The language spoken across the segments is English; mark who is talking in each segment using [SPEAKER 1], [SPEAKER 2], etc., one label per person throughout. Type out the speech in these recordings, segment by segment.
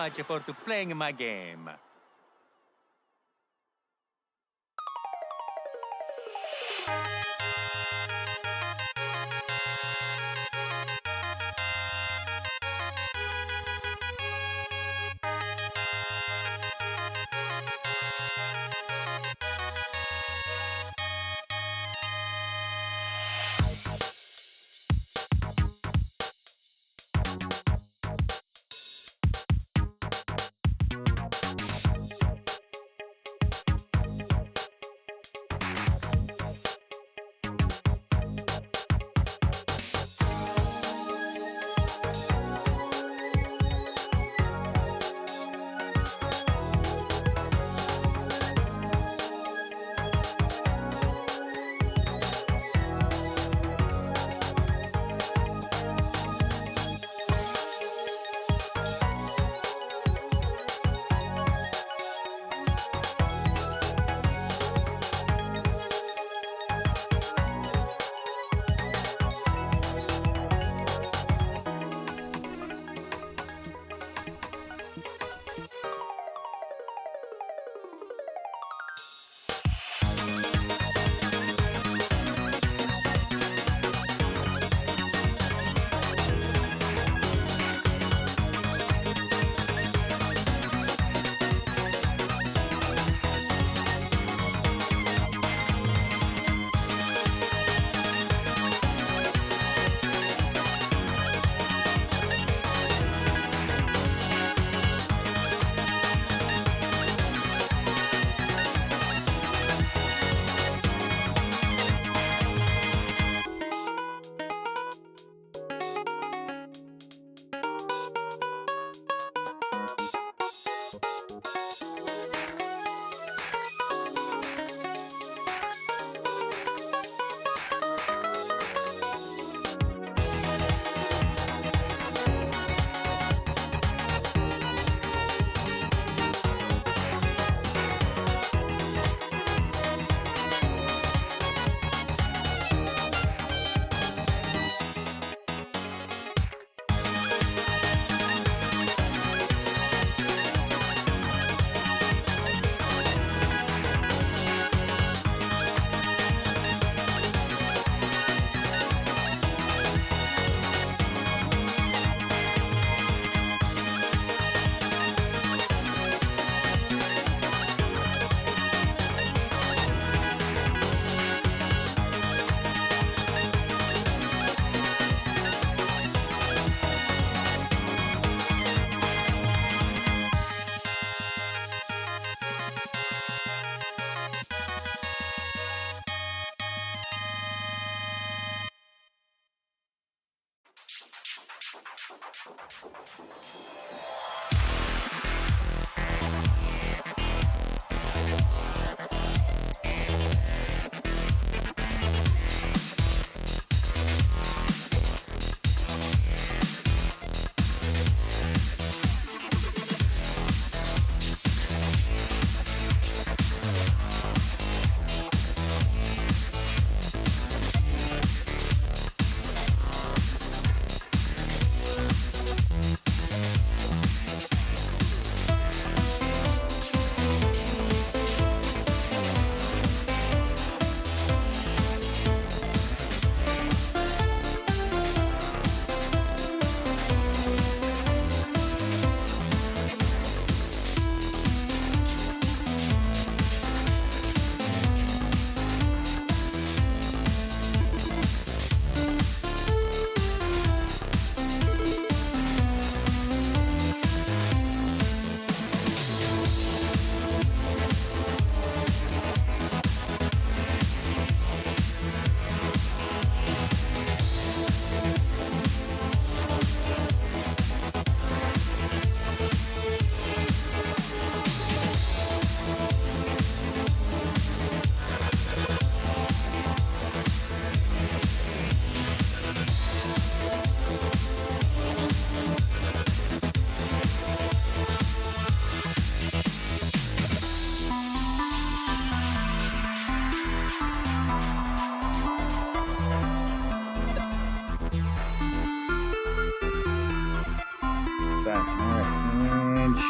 [SPEAKER 1] much for to playing my game.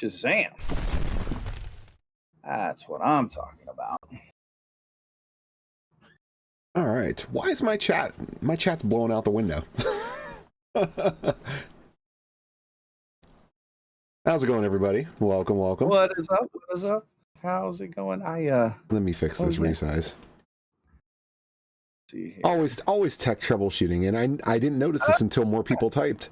[SPEAKER 2] Shazam. That's what I'm talking about.
[SPEAKER 3] All right. Why is my chat's blowing out the window? How's it going, everybody? Welcome.
[SPEAKER 2] What is up? What is up? How's it going?
[SPEAKER 3] Let me fix this resize.
[SPEAKER 2] See here.
[SPEAKER 3] Always tech troubleshooting, and I didn't notice this until more people typed.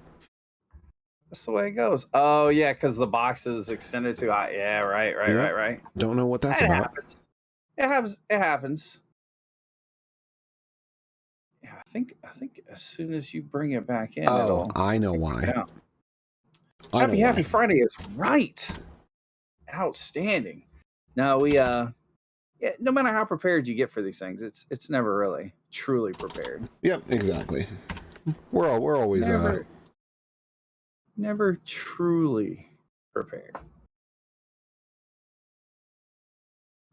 [SPEAKER 2] That's the way it goes. Oh yeah, because the box is extended too high. Yeah, right.
[SPEAKER 3] Don't know what that's about.
[SPEAKER 2] Happens. It happens. Yeah, I think as soon as you bring it back in,
[SPEAKER 3] I know why.
[SPEAKER 2] Happy Friday is right. Outstanding. No, we no matter how prepared you get for these things, it's never really truly prepared.
[SPEAKER 3] Yep, exactly. We're always
[SPEAKER 2] never truly prepared.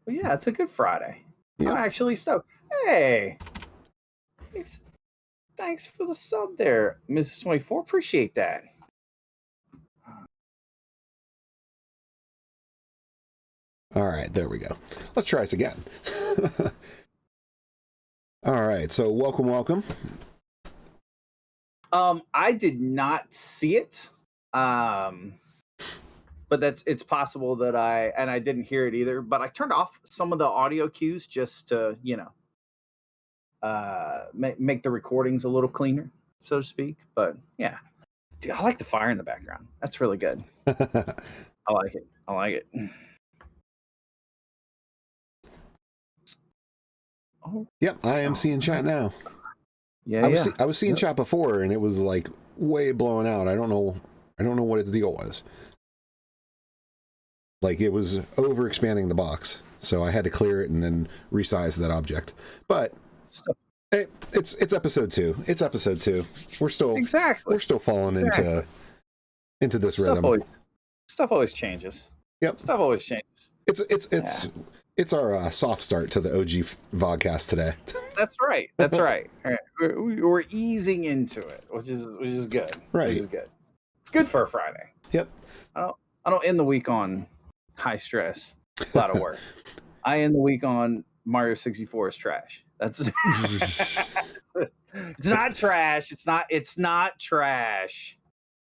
[SPEAKER 2] But yeah, it's a good Friday. Yep. I'm actually stoked. Hey, thanks for the sub there, Mrs. 24. Appreciate that.
[SPEAKER 3] All right, there we go. Let's try this again. All right, so welcome.
[SPEAKER 2] I did not see it. But it's possible that I didn't hear it either, but I turned off some of the audio cues just to, make the recordings a little cleaner, so to speak. But yeah, dude, I like the fire in the background. That's really good. I like it.
[SPEAKER 3] Oh, yep, I am seeing chat now.
[SPEAKER 2] Yeah,
[SPEAKER 3] I was seeing chat before, and it was like way blowing out. I don't know what its deal was. Like it was over expanding the box, so I had to clear it and then resize that object. But it's episode 2. It's episode 2. We're still falling into this rhythm.
[SPEAKER 2] Stuff always changes.
[SPEAKER 3] Yep,
[SPEAKER 2] stuff always changes.
[SPEAKER 3] It's our soft start to the OG VODcast today.
[SPEAKER 2] That's right. We're easing into it, which is good.
[SPEAKER 3] Right.
[SPEAKER 2] Which is good. It's good for a Friday.
[SPEAKER 3] Yep.
[SPEAKER 2] I don't end the week on high stress. A lot of work. I end the week on Mario 64 is trash. That's it's not trash. It's not trash.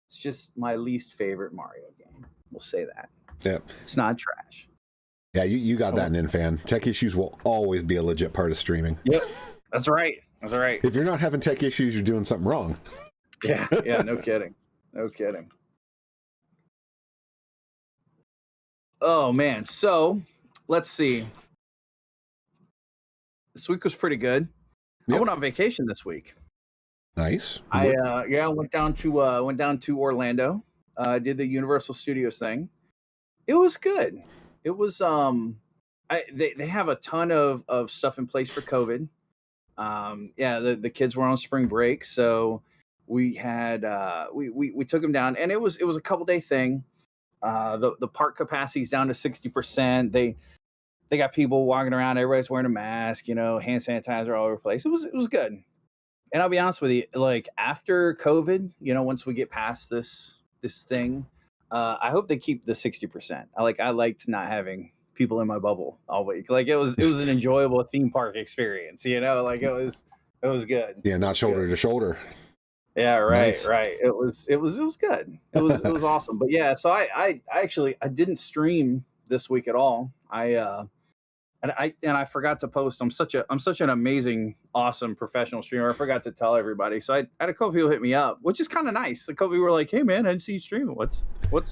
[SPEAKER 2] It's just my least favorite Mario game. We'll say that.
[SPEAKER 3] Yep.
[SPEAKER 2] It's not trash.
[SPEAKER 3] Yeah, you got that in, fan. Tech issues will always be a legit part of streaming.
[SPEAKER 2] Yep, that's right.
[SPEAKER 3] If you're not having tech issues, you're doing something wrong.
[SPEAKER 2] Yeah, no kidding. Oh, man. So, let's see. This week was pretty good. Yep. I went on vacation this week.
[SPEAKER 3] Nice.
[SPEAKER 2] I went down to Orlando. Did the Universal Studios thing. It was good. It was they have a ton of stuff in place for COVID. The kids were on spring break, so we had we took them down, and it was a couple day thing. The park capacity is down to 60%. They got people walking around, everybody's wearing a mask, hand sanitizer all over the place. It was good. And I'll be honest with you, like after COVID, once we get past this thing, I hope they keep the 60%. I liked not having people in my bubble all week. Like it was an enjoyable theme park experience, like it was good.
[SPEAKER 3] Yeah, not shoulder to shoulder.
[SPEAKER 2] Yeah, right, nice. Right. It was good. It was awesome. But yeah, so I actually didn't stream this week at all. I forgot to post. I'm such an amazing, awesome professional streamer. I forgot to tell everybody. So I had a couple people hit me up, which is kind of nice. A couple people were like, "Hey man, I didn't see you streaming. What's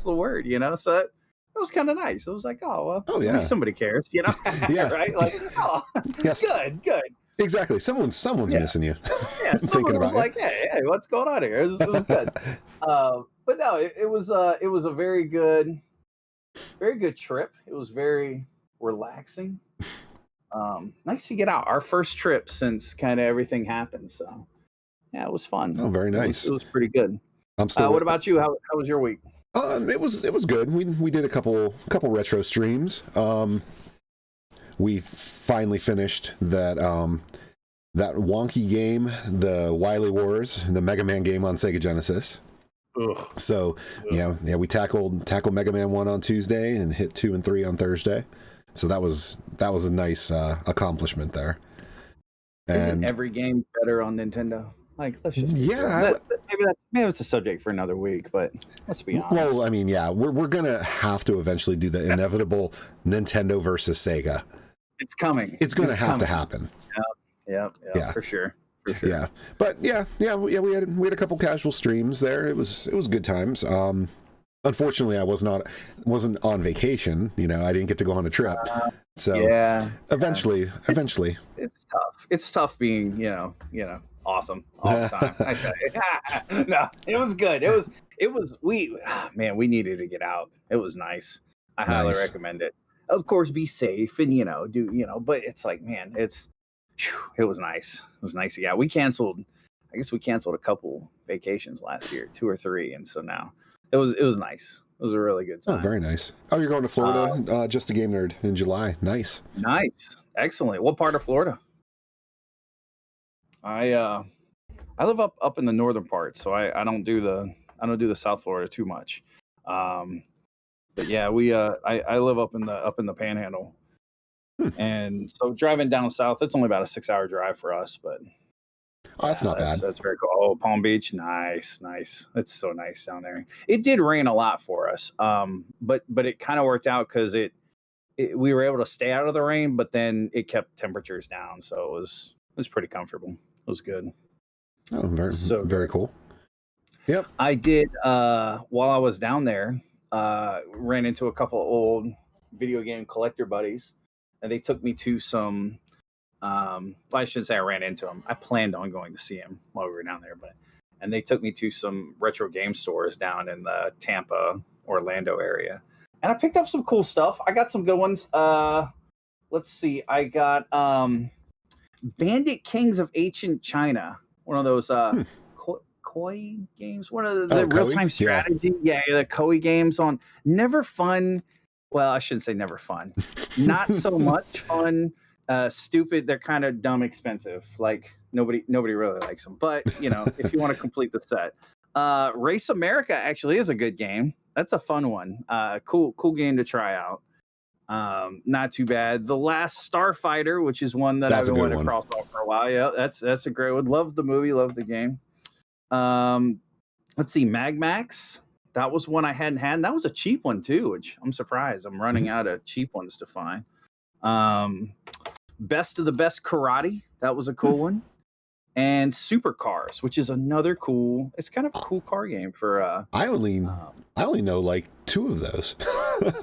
[SPEAKER 2] the word?" So that was kind of nice. It was like, "Oh well, yeah, somebody cares,"
[SPEAKER 3] Yeah,
[SPEAKER 2] right? Like, oh,
[SPEAKER 3] yes.
[SPEAKER 2] Good.
[SPEAKER 3] Exactly. Someone's missing you.
[SPEAKER 2] Yeah, thinking about like, hey, what's going on here? It was good. But no, it was a very good trip. It was very relaxing. Nice to get out. Our first trip since kind of everything happened. So yeah, it was fun.
[SPEAKER 3] Oh, very nice.
[SPEAKER 2] It was pretty good. What about you? How was your week?
[SPEAKER 3] It was good. We did a couple retro streams. We finally finished that wonky game, the Wily Wars, the Mega Man game on Sega Genesis.
[SPEAKER 2] Ugh.
[SPEAKER 3] So yeah, we tackled Mega Man 1 on Tuesday and hit 2 and 3 on Thursday. So that was a nice accomplishment there. And
[SPEAKER 2] isn't every game better on Nintendo? Like, let's just maybe it's a subject for another week, but let's be honest.
[SPEAKER 3] Well, I mean, yeah, we're gonna have to eventually do the inevitable Nintendo versus Sega.
[SPEAKER 2] It's coming.
[SPEAKER 3] It's gonna have to happen.
[SPEAKER 2] Yeah, for sure.
[SPEAKER 3] Yeah, but yeah, we had a couple casual streams there. It was good times. Unfortunately, I wasn't on vacation. You know, I didn't get to go on a trip. So eventually,
[SPEAKER 2] it's tough. It's tough being awesome all the time. I tell you. No, it was good. We needed to get out. It was nice. I highly recommend it. Of course, be safe and but it's like, man, it was nice. It was nice. Yeah, we canceled a couple vacations last year, 2 or 3, and so now it was nice. It was a really good time.
[SPEAKER 3] Oh, very nice. Oh, you're going to Florida, Just a Game Nerd in July. Nice.
[SPEAKER 2] Excellent. What part of Florida? I live up in the northern part, so I don't do the South Florida too much. But yeah, I live up in the Panhandle, and so driving down south, it's only about a 6-hour drive for us. But
[SPEAKER 3] that's not bad.
[SPEAKER 2] That's very cool. Oh, Palm Beach, nice. It's so nice down there. It did rain a lot for us, but it kind of worked out because we were able to stay out of the rain, but then it kept temperatures down, so it was pretty comfortable. It was good.
[SPEAKER 3] Oh, very cool. Yep.
[SPEAKER 2] I did while I was down there, ran into a couple of old video game collector buddies, and they took me to some I shouldn't say I ran into them. I planned on going to see them while we were down there, and they took me to some retro game stores down in the Tampa, Orlando area. And I picked up some cool stuff. I got some good ones. Let's see. I got Bandit Kings of Ancient China, one of those Koi games, one of the real-time strategy. Yeah, the Koi games on never fun. Well, I shouldn't say never fun. Not so much fun. Stupid. They're kind of dumb expensive. Like nobody really likes them. But if you want to complete the set, Race America actually is a good game. That's a fun one. Cool game to try out. Not too bad. The Last Starfighter, which is one that I've been wanting to cross off for a while. Yeah, that's a great one. Love the movie, love the game. Let's see, Mag Max. That was one I hadn't had. And that was a cheap one too, which I'm surprised. I'm running out of cheap ones to find. Best of the Best Karate. That was a cool one. And Supercars, which is another cool. It's kind of a cool car game for.
[SPEAKER 3] I only know like 2 of those.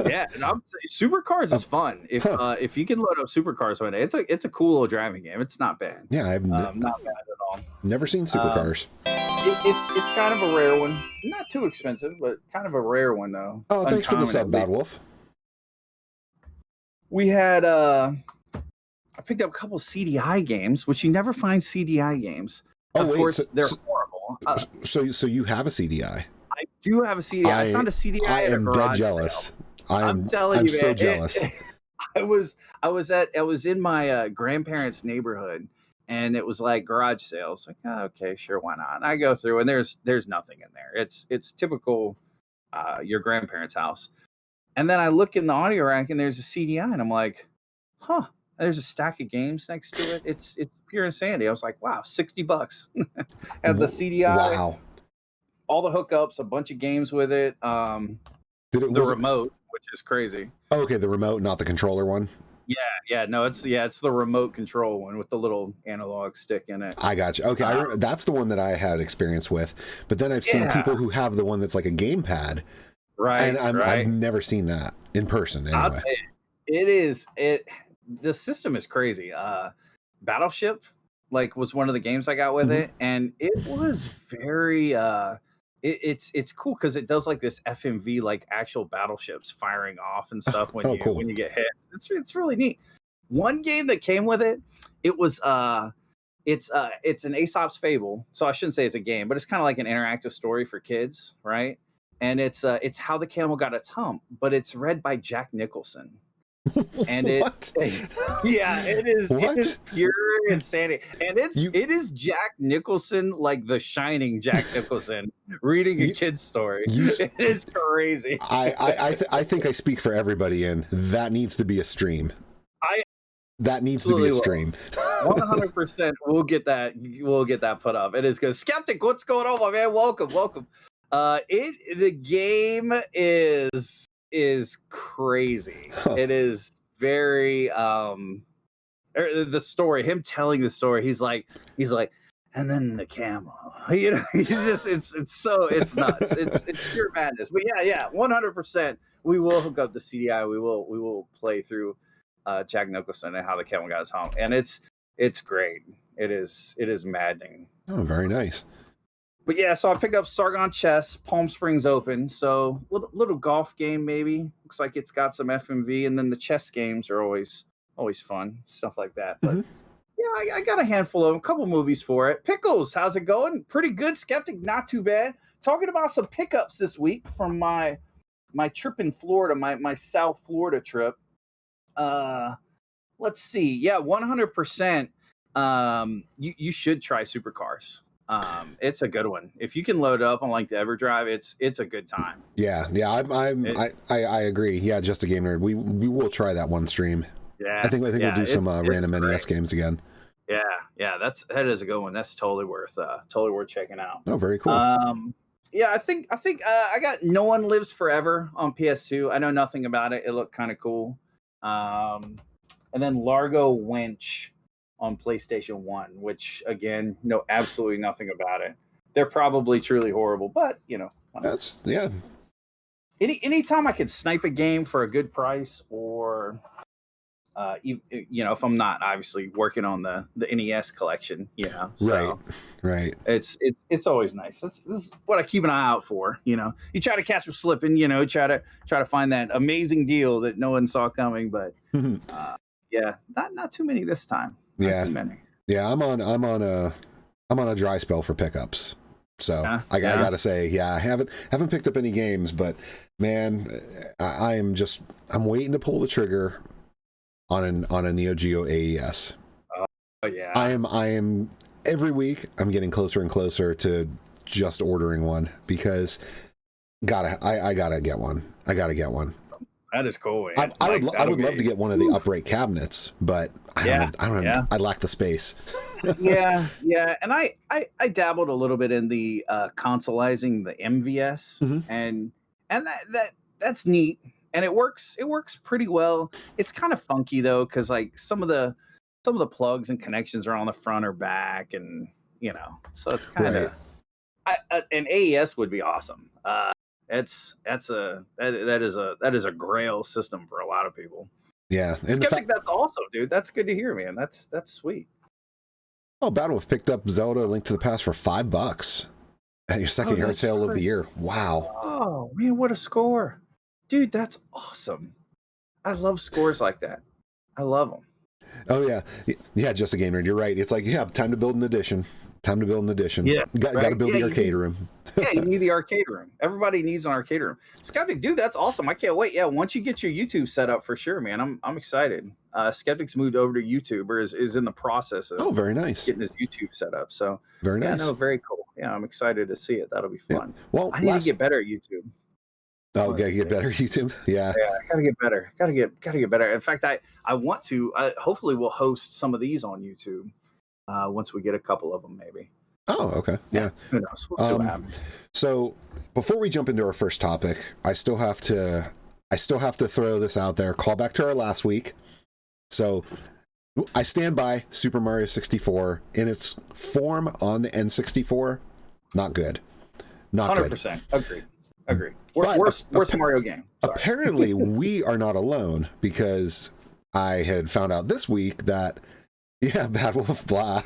[SPEAKER 2] Yeah, and Supercars is fun. If you can load up Supercars one day, it's a cool little driving game. It's not bad.
[SPEAKER 3] Yeah, I've
[SPEAKER 2] not bad at all.
[SPEAKER 3] Never seen Supercars.
[SPEAKER 2] It's kind of a rare one. Not too expensive, but kind of a rare one though.
[SPEAKER 3] Oh, thanks for the sub, Bad Wolf.
[SPEAKER 2] We had I picked up a couple CDI games, which you never find CDI games. Of course, they're horrible.
[SPEAKER 3] So you have a CDI?
[SPEAKER 2] I do have a CDI. I found a CDI. I am dead jealous.
[SPEAKER 3] I'm so jealous.
[SPEAKER 2] I was in my grandparents' neighborhood, and it was like garage sales. Like, oh, okay, sure, why not? And I go through, and there's nothing in there. It's typical your grandparents' house. And then I look in the audio rack, and there's a CDI, and I'm like, huh. There's a stack of games next to it. It's pure insanity. I was like, wow, $60. Have the CDI. Wow. All the hookups, a bunch of games with it. The remote, which is crazy.
[SPEAKER 3] Oh, okay, the remote, not the controller one.
[SPEAKER 2] Yeah, no, it's the remote control one with the little analog stick in it.
[SPEAKER 3] I got you. Okay, that's the one that I had experience with. But then I've seen people who have the one that's like a gamepad.
[SPEAKER 2] Right.
[SPEAKER 3] And I've never seen that in person. Anyway,
[SPEAKER 2] the system is crazy. Battleship was one of the games I got with it, and it was very it's cool because it does like this FMV, like actual battleships firing off and stuff when you get hit. It's really neat. One game that came with it, it was it's an Aesop's Fable, so I shouldn't say it's a game, but it's kind of like an interactive story for kids, right? And it's How the Camel Got Its Hump, but it's read by Jack Nicholson. And it is
[SPEAKER 3] What?
[SPEAKER 2] it is pure insanity. And it is Jack Nicholson, like the shining Jack Nicholson reading a kid's story. It is crazy.
[SPEAKER 3] I think I speak for everybody, and that needs to be a stream. That needs to be a stream.
[SPEAKER 2] 100% we'll get that put up. It is good. Skeptic, what's going on, my man? Welcome. The game is crazy.
[SPEAKER 3] Huh.
[SPEAKER 2] It is very the story, him telling the story, he's like, and then the camel, he's just it's nuts. It's pure madness. But yeah, 100% we will hook up the CDI. We will play through Jack Nicholson and how the camel got us home, and it's great. It is maddening.
[SPEAKER 3] Oh, very nice.
[SPEAKER 2] But yeah, so I picked up Sargon Chess, Palm Springs Open. So little golf game maybe. Looks like it's got some FMV, and then the chess games are always fun, stuff like that. But yeah, I got a handful of them, a couple movies for it. Pickles, how's it going? Pretty good. Skeptic, not too bad. Talking about some pickups this week from my trip in Florida, my South Florida trip. Let's see. Yeah, 100%. You should try Supercars. It's a good one. If you can load it up on like the EverDrive, it's a good time.
[SPEAKER 3] Yeah. I agree. Yeah, just a game nerd. We will try that one stream.
[SPEAKER 2] Yeah,
[SPEAKER 3] I think we'll do some random NES games again.
[SPEAKER 2] Yeah, that is a good one. That's totally worth checking out.
[SPEAKER 3] Oh, very cool.
[SPEAKER 2] Yeah, I think I got No One Lives Forever on PS2. I know nothing about it. It looked kind of cool. And then Largo Winch on PlayStation 1, which again, know absolutely nothing about it. They're probably truly horrible, but
[SPEAKER 3] that's yeah.
[SPEAKER 2] Anytime I could snipe a game for a good price, or if I'm not obviously working on the NES collection, so
[SPEAKER 3] right.
[SPEAKER 2] It's always nice. This is what I keep an eye out for. You try to catch them slipping. Try to find that amazing deal that no one saw coming, but yeah, not too many this time.
[SPEAKER 3] Yeah, I'm on a dry spell for pickups. So I gotta say, I haven't picked up any games, but man, I'm waiting to pull the trigger on a Neo Geo AES.
[SPEAKER 2] Oh yeah,
[SPEAKER 3] I am every week I'm getting closer and closer to just ordering one, because I gotta get one.
[SPEAKER 2] That is cool, man.
[SPEAKER 3] I would love to get one of the upright cabinets, but I don't have, I lack the space.
[SPEAKER 2] yeah. And I dabbled a little bit in the consoleizing the MVS, and that's neat, and it works pretty well. It's kind of funky though, because like some of the plugs and connections are on the front or back, and so it's kind of an AES would be awesome. That is a grail system for a lot of people.
[SPEAKER 3] Yeah, and
[SPEAKER 2] Skeptic, that's awesome, dude. That's good to hear, man. That's sweet.
[SPEAKER 3] Oh, Battlewolf picked up Zelda: Link to the Past for $5 at your second yard sale of the year. Wow.
[SPEAKER 2] Oh man, what a score, dude! That's awesome. I love scores like that. I love them.
[SPEAKER 3] Oh yeah. Just a game nerd. You're right. It's like time to build an edition.
[SPEAKER 2] Yeah,
[SPEAKER 3] got to build the arcade room.
[SPEAKER 2] Yeah, you need the arcade room. Everybody needs an arcade room. Skeptic, dude, that's awesome. I can't wait. Yeah, once you get your YouTube set up, for sure, man. I'm excited. Skeptic's moved over to YouTube, or is in the process of
[SPEAKER 3] very nice
[SPEAKER 2] getting his YouTube set up. So
[SPEAKER 3] very nice.
[SPEAKER 2] No, very cool. Yeah, I'm excited to see it. That'll be fun.
[SPEAKER 3] Yeah. Well,
[SPEAKER 2] I need to get better at YouTube.
[SPEAKER 3] Oh, okay, get better at YouTube. Yeah,
[SPEAKER 2] gotta get better. Gotta get better. In fact, I want to. Hopefully, we'll host some of these on YouTube once we get a couple of them, maybe.
[SPEAKER 3] Oh, okay. Yeah.
[SPEAKER 2] Who knows? We'll see what happens.
[SPEAKER 3] So before we jump into our first topic, I still have to throw this out there. Call back to our last week. So I stand by Super Mario 64 in its form on the N64. Not good. Not
[SPEAKER 2] 100%. Good. Agree. Worst Mario game. Sorry.
[SPEAKER 3] Apparently, we are not alone, because I had found out this week that Bad Wolf, blah.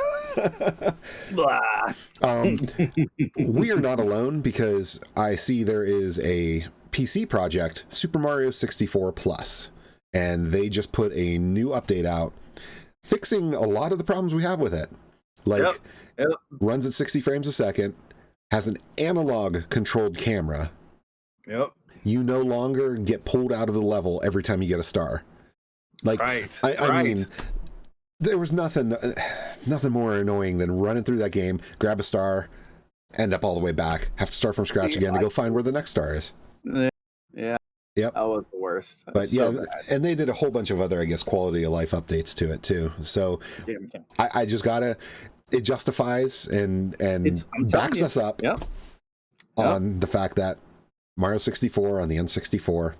[SPEAKER 3] We are not alone, because I see there is a PC project, Super Mario 64 Plus, and they just put a new update out fixing a lot of the problems we have with it. Like, runs at 60 frames a second, has an analog controlled camera.
[SPEAKER 2] Yep.
[SPEAKER 3] You no longer get pulled out of the level every time you get a star. Like,
[SPEAKER 2] right.
[SPEAKER 3] I mean, there was nothing more annoying than running through that game, grab a star, end up all the way back, have to start from scratch again to go find where the next star is.
[SPEAKER 2] Yeah.
[SPEAKER 3] Yep.
[SPEAKER 2] That was the worst.
[SPEAKER 3] But and they did a whole bunch of other, I guess, quality of life updates to it too. So I just gotta, it justifies and backs us up on the fact that Mario 64 on the N64,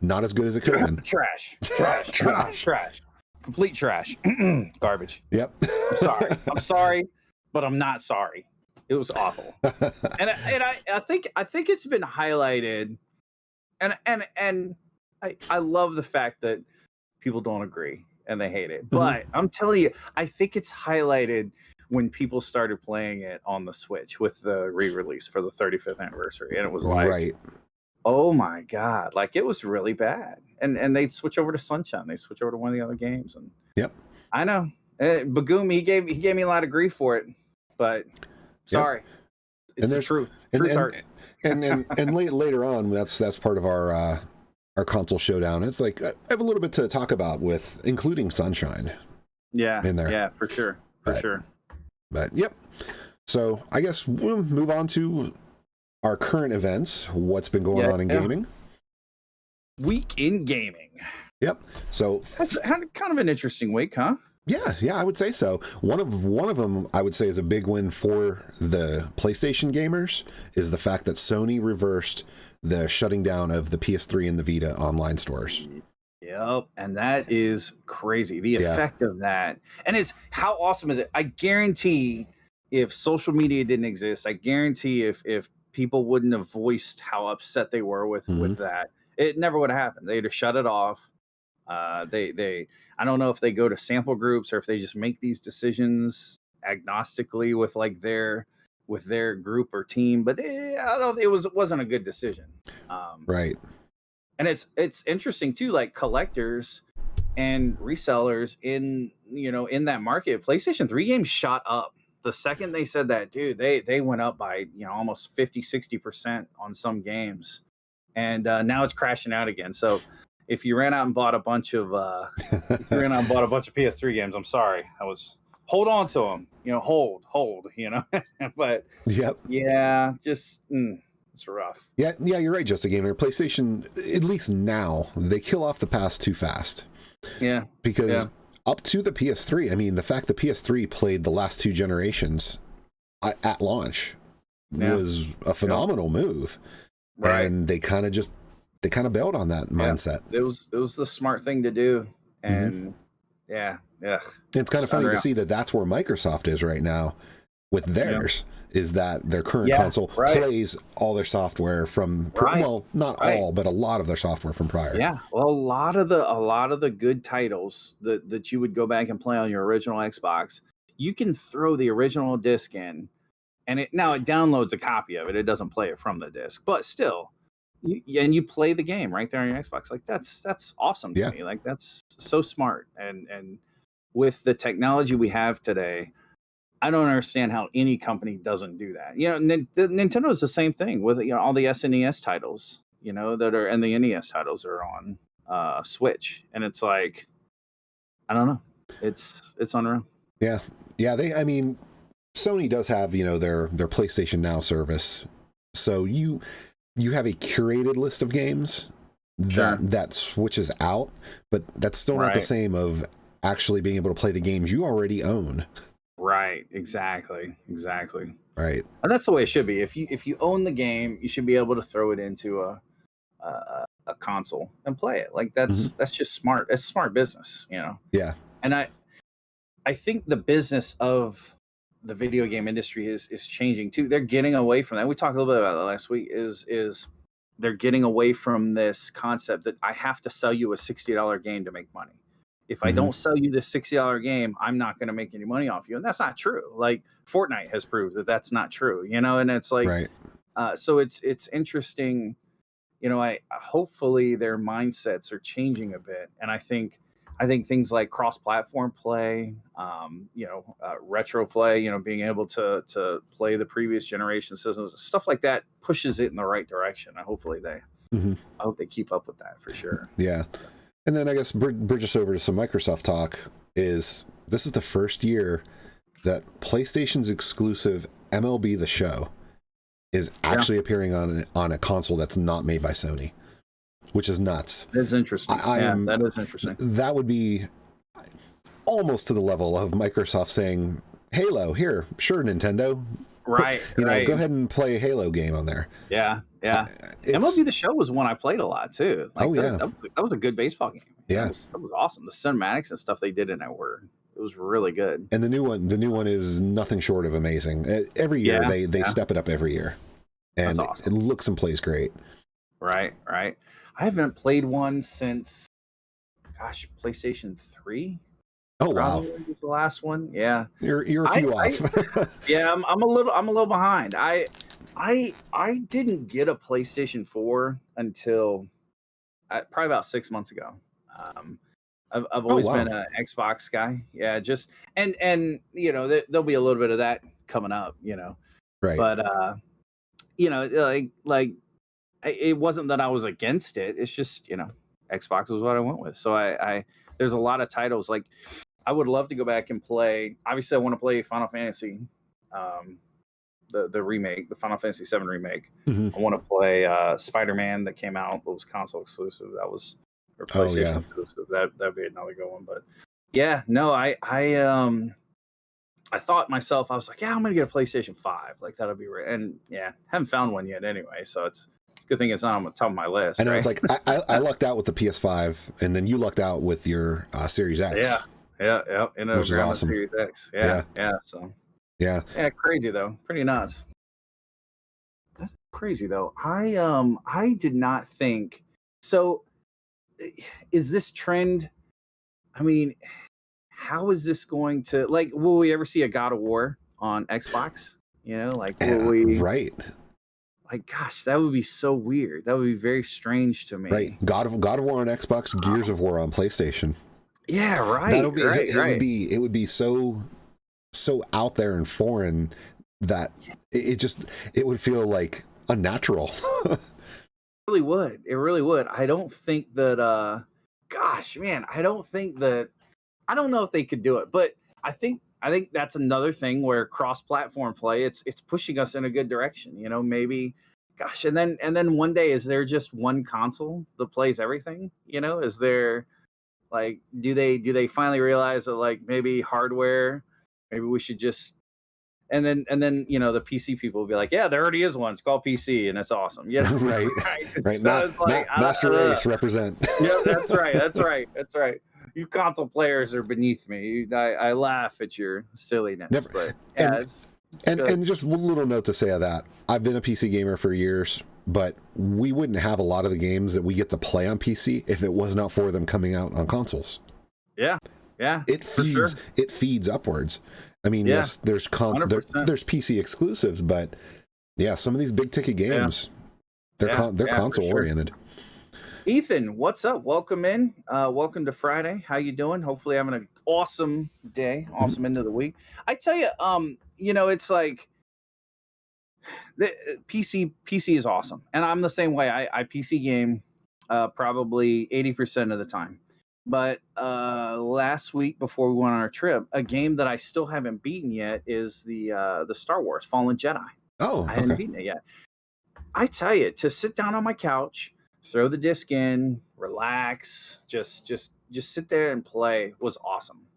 [SPEAKER 3] not as good as it could have been.
[SPEAKER 2] Trash. Complete trash. Garbage.
[SPEAKER 3] Yep.
[SPEAKER 2] I'm sorry, but I'm not sorry. It was awful. and I think it's been highlighted, and I love the fact that people don't agree and they hate it. But I'm telling you, I think it's highlighted when people started playing it on the Switch with the re-release for the 35th anniversary, and it was like, oh my god, like it was really bad. And they'd switch over to Sunshine, they switch over to one of the other games, and I know Bagoom, he gave me a lot of grief for it, but sorry, it's the truth. And
[SPEAKER 3] later on, that's part of our console showdown. It's like I have a little bit to talk about with including Sunshine. In there.
[SPEAKER 2] Yeah, for sure.
[SPEAKER 3] But yep. So I guess we'll move on to our current events. What's been going on in gaming?
[SPEAKER 2] Week in gaming.
[SPEAKER 3] Yep. So
[SPEAKER 2] that's kind of an interesting week, huh?
[SPEAKER 3] Yeah, I would say so. One of them I would say is a big win for the PlayStation gamers is the fact that Sony reversed the shutting down of the PS3 and the Vita online stores.
[SPEAKER 2] Yep, and that is crazy. The effect of that, and it's how awesome is it? I guarantee, if social media didn't exist, I guarantee if people wouldn't have voiced how upset they were with that, it never would have happened. They'd have shut it off. I don't know if they go to sample groups or if they just make these decisions agnostically with like their group or team, but I don't. It wasn't a good decision.
[SPEAKER 3] Right.
[SPEAKER 2] And it's interesting too, like collectors and resellers in that market. PlayStation 3 games shot up the second they said that, dude. They went up by almost 50-60% on some games, and now it's crashing out again. So if you ran out and bought a bunch of PS3 games, I'm sorry. Hold on to them, hold, but just it's rough.
[SPEAKER 3] Yeah, you're right, Just a Gamer. PlayStation, at least now, they kill off the past too fast.
[SPEAKER 2] Yeah,
[SPEAKER 3] because up to the PS3, I mean, the fact that PS3 played the last two generations at launch was a phenomenal move, right? And they kind of bailed on that mindset.
[SPEAKER 2] It was the smart thing to do, and
[SPEAKER 3] it's kind of funny to see that that's where Microsoft is right now with theirs. Is that their current console plays all their software from well, not all, but a lot of their software from prior.
[SPEAKER 2] Yeah, well, a lot of the good titles that you would go back and play on your original Xbox, you can throw the original disc in, and it downloads a copy of it. It doesn't play it from the disc, but still, you play the game right there on your Xbox. Like that's awesome to me. Like that's so smart. And with the technology we have today, I don't understand how any company doesn't do that. Nintendo is the same thing with all the SNES titles, that are, and the NES titles are on Switch, and it's like, I don't know, it's unreal.
[SPEAKER 3] Yeah. I mean, Sony does have their PlayStation Now service, so you have a curated list of games that switches out, but that's still not the same of actually being able to play the games you already own.
[SPEAKER 2] Right, exactly.
[SPEAKER 3] Right,
[SPEAKER 2] and that's the way it should be. If you own the game, you should be able to throw it into a console and play it. Like that's just smart. It's smart business,
[SPEAKER 3] Yeah,
[SPEAKER 2] and I think the business of the video game industry is changing too. They're getting away from that. We talked a little bit about that last week. Is they're getting away from this concept that I have to sell you a $60 game to make money. If I don't sell you this $60 game, I'm not going to make any money off you. And that's not true. Like Fortnite has proved that that's not true, and it's like, so it's interesting. I hopefully their mindsets are changing a bit. And I think things like cross-platform play, retro play, being able to play the previous generation systems, stuff like that pushes it in the right direction. I hope they keep up with that for sure.
[SPEAKER 3] Yeah. And then I guess bridge us over to some Microsoft talk. This is the first year that PlayStation's exclusive MLB The Show is actually appearing on a console that's not made by Sony, which is nuts.
[SPEAKER 2] That's interesting. That is interesting.
[SPEAKER 3] That would be almost to the level of Microsoft saying, Halo, here, sure, Nintendo.
[SPEAKER 2] Right.
[SPEAKER 3] Go ahead and play a Halo game on there.
[SPEAKER 2] Yeah. MLB The Show was one I played a lot too. That was a good baseball game.
[SPEAKER 3] Yeah.
[SPEAKER 2] That was awesome. The cinematics and stuff they did in it it was really good.
[SPEAKER 3] And the new one is nothing short of amazing. Every year they step it up every year. And awesome. It looks and plays great.
[SPEAKER 2] Right. I haven't played one since PlayStation 3.
[SPEAKER 3] Oh wow!
[SPEAKER 2] Was the last one? Yeah,
[SPEAKER 3] you're a few off.
[SPEAKER 2] Yeah, I'm a little behind. I didn't get a PlayStation 4 until probably about 6 months ago. I've always been an Xbox guy. Yeah, just and there'll be a little bit of that coming up.
[SPEAKER 3] Right.
[SPEAKER 2] But like it wasn't that I was against it. It's just Xbox was what I went with. So I there's a lot of titles like. I would love to go back and play. Obviously, I want to play Final Fantasy, the remake, the Final Fantasy VII remake.
[SPEAKER 3] Mm-hmm.
[SPEAKER 2] I want to play Spider-Man that came out. It was console exclusive. That was PlayStation exclusive. That'd be another good one. But yeah, no, I thought myself, I was like, yeah, I'm gonna get a PlayStation 5. Like that'll be right. And yeah, haven't found one yet anyway. So it's a good thing it's not on the top of my list.
[SPEAKER 3] I know,
[SPEAKER 2] right?
[SPEAKER 3] It's like I lucked out with the PS5, and then you lucked out with your Series X.
[SPEAKER 2] Yeah.
[SPEAKER 3] Which is awesome.
[SPEAKER 2] Series X. Yeah. So.
[SPEAKER 3] Yeah.
[SPEAKER 2] Crazy though. Pretty nuts. That's crazy though. I did not think. So, is this trend? I mean, how is this going to will we ever see a God of War on Xbox? Will we?
[SPEAKER 3] Right.
[SPEAKER 2] Gosh, that would be so weird. That would be very strange to me.
[SPEAKER 3] Right. God of War on Xbox, Gears of War on PlayStation.
[SPEAKER 2] Yeah, right.
[SPEAKER 3] It would be so out there and foreign that it would feel like unnatural.
[SPEAKER 2] It really would. I don't think that I don't know if they could do it, but I think that's another thing where cross-platform play it's pushing us in a good direction. Maybe and then one day, is there just one console that plays everything? Is there do they finally realize that maybe hardware, maybe we should just and then the PC people will be like, yeah, there already is one. It's called PC and it's awesome.
[SPEAKER 3] Right. Master Race represent.
[SPEAKER 2] Yeah, that's right. You console players are beneath me. I laugh at your silliness. But yeah,
[SPEAKER 3] and just one little note to say of that. I've been a PC gamer for years. But we wouldn't have a lot of the games that we get to play on PC if it was not for them coming out on consoles.
[SPEAKER 2] Yeah.
[SPEAKER 3] It feeds upwards. I mean, yes, there's PC exclusives, but yeah, some of these big ticket games, they're console oriented.
[SPEAKER 2] Ethan, what's up? Welcome in. Welcome to Friday. How you doing? Hopefully having an awesome day, awesome end of the week. I tell you, it's like the PC is awesome, and I'm the same way. I PC game probably 80% of the time. But last week before we went on our trip, a game that I still haven't beaten yet is the Star Wars Fallen Jedi.
[SPEAKER 3] Oh,
[SPEAKER 2] I haven't beaten it yet. I tell you, to sit down on my couch, throw the disc in, relax, just sit there and play was awesome.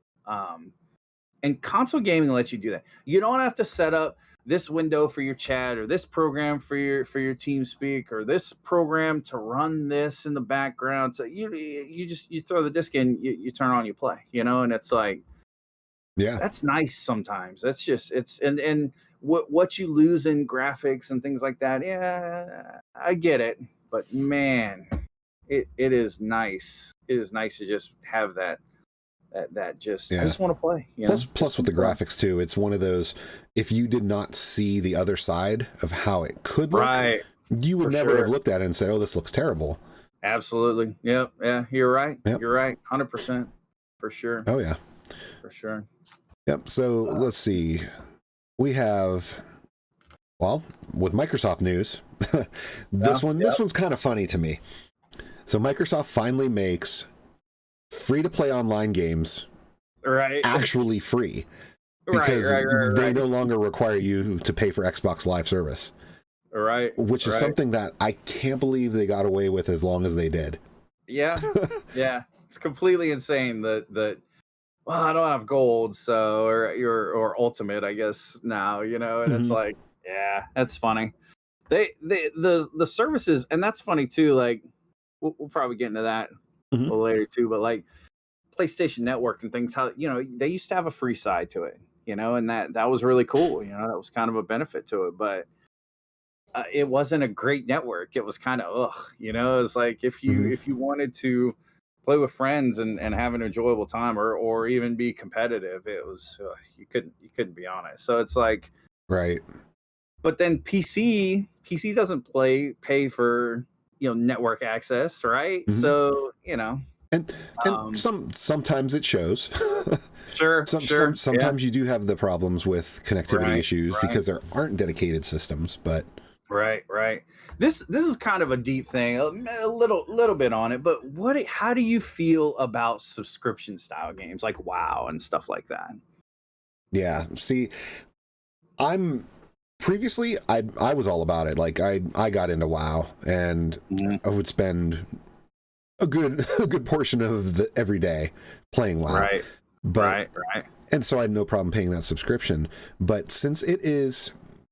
[SPEAKER 2] And console gaming lets you do that. You don't have to set up this window for your chat or this program for your TeamSpeak or this program to run this in the background. So you throw the disc in, you turn on, you play, and it's like, yeah, that's nice sometimes. That's just, and what you lose in graphics and things like that. Yeah, I get it, but man, it is nice. It is nice to just have that just, I just want to play.
[SPEAKER 3] Plus with the graphics too, it's one of those, if you did not see the other side of how it could look, you would never have looked at it and said, oh, this looks terrible.
[SPEAKER 2] Absolutely. Yep. Yeah, you're right. Yep. You're right. 100%. For sure.
[SPEAKER 3] Oh, yeah.
[SPEAKER 2] For sure.
[SPEAKER 3] Yep. So let's see. We have, well, with Microsoft news, this one's kind of funny to me. So Microsoft finally makes free to play online games actually free. Because they no longer require you to pay for Xbox Live service. Which is something that I can't believe they got away with as long as they did.
[SPEAKER 2] Yeah. Yeah. It's completely insane that well, I don't have gold, so or ultimate, I guess now, and it's like, yeah, that's funny. The services, and that's funny too, like we'll probably get into that a little later too, but like PlayStation Network and things, how they used to have a free side to it, and that was really cool. That was kind of a benefit to it, but it wasn't a great network. It was kind of it's like if you wanted to play with friends and have an enjoyable time or even be competitive, it was you couldn't be on it. So it's like but then PC doesn't pay for network access, right? So
[SPEAKER 3] and sometimes it shows. Sometimes you do have the problems with connectivity issues because there aren't dedicated systems, but
[SPEAKER 2] right. This is kind of a deep thing, a little bit on it, but how do you feel about subscription style games like WoW and stuff like that?
[SPEAKER 3] Yeah, see, previously I was all about it. Like I got into WoW and I would spend a good portion of every day playing WoW. Right. And so I had no problem paying that subscription. But since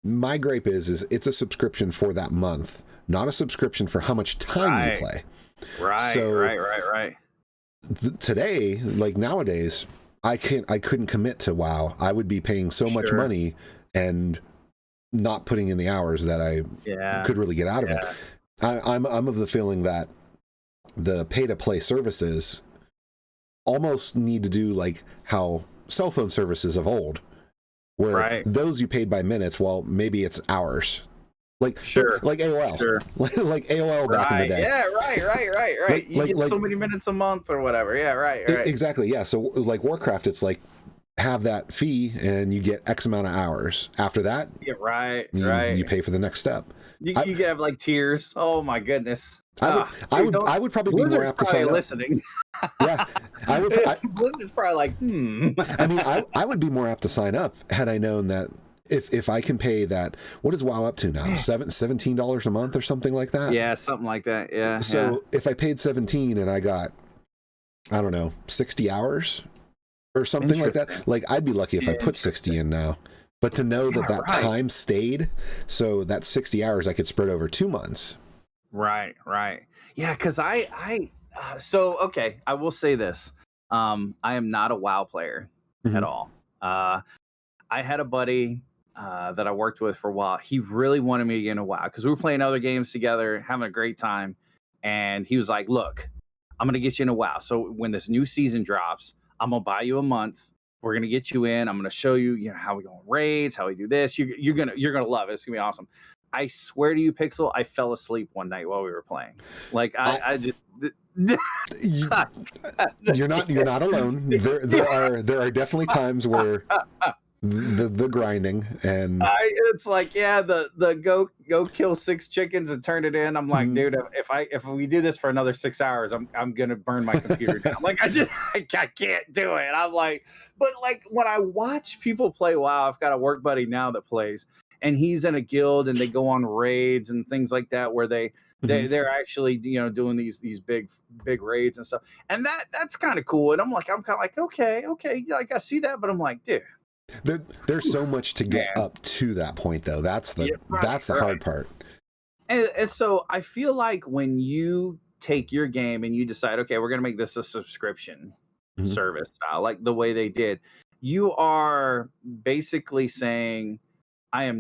[SPEAKER 3] my gripe is it's a subscription for that month, not a subscription for how much time you play. Right. Today, like nowadays, I couldn't commit to WoW. I would be paying so much money and not putting in the hours that I could really get out of it. I'm of the feeling that the pay to play services almost need to do like how cell phone services of old, where those you paid by minutes. Well, maybe it's hours, like AOL, like AOL back in the day.
[SPEAKER 2] Yeah, right. You get so many minutes a month or whatever. Yeah, right.
[SPEAKER 3] Exactly. Yeah. So like Warcraft, it's like have that fee and you get X amount of hours. After that, you pay for the next step.
[SPEAKER 2] You can have like tiers. Oh my goodness.
[SPEAKER 3] I would probably be more apt to sign
[SPEAKER 2] listening.
[SPEAKER 3] Yeah, I would.
[SPEAKER 2] Blizzard's probably like,
[SPEAKER 3] I mean, I would be more apt to sign up had I known that if I can pay that. What is WoW up to now? $17 a month or something like that.
[SPEAKER 2] Yeah, something like that. Yeah.
[SPEAKER 3] So if I paid 17 and I got, I don't know, 60 hours or something like that, like I'd be lucky if I put 60 in now. But to know that time stayed, so that 60 hours I could spread over 2 months.
[SPEAKER 2] Right. Yeah, because so okay, I will say this. I am not a WoW player at all. I had a buddy that I worked with for a while. He really wanted me to get into WoW because we were playing other games together, having a great time. And he was like, look, I'm going to get you into WoW. So when this new season drops, I'm going to buy you a month. We're going to get you in. I'm going to show you, how we go on raids, how we do this. You're going to love it. It's going to be awesome. I swear to you, Pixel, I fell asleep one night while we were playing. Like I just
[SPEAKER 3] you're not alone. There are definitely times where the grinding and
[SPEAKER 2] it's like the go kill 6 chickens and turn it in. I'm like, dude, if we do this for another 6 hours, I'm gonna burn my computer down. Like I can't do it. I'm like, but like when I watch people play WoW, I've got a work buddy now that plays. And he's in a guild, and they go on raids and things like that, where they're actually doing these big raids and stuff, and that's kind of cool. And I'm kind of like, okay, like I see that, but I'm like, dude,
[SPEAKER 3] there's so much to get up to that point, though. That's the hard part.
[SPEAKER 2] And so I feel like when you take your game and you decide, okay, we're gonna make this a subscription service style, like the way they did, you are basically saying, I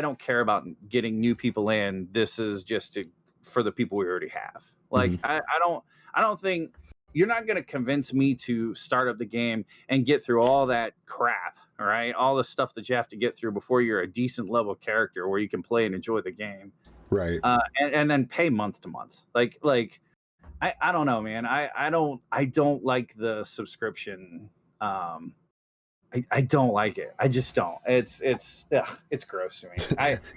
[SPEAKER 2] don't care about getting new people in. This is just for the people we already have. Like, I don't think you're not going to convince me to start up the game and get through all that crap. All right. All the stuff that you have to get through before you're a decent level character where you can play and enjoy the game.
[SPEAKER 3] Right.
[SPEAKER 2] And then pay month to month. Like, I don't know, man. I don't like the subscription. I don't like it. I just don't. It's gross to me.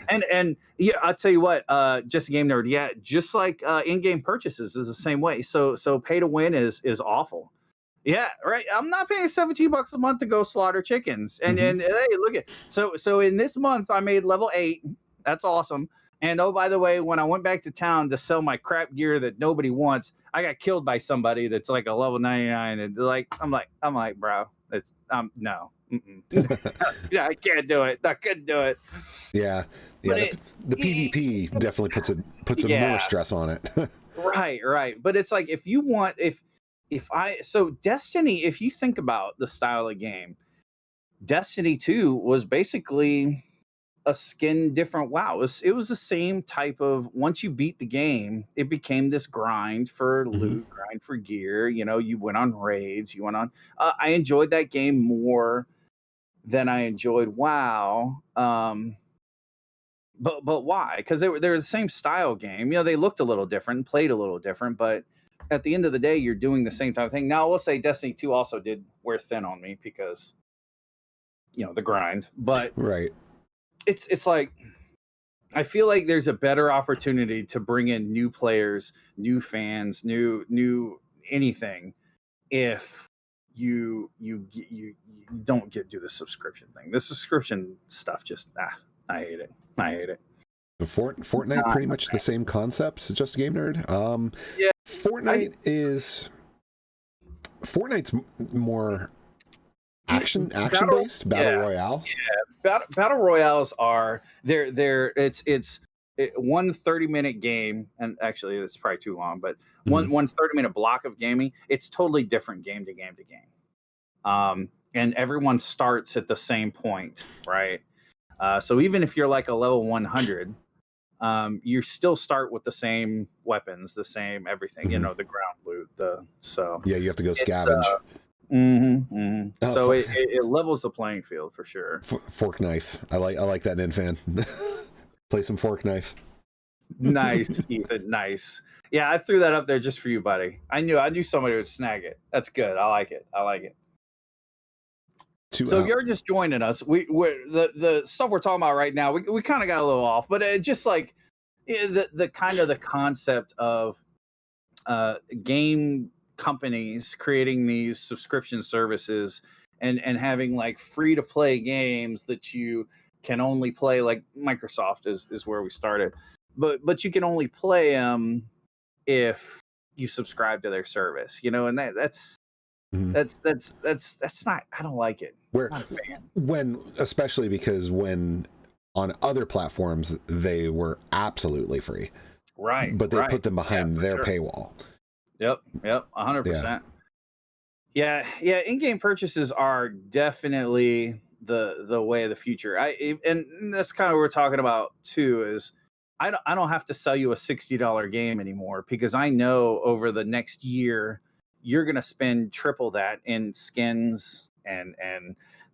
[SPEAKER 2] And I'll tell you what, just a game nerd. Yeah, just like in-game purchases is the same way. So pay to win is awful. Yeah, right. I'm not paying $17 a month to go slaughter chickens. And hey, look at so in this month I made level 8. That's awesome. And oh, by the way, when I went back to town to sell my crap gear that nobody wants, I got killed by somebody that's like a level 99. And like I'm like, bro, it's no. Yeah, I can't do it. I couldn't do it.
[SPEAKER 3] Yeah. Yeah. The PvP definitely puts some more stress on it.
[SPEAKER 2] Right. But it's like so Destiny, if you think about the style of game, Destiny 2 was basically a skin different WoW. It was the same type of, once you beat the game, it became this grind for loot, grind for gear. You know, you went on raids, you went on. I enjoyed that game more than I enjoyed WoW. But why? Because they're the same style game. You know, they looked a little different, played a little different, but at the end of the day, you're doing the same type of thing. Now, I will say Destiny 2 also did wear thin on me because, you know, the grind. But
[SPEAKER 3] right,
[SPEAKER 2] it's like, I feel like there's a better opportunity to bring in new players, new fans, new anything if you don't do the subscription thing. The subscription stuff just I hate it. I hate it.
[SPEAKER 3] Fortnite pretty much the same concept, just a game nerd.
[SPEAKER 2] Yeah,
[SPEAKER 3] Fortnite's more action based battle royale.
[SPEAKER 2] Yeah, battle royales are it's 1 30-minute game, and actually it's probably too long, but one 30-minute block of gaming. It's totally different game to game to game. And everyone starts at the same point, right? So even if you're like a level 100, you still start with the same weapons, the same everything. You know, the ground loot.
[SPEAKER 3] Yeah, you have to go scavenge.
[SPEAKER 2] So it levels the playing field for sure.
[SPEAKER 3] Fork knife. I like that Ninfan. Play some fork knife.
[SPEAKER 2] Nice, Ethan. Nice. Yeah, I threw that up there just for you, buddy. I knew somebody would snag it. That's good. I like it. So if you're just joining us, we're the stuff we're talking about right now, we kind of got a little off, but it just like the kind of the concept of game companies creating these subscription services and having like free to play games that you can only play, like Microsoft is where we started, but you can only play them if you subscribe to their service, you know, and that's not, I don't like it.
[SPEAKER 3] Especially because when on other platforms they were absolutely free,
[SPEAKER 2] right?
[SPEAKER 3] But they put them behind their paywall.
[SPEAKER 2] Yep, 100%. Yeah. In-game purchases are definitely the way of the future. And that's kind of what we're talking about too. Is I don't have to sell you a $60 game anymore, because I know over the next year you're going to spend triple that in skins and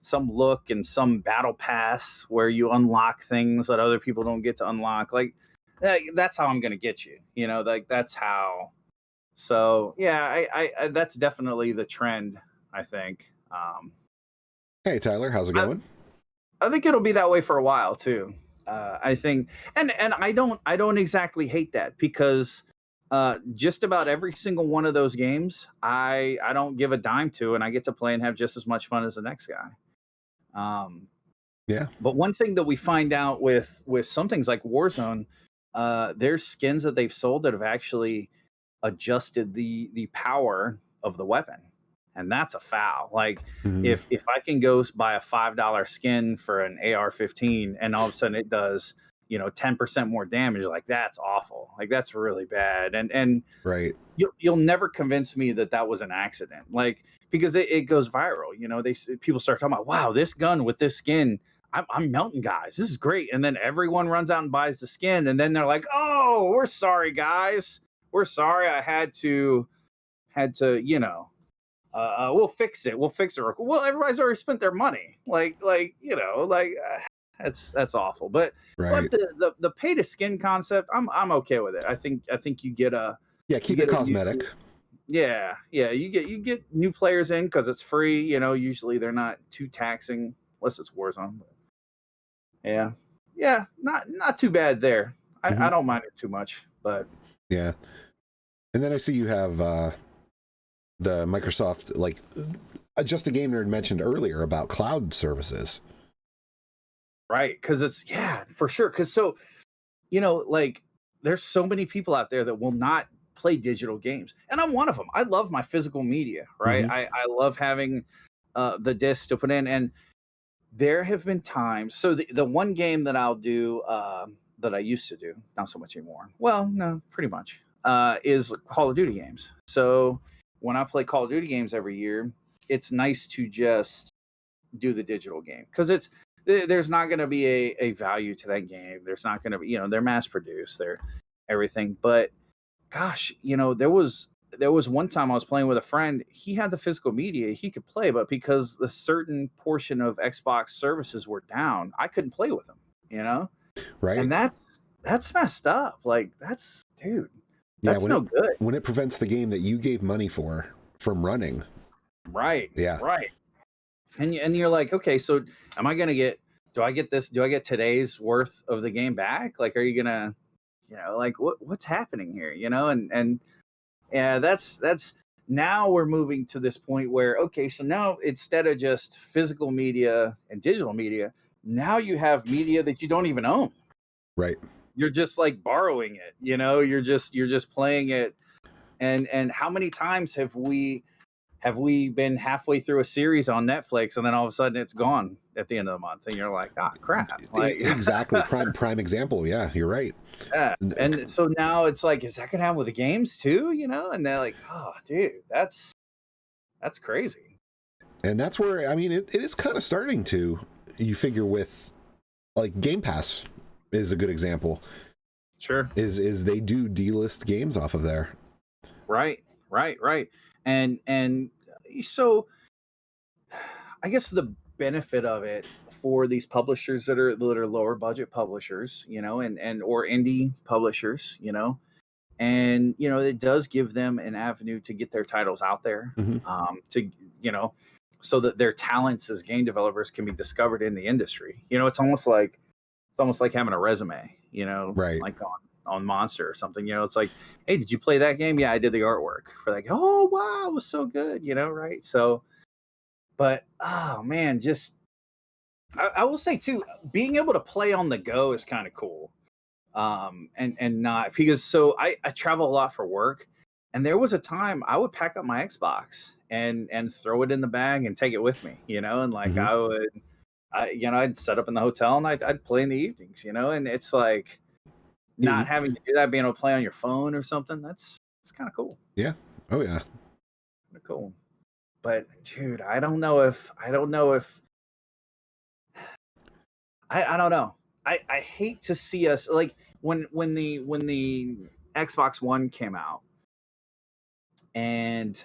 [SPEAKER 2] some look and some battle pass where you unlock things that other people don't get to unlock. Like that's how I'm going to get you, you know, like that's how. So yeah, I that's definitely the trend, I think.
[SPEAKER 3] Hey Tyler, how's it going?
[SPEAKER 2] I think it'll be that way for a while too. I think, and I don't exactly hate that, because just about every single one of those games I don't give a dime to, and I get to play and have just as much fun as the next guy.
[SPEAKER 3] Yeah.
[SPEAKER 2] But one thing that we find out with some things like Warzone, there's skins that they've sold that have actually adjusted the power of the weapon, and that's a foul. Like if I can go buy a $5 skin for an AR-15 and all of a sudden it does, you know, 10% more damage, like that's awful. Like that's really bad. And
[SPEAKER 3] right,
[SPEAKER 2] you'll never convince me that was an accident, like, because it goes viral. You know, people start talking about, wow, this gun with this skin, I'm melting guys, this is great. And then everyone runs out and buys the skin, and then they're like, oh, we're sorry guys, we're sorry, I had to, you know, we'll fix it. Well, everybody's already spent their money. Like, you know, like that's awful. But the pay to skin concept, I'm okay with it. I think you get
[SPEAKER 3] keep it cosmetic.
[SPEAKER 2] You get new players in because it's free. You know, usually they're not too taxing unless it's Warzone. But yeah, not too bad there. I don't mind it too much, but
[SPEAKER 3] yeah. And then I see you have the Microsoft, like just a game nerd mentioned earlier about cloud services.
[SPEAKER 2] Right, because it's for sure. Because so like there's so many people out there that will not play digital games, and I'm one of them. I love my physical media, right?
[SPEAKER 3] Mm-hmm.
[SPEAKER 2] I love having the disc to put in, and there have been times. So the one game that I'll do that I used to do, not so much anymore. Well, no, pretty much is Call of Duty games. So when I play Call of Duty games every year, it's nice to just do the digital game because there's not going to be a value to that game. There's not going to be, they're mass produced, they're everything. But gosh, there was one time I was playing with a friend. He had the physical media, he could play, but because the certain portion of Xbox services were down, I couldn't play with him.
[SPEAKER 3] Right.
[SPEAKER 2] And that's messed up. Like dude, that's no good.
[SPEAKER 3] When it prevents the game that you gave money for from running.
[SPEAKER 2] Right.
[SPEAKER 3] Yeah.
[SPEAKER 2] Right. And you're like, okay, so am I gonna get? Do I get this? Do I get today's worth of the game back? Like, are you gonna, like what's happening here? And yeah, that's now we're moving to this point where okay, so now instead of just physical media and digital media, now you have media that you don't even own.
[SPEAKER 3] Right.
[SPEAKER 2] You're just like borrowing it. You're just playing it. And how many times have we been halfway through a series on Netflix and then all of a sudden it's gone at the end of the month and you're like, crap. Like,
[SPEAKER 3] exactly. Prime example. Yeah, you're right.
[SPEAKER 2] Yeah. And so now it's like, is that gonna happen with the games too? And they're like, oh dude, that's crazy.
[SPEAKER 3] And that's where, I mean, it is kind of starting to, you figure with like Game Pass is a good example.
[SPEAKER 2] Sure.
[SPEAKER 3] Is they do delist games off of there.
[SPEAKER 2] Right. And so I guess the benefit of it for these publishers that are lower budget publishers, and or indie publishers, and it does give them an avenue to get their titles out there, to so that their talents as game developers can be discovered in the industry. It's almost like having a resume,
[SPEAKER 3] right,
[SPEAKER 2] like on Monster or something. It's like, hey, did you play that game? Yeah, I did the artwork for like, oh wow, it was so good, right? So, but oh man, just I will say too, being able to play on the go is kind of cool. And not because so I travel a lot for work, and there was a time I would pack up my Xbox and throw it in the bag and take it with me, and like I'd set up in the hotel and I'd play in the evenings, and it's like not having to do that, being able to play on your phone or something. It's kind of cool.
[SPEAKER 3] Yeah. Oh yeah.
[SPEAKER 2] Kind of cool. But dude, I don't know if I don't know. I hate to see us like when the Xbox One came out and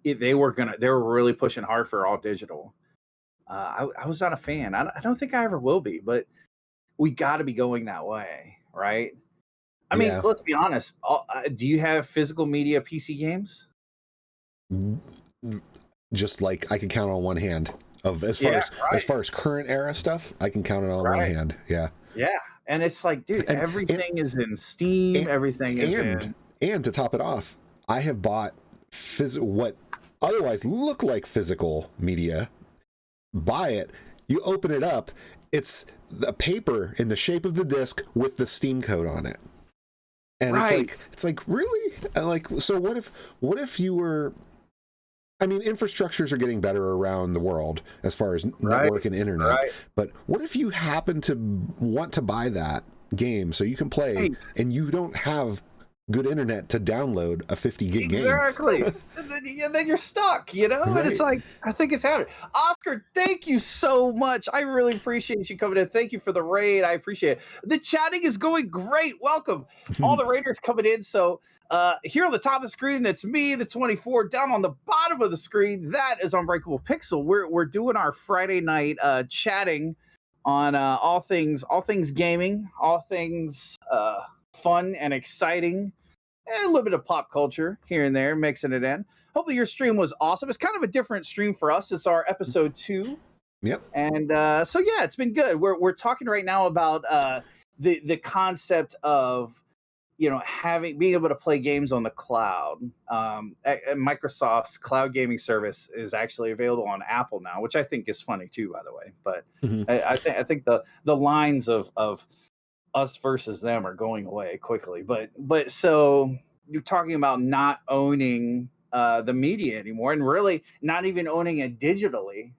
[SPEAKER 2] they were really pushing hard for all digital. I was not a fan. I don't think I ever will be, but we got to be going that way, right? I mean, let's be honest. Do you have physical media PC games?
[SPEAKER 3] Just like I can count on one hand of as far as current era stuff, I can count it on one hand. Yeah. Yeah.
[SPEAKER 2] And it's like, dude, everything is in Steam. Everything is in.
[SPEAKER 3] And to top it off, I have bought what otherwise look like physical media. Buy it. You open it up. It's the paper in the shape of the disc with the Steam code on it. And it's like really? And like, so what if you were, I mean, infrastructures are getting better around the world as far as network and internet. Right. But what if you happen to want to buy that game so you can play and you don't have good internet to download a 50 gig game?
[SPEAKER 2] Exactly. and then you're stuck, Right. And it's like, I think it's happening. Oscar, thank you so much. I really appreciate you coming in. Thank you for the raid. I appreciate it. The chatting is going great. Welcome. All the raiders coming in. So here on the top of the screen, that's me, the 24. Down on the bottom of the screen, that is Unbreakable Pixel. We're doing our Friday night chatting on all things gaming, all things fun and exciting, and a little bit of pop culture here and there, mixing it in. Hopefully your stream was awesome. It's kind of a different stream for us. It's our episode 2.
[SPEAKER 3] Yep.
[SPEAKER 2] And so yeah, it's been good. We're talking right now about the concept of being able to play games on the cloud. Microsoft's cloud gaming service is actually available on Apple now, which I think is funny too, by the way. But I think the lines of us versus them are going away quickly. But so you're talking about not owning the media anymore, and really not even owning it digitally.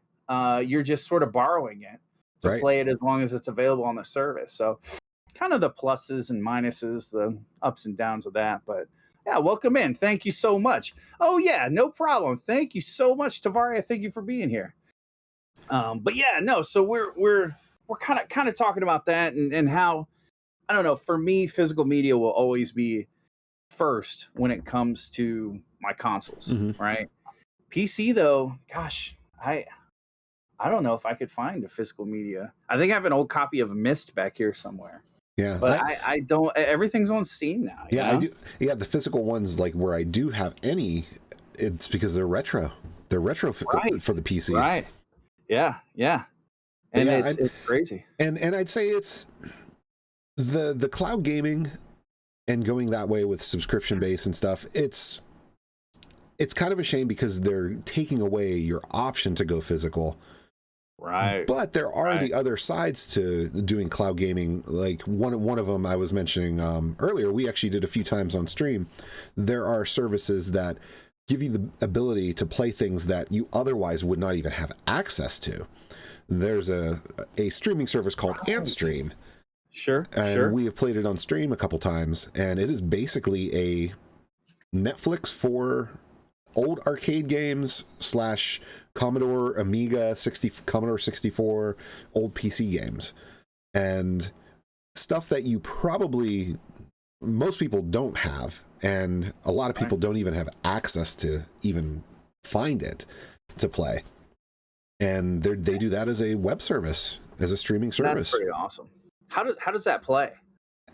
[SPEAKER 2] You're just sort of borrowing it to play it as long as it's available on the service. So kind of the pluses and minuses, the ups and downs of that. But yeah, welcome in. Thank you so much. Oh yeah, no problem. Thank you so much, Tavaria. Thank you for being here. But yeah, no. So we're kind of talking about that and how, I don't know. For me, physical media will always be first when it comes to my consoles, right? PC though, gosh, I don't know if I could find the physical media. I think I have an old copy of Myst back here somewhere.
[SPEAKER 3] Yeah,
[SPEAKER 2] but I don't. Everything's on Steam now.
[SPEAKER 3] Yeah, I do. Yeah, the physical ones, like where I do have any, it's because they're retro. They're retro for the PC.
[SPEAKER 2] Right. Yeah. And yeah, it's crazy.
[SPEAKER 3] And I'd say it's the cloud gaming and going that way with subscription base and stuff. It's kind of a shame because they're taking away your option to go physical.
[SPEAKER 2] Right.
[SPEAKER 3] But there are the other sides to doing cloud gaming. Like one of them I was mentioning earlier, we actually did a few times on stream. There are services that give you the ability to play things that you otherwise would not even have access to. There's a streaming service called AntStream.
[SPEAKER 2] Sure.
[SPEAKER 3] And we have played it on stream a couple times, and it is basically a Netflix for old arcade games / Commodore Amiga 60, Commodore 64, old PC games, and stuff that you probably most people don't have, and a lot of people don't even have access to even find it to play. And they do that as a web service, as a streaming service.
[SPEAKER 2] That's pretty awesome. How does that play?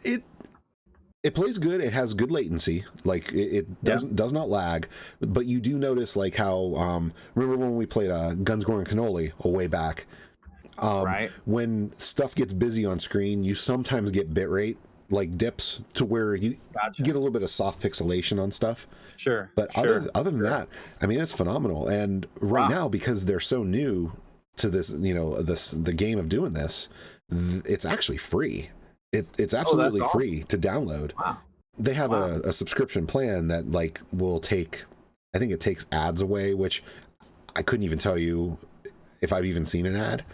[SPEAKER 3] It plays good. It has good latency. Like it does not lag. But you do notice like how remember when we played Guns, Gore, and Cannoli a way back? When stuff gets busy on screen, you sometimes get bitrate like dips to where you get a little bit of soft pixelation on stuff.
[SPEAKER 2] Sure.
[SPEAKER 3] But other than that, I mean, it's phenomenal. And right now, because they're so new to this, the game of doing this, it's actually free. It's absolutely free to download.
[SPEAKER 2] Wow.
[SPEAKER 3] They have a subscription plan that like will take, I think it takes ads away, which I couldn't even tell you if I've even seen an ad.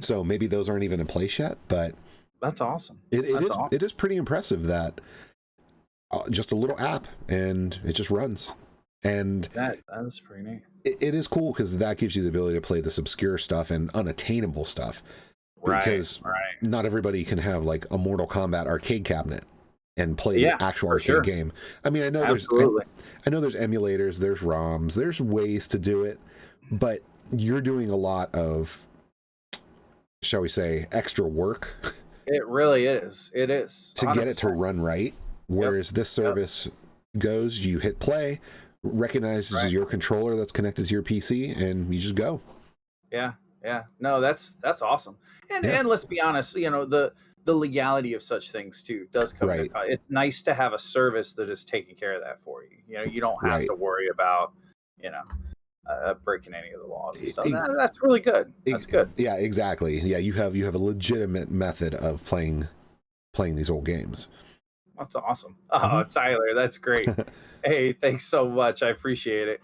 [SPEAKER 3] So maybe those aren't even in place yet, but
[SPEAKER 2] that's awesome.
[SPEAKER 3] It is pretty impressive that just a little app and it just runs. And
[SPEAKER 2] that is pretty neat.
[SPEAKER 3] It is cool because that gives you the ability to play this obscure stuff and unattainable stuff. Because not everybody can have like a Mortal Kombat arcade cabinet and play the actual arcade game. I mean, I know there's emulators, there's ROMs, there's ways to do it, but you're doing a lot of, shall we say, extra work.
[SPEAKER 2] It really is. It is.
[SPEAKER 3] To 100%. Get it to run right. Whereas this service goes, you hit play, recognizes your controller that's connected to your PC, and you just go.
[SPEAKER 2] Yeah. No, that's awesome. And let's be honest, the legality of such things too does come. It's nice to have a service that is taking care of that for you. You don't have to worry about, breaking any of the laws and stuff. That's really good. That's good.
[SPEAKER 3] Yeah, exactly. Yeah, you have a legitimate method of playing these old games.
[SPEAKER 2] That's awesome. Oh, Tyler, that's great. Hey, thanks so much. I appreciate it.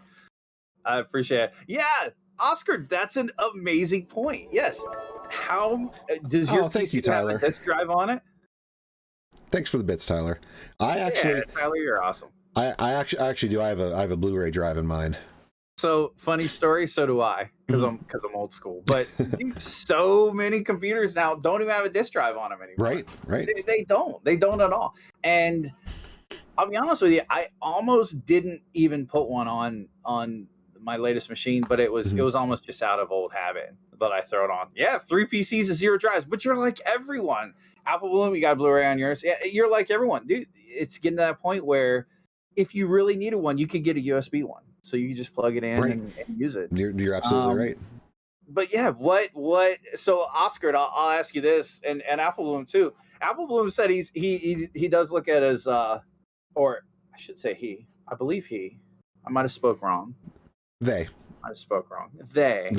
[SPEAKER 2] Yeah, Oscar, that's an amazing point. Yes. How does your
[SPEAKER 3] thank you, Tyler.
[SPEAKER 2] Have a disk drive on it?
[SPEAKER 3] Thanks for the bits, Tyler.
[SPEAKER 2] Tyler, you're awesome.
[SPEAKER 3] I actually do. I have a Blu-ray drive in mine.
[SPEAKER 2] So funny story. So do I, because I'm old school. But so many computers now don't even have a disk drive on them anymore.
[SPEAKER 3] Right.
[SPEAKER 2] They don't. They don't at all. And I'll be honest with you, I almost didn't even put one on my latest machine, but it was almost just out of old habit. But I throw it on. Yeah, 3 PCs and 0 drives. But you're like everyone. Apple Bloom, you got Blu-ray on yours. Yeah, you're like everyone, dude. It's getting to that point where if you really needed one, you could get a USB one. So you can just plug it in and use it.
[SPEAKER 3] You're absolutely right.
[SPEAKER 2] But yeah, what? So Oscar, I'll ask you this, and Apple Bloom too. Apple Bloom said he does look at his or I should say he. I believe he. I might have spoke wrong.
[SPEAKER 3] They.
[SPEAKER 2] I spoke wrong. They.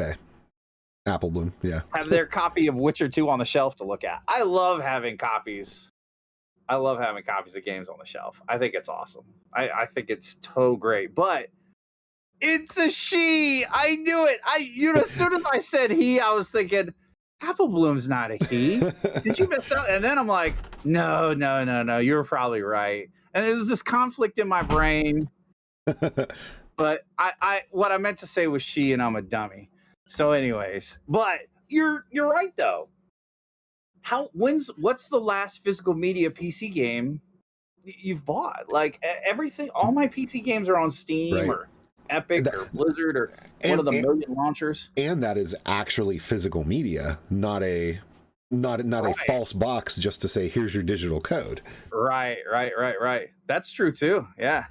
[SPEAKER 3] Apple Bloom, yeah.
[SPEAKER 2] Have their copy of Witcher 2 on the shelf to look at. I love having copies. I love having copies of games on the shelf. I think it's awesome. I think it's so great. But it's a she. I knew it. As soon as I said he, I was thinking, Apple Bloom's not a he. Did you miss out? And then I'm like, no. You're probably right. And there's this conflict in my brain. But I what I meant to say was she, and I'm a dummy. So, anyways, but you're right though. What's the last physical media PC game you've bought? Like everything, all my PC games are on Steam or Epic or Blizzard or one of the million launchers.
[SPEAKER 3] And that is actually physical media, not a false box just to say here's your digital code.
[SPEAKER 2] Right. That's true too. Yeah.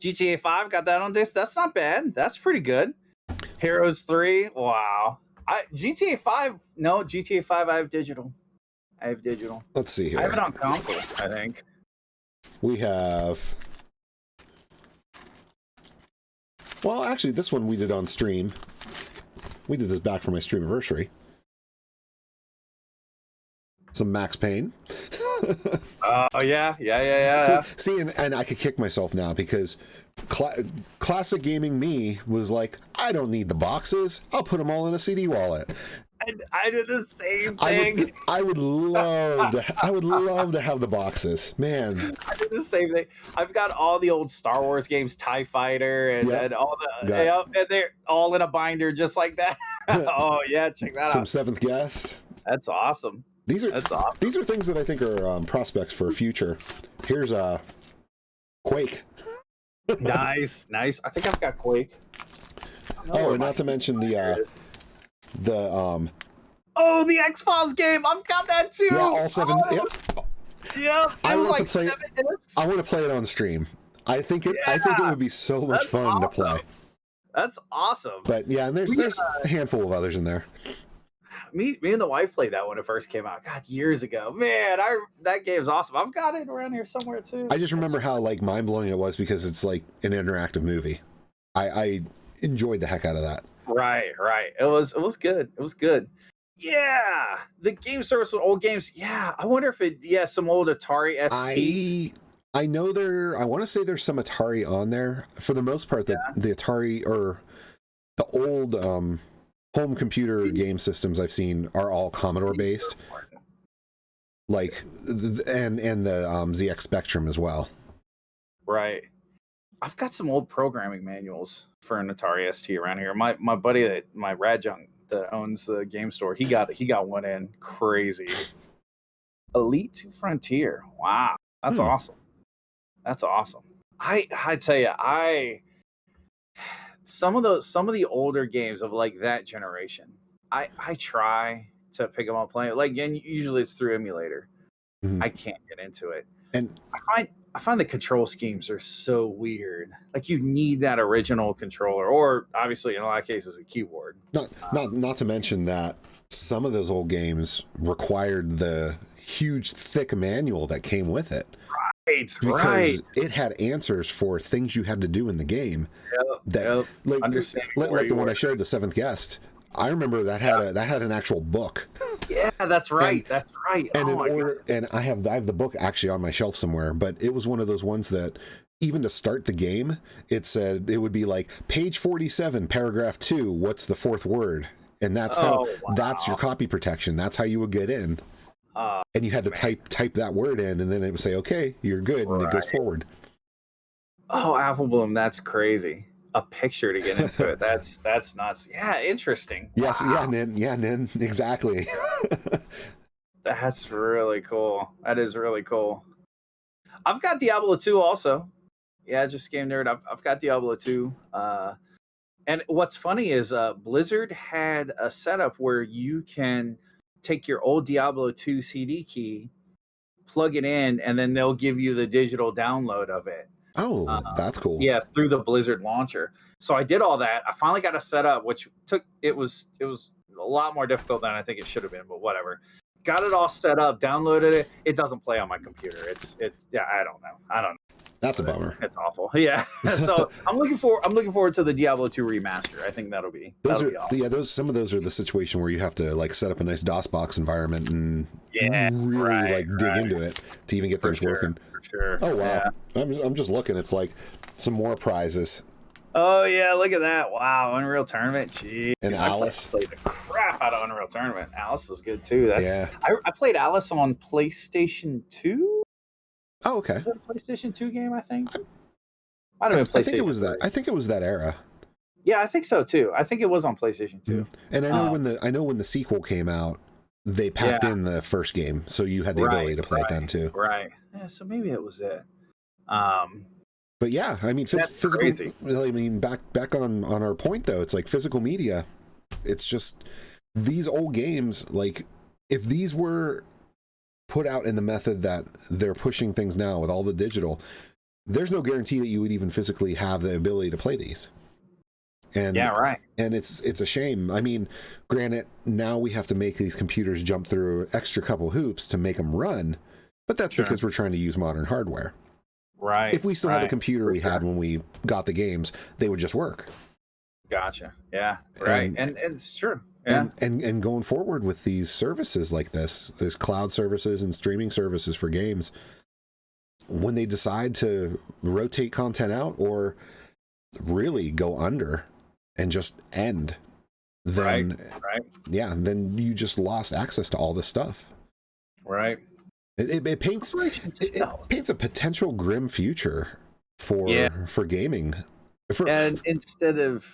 [SPEAKER 2] GTA 5 got that on disc. That's not bad. That's pretty good. Heroes 3. Wow. GTA 5. No, GTA 5 I have digital.
[SPEAKER 3] Let's see here.
[SPEAKER 2] I have it on console, I think.
[SPEAKER 3] We have... Well, actually, this one we did on stream. We did this back for my stream anniversary. Some Max Payne.
[SPEAKER 2] Oh, yeah.
[SPEAKER 3] See, and I could kick myself now because classic gaming me was like, I don't need the boxes. I'll put them all in a CD wallet.
[SPEAKER 2] I did the same thing.
[SPEAKER 3] I would love to have the boxes, man.
[SPEAKER 2] I did the same thing. I've got all the old Star Wars games, TIE Fighter, and all the and they're all in a binder just like that. Oh yeah, check that out.
[SPEAKER 3] Some Seventh Guest.
[SPEAKER 2] That's awesome.
[SPEAKER 3] These are things that I think are prospects for a future. Here's Quake.
[SPEAKER 2] Nice. I think I've got Quake.
[SPEAKER 3] Oh, and not to mention the
[SPEAKER 2] X-Files game. I've got that too.
[SPEAKER 3] Yeah, all 7.
[SPEAKER 2] Yeah.
[SPEAKER 3] I want to play it on stream. I think it would be so much fun to play.
[SPEAKER 2] That's awesome.
[SPEAKER 3] But yeah, and there's a handful of others in there.
[SPEAKER 2] Me and the wife played that when it first came out. God, years ago. Man, that game's awesome. I've got it around here somewhere too.
[SPEAKER 3] I just remember how like mind blowing it was because it's like an interactive movie. I enjoyed the heck out of that.
[SPEAKER 2] Right. It was good. It was good. Yeah, the game service with old games. Yeah, I wonder if some old Atari ST.
[SPEAKER 3] I know I want to say there's some Atari on there. For the most part, the Atari or the old home computer game systems I've seen are all Commodore based, like and the ZX Spectrum as well.
[SPEAKER 2] Right. I've got some old programming manuals for an Atari ST around here. My buddy, my rad junk that owns the game store, he got one in. Crazy. Elite 2 Frontier. Wow, that's awesome. That's awesome. I tell you, some of the older games of like that generation, I try to pick them up playing it. Like, and usually it's through emulator. Mm-hmm. I can't get into it, and I find the control schemes are so weird. Like, you need that original controller, or obviously in a lot of cases a keyboard. Not
[SPEAKER 3] to mention that some of those old games required the huge thick manual that came with it. Because it had answers for things you had to do in the game. Like the one I showed, the Seventh Guest. I remember that had an actual book.
[SPEAKER 2] Yeah, that's right.
[SPEAKER 3] And I have the book actually on my shelf somewhere. But it was one of those ones that even to start the game, it said it would be like page 47, paragraph 2. What's the fourth word? And that's that's your copy protection. That's how you would get in. And you had to type that word in, and then it would say, "Okay, you're good," and it goes forward.
[SPEAKER 2] Oh, Apple Bloom, that's crazy. A picture to get into it. That's nuts. Yeah, interesting.
[SPEAKER 3] Yes, wow. Nin, exactly.
[SPEAKER 2] That's really cool. That is really cool. I've got Diablo 2 also. Yeah, just game nerd. I've got Diablo 2. And what's funny is Blizzard had a setup where you can take your old Diablo 2 CD key, plug it in, and then they'll give you the digital download of it.
[SPEAKER 3] Oh, that's cool.
[SPEAKER 2] Yeah, through the Blizzard launcher. So I did all that. I finally got a setup, which was a lot more difficult than I think it should have been, but whatever. got it all set up, downloaded it. It doesn't play on my computer. It's yeah, I don't know.
[SPEAKER 3] That's a bummer.
[SPEAKER 2] It's awful. Yeah. So I'm looking forward to the Diablo 2 remaster. I think that'll be awesome.
[SPEAKER 3] Yeah, some of those are the situation where you have to like set up a nice DOS box environment and really dig into it to even get things working.
[SPEAKER 2] For sure.
[SPEAKER 3] Oh wow. Yeah. I'm just looking. It's like some more prizes.
[SPEAKER 2] Oh yeah, look at that! Wow, Unreal Tournament. Gee.
[SPEAKER 3] And Alice
[SPEAKER 2] played the crap out of Unreal Tournament. Alice was good too. I played Alice on PlayStation 2.
[SPEAKER 3] Oh, okay.
[SPEAKER 2] Is that a PlayStation 2 game? I think. Might have been PlayStation.
[SPEAKER 3] I think it was that. I think it was that era.
[SPEAKER 2] Yeah, I think so too. I think it was on PlayStation 2.
[SPEAKER 3] And I know when the sequel came out, they packed in the first game, so you had the ability to play it then too.
[SPEAKER 2] Right. Yeah. So maybe it was it.
[SPEAKER 3] But yeah, I mean, physical. Crazy. I mean, back on our point though, it's like physical media. It's just these old games. Like if these were put out in the method that they're pushing things now with all the digital, there's no guarantee that you would even physically have the ability to play these. And and it's a shame. I mean, granted, now we have to make these computers jump through extra couple hoops to make them run, but that's because we're trying to use modern hardware.
[SPEAKER 2] Right.
[SPEAKER 3] If we still had the computer we had when we got the games, they would just work.
[SPEAKER 2] Gotcha. Yeah. Right. And it's true. Yeah.
[SPEAKER 3] And going forward with these services like this cloud services and streaming services for games, when they decide to rotate content out or really go under and just end, then then you just lost access to all this stuff.
[SPEAKER 2] Right.
[SPEAKER 3] It paints a potential grim future for gaming.
[SPEAKER 2] And instead of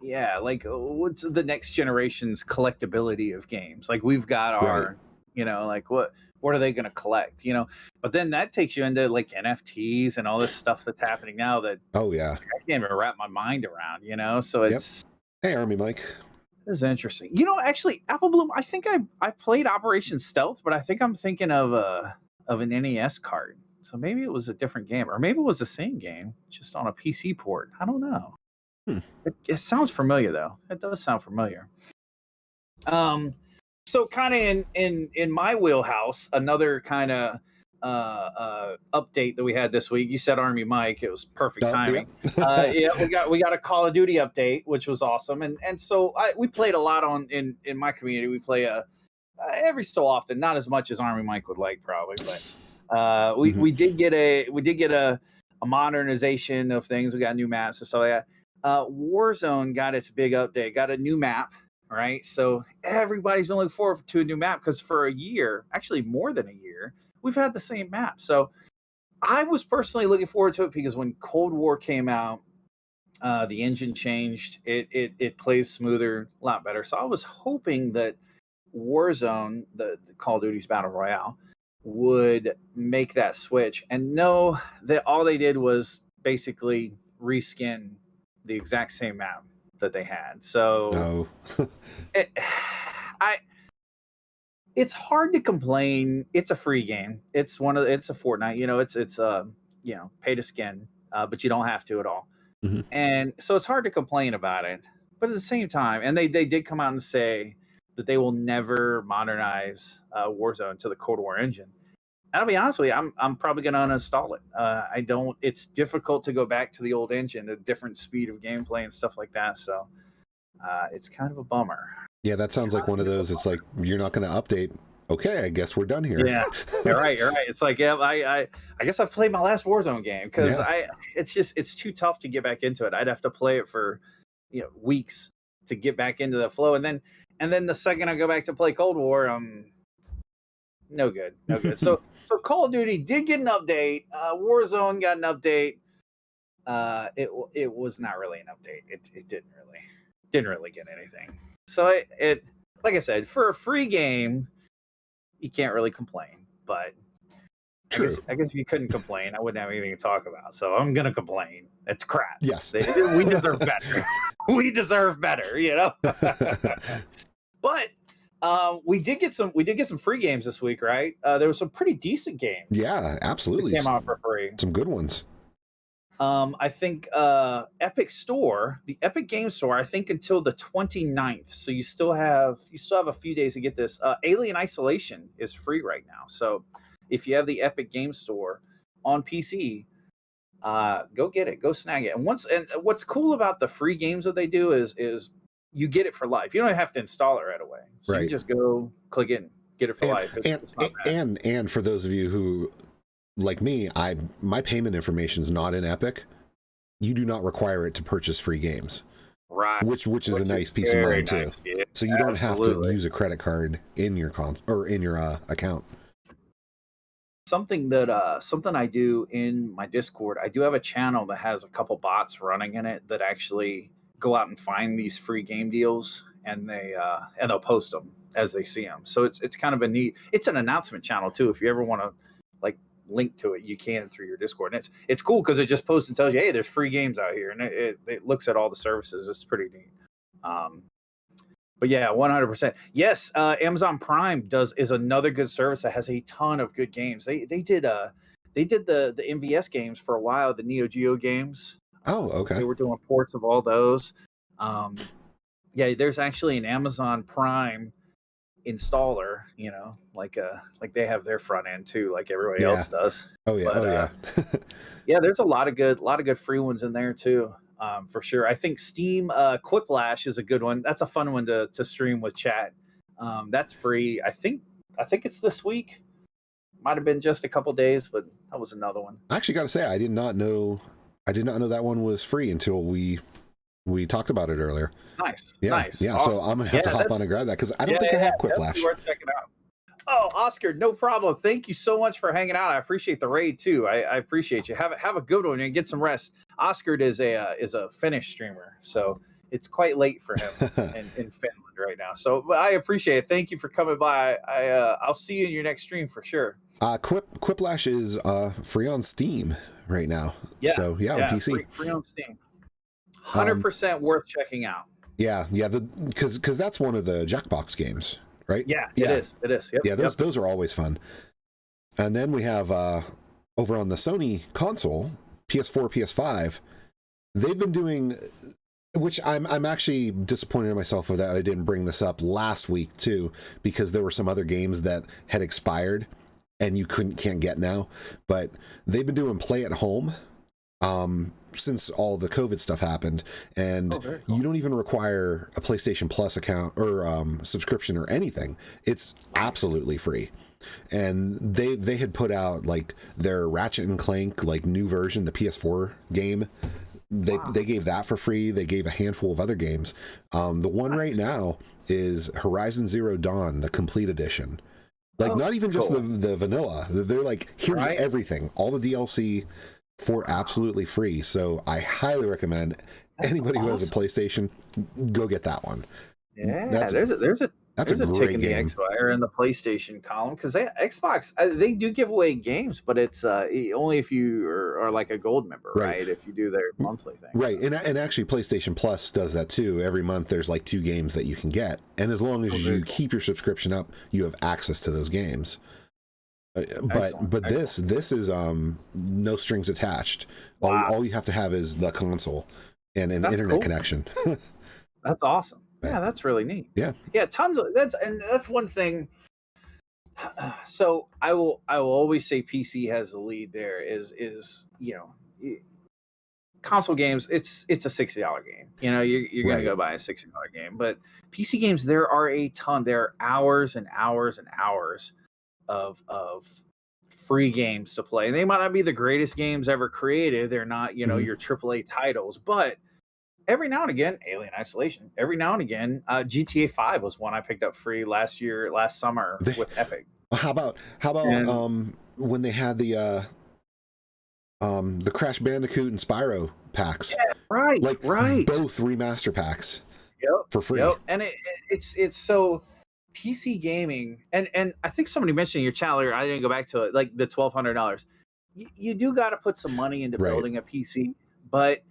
[SPEAKER 2] like what's the next generation's collectability of games? Like we've got our, like what are they going to collect? But then that takes you into like NFTs and all this stuff that's happening now that I can't even wrap my mind around. So it's
[SPEAKER 3] Hey, Army Mike.
[SPEAKER 2] This is interesting. Actually, Apple Bloom, I think I played Operation Stealth, but I think I'm thinking of an NES card. So maybe it was a different game, or maybe it was the same game, just on a PC port. I don't know. It sounds familiar, though. It does sound familiar. So kind of in my wheelhouse, another kind of update that we had this week. You said Army Mike, it was perfect timing. We got a Call of Duty update, which was awesome, and so we played a lot in my community. We play every so often, not as much as Army Mike would like probably, but we did get a modernization of things. We got new maps and stuff like that. Warzone got its big update, got a new map. Right, so everybody's been looking forward to a new map because for a year, actually more than a year, we've had the same map. So I was personally looking forward to it because when Cold War came out, the engine changed. It plays smoother, a lot better. So I was hoping that Warzone, the Call of Duty's Battle Royale, would make that switch. And no, that all they did was basically reskin the exact same map that they had. So it's hard to complain. It's a free game. It's a Fortnite. It's pay to skin, but you don't have to at all. And so it's hard to complain about it. But at the same time, and they did come out and say that they will never modernize Warzone to the Cold War engine. And I'll be honest with you, I'm probably going to uninstall it. It's difficult to go back to the old engine, a different speed of gameplay and stuff like that. So it's kind of a bummer.
[SPEAKER 3] Yeah, that sounds like one of those. It's like, you're not going to update. Okay, I guess we're done here.
[SPEAKER 2] Yeah, you're right. It's like, I guess I've played my last Warzone game because it's too tough to get back into it. I'd have to play it for weeks to get back into the flow, and then the second I go back to play Cold War, no good. So Call of Duty did get an update. Warzone got an update. It was not really an update. It didn't really get anything. So it like I said, for a free game, you can't really complain. But
[SPEAKER 3] true.
[SPEAKER 2] I guess if you couldn't complain, I wouldn't have anything to talk about. So I'm gonna complain. It's crap.
[SPEAKER 3] Yes,
[SPEAKER 2] we deserve better. We deserve better. But we did get some free games this week, right? There were some pretty decent games.
[SPEAKER 3] Yeah, absolutely.
[SPEAKER 2] That came out for free.
[SPEAKER 3] Some good ones.
[SPEAKER 2] I think Epic Store, the Epic Game Store, I think until the 29th. So you still have a few days to get this. Alien Isolation is free right now. So if you have the Epic Game Store on PC, go get it, go snag it. And what's cool about the free games that they do is you get it for life. You don't have to install it right away. So you can just go click it and get it for life.
[SPEAKER 3] And for those of you who, like me, my payment information is not in Epic. You do not require it to purchase free games,
[SPEAKER 2] right?
[SPEAKER 3] Which is a nice piece of mind too.
[SPEAKER 2] Yeah,
[SPEAKER 3] so you don't have to use a credit card in your account.
[SPEAKER 2] Something I do in my Discord, I do have a channel that has a couple bots running in it that actually go out and find these free game deals, and they'll post them as they see them. So it's kind of it's an announcement channel too. If you ever want to like link to it, you can through your Discord, and it's cool because it just posts and tells you, hey, there's free games out here, and it looks at all the services. It's pretty neat. But yeah, 100%. Yes, Amazon Prime is another good service that has a ton of good games. They did the MVS games for a while, the Neo Geo games.
[SPEAKER 3] Oh, okay.
[SPEAKER 2] They were doing ports of all those. Yeah, there's actually an Amazon Prime installer, like they have their front end too, like everybody else does.
[SPEAKER 3] Oh yeah.
[SPEAKER 2] Yeah, there's a lot of good free ones in there too. For sure. I think Steam Quiplash is a good one. That's a fun one to stream with chat. That's free. I think it's this week. Might have been just a couple days, but that was another one.
[SPEAKER 3] I actually got to say, I did not know that one was free until we talked about it earlier.
[SPEAKER 2] Nice.
[SPEAKER 3] Yeah.
[SPEAKER 2] Nice.
[SPEAKER 3] Yeah.
[SPEAKER 2] Awesome.
[SPEAKER 3] So I'm gonna have to hop on and grab that because I don't think I have Quiplash.
[SPEAKER 2] Worth checking out. Oh, Oscar, no problem. Thank you so much for hanging out. I appreciate the raid too. I appreciate you. Have a good one and get some rest. Oscar is a Finnish streamer, so it's quite late for him in Finland right now. So I appreciate it. Thank you for coming by. I'll see you in your next stream for sure.
[SPEAKER 3] Quiplash is free on Steam right now.
[SPEAKER 2] Yeah.
[SPEAKER 3] So on PC.
[SPEAKER 2] Free on Steam. 100% worth checking out.
[SPEAKER 3] Yeah. Because that's one of the Jackbox games. Right?
[SPEAKER 2] Yeah, it is. Yep,
[SPEAKER 3] yeah, those are always fun. And then we have over on the Sony console, PS4, PS5, they've been doing, which I'm actually disappointed in myself for that I didn't bring this up last week too, because there were some other games that had expired and you can't get now. But they've been doing play at home since all the COVID stuff happened, and cool. You don't even require a PlayStation Plus account or subscription or anything. It's absolutely free. And they had put out like their Ratchet and Clank like new version, the PS4 game. They gave that for free. They gave a handful of other games. The one right now is Horizon Zero Dawn, the complete edition. Like not even just the vanilla. They're like, here's everything, all the DLC for absolutely free. So I highly recommend anybody who has a PlayStation, go get that one.
[SPEAKER 2] Yeah, there's a
[SPEAKER 3] great
[SPEAKER 2] tick in
[SPEAKER 3] game.
[SPEAKER 2] the Xbox in the PlayStation column, because Xbox they do give away games, but it's only if you are like a gold member, right? If you do their monthly thing,
[SPEAKER 3] right? So. And actually, PlayStation Plus does that too. Every month, there's like 2 games that you can get, and as long as you keep your subscription up, you have access to those games. But this is no strings attached.
[SPEAKER 2] Wow.
[SPEAKER 3] All you have to have is the console and an internet connection.
[SPEAKER 2] That's awesome. Yeah, that's really neat.
[SPEAKER 3] Yeah,
[SPEAKER 2] tons of that's one thing. So I will always say PC has the lead. There is console games. It's a $60 game. You're gonna go buy a $60 game, but PC games, there are a ton. There are hours and hours and hours of free games to play. And they might not be the greatest games ever created. They're not, your AAA titles, but every now and again, Alien Isolation, every now and again, GTA 5 was one I picked up free last summer with Epic.
[SPEAKER 3] How about when they had the Crash Bandicoot and Spyro packs?
[SPEAKER 2] Yeah, right.
[SPEAKER 3] Both remaster packs. For free.
[SPEAKER 2] Yep. And it's so PC gaming, and I think somebody mentioned in your channel earlier, I didn't go back to it, like the $1,200. You do got to put some money into building a PC, but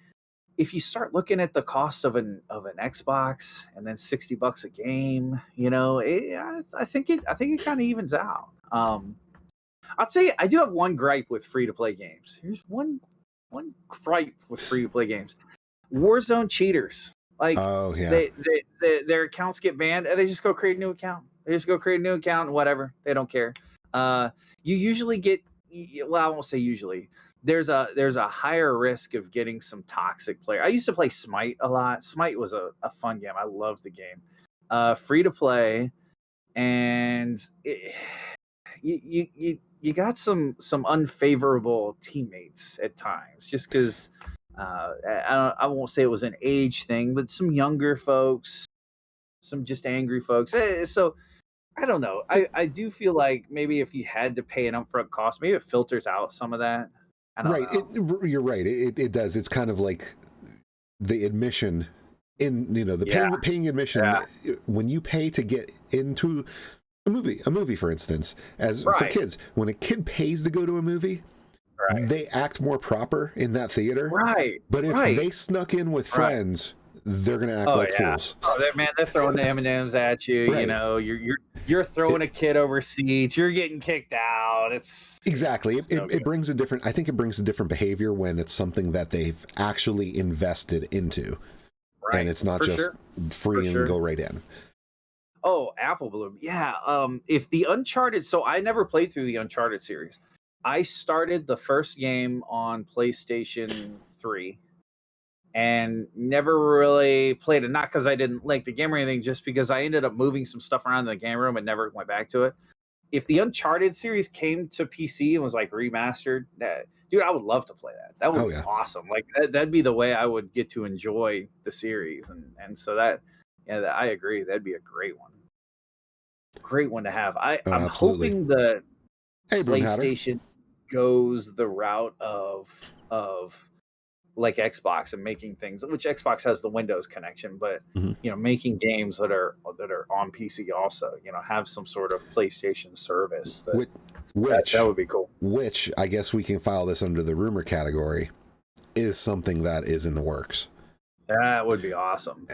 [SPEAKER 2] if you start looking at the cost of an Xbox and then $60 a game, I think it kind of evens out. I'd say I do have one gripe with free to play games. Here's one gripe with free to play games: Warzone cheaters. Like,
[SPEAKER 3] oh yeah,
[SPEAKER 2] their accounts get banned, and they just go create a new account. They just go create a new account and whatever. They don't care. You usually get, well, I won't say usually. There's a higher risk of getting some toxic player. I used to play Smite a lot. Smite was a fun game. I loved the game. Free to play, and you got some unfavorable teammates at times, just because I won't say it was an age thing, but some younger folks, some just angry folks. So I don't know. I do feel like maybe if you had to pay an upfront cost, maybe it filters out some of that. I don't know.
[SPEAKER 3] You're right. It does. It's kind of like the admission in, the paying admission. Yeah. When you pay to get into a movie, for instance, for kids, when a kid pays to go to a movie, they act more proper in that theater.
[SPEAKER 2] Right.
[SPEAKER 3] But if they snuck in with friends, they're gonna act like fools.
[SPEAKER 2] Oh, they're throwing the M&Ms at you. Right. You're throwing a kid over seats. You're getting kicked out. It's
[SPEAKER 3] exactly. It brings a different. I think it brings a different behavior when it's something that they've actually invested into, and it's not just free and go right in.
[SPEAKER 2] Oh, Apple Bloom. Yeah. If the Uncharted, so I never played through the Uncharted series. I started the first game on PlayStation 3 and never really played it. Not because I didn't like the game or anything, just because I ended up moving some stuff around in the game room and never went back to it. If the Uncharted series came to PC and was like remastered, dude, I would love to play that. That would be awesome. Like that'd be the way I would get to enjoy the series. And so I agree. That'd be a great one. Great one to have. I'm hoping that PlayStation goes the route of like Xbox and making things, which Xbox has the Windows connection, but making games that are on PC also, have some sort of PlayStation service. That would be cool.
[SPEAKER 3] Which I guess we can file this under the rumor category, is something that is in the works.
[SPEAKER 2] That would be awesome.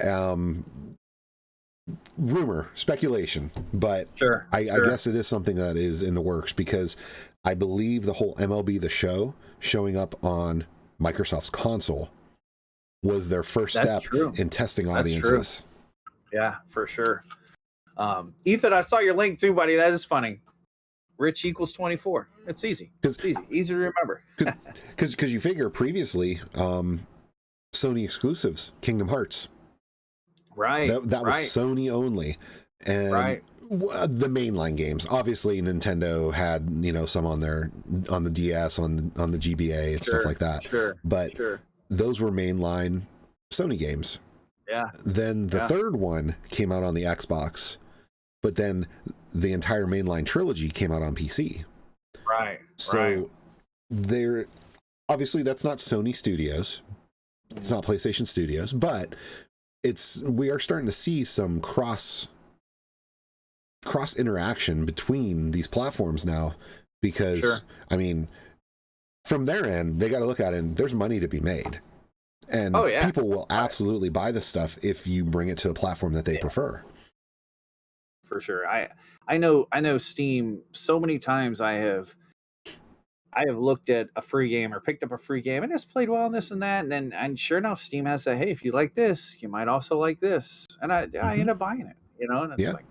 [SPEAKER 3] Rumor, speculation, but I guess it is something that is in the works, because I believe the whole MLB The Show showing up on Microsoft's console was their first step in testing audiences.
[SPEAKER 2] Yeah, for sure. Ethan, I saw your link too, buddy. That is funny. Rich equals 24. It's easy. It's easy to remember.
[SPEAKER 3] Because you figure previously, Sony exclusives, Kingdom Hearts.
[SPEAKER 2] Right.
[SPEAKER 3] That was Sony only. And the mainline games. Obviously, Nintendo had, some on the DS, on the GBA and stuff like that. But those were mainline Sony games.
[SPEAKER 2] Yeah.
[SPEAKER 3] Then the third one came out on the Xbox, but then the entire mainline trilogy came out on PC.
[SPEAKER 2] Right.
[SPEAKER 3] So they're obviously, that's not Sony Studios. It's not PlayStation Studios, but we are starting to see some cross interaction between these platforms now, because I mean, from their end, they got to look at it and there's money to be made, and people will absolutely buy this stuff if you bring it to a platform that they prefer.
[SPEAKER 2] For sure. I know Steam, so many times I have looked at a free game or picked up a free game and it's played well and this and that. And sure enough, Steam has said, hey, if you like this, you might also like this. And I end up buying it, and it's like,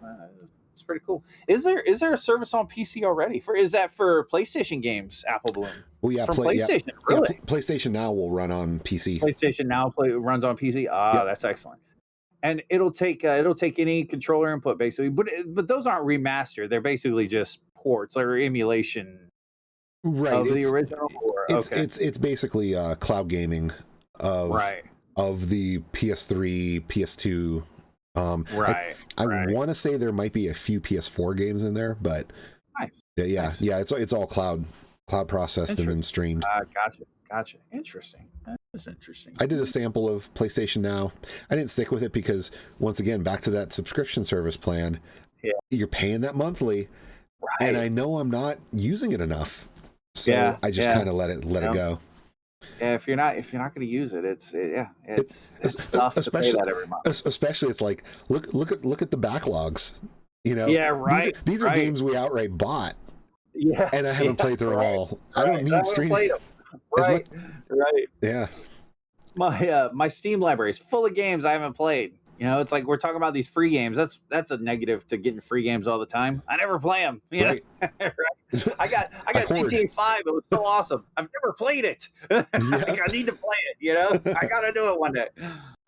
[SPEAKER 2] it's pretty cool. Is there a service on PC already? Is that for PlayStation games, Apple Bloom?
[SPEAKER 3] Well, yeah,
[SPEAKER 2] from PlayStation, really?
[SPEAKER 3] Yeah, PlayStation Now will run on PC.
[SPEAKER 2] PlayStation Now runs on PC. That's excellent. And it'll take any controller input basically, but those aren't remastered. They're basically just ports or emulation.
[SPEAKER 3] Right,
[SPEAKER 2] of the original.
[SPEAKER 3] It's basically cloud gaming of the PS3, PS2. I want to say there might be a few PS4 games in there, but it's all cloud processed and then streamed.
[SPEAKER 2] Gotcha. Interesting. That's interesting.
[SPEAKER 3] I did a sample of PlayStation Now. I didn't stick with it because, once again, back to that subscription service plan. Yeah. You're paying that monthly, and I know I'm not using it enough. So I just kind of let it go.
[SPEAKER 2] Yeah, if you're not going to use it, it's tough to pay that every month.
[SPEAKER 3] Especially, it's like look at the backlogs.
[SPEAKER 2] Yeah, right.
[SPEAKER 3] These are games we outright bought. Yeah, and I haven't played through them all. I don't need streaming.
[SPEAKER 2] Right.
[SPEAKER 3] Yeah.
[SPEAKER 2] My Steam library is full of games I haven't played. You know, it's like we're talking about these free games. That's a negative to getting free games all the time. I never play them.
[SPEAKER 3] Right.
[SPEAKER 2] Right? I got GTA 5. It was so awesome. I've never played it.
[SPEAKER 3] Yep.
[SPEAKER 2] I need to play it. You know, I gotta do it one day.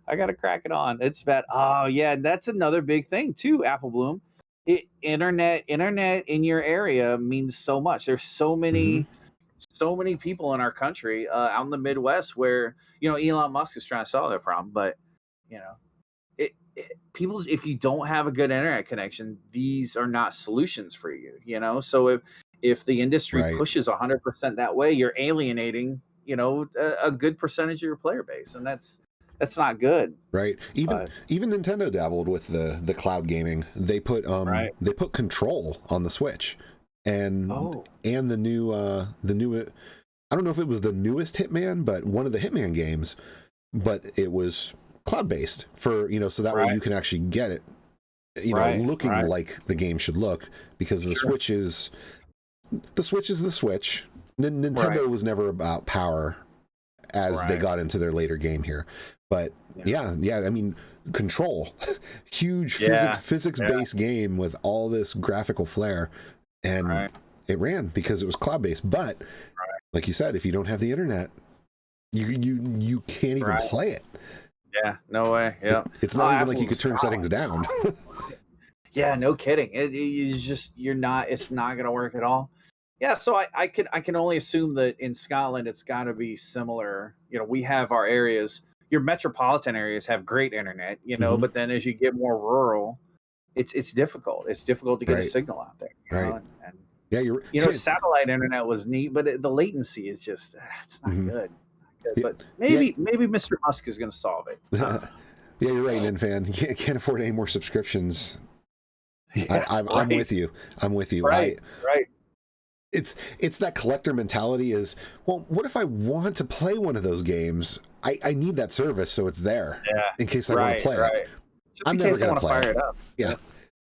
[SPEAKER 2] I gotta crack it on. It's bad. Oh yeah, that's another big thing too. Apple Bloom, internet in your area means so much. There's so many people in our country out in the Midwest where, you know, Elon Musk is trying to solve their problem, but you know, people, if you don't have a good internet connection, these are not solutions for you. You know, so if the industry pushes 100% that way, you're alienating, you know, a good percentage of your player base, and that's not good.
[SPEAKER 3] Right. Even Nintendo dabbled with the cloud gaming. They put Control on the Switch, and the new I don't know if it was the newest Hitman, but one of the Hitman games, but it was cloud based for, you know, so that way you can actually get it, you know, looking like the game should look, because the Switch is the Switch. Nintendo was never about power as they got into their later game here. But yeah, I mean, Control, huge physics-based game with all this graphical flair, and it ran because it was cloud-based. But like you said, if you don't have the internet, you can't even play it.
[SPEAKER 2] Yeah, no way. Yeah,
[SPEAKER 3] it's not even like you could turn settings down.
[SPEAKER 2] Yeah, no kidding. It's just it's not gonna work at all. Yeah, so I can only assume that in Scotland it's got to be similar. You know, we have our areas. Your metropolitan areas have great internet, you know, but then as you get more rural, it's difficult. It's difficult to get a signal out there. You know? And
[SPEAKER 3] yeah,
[SPEAKER 2] you know, satellite internet was neat, but the latency is just it's not good. But maybe Mr. Musk is going to solve it.
[SPEAKER 3] Yeah, you're right, Ninfan. You can't afford any more subscriptions. I'm with you. I'm with you.
[SPEAKER 2] Right.
[SPEAKER 3] It's that collector mentality is, well, what if I want to play one of those games? I need that service, so it's there in case I want to play it.
[SPEAKER 2] Just I'm never going to fire it up.
[SPEAKER 3] Yeah.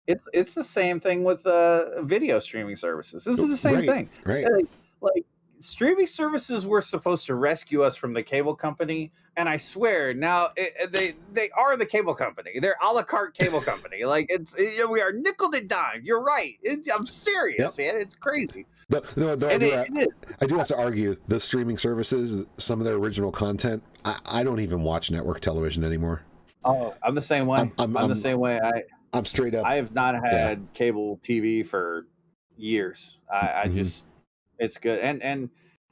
[SPEAKER 2] It's the same thing with video streaming services. This is the same thing.
[SPEAKER 3] Right.
[SPEAKER 2] Like streaming services were supposed to rescue us from the cable company, and I swear now they are the cable company. They're a la carte cable company. Like we are nickel and dime. You're right. I'm serious, man. It's crazy.
[SPEAKER 3] I do have to argue those streaming services, some of their original content, I don't even watch network television anymore.
[SPEAKER 2] Oh, I'm the same way. I'm the same way.
[SPEAKER 3] I'm straight up.
[SPEAKER 2] I have not had cable TV for years. I just, it's good. And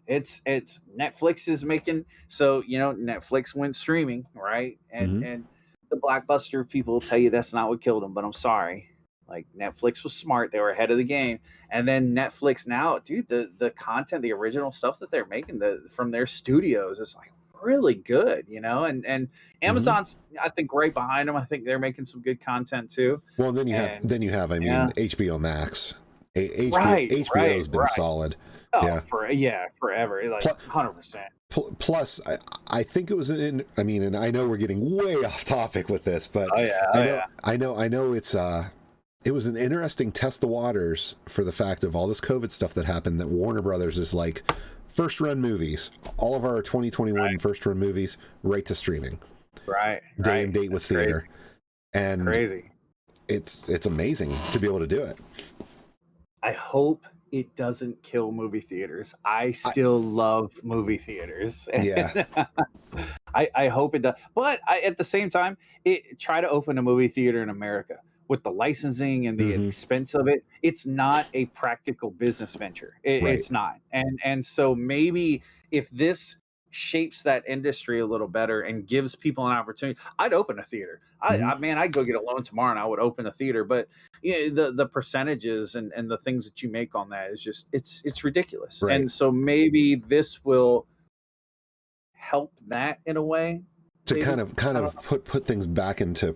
[SPEAKER 2] it's Netflix is making, so, you know, Netflix went streaming, right? And the blockbuster people tell you that's not what killed them, but I'm sorry. Like, Netflix was smart. They were ahead of the game. And then Netflix now, dude, the content, the original stuff that they're making from their studios is like really good, you know? And Amazon's, I think, right behind them. I think they're making some good content too.
[SPEAKER 3] Well, then you have, I mean, HBO Max. HBO's been solid.
[SPEAKER 2] Oh, forever. Like 100%.
[SPEAKER 3] Plus, I think it was and I know we're getting way off topic with this, but I know it's it was an interesting test the waters for the fact of all this COVID stuff that happened, that Warner Brothers is like, first run movies, all of our 2021 first run movies, right to streaming. Day and date with theater. And crazy. It's amazing to be able to do it.
[SPEAKER 2] I hope it doesn't kill movie theaters. I still love movie theaters.
[SPEAKER 3] Yeah.
[SPEAKER 2] I hope it does. But at the same time, try to open a movie theater in America with the licensing and the expense of it. It's not a practical business venture. It's not. And so maybe if this shapes that industry a little better and gives people an opportunity, I'd open a theater. I'd go get a loan tomorrow and I would open a theater. But you know, the percentages and the things that you make on that is just it's ridiculous.
[SPEAKER 3] Right.
[SPEAKER 2] And so maybe this will help that in a way
[SPEAKER 3] to kind of put things back into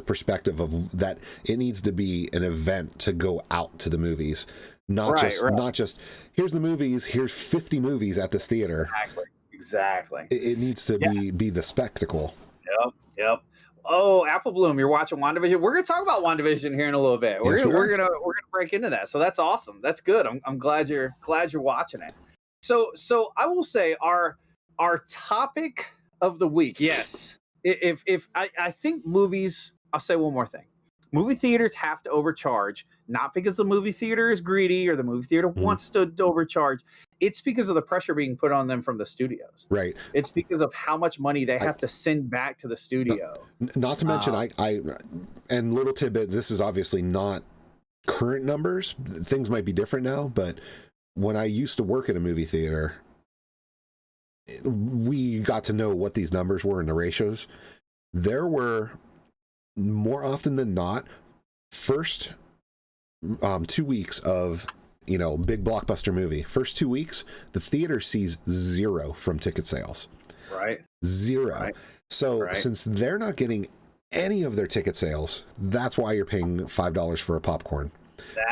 [SPEAKER 3] perspective of that. It needs to be an event to go out to the movies. Not just here's the movies, here's 50 movies at this theater.
[SPEAKER 2] Exactly.
[SPEAKER 3] It needs to be the spectacle.
[SPEAKER 2] Yep. Oh, Apple Bloom, you're watching WandaVision. We're gonna talk about WandaVision here in a little bit. We're gonna break into that. So that's awesome. That's good. I'm glad you're watching it. So I will say our topic of the week. Yes, if I think movies. I'll say one more thing. Movie theaters have to overcharge, not because the movie theater is greedy or the movie theater wants to overcharge. It's because of the pressure being put on them from the studios.
[SPEAKER 3] Right.
[SPEAKER 2] It's because of how much money they have to send back to the studio.
[SPEAKER 3] Not to mention, I and little tidbit, this is obviously not current numbers. Things might be different now, but when I used to work at a movie theater, we got to know what these numbers were in the ratios. There were, more often than not, first 2 weeks of, big blockbuster movie, first 2 weeks, the theater sees zero from ticket sales.
[SPEAKER 2] Right.
[SPEAKER 3] Zero.
[SPEAKER 2] Right.
[SPEAKER 3] So since they're not getting any of their ticket sales, that's why you're paying $5 for a popcorn.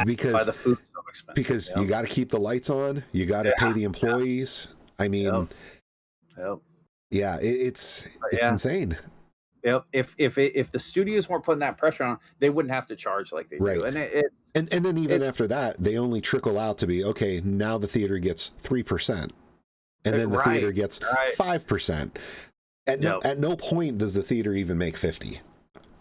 [SPEAKER 3] Because
[SPEAKER 2] why the food's so expensive.
[SPEAKER 3] Because you got to keep the lights on, you got to pay the employees. I mean, yeah, it's insane.
[SPEAKER 2] Yep. If the studios weren't putting that pressure on, they wouldn't have to charge like they do. And
[SPEAKER 3] and then even after that, they only trickle out to be, okay, now the theater gets 3%. And then the theater gets 5%. At no point does the theater even make 50.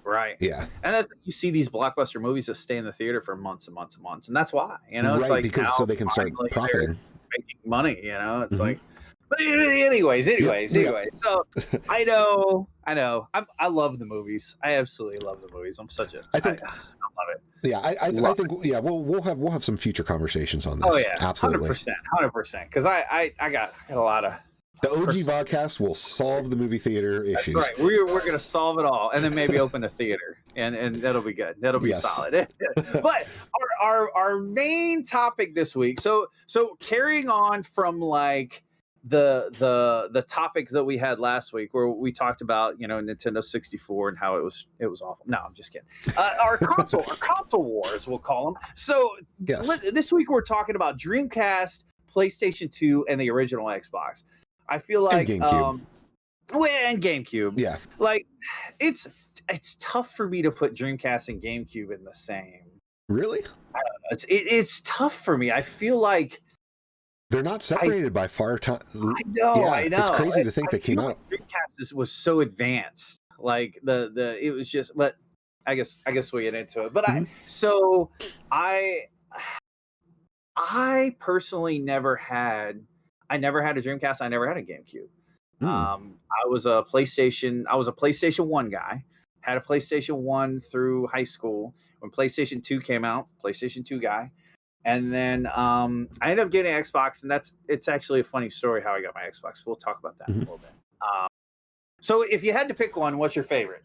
[SPEAKER 2] Right.
[SPEAKER 3] Yeah.
[SPEAKER 2] And that's, you see these blockbuster movies that stay in the theater for months and months and months. And that's why, it's like,
[SPEAKER 3] because so they can start profiting,
[SPEAKER 2] making money, it's like, but anyways. So I know. I love the movies. I absolutely love the movies. I love it.
[SPEAKER 3] Yeah. I think, we'll have some future conversations on this.
[SPEAKER 2] Oh yeah.
[SPEAKER 3] Absolutely.
[SPEAKER 2] 100%. Cause I got a lot of,
[SPEAKER 3] the OG VODcast will solve the movie theater issues.
[SPEAKER 2] That's right. We're going to solve it all, and then maybe open a theater, and that'll be good. That'll be solid. But our main topic this week. So carrying on from like the topic that we had last week, where we talked about Nintendo 64 and how it was awful. No, I'm just kidding. Our console wars, we'll call them. So this week we're talking about Dreamcast, PlayStation 2, and the original Xbox. I feel like
[SPEAKER 3] and GameCube.
[SPEAKER 2] And GameCube.
[SPEAKER 3] Yeah.
[SPEAKER 2] Like it's tough for me to put Dreamcast and GameCube in the same.
[SPEAKER 3] Really?
[SPEAKER 2] I don't know. It's tough for me. I feel like
[SPEAKER 3] they're not separated by far time.
[SPEAKER 2] I know.
[SPEAKER 3] It's crazy to think they came out.
[SPEAKER 2] Dreamcast was so advanced. Like it was just, but I guess we'll get into it. But I personally never had a Dreamcast. I never had a GameCube. I was a PlayStation 1 guy. Had a PlayStation 1 through high school. When PlayStation 2 came out, PlayStation 2 guy. And then I ended up getting an Xbox, and it's actually a funny story how I got my Xbox. We'll talk about that in a little bit. So if you had to pick one, what's your favorite?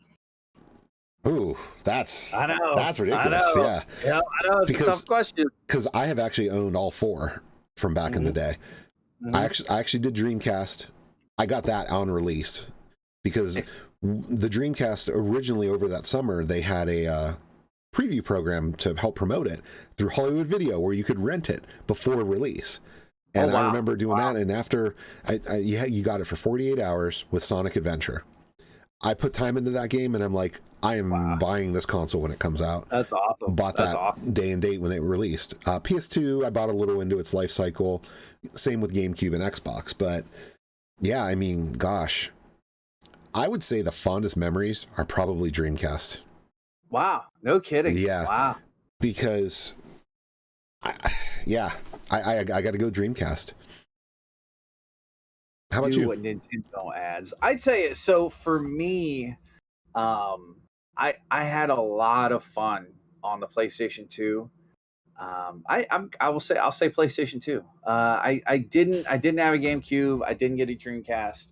[SPEAKER 3] Ooh, that's ridiculous.
[SPEAKER 2] I know. Yeah, I know. It's a tough question.
[SPEAKER 3] Because I have actually owned all four from back in the day. I actually did Dreamcast. I got that on release because the Dreamcast originally, over that summer, they had a preview program to help promote it through Hollywood Video, where you could rent it before release. And I remember doing that. And after you got it for 48 hours with Sonic Adventure. I put time into that game, and I'm like, I am buying this console when it comes out.
[SPEAKER 2] That's awesome.
[SPEAKER 3] Bought that day and date when it released. PS2, I bought a little into its life cycle. Same with GameCube and Xbox. But yeah, I mean, gosh, I would say the fondest memories are probably Dreamcast.
[SPEAKER 2] Wow. No kidding.
[SPEAKER 3] Yeah.
[SPEAKER 2] Wow.
[SPEAKER 3] Because I got to go Dreamcast. How about you?
[SPEAKER 2] What Nintendo adds? I'd say so. For me, I had a lot of fun on the PlayStation 2. I'll say PlayStation 2. I didn't have a GameCube. I didn't get a Dreamcast,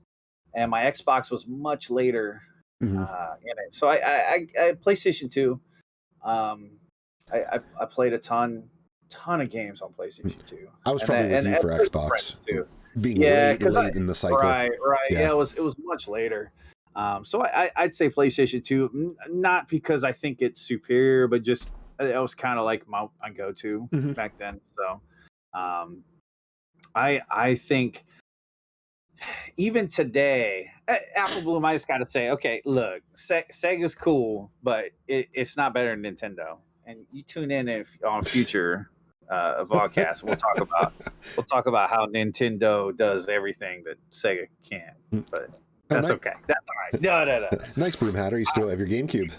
[SPEAKER 2] and my Xbox was much later in it. So I PlayStation 2. I played a ton of games on PlayStation 2.
[SPEAKER 3] I was probably with you for Xbox. Being late in the cycle.
[SPEAKER 2] Right. Yeah, it was much later. So I'd say PlayStation 2, not because I think it's superior, but just it was kind of like my go-to back then. So I think even today, Apple Bloom, I just got to say, okay, look, Sega's cool, but it's not better than Nintendo. And you tune in on future VODcast. We'll talk about how Nintendo does everything that Sega can't. But that's okay. That's all right. No.
[SPEAKER 3] Nice, Broom Hatter. You still have your GameCube.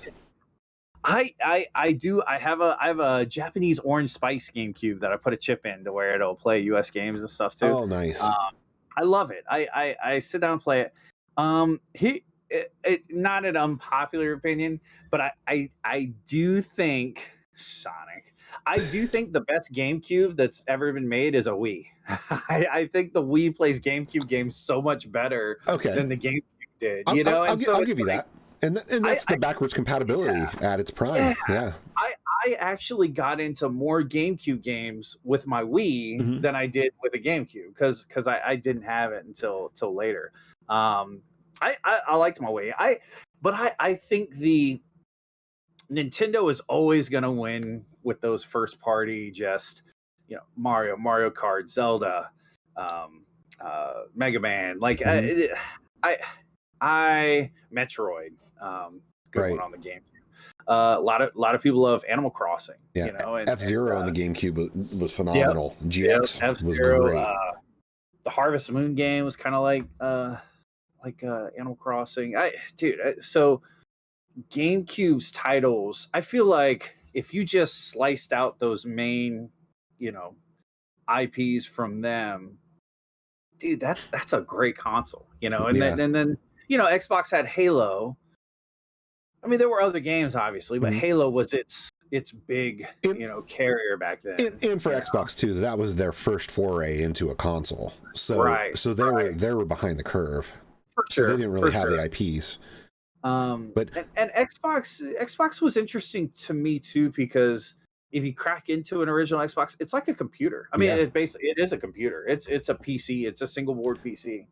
[SPEAKER 2] I do. I have a Japanese orange spice GameCube that I put a chip in to where it'll play US games and stuff too.
[SPEAKER 3] Oh, nice.
[SPEAKER 2] I love it. I sit down and play it. Not an unpopular opinion, but I do think Sonic. I do think the best GameCube that's ever been made is a Wii. I think the Wii plays GameCube games so much better than the GameCube did.
[SPEAKER 3] I'll give you that. And that's the backwards compatibility at its prime. Yeah.
[SPEAKER 2] I actually got into more GameCube games with my Wii than I did with a GameCube because I didn't have it until later. I liked my Wii. I think the Nintendo is always going to win with those first party, just Mario Kart, Zelda, Mega Man, like Metroid, good one on the GameCube. A lot of people love Animal Crossing.
[SPEAKER 3] Yeah, and F-Zero on the GameCube was phenomenal. GX was great.
[SPEAKER 2] The Harvest Moon game was kind of like Animal Crossing. So GameCube's titles, I feel like if you just sliced out those main, IPs from them, dude, that's a great console, and then Xbox had Halo. I mean, there were other games, obviously, but Halo was its big, carrier back then.
[SPEAKER 3] And for Xbox too, that was their first foray into a console. So they were behind the curve. For sure. So they didn't really have the IPs.
[SPEAKER 2] But Xbox was interesting to me too, because if you crack into an original Xbox, it's like a computer. I mean, it is a computer. It's a PC. It's a single board PC.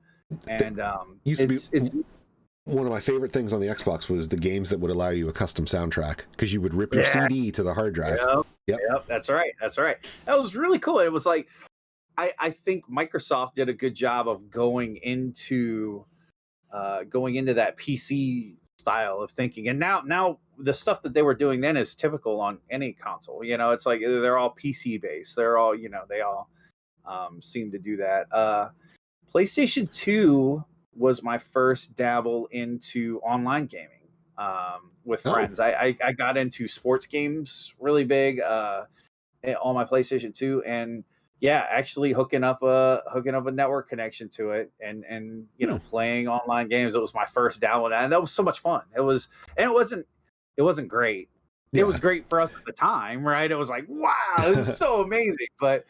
[SPEAKER 2] And it's
[SPEAKER 3] one of my favorite things on the Xbox was the games that would allow you a custom soundtrack, because you would rip your CD to the hard drive.
[SPEAKER 2] Yep. That's right. That was really cool. It was like, I think Microsoft did a good job of going into that PC style of thinking. And now the stuff that they were doing then is typical on any console. It's like they're all PC based. They're all, they all seem to do that. PlayStation 2 was my first dabble into online gaming with friends. I got into sports games really big on my PlayStation 2, and actually hooking up a network connection to it and playing online games. It was my first dabble, and that was so much fun. It wasn't great. It was great for us at the time, right? It was like, wow, it was so amazing. But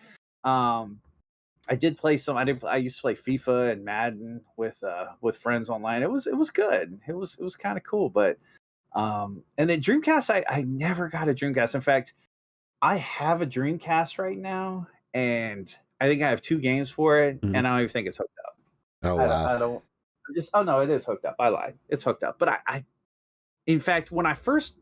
[SPEAKER 2] I did play some. I used to play FIFA and Madden with friends online. It was good. It was kind of cool. But and then Dreamcast, I never got a Dreamcast. In fact, I have a Dreamcast right now, and I think I have 2 games for it, and I don't even think it's hooked up.
[SPEAKER 3] Oh wow!
[SPEAKER 2] I don't. Oh no, it is hooked up. I lied. It's hooked up. But I in fact, when I first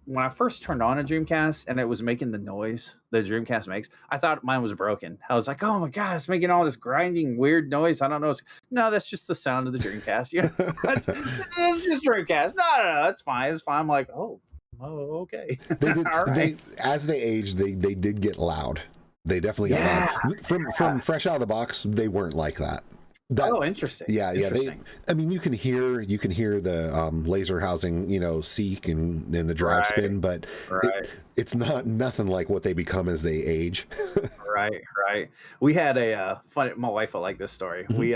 [SPEAKER 2] turned on a Dreamcast and it was making the noise the Dreamcast makes, I thought mine was broken. I was like, oh my God, it's making all this grinding weird noise. I don't know. No, that's just the sound of the Dreamcast. It's just Dreamcast. No, it's fine. It's fine. I'm like, oh, okay.
[SPEAKER 3] As they aged, they did get loud. They definitely got loud. From fresh out of the box, they weren't like that.
[SPEAKER 2] Interesting.
[SPEAKER 3] Yeah. You can hear the laser housing, seek and the drive spin, but it's nothing like what they become as they age.
[SPEAKER 2] Right. We had a funny. My wife will like this story. We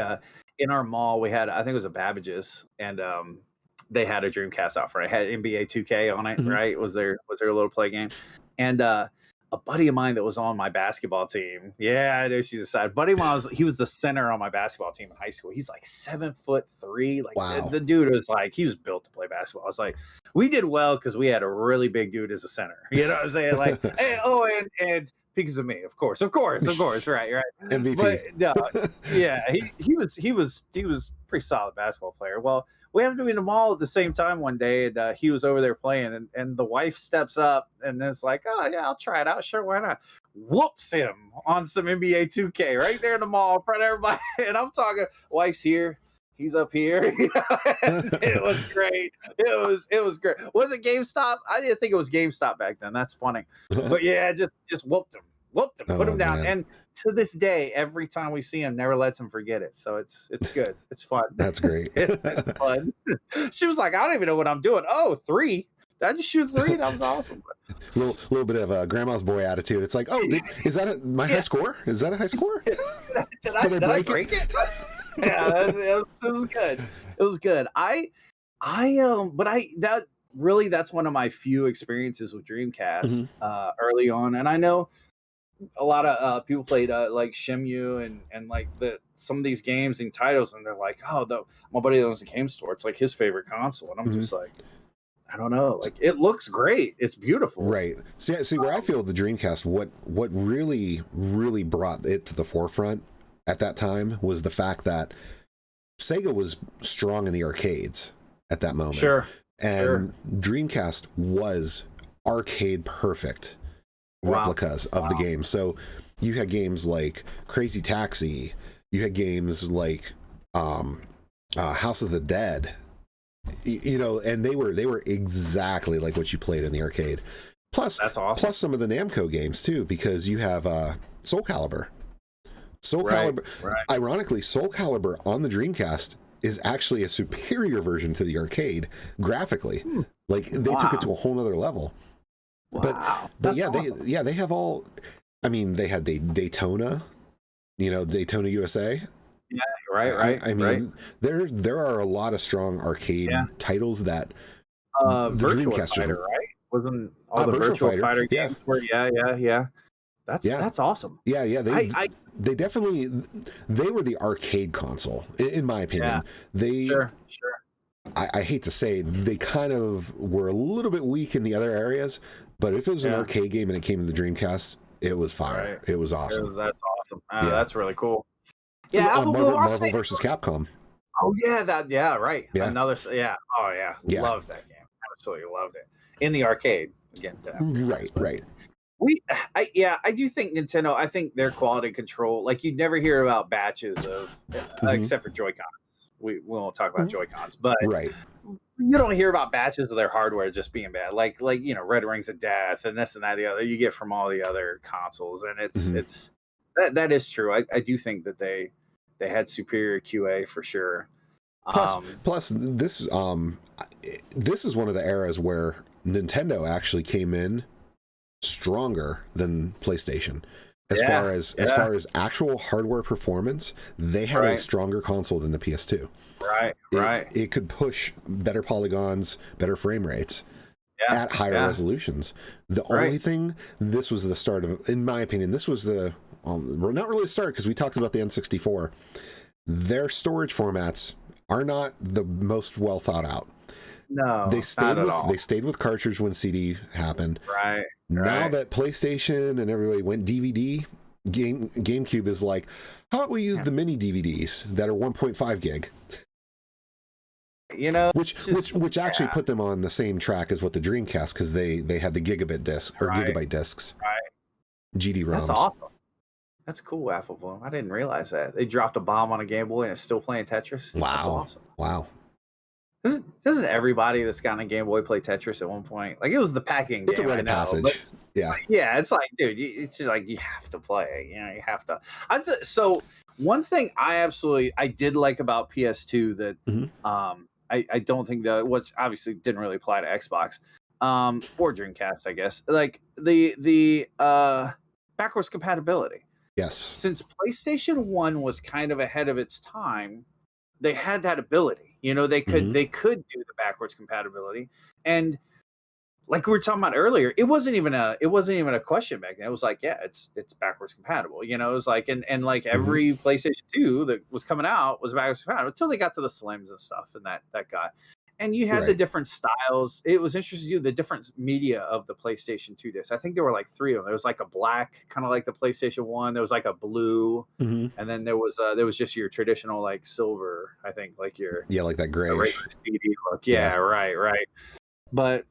[SPEAKER 2] in our mall we had, I think it was a Babbage's, and they had a Dreamcast out front. It had NBA 2K on it. Right? Was there a little play game, and a buddy of mine that was on my basketball team. Yeah, I know she's excited. Buddy of mine he was the center on my basketball team in high school. He's like 7'3". Like
[SPEAKER 3] wow.
[SPEAKER 2] the dude was like, he was built to play basketball. I was like, we did well because we had a really big dude as a center. You know what I'm saying? Like, and because of me, of course, right.
[SPEAKER 3] MVP.
[SPEAKER 2] But no, he was pretty solid basketball player. Well, we happened to be in the mall at the same time one day, and he was over there playing, and the wife steps up and it's like, oh yeah, I'll try it out. Sure, why not? Whoops him on some NBA 2K right there in the mall in front of everybody. And I'm talking, wife's here, he's up here. It was great. It was great. Was it GameStop? I didn't think it was GameStop back then. That's funny. But yeah, just whooped him. whooped him, put him down.
[SPEAKER 3] Man.
[SPEAKER 2] And to this day, every time we see him, never lets him forget it. So it's good. It's fun.
[SPEAKER 3] That's great.
[SPEAKER 2] It's fun. She was like, I don't even know what I'm doing. Oh, 3. Did I just shoot 3? That was awesome.
[SPEAKER 3] Little bit of a grandma's boy attitude. It's like, oh, is that my high score? Is that a high score?
[SPEAKER 2] did I break it? Yeah, it was good. It was good. That's one of my few experiences with Dreamcast early on, and I know a lot of people played like Shemu and like some of these games and titles, and they're like, my buddy owns a game store. It's like his favorite console, and I'm just like, I don't know. Like, it looks great. It's beautiful.
[SPEAKER 3] Right. See where I feel the Dreamcast, what really, really brought it to the forefront at that time was the fact that Sega was strong in the arcades at that moment.
[SPEAKER 2] Sure.
[SPEAKER 3] And Dreamcast was arcade perfect replicas of the game. So you had games like Crazy Taxi. You had games like House of the Dead. And they were exactly like what you played in the arcade. Plus, that's awesome. Plus some of the Namco games too, because you have Soul Calibur. Calibur. Right. Ironically, Soul Calibur on the Dreamcast is actually a superior version to the arcade graphically. Like they took it to a whole nother level.
[SPEAKER 2] Wow.
[SPEAKER 3] But yeah, awesome. They have all. I mean, they had Daytona, Daytona USA.
[SPEAKER 2] Yeah, right.
[SPEAKER 3] I mean, there are a lot of strong arcade titles that
[SPEAKER 2] the Dreamcast Fighter, right? Wasn't all the Virtual Fighter games were That's awesome.
[SPEAKER 3] Yeah. They definitely they were the arcade console, in my opinion. Sure. I hate to say they kind of were a little bit weak in the other areas, but if it was an arcade game and it came to the Dreamcast, it was fire. Right. It was awesome.
[SPEAKER 2] That's awesome. That's really cool. Yeah,
[SPEAKER 3] Marvel versus Capcom.
[SPEAKER 2] Oh yeah, right. Yeah. Another Oh yeah. Loved that game. Absolutely loved it. In the arcade again.
[SPEAKER 3] Right.
[SPEAKER 2] I do think Nintendo. I think their quality control, like you'd never hear about batches of, except for Joy-Cons. We won't talk about Joy-Cons, but you don't hear about batches of their hardware just being bad. Like Red Rings of Death and this and that, the other. You get from all the other consoles, and it's that is true. I do think that they had superior QA for sure.
[SPEAKER 3] Plus, this is one of the eras where Nintendo actually came in stronger than PlayStation as far as actual hardware performance. They had a stronger console than the PS2.
[SPEAKER 2] Right.
[SPEAKER 3] It could push better polygons, better frame rates at higher resolutions. The only thing, this was the start of, in my opinion, this was the not really the start, because we talked about the N64. Their storage formats are not the most well thought out.
[SPEAKER 2] No,
[SPEAKER 3] they stayed with cartridge when CD happened.
[SPEAKER 2] Right.
[SPEAKER 3] Now that PlayStation and everybody went DVD, GameCube is like, how about we use the mini DVDs that are 1.5 gig? Which actually put them on the same track as what the Dreamcast, because they had the gigabit disc or gigabyte discs.
[SPEAKER 2] Right.
[SPEAKER 3] GD-ROMs.
[SPEAKER 2] That's awesome. That's cool, Apple Bloom. I didn't realize that. They dropped a bomb on a Game Boy and it's still playing Tetris.
[SPEAKER 3] Wow.
[SPEAKER 2] That's awesome.
[SPEAKER 3] Wow.
[SPEAKER 2] Doesn't everybody that's gotten a Game Boy play Tetris at one point? Like, it was the packing game.
[SPEAKER 3] It's a rite of passage.
[SPEAKER 2] But,
[SPEAKER 3] yeah,
[SPEAKER 2] it's like, dude, it's just like you have to play. You have to. So one thing I did like about PS2 that I don't think that, which obviously didn't really apply to Xbox or Dreamcast, I guess, like the backwards compatibility.
[SPEAKER 3] Yes.
[SPEAKER 2] Since PlayStation 1 was kind of ahead of its time, they had that ability. They could do the backwards compatibility, and like we were talking about earlier, it wasn't even a question back then. It was like, it's backwards compatible. It was like, and like every PlayStation 2 that was coming out was backwards compatible until they got to the Slims and stuff, and that got. And you had the different styles. It was interesting to do the different media of the PlayStation 2 discs. I think there were like 3 of them. There was like a black, kind of like the PlayStation 1. There was like a blue, and then there was just your traditional like silver. I think like your
[SPEAKER 3] like that grayish
[SPEAKER 2] CD look. Yeah, right. But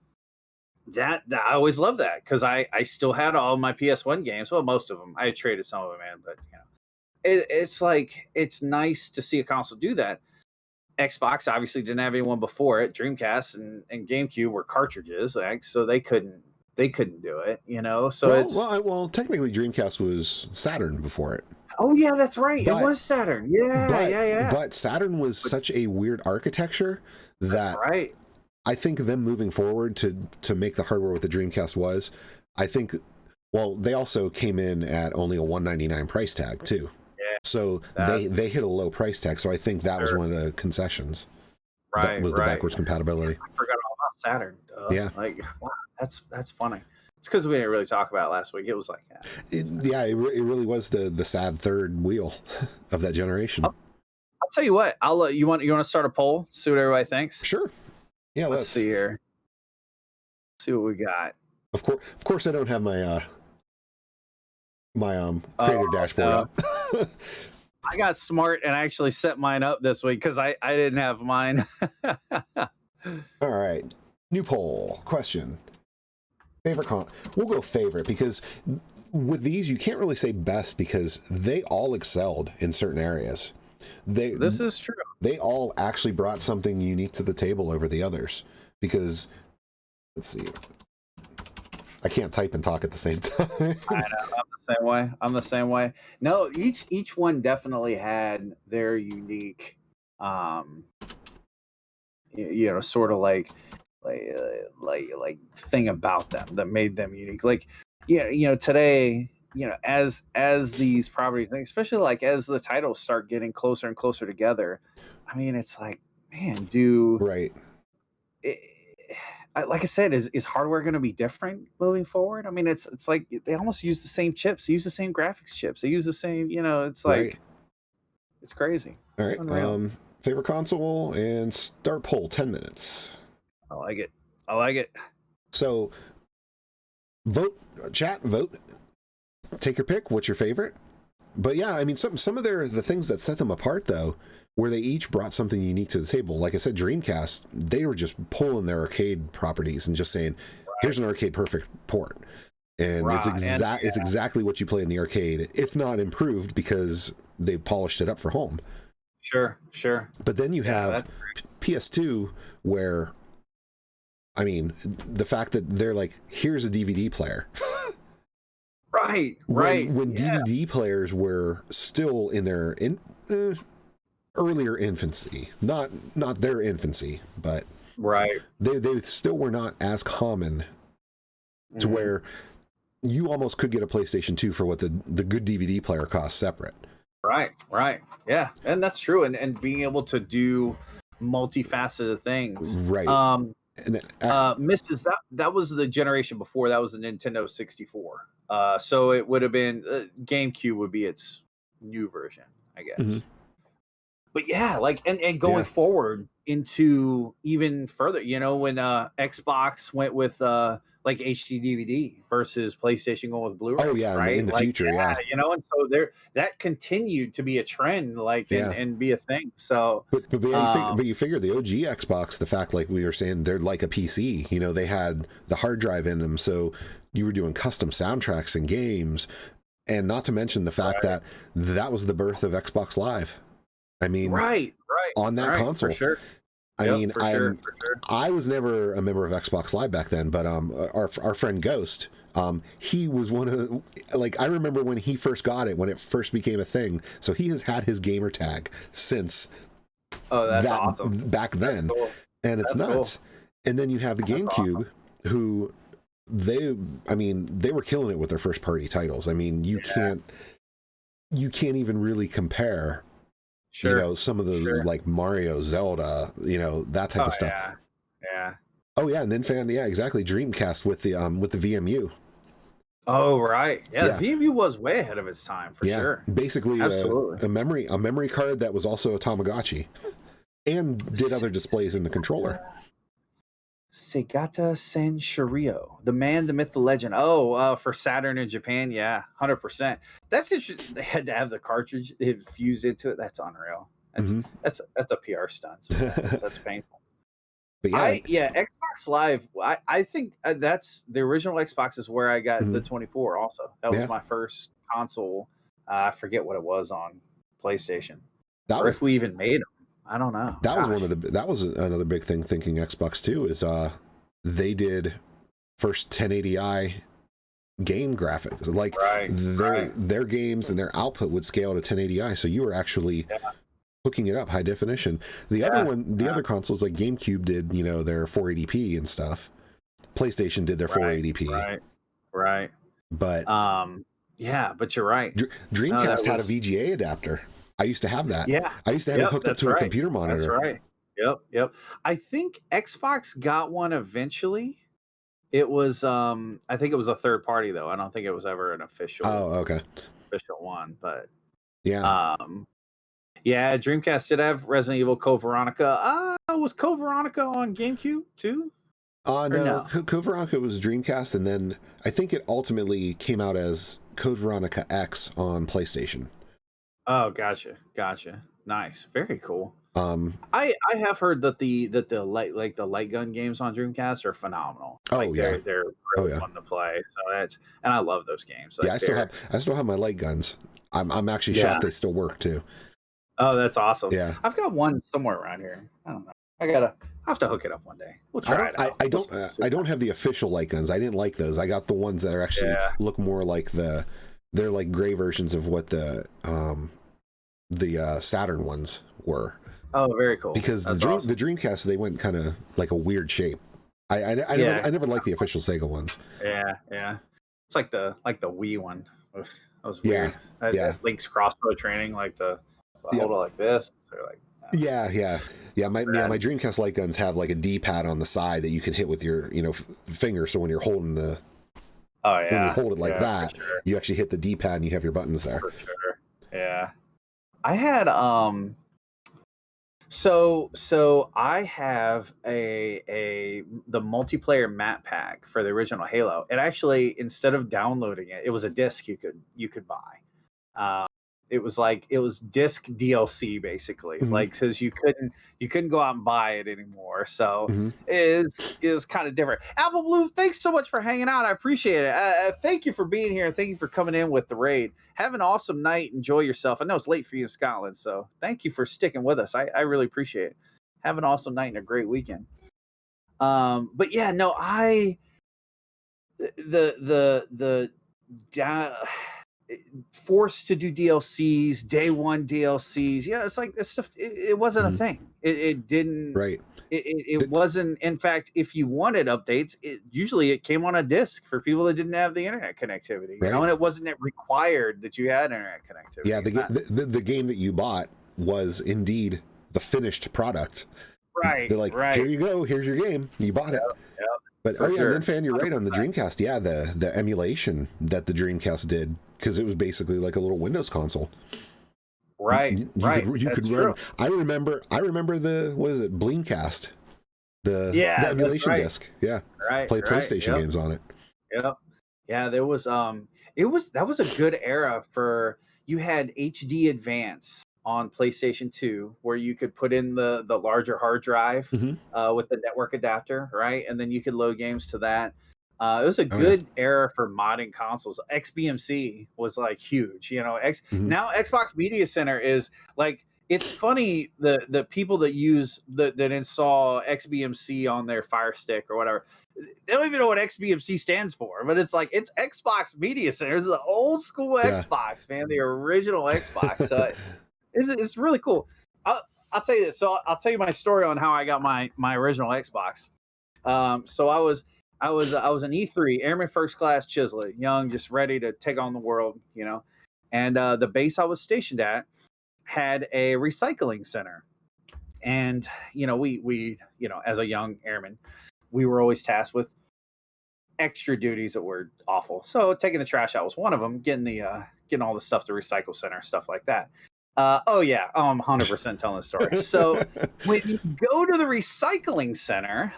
[SPEAKER 2] that I always loved that, because I still had all my PS1 games. Well, most of them. I had traded some of them in, but it's like, it's nice to see a console do that. Xbox obviously didn't have anyone before it. Dreamcast and GameCube were cartridges, so they couldn't they couldn't do it, you know. So
[SPEAKER 3] well, technically Dreamcast was Saturn before it.
[SPEAKER 2] Oh yeah, that's right.
[SPEAKER 3] But,
[SPEAKER 2] it was Saturn. Yeah.
[SPEAKER 3] But Saturn was such a weird architecture that
[SPEAKER 2] right.
[SPEAKER 3] I think them moving forward to make the hardware what the Dreamcast was, I think, well, they also came in at only a $199 price tag too.
[SPEAKER 2] Yeah.
[SPEAKER 3] So they hit a low price tag. So I think that was one of the concessions.
[SPEAKER 2] Right.
[SPEAKER 3] That was the backwards compatibility.
[SPEAKER 2] I forgot all about Saturn.
[SPEAKER 3] Yeah.
[SPEAKER 2] Like, wow, that's funny. It's because we didn't really talk about it last week. It was like,
[SPEAKER 3] it really was the sad third wheel of that generation.
[SPEAKER 2] I'll tell you what. You want to start a poll? See what everybody thinks.
[SPEAKER 3] Sure. Yeah.
[SPEAKER 2] Let's see here. See what we got.
[SPEAKER 3] Of course, I don't have my creator dashboard up.
[SPEAKER 2] I got smart and I actually set mine up this week because I didn't have mine.
[SPEAKER 3] All right. New poll question. Favorite we'll go favorite because with these you can't really say best because they all excelled in certain areas. This
[SPEAKER 2] is true.
[SPEAKER 3] They all actually brought something unique to the table over the others because let's see. I can't type and talk at the same time.
[SPEAKER 2] I know. I'm the same way. No, each one definitely had their unique sort of like thing about them that made them unique. Like, today, as these properties, especially like as the titles start getting closer and closer together, I mean, it's like, man,
[SPEAKER 3] right.
[SPEAKER 2] Like I said, is hardware going to be different moving forward? I mean, it's like they almost use the same chips, they use the same graphics chips, they use the same, it's like, right. It's crazy.
[SPEAKER 3] All right. Unreal. Favorite console and start poll 10 minutes.
[SPEAKER 2] I like it.
[SPEAKER 3] So vote, chat, vote, take your pick. What's your favorite? But yeah, I mean, some of the things that set them apart though, where they each brought something unique to the table. Like I said, Dreamcast, they were just pulling their arcade properties and just saying, here's an arcade perfect port. And it's exactly what you play in the arcade, if not improved because they polished it up for home.
[SPEAKER 2] Sure.
[SPEAKER 3] But then you have PS2 where, I mean, the fact that they're like, here's a DVD player.
[SPEAKER 2] Right.
[SPEAKER 3] When DVD players were still in their earlier infancy, not their infancy, but they still were not as common to where you almost could get a PlayStation 2 for what the good DVD player costs separate.
[SPEAKER 2] Right. Yeah, and that's true. And being able to do multifaceted things.
[SPEAKER 3] Right.
[SPEAKER 2] Mrs. That was the generation before. That was the Nintendo 64. So it would have been GameCube would be its new version, I guess. Mm-hmm. But yeah, like and going forward into even further, when Xbox went with like HD DVD versus PlayStation going with Blu-ray.
[SPEAKER 3] Oh yeah, right? In the future,
[SPEAKER 2] and so that continued to be a trend, and be a thing. So,
[SPEAKER 3] but you figure the OG Xbox, the fact, like we were saying, they're like a PC. They had the hard drive in them, so you were doing custom soundtracks and games, and not to mention the fact that was the birth of Xbox Live. I mean, right on that console.
[SPEAKER 2] For sure.
[SPEAKER 3] I was never a member of Xbox Live back then, but our friend Ghost, he was one of the, like, I remember when he first got it, when it first became a thing. So he has had his gamer tag since
[SPEAKER 2] that's awesome.
[SPEAKER 3] Back then. Cool. And it's nuts. Cool. And then you have the GameCube, who they were killing it with their first party titles. I mean, you can't even really compare.
[SPEAKER 2] Sure.
[SPEAKER 3] Some of the like Mario, Zelda, that type of stuff.
[SPEAKER 2] Yeah.
[SPEAKER 3] Oh yeah, and then exactly. Dreamcast with the VMU.
[SPEAKER 2] Oh right, yeah. The VMU was way ahead of its time for sure.
[SPEAKER 3] Basically, a memory card that was also a Tamagotchi, and did other displays in the controller.
[SPEAKER 2] Segata Senshiro, the man, the myth, the legend. Oh, for Saturn in Japan, 100%. That's interesting. They had to have the cartridge fused into it. That's unreal. That's a PR stunt. So that's painful. But Xbox Live. I think that's the original Xbox is where I got the 24. Also, that was my first console. I forget what it was on PlayStation, if we even made them. I don't know.
[SPEAKER 3] That was another big thing thinking Xbox too is they did first 1080i game graphics. Like their games and their output would scale to 1080i, so you were actually hooking it up high definition. The other consoles like GameCube did, you know, their 480p and stuff. PlayStation did their 480p.
[SPEAKER 2] Right.
[SPEAKER 3] But
[SPEAKER 2] yeah, but you're right.
[SPEAKER 3] Dreamcast had a VGA adapter. I used to have that.
[SPEAKER 2] Yeah.
[SPEAKER 3] I used to have it hooked up to a computer monitor.
[SPEAKER 2] That's right. Yep. I think Xbox got one eventually. It was I think it was a third party though. I don't think it was ever an official official one, but yeah. Dreamcast did have Resident Evil Code Veronica. Was Code Veronica on GameCube too?
[SPEAKER 3] No. Code Veronica was Dreamcast, and then I think it ultimately came out as Code Veronica X on PlayStation.
[SPEAKER 2] Oh, gotcha. Nice, very cool. I have heard that the light gun games on Dreamcast are phenomenal. They're really fun to play. So and I love those games.
[SPEAKER 3] I still have my light guns. I'm actually shocked they still work too.
[SPEAKER 2] Oh, that's awesome.
[SPEAKER 3] Yeah,
[SPEAKER 2] I've got one somewhere around here. I don't know. I have to hook it up one day. We'll try it out.
[SPEAKER 3] I don't have the official light guns. I didn't like those. I got the ones that are actually look more like they're like gray versions of what the Saturn ones were.
[SPEAKER 2] Oh, very cool.
[SPEAKER 3] Because the Dreamcast, they went kind of like a weird shape. I never liked the official Sega ones.
[SPEAKER 2] Yeah. It's like the Wii one. That was weird. Link's crossbow training, like hold it like this. Or like
[SPEAKER 3] my Dreamcast light guns have like a D-pad on the side that you can hit with your finger. So when you're holding when you hold it like that, you actually hit the D-pad and you have your buttons there.
[SPEAKER 2] For sure. Yeah. I had so I have the multiplayer map pack for the original Halo. It actually, instead of downloading it, it was a disc you could buy. It was disc DLC basically, like, because you couldn't go out and buy it anymore. So it is kind of different. Apple Blue, thanks so much for hanging out. I appreciate it. Thank you for being here. Thank you for coming in with the raid. Have an awesome night. Enjoy yourself. I know it's late for you in Scotland, so thank you for sticking with us. I really appreciate it. Have an awesome night and a great weekend. But yeah, no, forced to do DLCs, day one DLCs. Yeah, it's like this stuff. It wasn't a thing. It didn't.
[SPEAKER 3] Right.
[SPEAKER 2] It wasn't. In fact, if you wanted updates, usually it came on a disc for people that didn't have the internet connectivity. You know, and it wasn't required that you had internet connectivity.
[SPEAKER 3] Yeah, the game that you bought was indeed the finished product.
[SPEAKER 2] Right.
[SPEAKER 3] They're like, here you go. Here's your game. You bought it.
[SPEAKER 2] Yep.
[SPEAKER 3] But and then Fan, you're right on the Dreamcast. Yeah, the emulation that the Dreamcast did, because it was basically like a little Windows console.
[SPEAKER 2] Right.
[SPEAKER 3] You could run. I remember the Bleamcast, the emulation disc. Yeah.
[SPEAKER 2] Right.
[SPEAKER 3] Play PlayStation games on it.
[SPEAKER 2] Yep. Yeah, there was that was a good era for, you had HD Advance on PlayStation 2, where you could put in the larger hard drive with the network adapter, right? And then you could load games to that. It was a good era for modding consoles. XBMC was like huge, Now Xbox Media Center is like, it's funny, the people that that install XBMC on their Fire Stick or whatever, they don't even know what XBMC stands for, but it's like, it's Xbox Media Center. It's the old school Xbox, man, the original Xbox. So it's really cool. I'll tell you this. So I'll tell you my story on how I got my original Xbox. So I was an E3 Airman First Class Chislett, young, just ready to take on the world, And the base I was stationed at had a recycling center, and we as a young airman, we were always tasked with extra duties that were awful. So taking the trash out was one of them. Getting all the stuff to recycle center, stuff like that. I'm 100% telling the story. So when you go to the recycling center,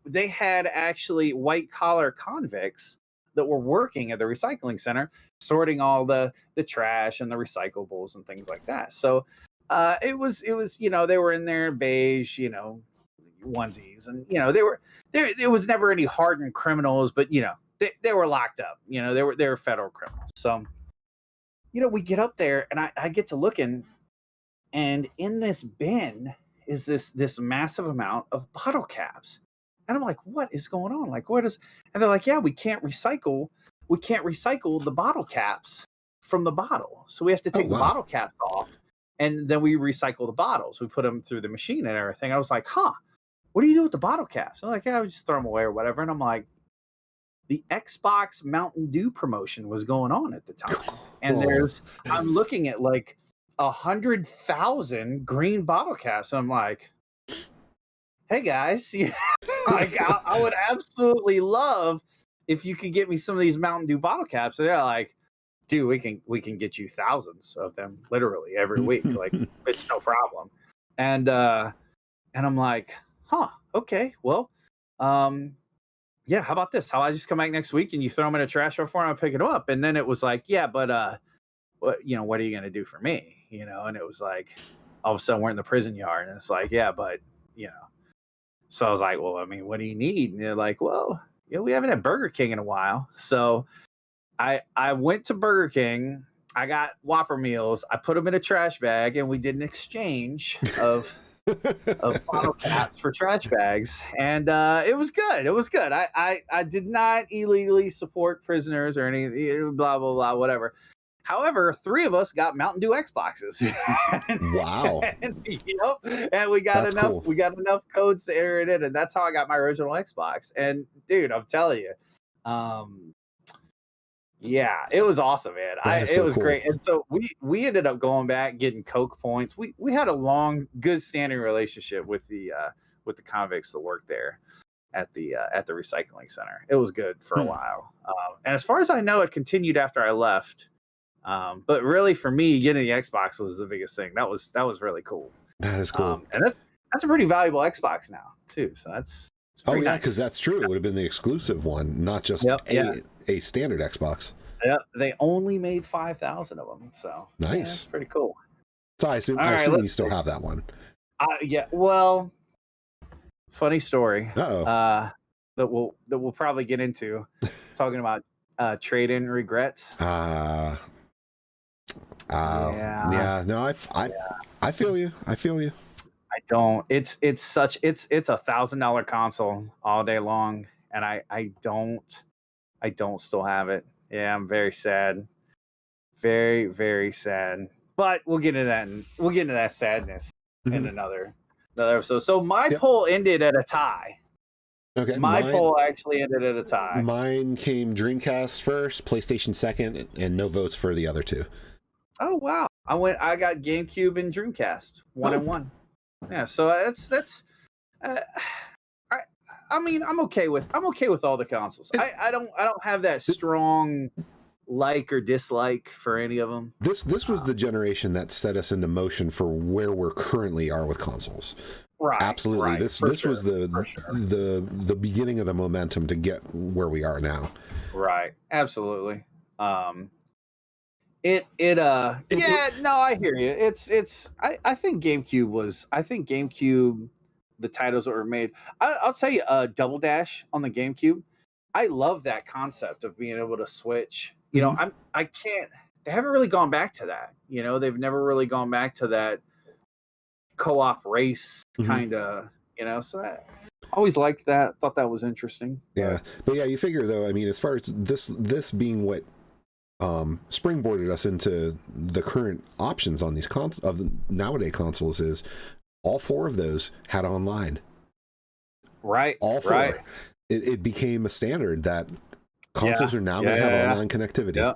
[SPEAKER 2] they had actually white collar convicts that were working at the recycling center, sorting all the trash and the recyclables and things like that. So it was they were in their beige onesies, and they were there was never any hardened criminals, but they were locked up. They were federal criminals. So we get up there, and I get to looking, and in this bin is this massive amount of bottle caps. And I'm like, what is going on? Like, what is? And they're like, yeah, we can't recycle the bottle caps from the bottle. So we have to take the bottle caps off, and then we recycle the bottles. We put them through the machine and everything. I was like, huh, what do you do with the bottle caps? They're like, yeah, we just throw them away or whatever. And I'm like, the Xbox Mountain Dew promotion was going on at the time. And I'm looking at like 100,000 green bottle caps. I'm like, hey guys, like I would absolutely love if you could get me some of these Mountain Dew bottle caps. And they're like, dude, we can get you thousands of them literally every week. Like, it's no problem. And I'm like, huh, okay, well, yeah, how about this? How I just come back next week and you throw them in a trash before I pick it up? And then it was like, yeah, but what are you gonna do for me? And it was like, all of a sudden we're in the prison yard, and it's like, yeah, but So I was like, well, I mean, what do you need? And they're like, well, we haven't had Burger King in a while. So I went to Burger King. I got Whopper meals. I put them in a trash bag, and we did an exchange of bottle caps for trash bags, and it was good. It was good. I did not illegally support prisoners or any blah blah blah whatever. However, 3 of us got Mountain Dew Xboxes.
[SPEAKER 3] Wow.
[SPEAKER 2] and we got enough. Cool. We got enough codes to enter it in, and that's how I got my original Xbox. And dude, I'm telling you, yeah, it was awesome, man. It was cool. Great. And so we ended up going back, getting Coke points. We had a long, good standing relationship with the convicts that worked there at the recycling center. It was good for a while. And as far as I know, it continued after I left. But really, for me, getting the Xbox was the biggest thing. That was really cool.
[SPEAKER 3] That is cool.
[SPEAKER 2] And that's a pretty valuable Xbox now too. So that's
[SPEAKER 3] yeah, because that's true. It would have been the exclusive one, not just a standard Xbox.
[SPEAKER 2] Yeah, they only made 5,000 of them. So
[SPEAKER 3] nice,
[SPEAKER 2] that's pretty cool.
[SPEAKER 3] So I assume you still have that one.
[SPEAKER 2] Yeah. Well, funny story.
[SPEAKER 3] Uh-oh.
[SPEAKER 2] That we'll probably get into talking about trade-in regrets.
[SPEAKER 3] Yeah. No, I feel you. I
[SPEAKER 2] don't. It's a $1,000 console all day long, and I don't still have it. Yeah, I'm very sad. Very, very sad. But we'll get into that. We'll get into that sadness in another episode. So my poll ended at a tie.
[SPEAKER 3] Okay.
[SPEAKER 2] My poll actually ended at a tie.
[SPEAKER 3] Mine came Dreamcast first, PlayStation second, and no votes for the other 2.
[SPEAKER 2] Oh wow! I got GameCube and Dreamcast 1 and 1. Yeah, so that's. I mean, I'm okay with all the consoles. I don't have that strong like or dislike for any of them.
[SPEAKER 3] This was the generation that set us into motion for where we're currently are with consoles.
[SPEAKER 2] Right.
[SPEAKER 3] Absolutely.
[SPEAKER 2] Right,
[SPEAKER 3] this was the beginning of the momentum to get where we are now.
[SPEAKER 2] Right. Absolutely. I hear you. I think GameCube the titles that were made. I'll tell you, Double Dash on the GameCube. I love that concept of being able to switch. They haven't really gone back to that. They've never really gone back to that co-op race kind of, so I always liked that. Thought that was interesting.
[SPEAKER 3] Yeah. But yeah, you figure though, I mean, as far as this being what springboarded us into the current options on these of the nowadays consoles is all 4 of those had online.
[SPEAKER 2] Right.
[SPEAKER 3] All 4.
[SPEAKER 2] Right.
[SPEAKER 3] It became a standard that consoles are now going to have online connectivity.
[SPEAKER 2] Yeah.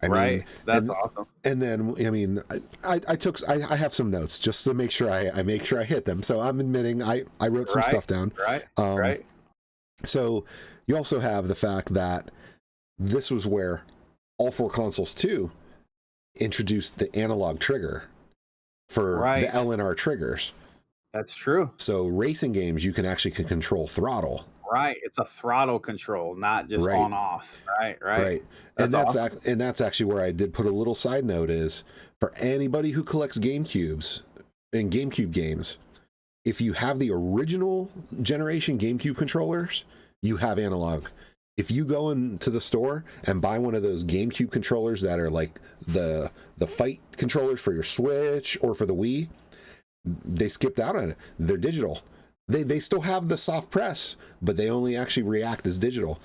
[SPEAKER 3] I mean,
[SPEAKER 2] that's awesome.
[SPEAKER 3] And then, I mean, I have some notes just to make sure I make sure I hit them. So I'm admitting I wrote some stuff down.
[SPEAKER 2] Right.
[SPEAKER 3] So you also have the fact that this was where all 4 consoles too introduced the analog trigger for the LNR triggers.
[SPEAKER 2] That's true.
[SPEAKER 3] So racing games, you can actually control throttle.
[SPEAKER 2] Right. It's a throttle control, not just on off. Right.
[SPEAKER 3] And that's actually where I did put a little side note is for anybody who collects GameCubes and GameCube games, if you have the original generation GameCube controllers, you have analog. If you go into the store and buy one of those GameCube controllers that are like the fight controllers for your Switch or for the Wii, they skipped out on it. They're digital. They still have the soft press, but they only actually react as digital.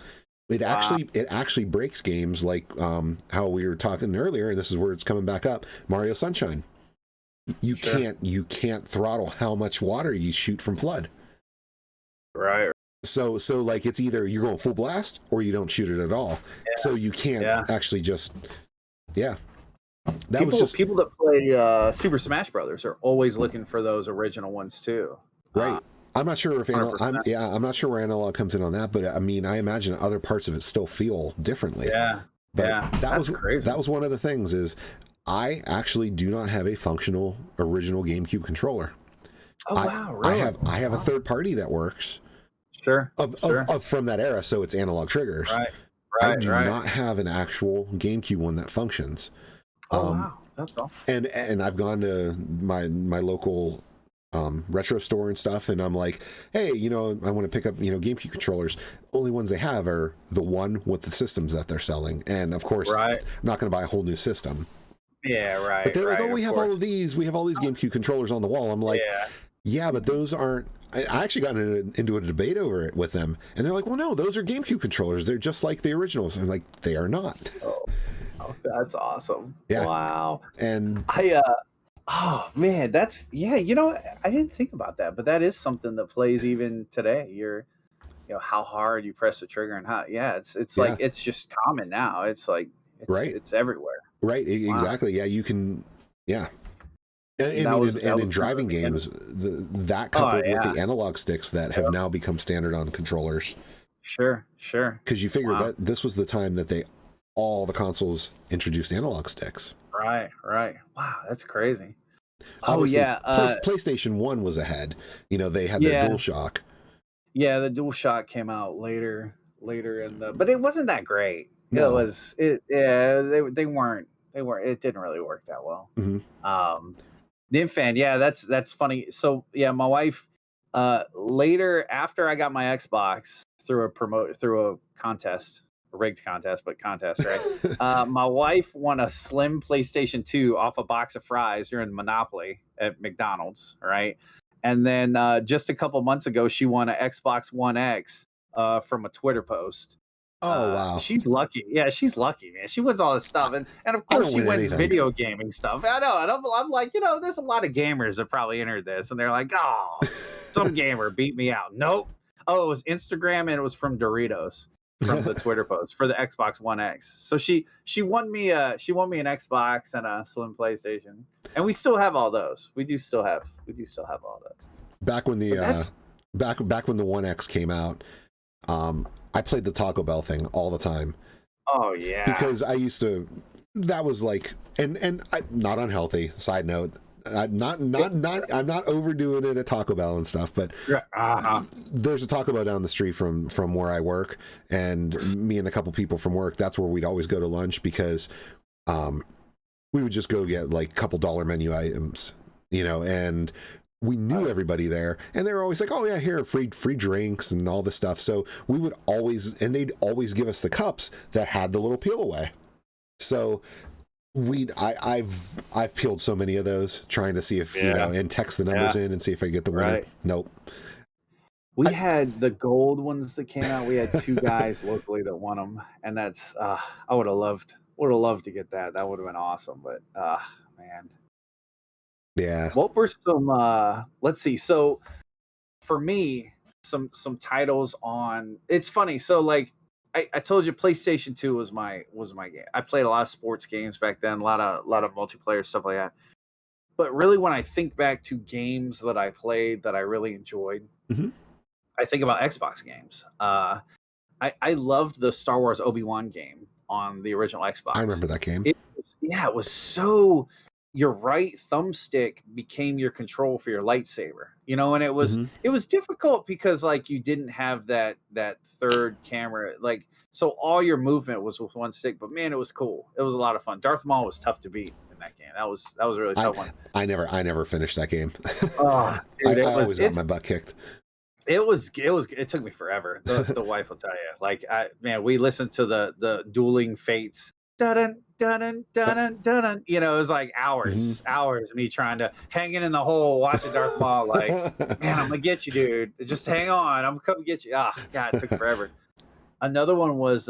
[SPEAKER 3] It actually breaks games like how we were talking earlier, and this is where it's coming back up. Mario Sunshine. You can't throttle how much water you shoot from flood.
[SPEAKER 2] Right.
[SPEAKER 3] So like it's either you're going full blast or you don't shoot it at all. Yeah. So you can't actually just people
[SPEAKER 2] that play Super Smash Brothers are always looking for those original ones too.
[SPEAKER 3] Right. I'm not sure if I'm not sure where analog comes in on that, but I mean, I imagine other parts of it still feel differently.
[SPEAKER 2] Yeah.
[SPEAKER 3] But that was
[SPEAKER 2] crazy.
[SPEAKER 3] That was one of the things is I actually do not have a functional original GameCube controller.
[SPEAKER 2] Oh wow, really?
[SPEAKER 3] I have a third party that works.
[SPEAKER 2] Sure.
[SPEAKER 3] Of from that era, so it's analog triggers.
[SPEAKER 2] Right.
[SPEAKER 3] I do not have an actual GameCube one that functions.
[SPEAKER 2] Oh wow, that's all.
[SPEAKER 3] And I've gone to my local retro store and stuff, and I'm like, hey, I want to pick up GameCube controllers. Only ones they have are the one with the systems that they're selling, and of course, I'm not going to buy a whole new system.
[SPEAKER 2] Yeah, right.
[SPEAKER 3] But they're like, oh, we have all of these. We have all these GameCube controllers on the wall. I'm like, yeah, but those aren't. I actually got into a debate over it with them, and they're like, well, no, those are GameCube controllers. They're just like the originals. I'm like, they are not.
[SPEAKER 2] Oh, that's awesome.
[SPEAKER 3] Yeah.
[SPEAKER 2] Wow.
[SPEAKER 3] And
[SPEAKER 2] oh man, that's I didn't think about that, but that is something that plays even today. How hard you press the trigger and how it's like it's just common now. It's like it's everywhere.
[SPEAKER 3] Right, exactly. Yeah, you can. Yeah, and in driving games, that coupled with the analog sticks that have now become standard on controllers.
[SPEAKER 2] Sure.
[SPEAKER 3] Because you figure that this was the time that all the consoles introduced analog sticks.
[SPEAKER 2] Right. Wow, that's crazy.
[SPEAKER 3] Obviously, PlayStation 1 was ahead. They had their DualShock.
[SPEAKER 2] Yeah, the DualShock came out later but it wasn't that great.
[SPEAKER 3] No.
[SPEAKER 2] They weren't. It didn't really work that well.
[SPEAKER 3] Mm-hmm.
[SPEAKER 2] The Infant, that's funny. So my wife later after I got my Xbox through a contest, a rigged contest, but contest, right? My wife won a slim PlayStation 2 off a box of fries during Monopoly at McDonald's, right? And then just a couple months ago, she won an Xbox One X from a Twitter post.
[SPEAKER 3] Oh wow,
[SPEAKER 2] she's lucky. Yeah, she's lucky, man. She wins all this stuff, and of course she wins video gaming stuff. I know, and I'm like, there's a lot of gamers that probably entered this, and they're like, oh, some gamer beat me out. Nope. Oh, it was Instagram, and it was from Doritos from the Twitter post for the Xbox One X. So she won me an Xbox and a slim PlayStation, and we still have all those. We do still have all those.
[SPEAKER 3] Back when the back when the One X came out. I played the Taco Bell thing all the time.
[SPEAKER 2] Oh yeah.
[SPEAKER 3] Because I used to. That was like, and not unhealthy. Side note, I'm not overdoing it at Taco Bell and stuff, but there's a Taco Bell down the street from where I work, and me and a couple people from work. That's where we'd always go to lunch because, we would just go get like a couple dollar menu items, and. We knew everybody there, and they were always like, "Oh yeah, here, free drinks and all this stuff." So we would they'd always give us the cups that had the little peel away. So I've peeled so many of those, trying to see if and text the numbers in and see if I get the winner.
[SPEAKER 2] Right.
[SPEAKER 3] Nope.
[SPEAKER 2] We had the gold ones that came out. We had two guys locally that won them, and that's I would have loved to get that. That would have been awesome, but man.
[SPEAKER 3] Yeah.
[SPEAKER 2] What were some let's see. So for me, some titles on it's funny. So like I told you PlayStation 2 was my game. I played a lot of sports games back then, a lot of multiplayer stuff like that. But really when I think back to games that I played that I really enjoyed, I think about Xbox games. I loved the Star Wars Obi-Wan game on the original Xbox.
[SPEAKER 3] I remember that game.
[SPEAKER 2] It was so your right thumbstick became your control for your lightsaber, and it was difficult because like you didn't have that third camera, like so all your movement was with one stick. But man, it was cool. It was a lot of fun. Darth Maul was tough to beat in that game. That was a really tough one.
[SPEAKER 3] I never finished that game.
[SPEAKER 2] Oh, dude,
[SPEAKER 3] I always got my butt kicked.
[SPEAKER 2] It took me forever. The wife will tell you. Like we listened to the Dueling Fates. Dun dun dun dun. You know, it was like hours of me trying to hanging in the hole, watching Darth Maul. Like, man, I'm gonna get you, dude. Just hang on, I'm coming to get you. Ah, God, it took forever. Another one was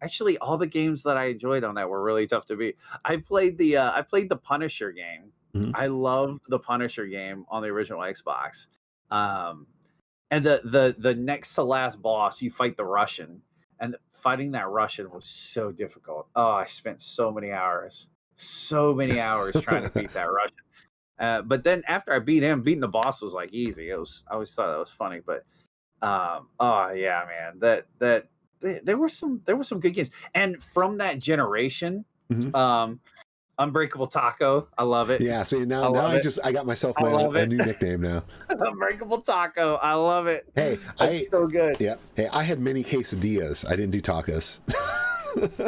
[SPEAKER 2] actually all the games that I enjoyed on that were really tough to beat. I played the Punisher game. I loved the Punisher game on the original Xbox. And the next to last boss, you fight the Russian, and fighting that Russian was so difficult. Oh, I spent so many hours trying to beat that Russian. But then after I beat him, beating the boss was like easy. I always thought that was funny, but oh yeah, man, there were some good games, and from that generation, Unbreakable Taco, I love it.
[SPEAKER 3] Yeah, see now I got myself a new nickname now.
[SPEAKER 2] Unbreakable Taco, I love it.
[SPEAKER 3] Hey,
[SPEAKER 2] it's so good.
[SPEAKER 3] Yeah, hey, I had many quesadillas. I didn't do tacos.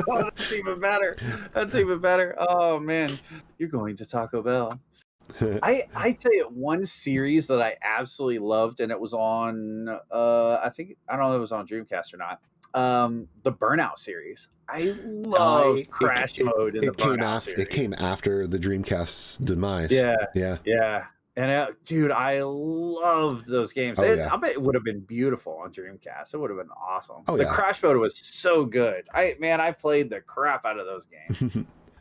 [SPEAKER 2] Oh, that's even better. Oh man, you're going to Taco Bell. I tell you one series that I absolutely loved, and it was on I don't know if it was on Dreamcast or not. The Burnout series. I love Crash Mode in the Burnout series.
[SPEAKER 3] It came after the Dreamcast's demise.
[SPEAKER 2] Yeah. And dude, I loved those games. I bet it would have been beautiful on Dreamcast. It would have been awesome. The Crash Mode was so good. I played the crap out of those games.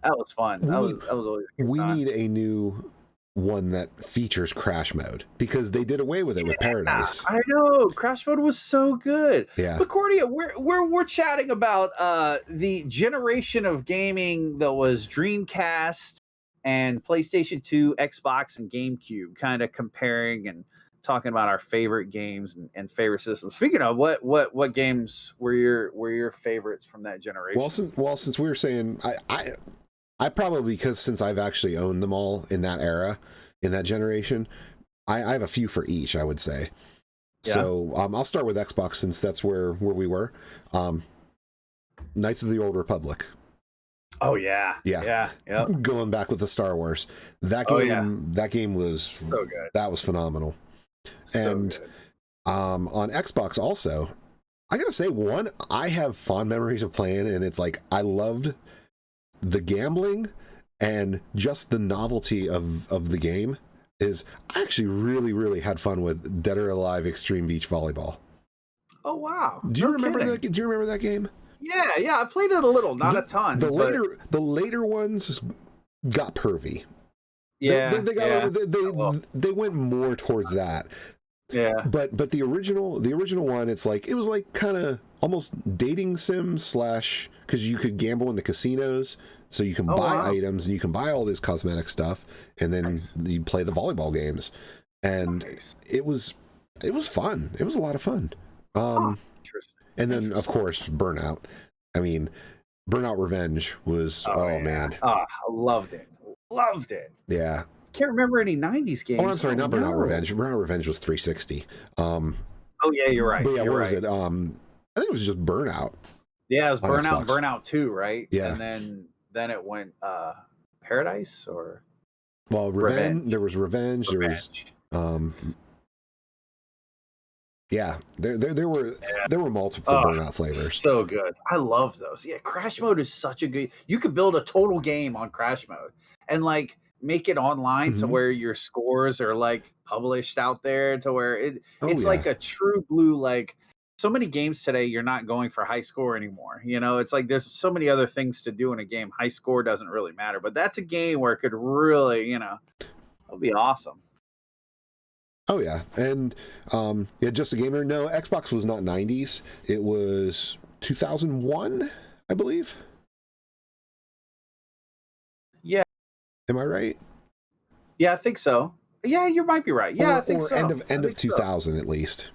[SPEAKER 2] That was fun. That was always a good time.
[SPEAKER 3] We need a new one that features Crash Mode, because they did away with it with Paradise.
[SPEAKER 2] I know Crash Mode was so good.
[SPEAKER 3] Yeah,
[SPEAKER 2] but Cordia, we're chatting about the generation of gaming that was Dreamcast and PlayStation 2, Xbox, and GameCube, kind of comparing and talking about our favorite games and favorite systems. Speaking of, what games were your favorites from that generation?
[SPEAKER 3] Well, since we were saying, I probably, because since I've actually owned them all in that era, in that generation, I have a few for each, I would say. Yeah. So I'll start with Xbox, since that's where we were. Knights of the Old Republic.
[SPEAKER 2] Oh yeah.
[SPEAKER 3] Going back with the Star Wars, that game was so good. That was phenomenal. And on Xbox also, I gotta say, one I have fond memories of playing, and it's like I loved the gambling and just the novelty of the game. Is I actually really had fun with Dead or Alive Extreme Beach Volleyball.
[SPEAKER 2] Oh wow!
[SPEAKER 3] Do you remember that game?
[SPEAKER 2] Yeah, I played it a little, not a ton.
[SPEAKER 3] The later ones got pervy.
[SPEAKER 2] Yeah,
[SPEAKER 3] they went more towards that.
[SPEAKER 2] Yeah,
[SPEAKER 3] but the original one, it was like kind of almost dating sim / because you could gamble in the casinos, so you can buy items and you can buy all this cosmetic stuff, and then you play the volleyball games, and it was fun. It was a lot of fun. And then of course Burnout. I mean, Burnout Revenge was man.
[SPEAKER 2] I loved it.
[SPEAKER 3] Yeah.
[SPEAKER 2] Can't remember any 90s games.
[SPEAKER 3] Oh, I'm sorry, not Burnout Revenge. Burnout Revenge was 360.
[SPEAKER 2] Oh yeah, you're right.
[SPEAKER 3] But yeah, what was it? I think it was just Burnout.
[SPEAKER 2] Yeah, it was Burnout and Burnout 2, right?
[SPEAKER 3] Yeah.
[SPEAKER 2] And then it went Paradise or
[SPEAKER 3] Revenge. There was Revenge. There was there were multiple Burnout flavors.
[SPEAKER 2] So good. I love those. Yeah, Crash Mode is such a good. You could build a total game on Crash Mode and like make it online to where your scores are like published out there, to where it's like a true blue. Like so many games today, you're not going for high score anymore. You know, it's like there's so many other things to do in a game. High score doesn't really matter, but that's a game where it could really, it'll be awesome.
[SPEAKER 3] Oh yeah, and Just a Gamer. No, Xbox was not 90s. It was 2001, I believe.
[SPEAKER 2] Yeah.
[SPEAKER 3] Am I right?
[SPEAKER 2] Yeah, I think so. Yeah, you might be right. Yeah, I think so.
[SPEAKER 3] End of 2000 at least.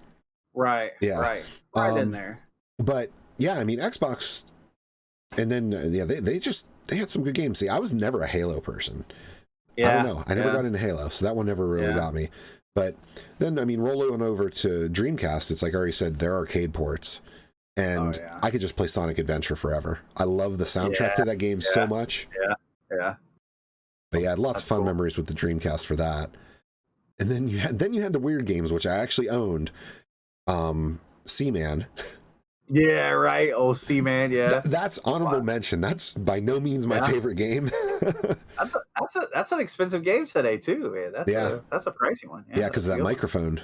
[SPEAKER 2] Right.
[SPEAKER 3] Yeah.
[SPEAKER 2] Right in there.
[SPEAKER 3] But yeah, I mean Xbox, and then they had some good games. See, I was never a Halo person.
[SPEAKER 2] Yeah.
[SPEAKER 3] I don't know. I never got into Halo, so that one never really got me. But then, I mean, rolling over to Dreamcast, it's like I already said, they're arcade ports. And I could just play Sonic Adventure forever. I love the soundtrack to that game so much.
[SPEAKER 2] Yeah.
[SPEAKER 3] But yeah, I had lots of fun memories with the Dreamcast for that. And then you had the weird games, which I actually owned. Seaman.
[SPEAKER 2] Yeah, right. Oh, man. Yeah,
[SPEAKER 3] That's honorable mention. That's by no means my favorite game.
[SPEAKER 2] that's an expensive game today too, man. That's a pricey one.
[SPEAKER 3] Yeah, because of that microphone.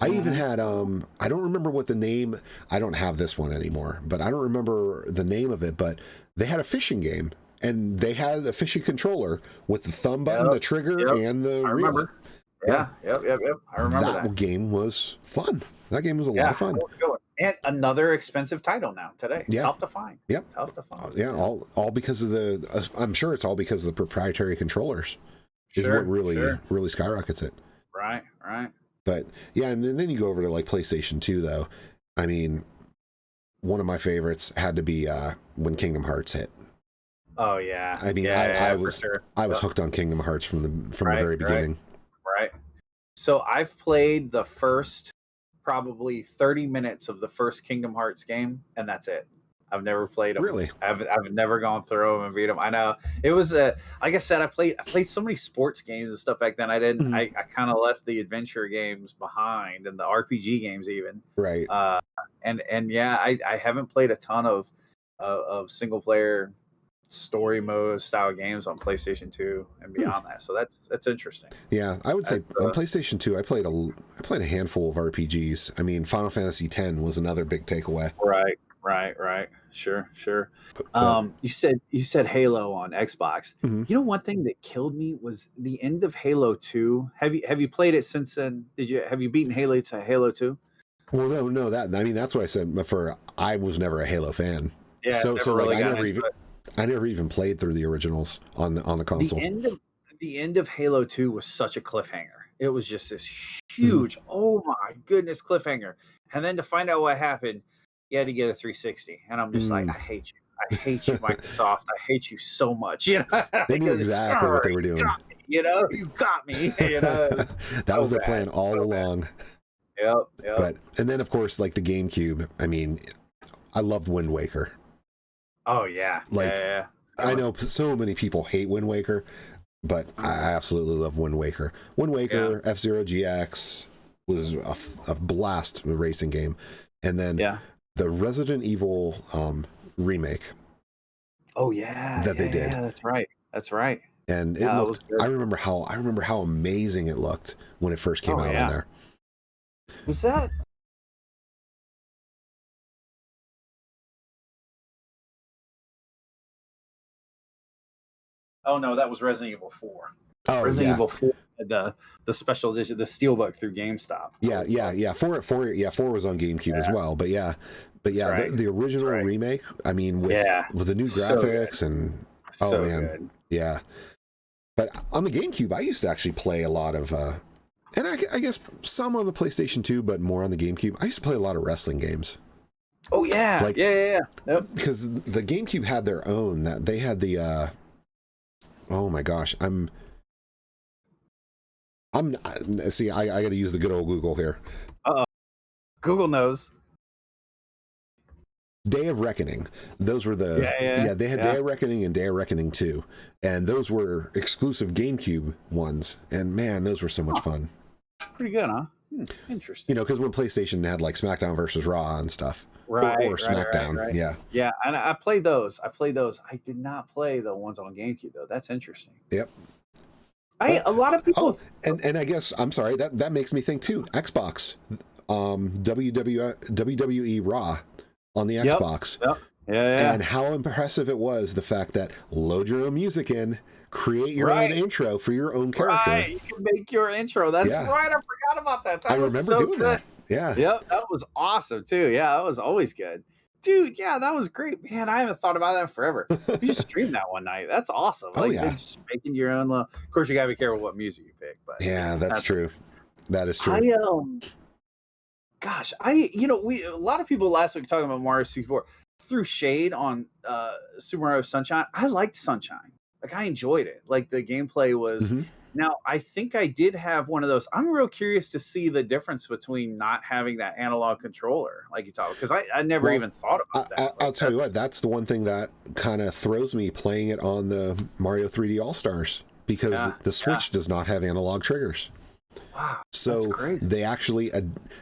[SPEAKER 3] I even had I don't remember what the name. I don't have this one anymore, but I don't remember the name of it. But they had a fishing game, and they had a fishing controller with the thumb button, the trigger, and the reel.
[SPEAKER 2] Remember. Yeah. Yep. I remember that
[SPEAKER 3] game was fun. That game was a lot of fun.
[SPEAKER 2] And another expensive title now today.
[SPEAKER 3] Yeah.
[SPEAKER 2] Tough to find.
[SPEAKER 3] Yep.
[SPEAKER 2] Tough to find.
[SPEAKER 3] Yeah. All because of the. I'm sure it's all because of the proprietary controllers. Is what really skyrockets it.
[SPEAKER 2] Right.
[SPEAKER 3] But yeah, and then you go over to like PlayStation 2 though. I mean, one of my favorites had to be when Kingdom Hearts hit.
[SPEAKER 2] Oh yeah.
[SPEAKER 3] I mean, I was hooked on Kingdom Hearts from the very beginning.
[SPEAKER 2] Right. So I've played the first probably 30 minutes of the first Kingdom Hearts game, and that's it. I've never played them.
[SPEAKER 3] Really?
[SPEAKER 2] I've never gone through them and beat them. I know it was like I said, I played so many sports games and stuff back then. I didn't. I kind of left the adventure games behind and the RPG games even.
[SPEAKER 3] Right.
[SPEAKER 2] And yeah, I haven't played a ton of single player story mode style games on PlayStation 2 and beyond that. So that's interesting.
[SPEAKER 3] Yeah, I would say on PlayStation 2, I played a handful of RPGs. I mean, Final Fantasy X was another big takeaway.
[SPEAKER 2] Right. Sure. You said Halo on Xbox.
[SPEAKER 3] Mm-hmm.
[SPEAKER 2] You know, one thing that killed me was the end of Halo 2. Have you played it since then? Have you beaten Halo 2?
[SPEAKER 3] Well, no. That's what I said. I was never a Halo fan.
[SPEAKER 2] Yeah.
[SPEAKER 3] So like I never even played through the originals on the console.
[SPEAKER 2] The end of Halo 2 was such a cliffhanger. It was just this huge, oh my goodness, cliffhanger. And then to find out what happened, you had to get a 360. And I'm just like, I hate you. I hate you, Microsoft. I hate you so much. You know,
[SPEAKER 3] they knew exactly what they were doing.
[SPEAKER 2] You got me.
[SPEAKER 3] That was their plan all along.
[SPEAKER 2] Yep.
[SPEAKER 3] And then of course, like the GameCube. I mean, I loved Wind Waker.
[SPEAKER 2] Oh yeah. Yeah.
[SPEAKER 3] I know so many people hate Wind Waker, but I absolutely love Wind Waker. Wind Waker, F-Zero GX was a blast racing game, and then the Resident Evil remake.
[SPEAKER 2] Oh yeah,
[SPEAKER 3] that they did.
[SPEAKER 2] Yeah, that's right.
[SPEAKER 3] And it looked. I remember how amazing it looked when it first came out on there.
[SPEAKER 2] Was that? Oh no, that was Resident Evil 4.
[SPEAKER 3] Oh,
[SPEAKER 2] Resident Evil 4, the special edition, the Steelbook through GameStop.
[SPEAKER 3] Yeah. 4 was on GameCube as well. But the original remake. I mean, with the new graphics and good. Yeah. But on the GameCube, I used to actually play a lot of, and I guess some on the PlayStation 2, but more on the GameCube. I used to play a lot of wrestling games.
[SPEAKER 2] Oh yeah, yeah. Yep.
[SPEAKER 3] Because the GameCube had their own. That they had the. Oh my gosh, see, I got to use the good old Google here.
[SPEAKER 2] Google knows.
[SPEAKER 3] Day of Reckoning. Those were the they had Day of Reckoning and Day of Reckoning 2, and those were exclusive GameCube ones. And man, those were so much fun.
[SPEAKER 2] Pretty good, huh? Interesting.
[SPEAKER 3] Because when PlayStation had like SmackDown versus Raw and stuff, or SmackDown,
[SPEAKER 2] right.
[SPEAKER 3] Yeah,
[SPEAKER 2] and I played those. I did not play the ones on GameCube though. That's interesting.
[SPEAKER 3] Yep.
[SPEAKER 2] A lot of people.
[SPEAKER 3] And I guess I'm sorry that makes me think too. Xbox, WWE Raw on the Xbox.
[SPEAKER 2] Yep. Yeah.
[SPEAKER 3] And how impressive it was, the fact that load your own music in, create your own intro for your own character.
[SPEAKER 2] Right, you can make your intro. That's right. I forgot about that.
[SPEAKER 3] I remember doing that. Yeah.
[SPEAKER 2] Yep, that was awesome too. Yeah, that was always good. Dude, yeah, that was great. Man, I haven't thought about that forever. You just streamed that one night. That's awesome. Just making your own of course you gotta be careful what music you pick, but
[SPEAKER 3] yeah, that's true. That is true.
[SPEAKER 2] A lot of people last week talking about Mario 64 threw shade on Super Mario Sunshine. I liked Sunshine. Like I enjoyed it. Like the gameplay was Now, I think I did have one of those. I'm real curious to see the difference between not having that analog controller, like you talked, because I never even thought about that.
[SPEAKER 3] I'll tell you what, that's the one thing that kind of throws me playing it on the Mario 3D All-Stars, because the Switch does not have analog triggers.
[SPEAKER 2] Wow.
[SPEAKER 3] So they actually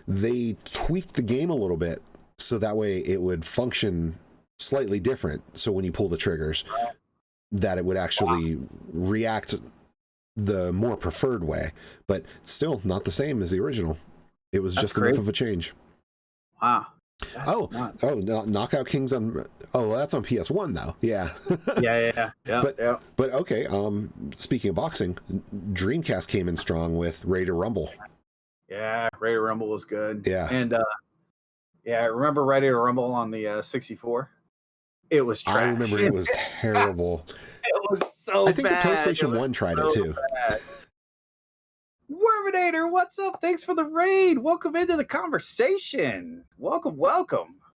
[SPEAKER 3] they tweaked the game a little bit so that way it would function slightly different. So when you pull the triggers, that it would actually react the more preferred way, but still not the same as the original. It was just enough of a change.
[SPEAKER 2] Wow.
[SPEAKER 3] Knockout Kings on. Oh, well, that's on PS1 though. Yeah.
[SPEAKER 2] yeah.
[SPEAKER 3] But okay. Speaking of boxing, Dreamcast came in strong with Ready to Rumble.
[SPEAKER 2] Yeah, Ready to Rumble was good.
[SPEAKER 3] Yeah,
[SPEAKER 2] and I remember Ready to Rumble on the 64. It was trash.
[SPEAKER 3] I remember it was terrible.
[SPEAKER 2] It was so bad.
[SPEAKER 3] I think the PlayStation 1 tried it too.
[SPEAKER 2] Bad. Worminator, what's up? Thanks for the raid. Welcome into the conversation. Welcome.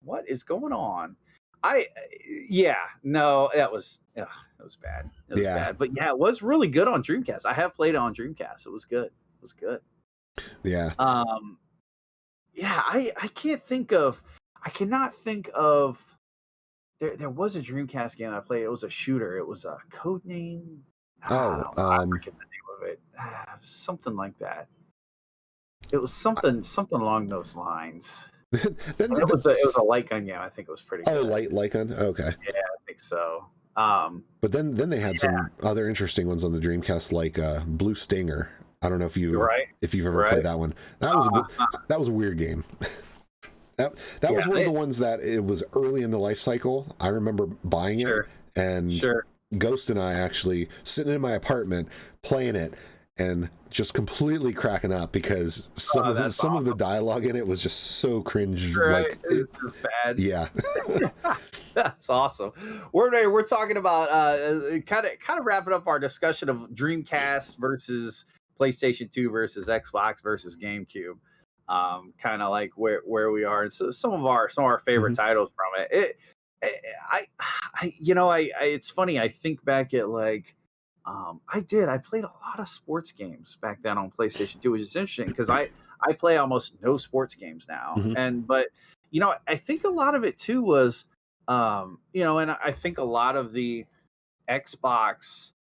[SPEAKER 2] What is going on? That was bad. It was bad. But yeah, it was really good on Dreamcast. I have played it on Dreamcast. It was good.
[SPEAKER 3] Yeah.
[SPEAKER 2] I cannot think of there was a Dreamcast game I played. It was a shooter. It was a Codename. I forget the name of it. Something like that. It was something along those lines. It was a light gun game. I think it was pretty good.
[SPEAKER 3] Oh, light gun? Okay.
[SPEAKER 2] Yeah, I think so.
[SPEAKER 3] But then they had some other interesting ones on the Dreamcast, like Blue Stinger. I don't know if you've ever played that one. That was a weird game. That was one of the ones that it was early in the life cycle. I remember buying it, and Ghost and I actually sitting in my apartment playing it and just completely cracking up because some of the dialogue in it was just so cringe.
[SPEAKER 2] Right. It's just bad.
[SPEAKER 3] Yeah.
[SPEAKER 2] That's awesome. We're talking about kind of wrapping up our discussion of Dreamcast versus PlayStation 2 versus Xbox versus GameCube. Kind of like where we are, and so some of our favorite titles from it. It's funny. I think back at I played a lot of sports games back then on PlayStation 2, which is interesting because I play almost no sports games now, but I think a lot of it too was and I think a lot of the Xbox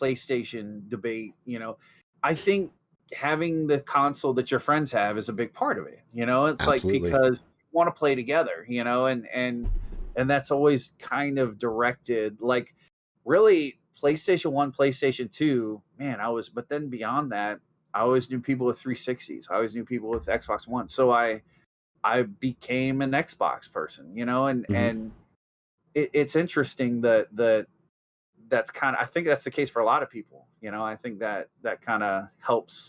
[SPEAKER 2] PlayStation debate, I think having the console that your friends have is a big part of it. It's
[SPEAKER 3] Absolutely.
[SPEAKER 2] Like because you want to play together, and that's always kind of directed. Like really, PlayStation 1, PlayStation 2, man, but then beyond that, I always knew people with 360s. I always knew people with Xbox One. So I became an Xbox person, and it's interesting that that's kind of, I think that's the case for a lot of people. I think that kind of helps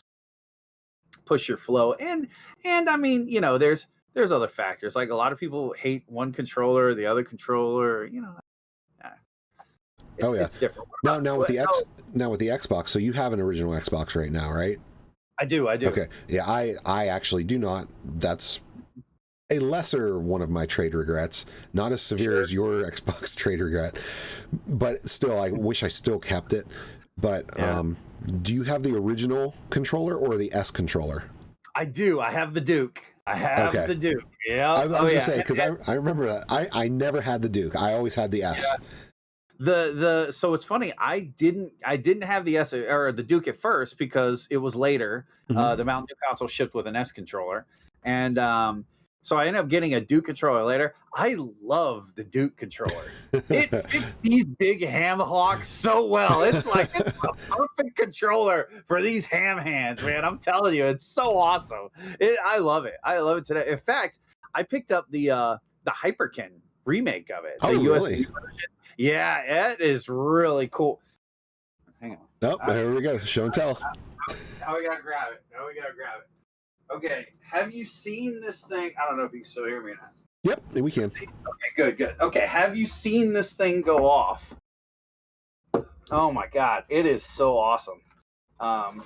[SPEAKER 2] push your flow. And I mean, there's other factors. Like a lot of people hate one controller, the other controller, it's different.
[SPEAKER 3] Now with the Xbox, so you have an original Xbox right now, right?
[SPEAKER 2] I do.
[SPEAKER 3] Okay. Yeah, I actually do not. That's a lesser one of my trade regrets, not as severe as your Xbox trade regret, but still, I wish I still kept it. But do you have the original controller or the S controller?
[SPEAKER 2] I do. I have the Duke. The Duke. Yeah.
[SPEAKER 3] I was gonna say, because I remember that I never had the Duke. I always had the S.
[SPEAKER 2] Yeah. So it's funny. I didn't have the S or the Duke at first because it was later. The Mountain Dew console shipped with an S controller, and so I ended up getting a Duke controller later. I love the Duke controller. It fits these big ham hocks so well. It's a perfect controller for these ham hands, man. I'm telling you, it's so awesome. I love it. I love it today. In fact, I picked up the Hyperkin remake of it.
[SPEAKER 3] The really?
[SPEAKER 2] USB version. Yeah, it is really cool. Hang on.
[SPEAKER 3] Oh, there we go. Show and tell.
[SPEAKER 2] Now we gotta grab it. Okay, have you seen this thing? I don't know if you can still hear me or not.
[SPEAKER 3] Yep, we can.
[SPEAKER 2] Okay, good. Okay, have you seen this thing go off? Oh my God, it is so awesome. I'm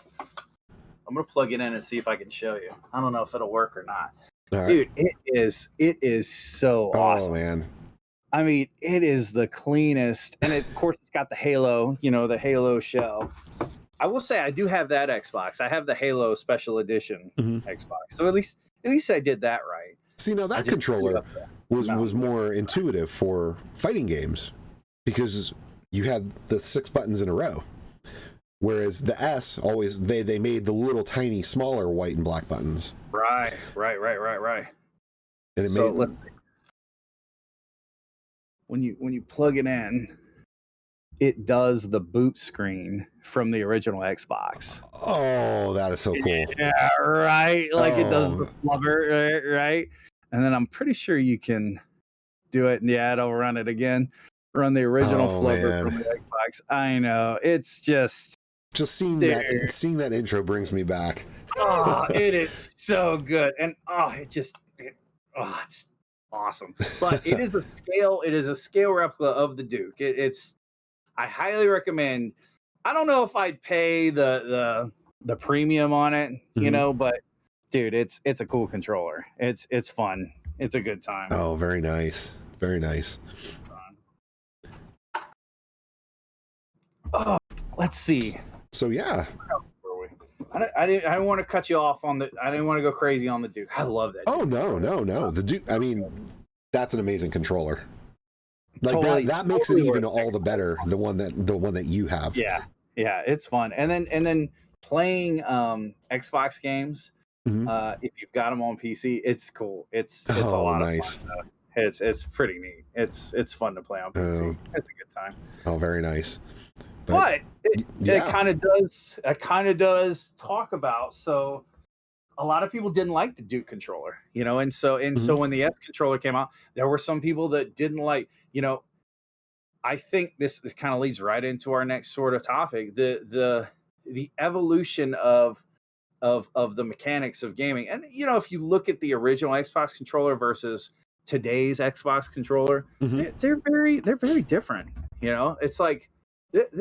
[SPEAKER 2] gonna plug it in and see if I can show you. I don't know if it'll work or not.
[SPEAKER 3] Right.
[SPEAKER 2] Dude, it is so awesome.
[SPEAKER 3] Oh man.
[SPEAKER 2] I mean, it is the cleanest, and of course it's got the Halo, the Halo shell. I will say I do have that Xbox. I have the Halo Special Edition Xbox. So at least I did that right.
[SPEAKER 3] See, now that controller was more intuitive for fighting games because you had the 6 buttons in a row. Whereas the S always they made the little tiny smaller white and black buttons.
[SPEAKER 2] Right.
[SPEAKER 3] And it
[SPEAKER 2] so let's see. When you plug it in, it does the boot screen from the original Xbox.
[SPEAKER 3] Oh, that is so cool.
[SPEAKER 2] Yeah, right. Like it does the flubber, right? And then I'm pretty sure you can do it. And yeah, it'll run it again. Run the original flubber from the Xbox. I know. It's just
[SPEAKER 3] seeing that intro brings me back.
[SPEAKER 2] Oh, it is so good. And it's awesome. But it is a scale replica of the Duke. I highly recommend. I don't know if I'd pay the premium on it, you know, but dude, it's a cool controller. It's fun. It's a good time.
[SPEAKER 3] Oh, very nice. Very nice.
[SPEAKER 2] Oh, let's see.
[SPEAKER 3] So yeah.
[SPEAKER 2] I didn't want to cut you off on I didn't want to go crazy on the Duke. I love that.
[SPEAKER 3] Oh, no. The Duke, I mean, that's an amazing controller. Like
[SPEAKER 2] totally,
[SPEAKER 3] that makes it even all the better. The one that you have.
[SPEAKER 2] Yeah, it's fun. And then playing Xbox games, if you've got them on PC, it's cool. It's a lot of fun. It's pretty neat. It's fun to play on PC. It's a good time.
[SPEAKER 3] Oh, very nice.
[SPEAKER 2] But it kind of does talk about, so a lot of people didn't like the Duke controller, you know, and so when the S controller came out, there were some people that didn't like, you know. I think this kind of leads right into our next sort of topic, the evolution of the mechanics of gaming. And you know, if you look at the original Xbox controller versus today's Xbox controller, they're very different. You know, it's like it's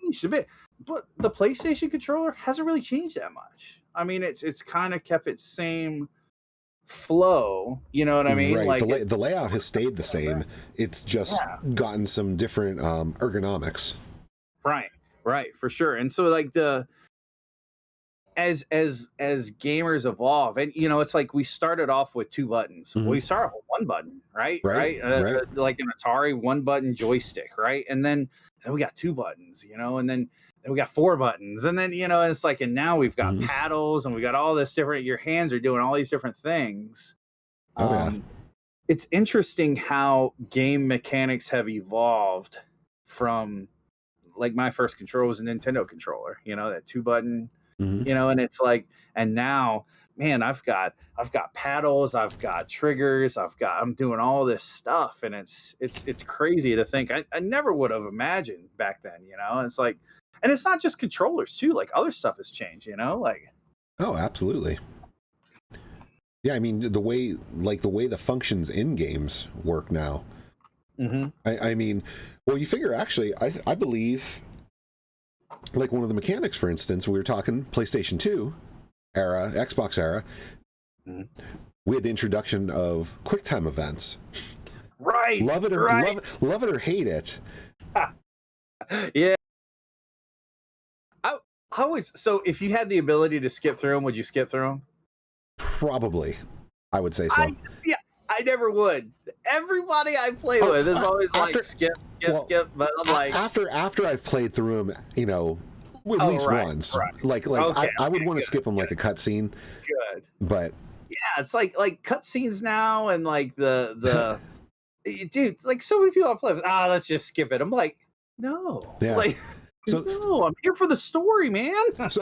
[SPEAKER 2] changed a bit, but the PlayStation controller hasn't really changed that much. I mean, it's kind of kept its same flow, you know what I mean?
[SPEAKER 3] Right.
[SPEAKER 2] Like
[SPEAKER 3] the layout has stayed the same. It's just gotten some different ergonomics.
[SPEAKER 2] Right, for sure. And so like as gamers evolve, and you know, it's like we started off with 2 buttons. We started with 1 button, right? Like an Atari 1 button joystick, right? And then we got 2 buttons, you know, and then we got 4 buttons, and then, you know, it's like, and now we've got paddles, and we got all this different, your hands are doing all these different things. It's interesting how game mechanics have evolved from, like, my first controller was a Nintendo controller, you know, that 2 button, you know, and it's like, and now, man, I've got paddles, I've got triggers, I'm doing all this stuff, and it's crazy to think. I never would have imagined back then, you know. And it's like, and it's not just controllers too, like other stuff has changed, you know, like.
[SPEAKER 3] Oh, absolutely. Yeah, I mean, the way the functions in games work now. I mean, well, you figure actually, I believe, like one of the mechanics, for instance, we were talking PlayStation 2 era, Xbox era, we had the introduction of QuickTime events.
[SPEAKER 2] Right.
[SPEAKER 3] Love it or hate it.
[SPEAKER 2] Yeah. I always, so if you had the ability to skip through them, would you skip through them?
[SPEAKER 3] Probably. I would say so.
[SPEAKER 2] I never would. Everybody I play with is always skip, but I'm like,
[SPEAKER 3] after I've played through them, you know, at least once. Like I would want to skip them like a cutscene.
[SPEAKER 2] Good.
[SPEAKER 3] But
[SPEAKER 2] yeah, it's like cutscenes now, and like the dude, like so many people I play with, let's just skip it. I'm like, no.
[SPEAKER 3] Yeah.
[SPEAKER 2] Like, so no, I'm here for the story, man.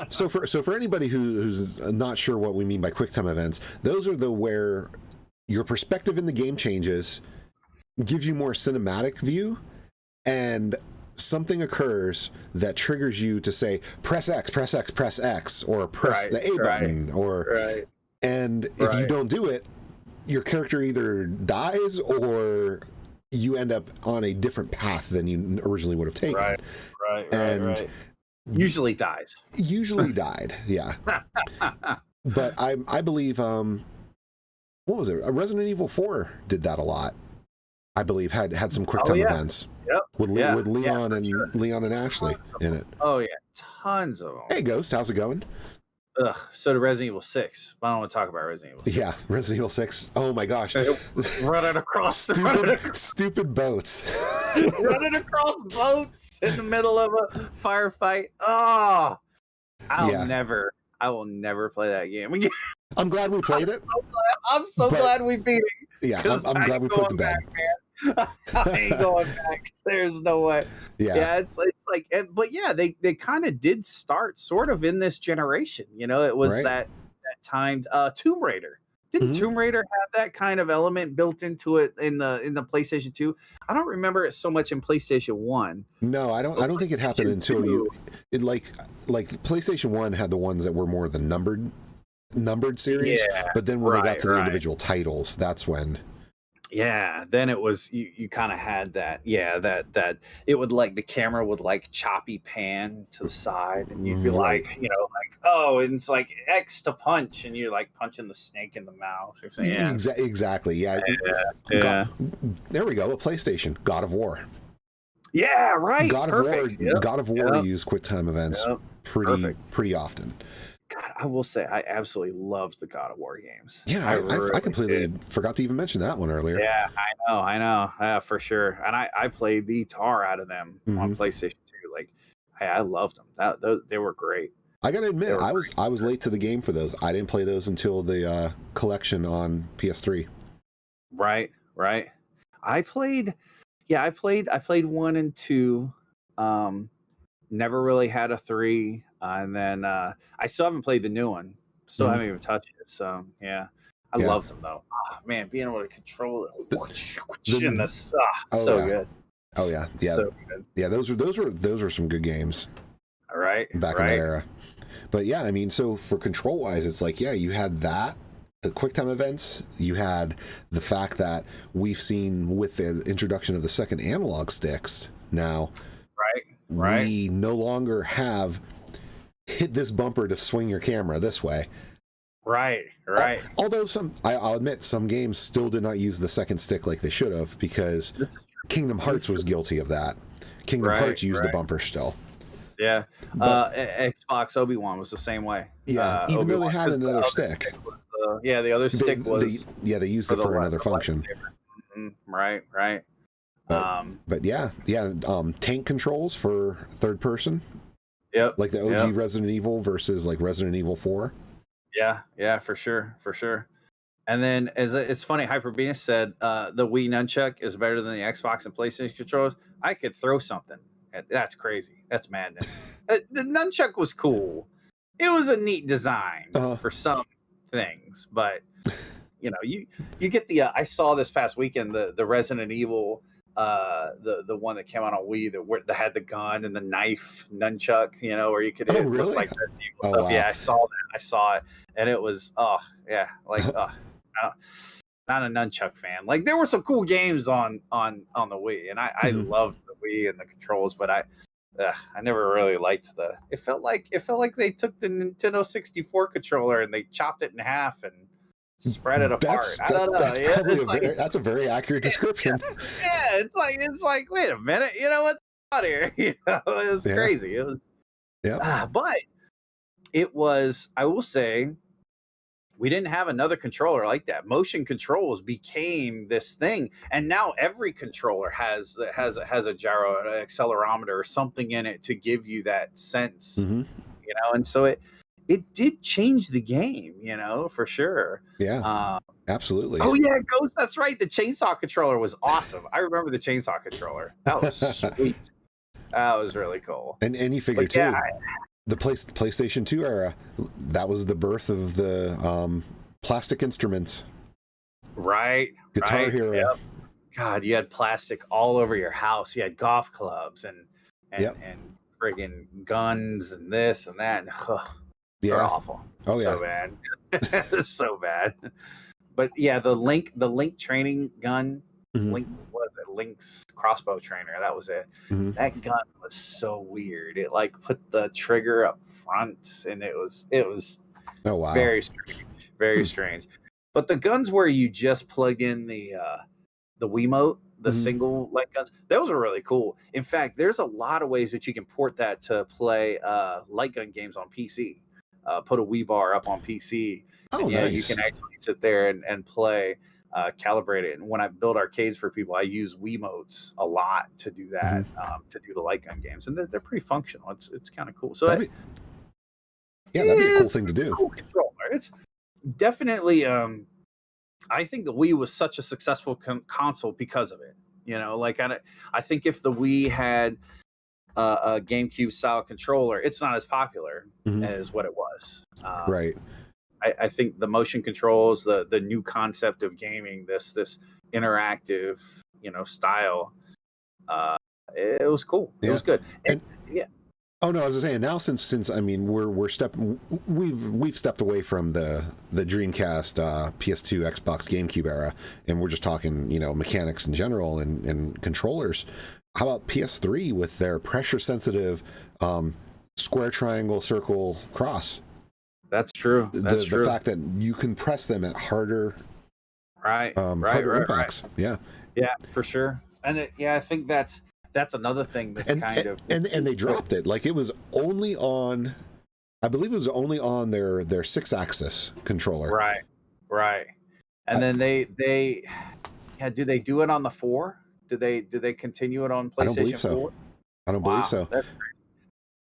[SPEAKER 3] so for anybody who's not sure what we mean by QuickTime events, those are where your perspective in the game changes, gives you more cinematic view, and something occurs that triggers you to say press X, or press the A button, or and if you don't do it, your character either dies or you end up on a different path than you originally would have taken. Right.
[SPEAKER 2] Usually dies.
[SPEAKER 3] Usually died, yeah. But I believe what was it? Resident Evil 4 did that a lot. I believe had some QuickTime events.
[SPEAKER 2] Yep.
[SPEAKER 3] With Leon and Ashley in it.
[SPEAKER 2] Oh yeah, tons of them.
[SPEAKER 3] Hey Ghost, how's it going?
[SPEAKER 2] Ugh, so did Resident Evil 6. I don't want to talk about Resident Evil 6.
[SPEAKER 3] Yeah, Resident Evil 6. Oh my gosh.
[SPEAKER 2] Running across
[SPEAKER 3] stupid boats.
[SPEAKER 2] Running across boats in the middle of a firefight. Oh, I will never play that game again.
[SPEAKER 3] I'm glad we played it.
[SPEAKER 2] I'm so glad we beat it.
[SPEAKER 3] Yeah, I'm glad we put the bed.
[SPEAKER 2] I ain't going back. There's no way. Yeah, it's like, but yeah, they kind of did start sort of in this generation. You know, it was that timed Tomb Raider. Didn't Tomb Raider have that kind of element built into it in the PlayStation 2? I don't remember it so much in PlayStation 1.
[SPEAKER 3] No, I don't think it happened until like PlayStation 1 had the ones that were more the numbered series, but then when they got to the individual titles, that's when
[SPEAKER 2] then it was you kind of had that that it would like the camera would like choppy pan to the side and you'd be like, you know, like, oh, and it's like X to punch and you're like punching the snake in the mouth or something.
[SPEAKER 3] Exactly. Yeah. There we go. A PlayStation God of War.
[SPEAKER 2] Yeah, right.
[SPEAKER 3] God of War used QuickTime events pretty often.
[SPEAKER 2] God, I will say I absolutely loved the God of War games.
[SPEAKER 3] Yeah, I completely forgot to even mention that one earlier.
[SPEAKER 2] Yeah, I know, for sure. And I played the tar out of them on PlayStation 2. Like, I loved them. They were great.
[SPEAKER 3] I gotta admit, I was late to the game for those. I didn't play those until the collection on PS3. Right.
[SPEAKER 2] I played 1 and 2. Never really had a 3. And then I still haven't played the new one. Still haven't even touched it. So yeah, I loved them though. Oh, man, being able to control it, so good.
[SPEAKER 3] Oh yeah. So good. Yeah, those were some good games.
[SPEAKER 2] All right,
[SPEAKER 3] back in that era. But yeah, I mean, so for control wise, it's like you had that. The QuickTime events, you had the fact that we've seen with the introduction of the second analog sticks now.
[SPEAKER 2] Right.
[SPEAKER 3] We no longer have hit this bumper to swing your camera this way.
[SPEAKER 2] Right.
[SPEAKER 3] Although I'll admit some games still did not use the second stick like they should have, because Kingdom Hearts was guilty of that. Kingdom Hearts used the bumper still.
[SPEAKER 2] Yeah. Xbox Obi-Wan was the same way.
[SPEAKER 3] Yeah, even though they had another stick.
[SPEAKER 2] The other stick was...
[SPEAKER 3] They used it for another function.
[SPEAKER 2] Right.
[SPEAKER 3] But tank controls for third person.
[SPEAKER 2] Yep.
[SPEAKER 3] Like the OG Resident Evil versus like Resident Evil 4.
[SPEAKER 2] Yeah, for sure. And then it's funny, Hypervenus said the Wii nunchuck is better than the Xbox and PlayStation controllers. I could throw something. That's crazy. That's madness. The nunchuck was cool. It was a neat design for some things, but you know, you get the I saw this past weekend the Resident Evil the one that came out on Wii that had the gun and the knife nunchuck, you know, where you could
[SPEAKER 3] really?
[SPEAKER 2] like Resident Evil stuff. Wow. Yeah, I saw it, and it was not a nunchuck fan. Like, there were some cool games on the Wii, and I loved the Wii and the controls, but I never really liked it felt like they took the Nintendo 64 controller and they chopped it in half and spread it apart. I don't know.
[SPEAKER 3] That's a very accurate description.
[SPEAKER 2] Yeah, it's like wait a minute, you know what's out here? You know, it was crazy. It was but it was, I will say, we didn't have another controller like that. Motion controls became this thing, and now every controller has a gyro, an accelerometer, or something in it to give you that sense. You know, and so it did change the game, you know, for sure.
[SPEAKER 3] Yeah, absolutely.
[SPEAKER 2] Oh yeah, Ghost. That's right. The chainsaw controller was awesome. I remember the chainsaw controller. That was sweet. That was really cool.
[SPEAKER 3] And you figure too, the PlayStation 2 era, that was the birth of the plastic instruments.
[SPEAKER 2] Right.
[SPEAKER 3] Guitar Hero.
[SPEAKER 2] Yep. God, you had plastic all over your house. You had golf clubs and friggin' guns and this and that. They're awful.
[SPEAKER 3] Oh yeah.
[SPEAKER 2] So bad. So bad. But yeah, the Link training gun, Link's crossbow trainer, that was it. That gun was so weird. It like put the trigger up front, and it was very strange. But the guns where you just plug in the Wiimote, the single light guns, those are really cool. In fact, there's a lot of ways that you can port that to play light gun games on PC. Put a Wii bar up on PC.
[SPEAKER 3] Oh,
[SPEAKER 2] and,
[SPEAKER 3] nice.
[SPEAKER 2] You can actually sit there and play, calibrate it. And when I build arcades for people, I use Wiimotes a lot to do that, to do the light gun games, and they're pretty functional. It's kind of cool. So
[SPEAKER 3] that'd be a cool thing to do.
[SPEAKER 2] Cool controller. definitely. I think the Wii was such a successful console because of it. Like I think if the Wii had a GameCube style controller, it's not as popular as what it was.
[SPEAKER 3] Right.
[SPEAKER 2] I think the motion controls, the new concept of gaming, this interactive, style, it was cool. It was good. And yeah.
[SPEAKER 3] Oh no, I was saying now since I mean we've stepped away from the Dreamcast, PS2, Xbox, GameCube era, and we're just talking mechanics in general and controllers. How about PS3 with their pressure sensitive square, triangle, circle, cross? That's true. That's true. The fact that you can press them at harder harder impacts. Right.
[SPEAKER 2] Yeah, for sure. And I think that's another thing that's
[SPEAKER 3] and they dropped it. Like it was only on, I believe it was only on their 6-axis controller.
[SPEAKER 2] Right. And then they do they do it on the 4? Do they continue it on PlayStation 4?
[SPEAKER 3] I don't believe so.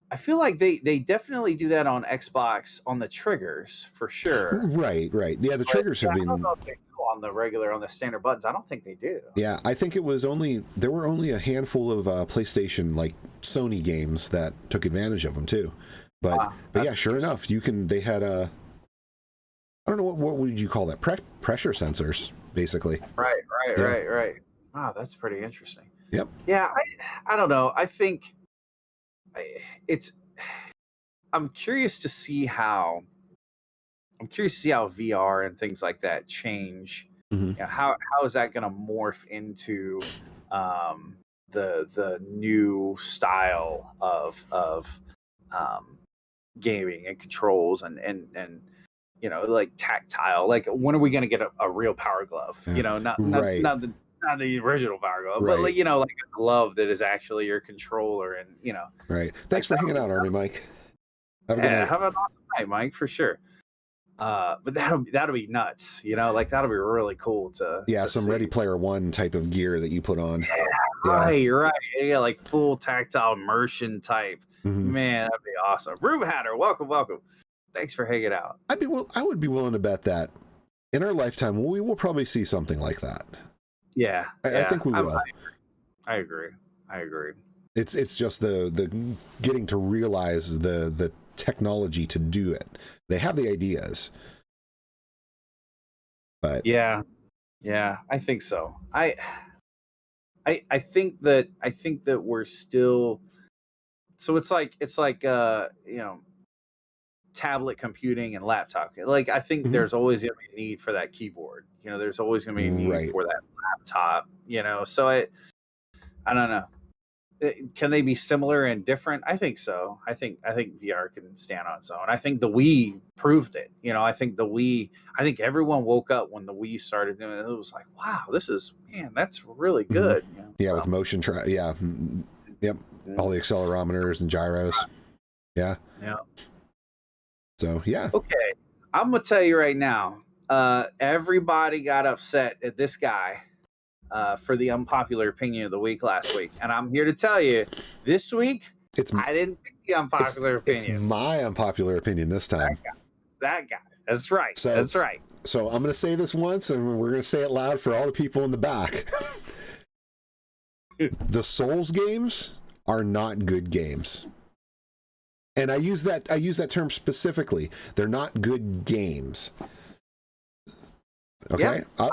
[SPEAKER 2] I feel like they definitely do that on Xbox on the triggers for sure.
[SPEAKER 3] Right. Yeah, the triggers have been. I don't know if they
[SPEAKER 2] do on the standard buttons. I don't think they do.
[SPEAKER 3] Yeah, I think there were only a handful of PlayStation, like Sony games that took advantage of them too. But yeah, sure enough, they had I don't know what would you call that? Pressure sensors, basically.
[SPEAKER 2] Right. Wow, that's pretty interesting.
[SPEAKER 3] Yep.
[SPEAKER 2] Yeah, I don't know. I think I'm curious to see how VR and things like that change. How is that going to morph into the new style of gaming and controls and like tactile? Like when are we going to get a real Power Glove? Not the original Power Glove, but like a glove that is actually your controller, and
[SPEAKER 3] Right. Thanks for hanging out, Army Mike.
[SPEAKER 2] Have a good night. Have an awesome night, Mike, for sure. But that'll be nuts, like that'll be really cool to
[SPEAKER 3] some see. Ready Player One type of gear that you put on.
[SPEAKER 2] Right. Yeah, like full tactile immersion type. Man, that'd be awesome. Rube Hatter, welcome. Thanks for hanging out.
[SPEAKER 3] I would be willing to bet that in our lifetime we will probably see something like that.
[SPEAKER 2] Yeah,
[SPEAKER 3] I think we will.
[SPEAKER 2] I agree.
[SPEAKER 3] It's just the getting to realize the technology to do it. They have the ideas, but
[SPEAKER 2] yeah, I think so. I think that we're still. So it's like tablet computing and laptop. Like I think there's always going to be a need for that keyboard. There's always going to be a need for that laptop. So I don't know. Can they be similar and different? I think so. I think VR can stand on its own. I think the Wii proved it. I think everyone woke up when the Wii started doing it. It was like, wow, that's really good.
[SPEAKER 3] Yeah, with motion yep. All the accelerometers and gyros. Yeah. So yeah.
[SPEAKER 2] Okay, I'm gonna tell you right now. Everybody got upset at this guy for the unpopular opinion of the week last week, and I'm here to tell you, this week I didn't pick the unpopular opinion.
[SPEAKER 3] It's my unpopular opinion this time.
[SPEAKER 2] That guy. That's right. That's right.
[SPEAKER 3] So I'm going to say this once, and we're going to say it loud for all the people in the back. The Souls games are not good games. And I use that term specifically. They're not good games. Okay?
[SPEAKER 2] Yeah,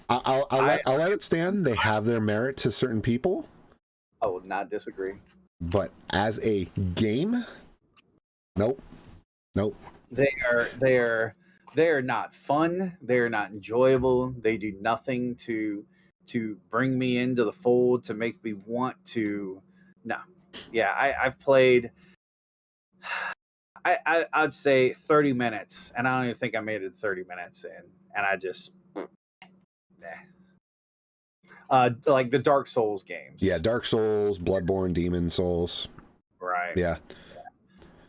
[SPEAKER 3] I'll let it stand. They have their merit to certain people.
[SPEAKER 2] I will not disagree.
[SPEAKER 3] But as a game, nope.
[SPEAKER 2] They are not fun. They are not enjoyable. They do nothing to bring me into the fold, to make me want to. No. Yeah, I've played. I'd say 30 minutes, and I don't even think I made it 30 minutes in, and I just. Like the Dark Souls games.
[SPEAKER 3] Yeah, Dark Souls, Bloodborne, Demon Souls.
[SPEAKER 2] Right.
[SPEAKER 3] Yeah.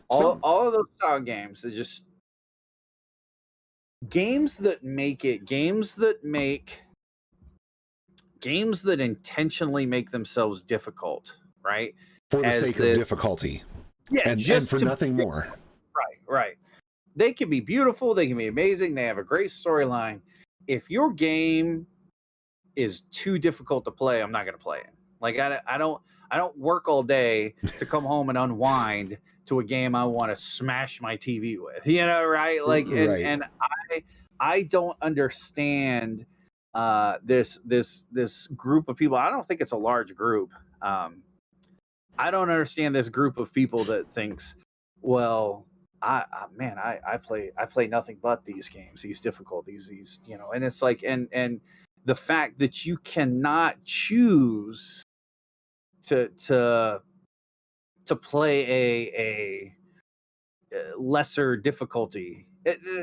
[SPEAKER 2] All of those style games are just games that intentionally make themselves difficult, right?
[SPEAKER 3] For the sake of difficulty.
[SPEAKER 2] Yeah,
[SPEAKER 3] and for nothing more.
[SPEAKER 2] Right. They can be beautiful, they can be amazing, they have a great storyline. If your game is too difficult to play, I'm not going to play it. Like I don't work all day to come home and unwind to a game I want to smash my TV with. You know, right? Like and I don't understand this group of people. I don't think it's a large group. I don't understand this group of people that thinks, well, I play nothing but these games, these difficulties, these, you know, and it's like, and the fact that you cannot choose to play a lesser difficulty,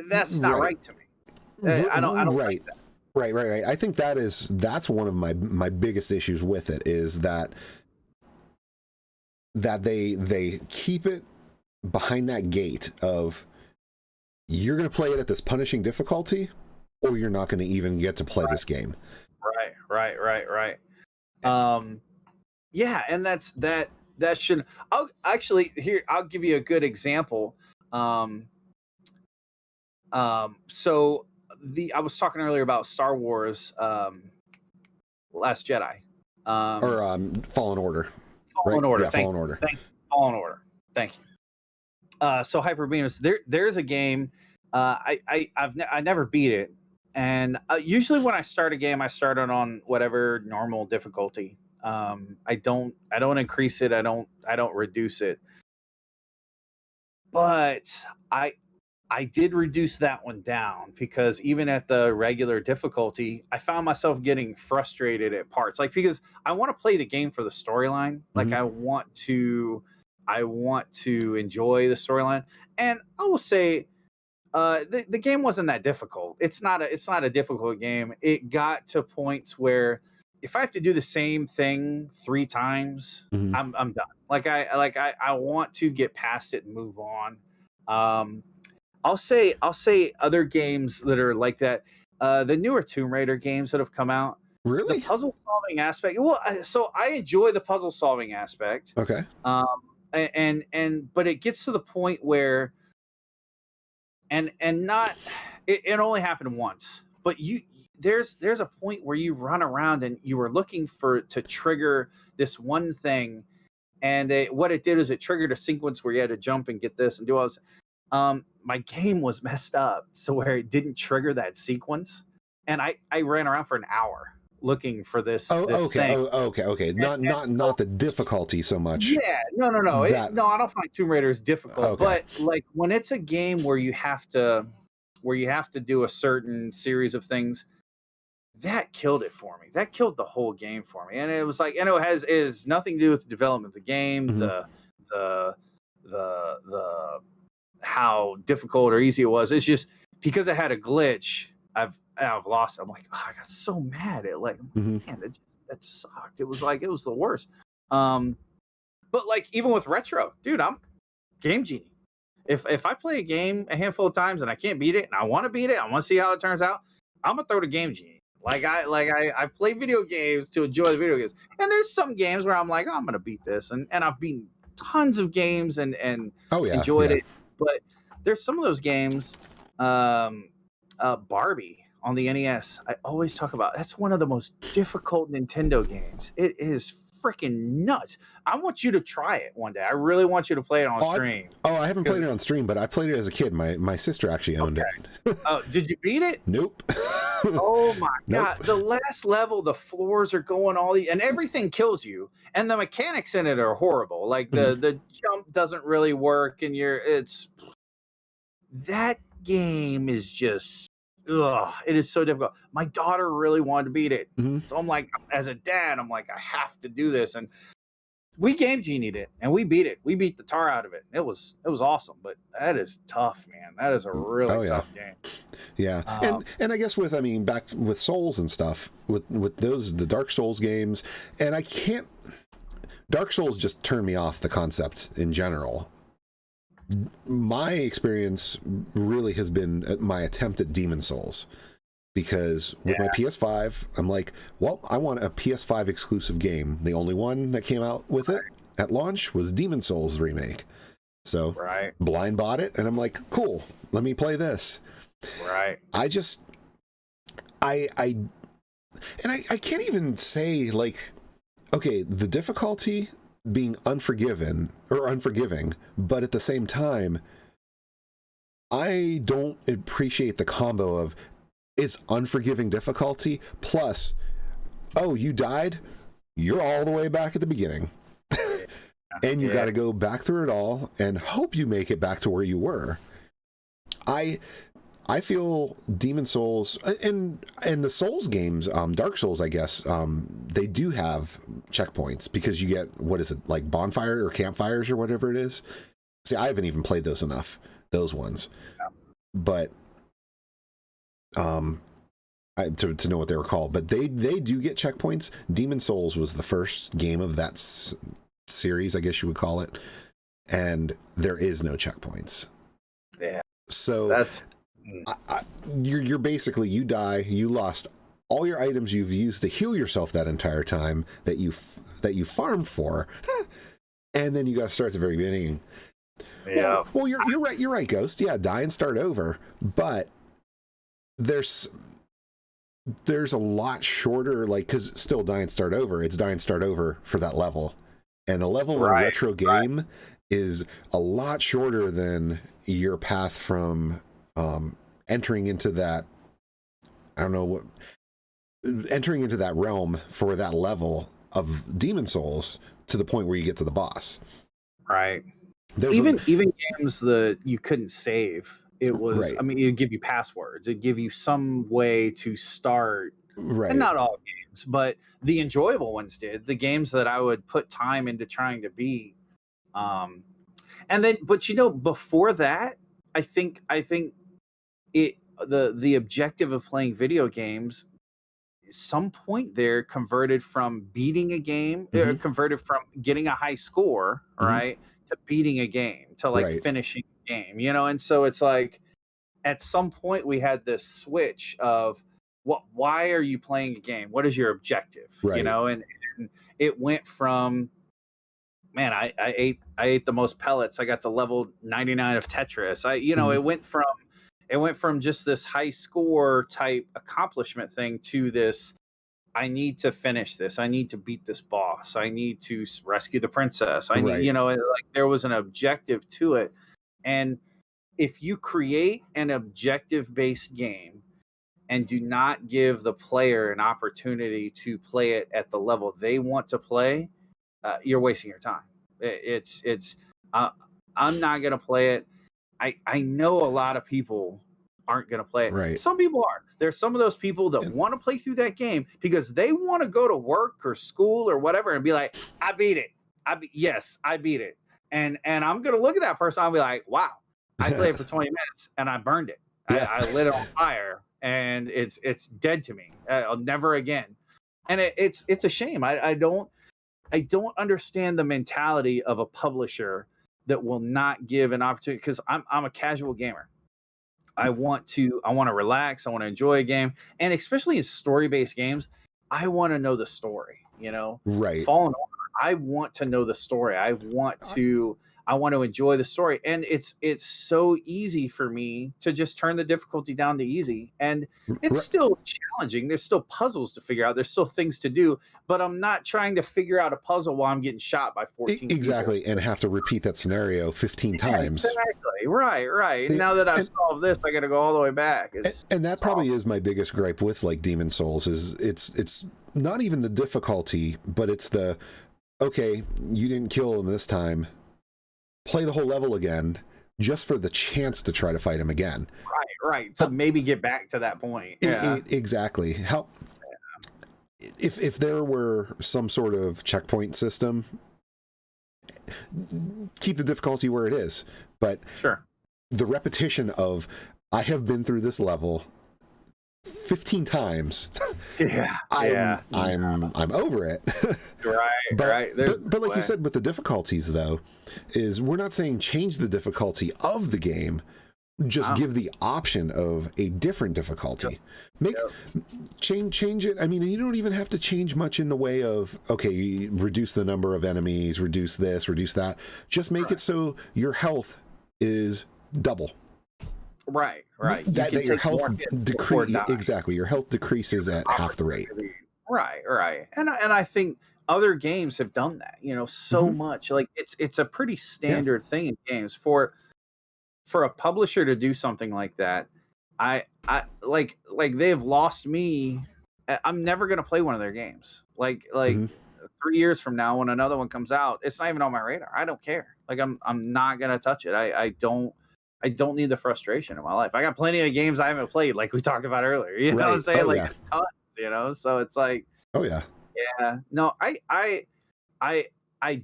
[SPEAKER 2] that's not right to me. I don't
[SPEAKER 3] right.
[SPEAKER 2] like that.
[SPEAKER 3] Right. I think that's one of my biggest issues with it, is that they keep it behind that gate of, you're going to play it at this punishing difficulty, or you're not going to even get to play this game.
[SPEAKER 2] Right. Yeah, and that should. I'll give you a good example. So I was talking earlier about Star Wars, Last Jedi,
[SPEAKER 3] or Fallen Order.
[SPEAKER 2] Fallen Order.
[SPEAKER 3] Yeah, Fallen Order.
[SPEAKER 2] Fallen Order. Thank you. So Hyper Venus, there's a game. I never beat it, and usually when I start a game, I start it on whatever normal difficulty. I don't increase it. I don't reduce it. But I did reduce that one down, because even at the regular difficulty, I found myself getting frustrated at parts. Like, because I want to play the game for the storyline. Like, I want to enjoy the storyline. And I will say, the game wasn't that difficult. It's not a difficult game. It got to points where if I have to do the same thing 3 times, I'm done. Like I want to get past it and move on. I'll say other games that are like that. The newer Tomb Raider games that have come out.
[SPEAKER 3] Really?
[SPEAKER 2] The puzzle solving aspect. Well, so I enjoy the puzzle solving aspect.
[SPEAKER 3] Okay.
[SPEAKER 2] But it gets to the point where, and not, it only happened once, but there's a point where you run around and you were looking to trigger this one thing, and what it did is it triggered a sequence where you had to jump and get this and do all this. My game was messed up so where it didn't trigger that sequence, and I ran around for an hour looking for this.
[SPEAKER 3] Okay.
[SPEAKER 2] Thing.
[SPEAKER 3] Okay. Not the difficulty so much.
[SPEAKER 2] Yeah, no. No, I don't find Tomb Raider is difficult, but like when it's a game where you have to do a certain series of things, that killed it for me. That killed the whole game for me. And it was like, and it has nothing to do with the development of the game, the how difficult or easy it was. It's just because I had a glitch, I've lost it. I'm like, I got so mad at man, that sucked. It was the worst. But like even with retro, dude, I'm Game Genie. If I play a game a handful of times and I can't beat it and I want to beat it, I want to see how it turns out, I'm gonna throw to Game Genie. I play video games to enjoy the video games. And there's some games where I'm like, I'm gonna beat this, and I've beaten tons of games and enjoyed it. But there's some of those games, Barbie on the NES, I always talk about. That's one of the most difficult Nintendo games. It is freaking nuts. I want you to try it one day. I really want you to play it on stream.
[SPEAKER 3] I haven't played it on stream, but I played it as a kid. My sister actually owned it.
[SPEAKER 2] Oh, did you beat it?
[SPEAKER 3] Nope.
[SPEAKER 2] Oh my God. The last level, the floors are going and everything kills you. And the mechanics in it are horrible. Like the jump doesn't really work, and that game is just, it is so difficult. My daughter really wanted to beat it. So I'm like, as a dad, I'm like, I have to do this. And we Game Genied it and we beat it. We beat the tar out of it. It was awesome, but that is tough, man. That is a really tough game.
[SPEAKER 3] Yeah. And I guess back with Souls and stuff, with those, the Dark Souls games, and Dark Souls just turned me off the concept in general. My experience really has been my attempt at Demon Souls, because with my PS5, I'm like, well, I want a PS5 exclusive game. The only one that came out with it at launch was Demon Souls remake. So blind bought it, and I'm like, cool, let me play this.
[SPEAKER 2] Right.
[SPEAKER 3] I can't even say, like, okay, the difficulty being unforgiving, but at the same time, I don't appreciate the combo of it's unforgiving difficulty plus, oh, you died, you're all the way back at the beginning. And you got to go back through it all and hope you make it back to where you were. I feel Demon Souls and the Souls games, Dark Souls, I guess, they do have checkpoints because you get, what is it, like bonfire or campfires or whatever it is. See, I haven't even played those ones, but to know what they were called. But they do get checkpoints. Demon Souls was the first game of that series, I guess you would call it, and there is no checkpoints.
[SPEAKER 2] Yeah.
[SPEAKER 3] So that's you're basically, you die, you lost all your items you've used to heal yourself that entire time that you farmed for, and then you got to start at the very beginning.
[SPEAKER 2] Yeah.
[SPEAKER 3] Well, you're right, Ghost. Yeah, die and start over, but there's a lot shorter, like, because still die and start over. It's die and start over for that level. And a level in a retro game is a lot shorter than your path from entering into that, entering into that realm for that level of Demon Souls to the point where you get to the boss.
[SPEAKER 2] Right. Even games that you couldn't save, it was, I mean, it'd give you passwords. It'd give you some way to start. Right. And not all games, but the enjoyable ones did. The games that I would put time into trying to beat. And then, but before that, I think the objective of playing video games, some point there converted from beating a game, converted from getting a high score, right, to beating a game, to like finishing a game, and so it's like at some point we had this switch of why are you playing a game? What is your objective? Right. And it went from, man, I ate the most pellets. I got to level 99 of Tetris. It went from just this high score type accomplishment thing to this, I need to finish this. I need to beat this boss. I need to rescue the princess. I need, like there was an objective to it. And if you create an objective-based game and do not give the player an opportunity to play it at the level they want to play, you're wasting your time. I'm not going to play it. I know a lot of people aren't going to play it. Right. Some people are. There's some of those people that want to play through that game because they want to go to work or school or whatever and be like, I beat it. Yes, I beat it. And I'm going to look at that person. I'll be like, wow, I played for 20 minutes and I burned it. Yeah. I lit it on fire and it's dead to me. I'll never again. And it's a shame. I don't understand the mentality of a publisher that will not give an opportunity, because I'm a casual gamer. I want to relax. I want to enjoy a game. And especially in story-based games, I want to know the story, Right. Fallen Order, I want to know the story. I want to enjoy the story. And it's so easy for me to just turn the difficulty down to easy. And it's still challenging. There's still puzzles to figure out. There's still things to do. But I'm not trying to figure out a puzzle while I'm getting shot by 14
[SPEAKER 3] Exactly. People. And have to repeat that scenario 15 times.
[SPEAKER 2] Exactly. Right. Now that I've solved this, I got to go all the way back.
[SPEAKER 3] And that probably is my biggest gripe with like Demon Souls is it's not even the difficulty, but it's the, okay, you didn't kill him this time. Play the whole level again just for the chance to try to fight him again.
[SPEAKER 2] Right. To maybe get back to that point. Yeah.
[SPEAKER 3] Exactly. If there were some sort of checkpoint system, keep the difficulty where it is. But
[SPEAKER 2] sure,
[SPEAKER 3] the repetition of, I have been through this level 15 times. I'm over it.
[SPEAKER 2] Right.
[SPEAKER 3] But like you said, with the difficulties though, is we're not saying change the difficulty of the game, just give the option of a different difficulty. Change it. I mean, you don't even have to change much in the way of, okay, reduce the number of enemies, reduce this, reduce that. Just make it so your health is double.
[SPEAKER 2] Right.
[SPEAKER 3] That your health exactly. Your health decreases at half the rate.
[SPEAKER 2] Right. And I think other games have done that, so much. Like it's a pretty standard thing in games for a publisher to do something like that. I like they've lost me. I'm never going to play one of their games. Like 3 years from now when another one comes out, it's not even on my radar. I don't care. Like I'm not going to touch it. I don't need the frustration in my life. I got plenty of games I haven't played, like we talked about earlier. You know what I'm saying? Tons, So it's like, yeah. No, I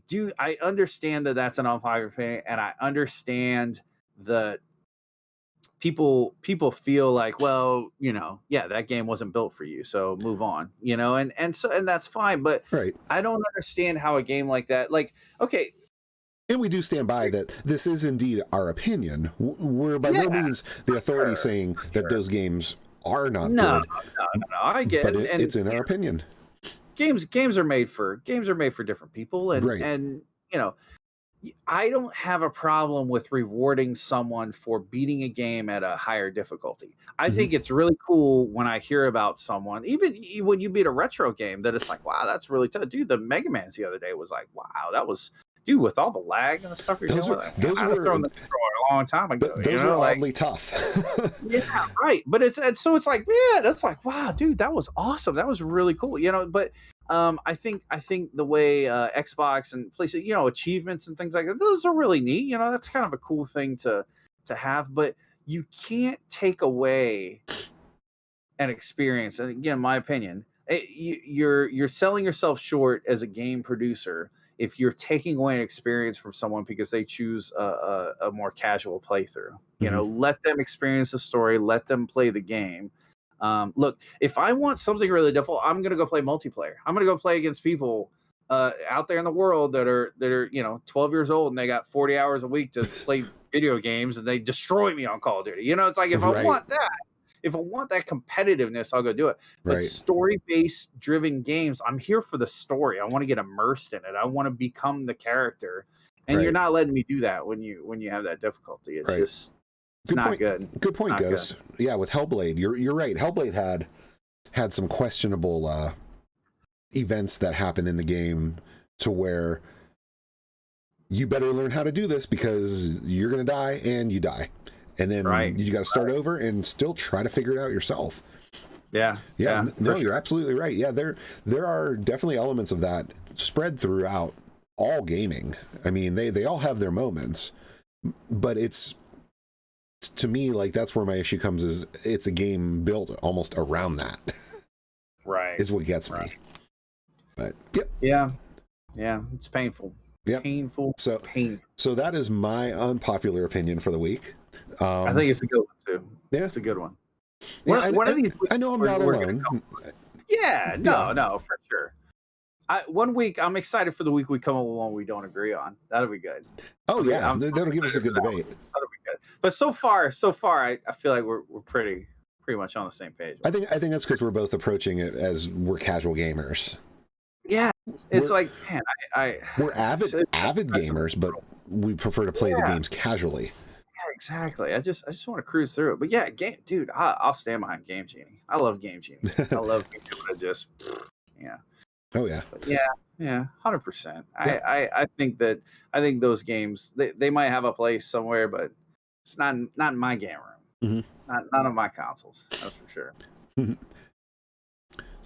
[SPEAKER 2] do. I understand that that's an unpopular opinion, and I understand that people feel like, well, that game wasn't built for you, so move on. And that's fine. But I don't understand how a game like that, like, okay.
[SPEAKER 3] And we do stand by that this is indeed our opinion. We're by no means the authority saying that those games are not good. No,
[SPEAKER 2] I get
[SPEAKER 3] it. But
[SPEAKER 2] and
[SPEAKER 3] it's in our opinion.
[SPEAKER 2] Games are made for different people, and I don't have a problem with rewarding someone for beating a game at a higher difficulty. I think it's really cool when I hear about someone, even when you beat a retro game, that it's like, wow, that's really tough. Dude, the Mega Man's the other day was like, wow, that was, dude, with all the lag and the stuff you're doing. Those were thrown the controller a long time ago.
[SPEAKER 3] Those were oddly tough.
[SPEAKER 2] Yeah, right. But it's like, man, that's like, wow, dude, that was awesome. That was really cool. But I think the way Xbox and PlayStation, achievements and things like that, those are really neat. That's kind of a cool thing to have. But you can't take away an experience. And again, my opinion, you're selling yourself short as a game producer if you're taking away an experience from someone because they choose a more casual playthrough. Let them experience the story, let them play the game. Look, if I want something really difficult, I'm going to go play multiplayer. I'm going to go play against people out there in the world that are 12 years old and they got 40 hours a week to play video games and they destroy me on Call of Duty. It's like, if I want that competitiveness, I'll go do it. But story-based driven games, I'm here for the story. I want to get immersed in it. I want to become the character. And you're not letting me do that when you have that difficulty. It's just not good.
[SPEAKER 3] Good point, Ghost. Good. Yeah, with Hellblade, you're right. Hellblade had some questionable events that happen in the game to where you better learn how to do this because you're going to die and you die. And then you got to start over and still try to figure it out yourself.
[SPEAKER 2] Yeah.
[SPEAKER 3] No, you're absolutely right. Yeah, there are definitely elements of that spread throughout all gaming. I mean, they all have their moments, but it's, to me, like, that's where my issue comes, is it's a game built almost around that. Is what gets me. But
[SPEAKER 2] yeah, it's painful. Painful.
[SPEAKER 3] So that is my unpopular opinion for the week.
[SPEAKER 2] I think it's a good one too.
[SPEAKER 3] Yeah,
[SPEAKER 2] it's a good one.
[SPEAKER 3] One of these weeks, I know I'm not alone.
[SPEAKER 2] No, for sure. One week, I'm excited for the week we come up with one we don't agree on. That'll be good.
[SPEAKER 3] Oh yeah, that'll give us a good debate.
[SPEAKER 2] That'll be good. But so far, I feel like we're pretty much on the same page.
[SPEAKER 3] I think that's because we're both approaching it as we're casual gamers.
[SPEAKER 2] Yeah, it's like, man,
[SPEAKER 3] we're avid gamers, but we prefer to play the games casually.
[SPEAKER 2] Yeah, exactly. I just want to cruise through it. But yeah, dude, I'll stand behind Game Genie. I love Game Genie. I love being able to just,
[SPEAKER 3] Oh yeah.
[SPEAKER 2] But yeah, 100%. I think those games, they might have a place somewhere, but it's not in my game room. Not on my consoles. That's for sure.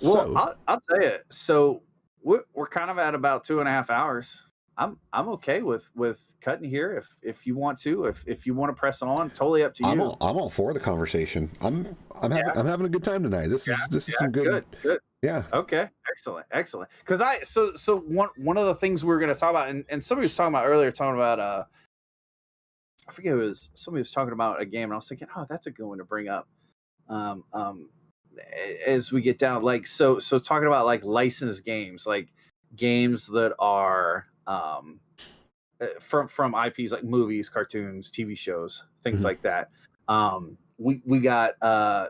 [SPEAKER 2] Well, I'll tell you. So we're kind of at about 2.5 hours. I'm okay with cutting here if you want to. If you want to press on, totally up to you.
[SPEAKER 3] I'm all for the conversation. I'm having a good time tonight. This is some good. Yeah.
[SPEAKER 2] Okay. Excellent. Because so one of the things we were going to talk about, and somebody was talking about earlier, talking about I forget who it was. Somebody was talking about a game, and I was thinking, oh, that's a good one to bring up. As we get down, like so talking about like licensed games, like games that are from IPs like movies, cartoons, TV shows, things like that. We got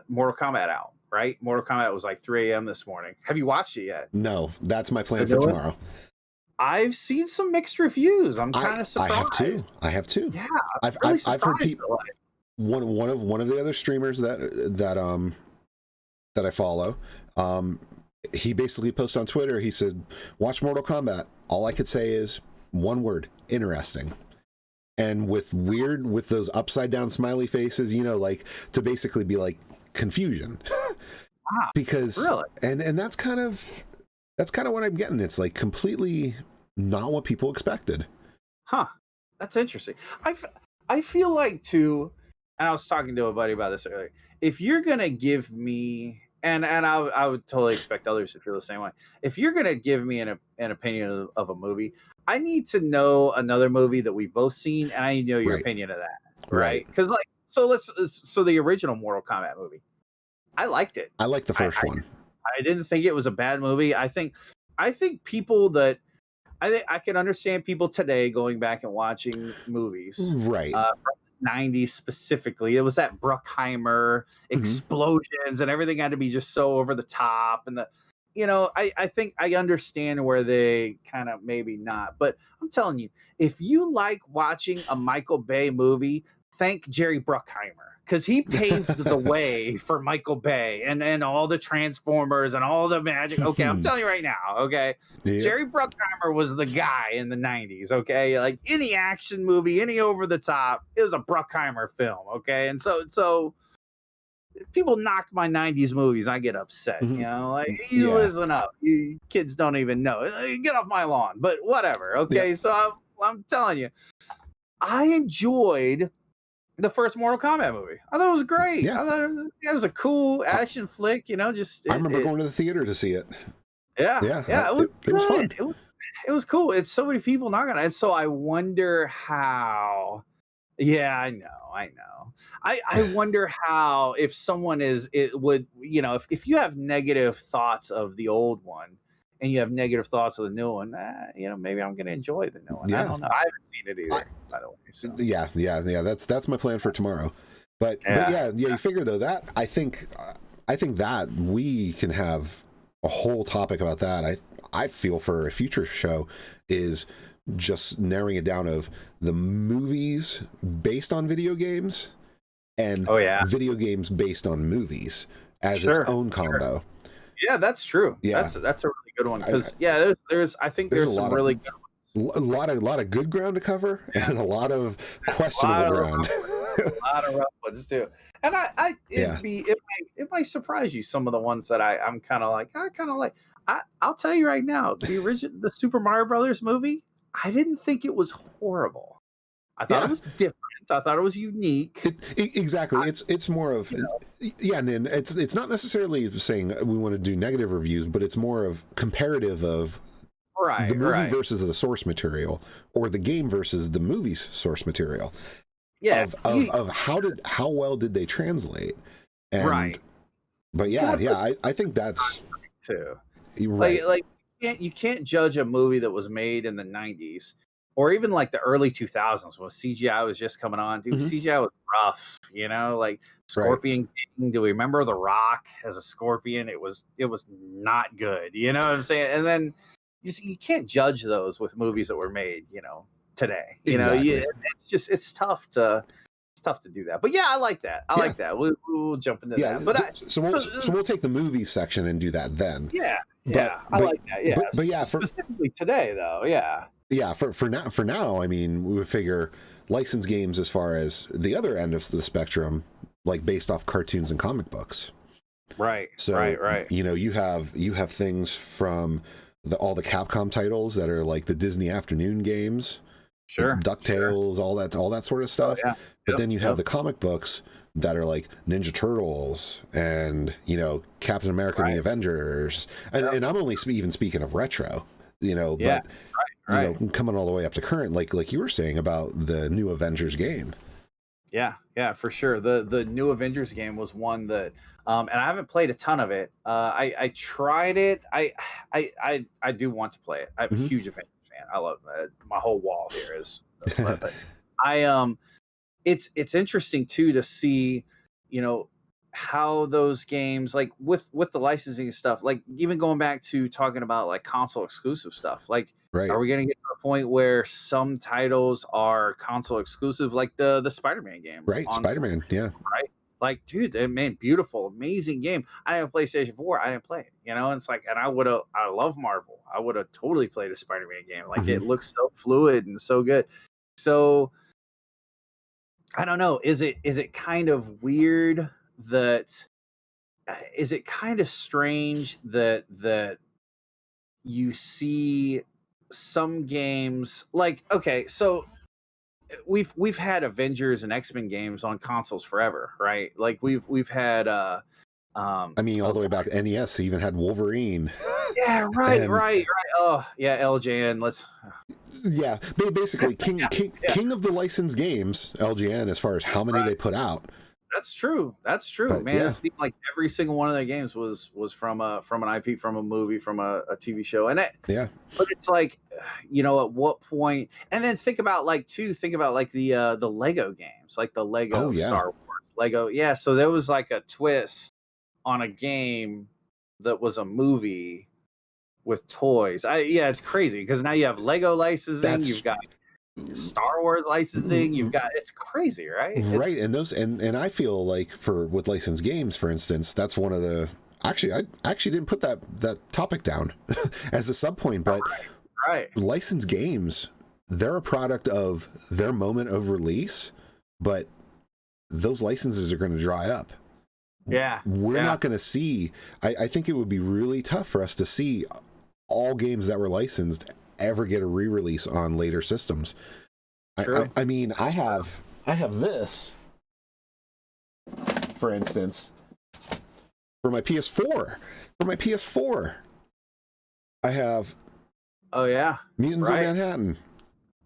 [SPEAKER 2] Mortal Kombat out, right? Mortal Kombat was like 3 a.m. this morning. Have you watched it yet?
[SPEAKER 3] No, that's my plan for tomorrow.
[SPEAKER 2] I've seen some mixed reviews. I'm kind of surprised.
[SPEAKER 3] I have too.
[SPEAKER 2] Yeah,
[SPEAKER 3] I've heard people. one of the other streamers that I follow, he basically posted on Twitter. He said, "Watch Mortal Kombat." All I could say is one word: interesting. And with those upside down smiley faces, like to basically be like confusion.
[SPEAKER 2] Wow,
[SPEAKER 3] because
[SPEAKER 2] really?
[SPEAKER 3] And that's kind of what I'm getting. It's like completely not what people expected.
[SPEAKER 2] Huh. That's interesting. I feel like too, and I was talking to a buddy about this earlier. If you're gonna give me, and I would totally expect others to feel the same way. If you're gonna give me an opinion of a movie, I need to know another movie that we've both seen, and I need to know your opinion of that, right? Because like, so the original Mortal Kombat movie, I liked it.
[SPEAKER 3] I like the first one.
[SPEAKER 2] I didn't think it was a bad movie. I think people that I can understand people today going back and watching movies,
[SPEAKER 3] right?
[SPEAKER 2] From the 90s specifically. It was that Bruckheimer explosions and everything had to be just so over the top, and I think I understand where they kind of maybe not, but I'm telling you, if you like watching a Michael Bay movie, thank Jerry Bruckheimer. Because he paved the way for Michael Bay and all the Transformers and all the magic. Okay, I'm telling you right now, okay? Yep. Jerry Bruckheimer was the guy in the 90s, okay? Like any action movie, any over the top, it was a Bruckheimer film, okay? And so people knock my 90s movies, I get upset, like, you listen up. You kids don't even know. Get off my lawn, but whatever, okay? Yep. So I'm telling you, I enjoyed the first Mortal Kombat movie. I thought it was great. Yeah. I thought it was a cool action flick, I remember
[SPEAKER 3] going to the theater to see it.
[SPEAKER 2] Yeah. It was fun. It was cool. It's so many people knocking on it. So I wonder how. Yeah, I know. I wonder how, if someone would, if you have negative thoughts of the old one and you have negative thoughts of the new one, maybe I'm going to enjoy the new one. Yeah. I don't know. I haven't seen it either, by the way. So.
[SPEAKER 3] Yeah. That's my plan for tomorrow. But you figure though that I think that we can have a whole topic about that. I feel for a future show is just narrowing it down of the movies based on video games and video games based on movies as its own combo.
[SPEAKER 2] Yeah, that's true. Yeah, that's a really good one because there's some really good ones.
[SPEAKER 3] A lot of good ground to cover and a lot of questionable ground.
[SPEAKER 2] A lot of rough ones too. And it might surprise you, some of the ones that I'm kind of like. I'll tell you right now, the Super Mario Brothers movie, I didn't think it was horrible. I thought it was different. I thought it was unique.
[SPEAKER 3] Exactly. It's more of and it's not necessarily saying we want to do negative reviews, but it's more of comparative of the movie versus the source material, or the game versus the movie's source material. Yeah. Of how well did they translate? And, but I think that's
[SPEAKER 2] too. Right. Like you can't judge a movie that was made in the 90s or even like the early 2000s when CGI was just coming on. Dude, CGI was rough, like Scorpion King. Do we remember The Rock as a scorpion? It was not good. You know what I'm saying? And then you can't judge those with movies that were made, today. It's tough to do that. But I like that. I like that. We'll jump into that. But
[SPEAKER 3] so we'll take the movies section and do that then.
[SPEAKER 2] I like that. Yeah. But specifically today though. Yeah.
[SPEAKER 3] Yeah, for now, I mean, we would figure licensed games as far as the other end of the spectrum, like based off cartoons and comic books.
[SPEAKER 2] Right.
[SPEAKER 3] So
[SPEAKER 2] right.
[SPEAKER 3] You have things from all the Capcom titles that are like the Disney afternoon games, DuckTales, all that sort of stuff. Oh, yeah. But then you have the comic books that are like Ninja Turtles and Captain America and the Avengers, and I'm only even speaking of retro, but coming all the way up to current, like you were saying about the new Avengers game.
[SPEAKER 2] Yeah, for sure. The new Avengers game was one that, and I haven't played a ton of it. I tried it. I do want to play it. I'm a huge Avengers fan. I love my whole wall here is. But it's interesting too to see, how those games, like with the licensing stuff, like even going back to talking about like console exclusive stuff, like are we going to get to the point where some titles are console exclusive, like the Spider-Man game.
[SPEAKER 3] Right, Spider-Man, yeah.
[SPEAKER 2] Right? Like, dude, man, beautiful, amazing game. I have a PlayStation 4. I didn't play it, you know? And it's like, and I love Marvel. I would have totally played a Spider-Man game. Like, it looks so fluid and so good. So, I don't know. Is it kind of weird that, is it kind of strange that you see some games like, okay, so we've had Avengers and X-Men games on consoles forever, right? Like we've had
[SPEAKER 3] I mean, all the way back to NES, even had Wolverine.
[SPEAKER 2] Yeah, right. Oh, yeah, LJN.
[SPEAKER 3] Yeah, basically king of the licensed games, LJN, as far as how many they put out.
[SPEAKER 2] That's true. But, man. Yeah. It seemed like every single one of their games was from an IP, from a movie, from a TV show, and But it's like, you know, at what point? And then think about the Lego games, like the Lego Star Wars, Lego. Yeah, so there was like a twist on a game that was a movie with toys. It's crazy because now you have Lego licensing, you've got Star Wars licensing, it's crazy, right?
[SPEAKER 3] Right. And those and I feel like with licensed games, for instance, that's one of the I actually didn't put that topic down as a sub point, but licensed games, they're a product of their moment of release, but those licenses are going to dry up.
[SPEAKER 2] Yeah.
[SPEAKER 3] We're not going to see, I think it would be really tough for us to see all games that were licensed ever get a re-release on later systems. I mean, I have this, for instance, for my PS4. I have Mutants of Manhattan.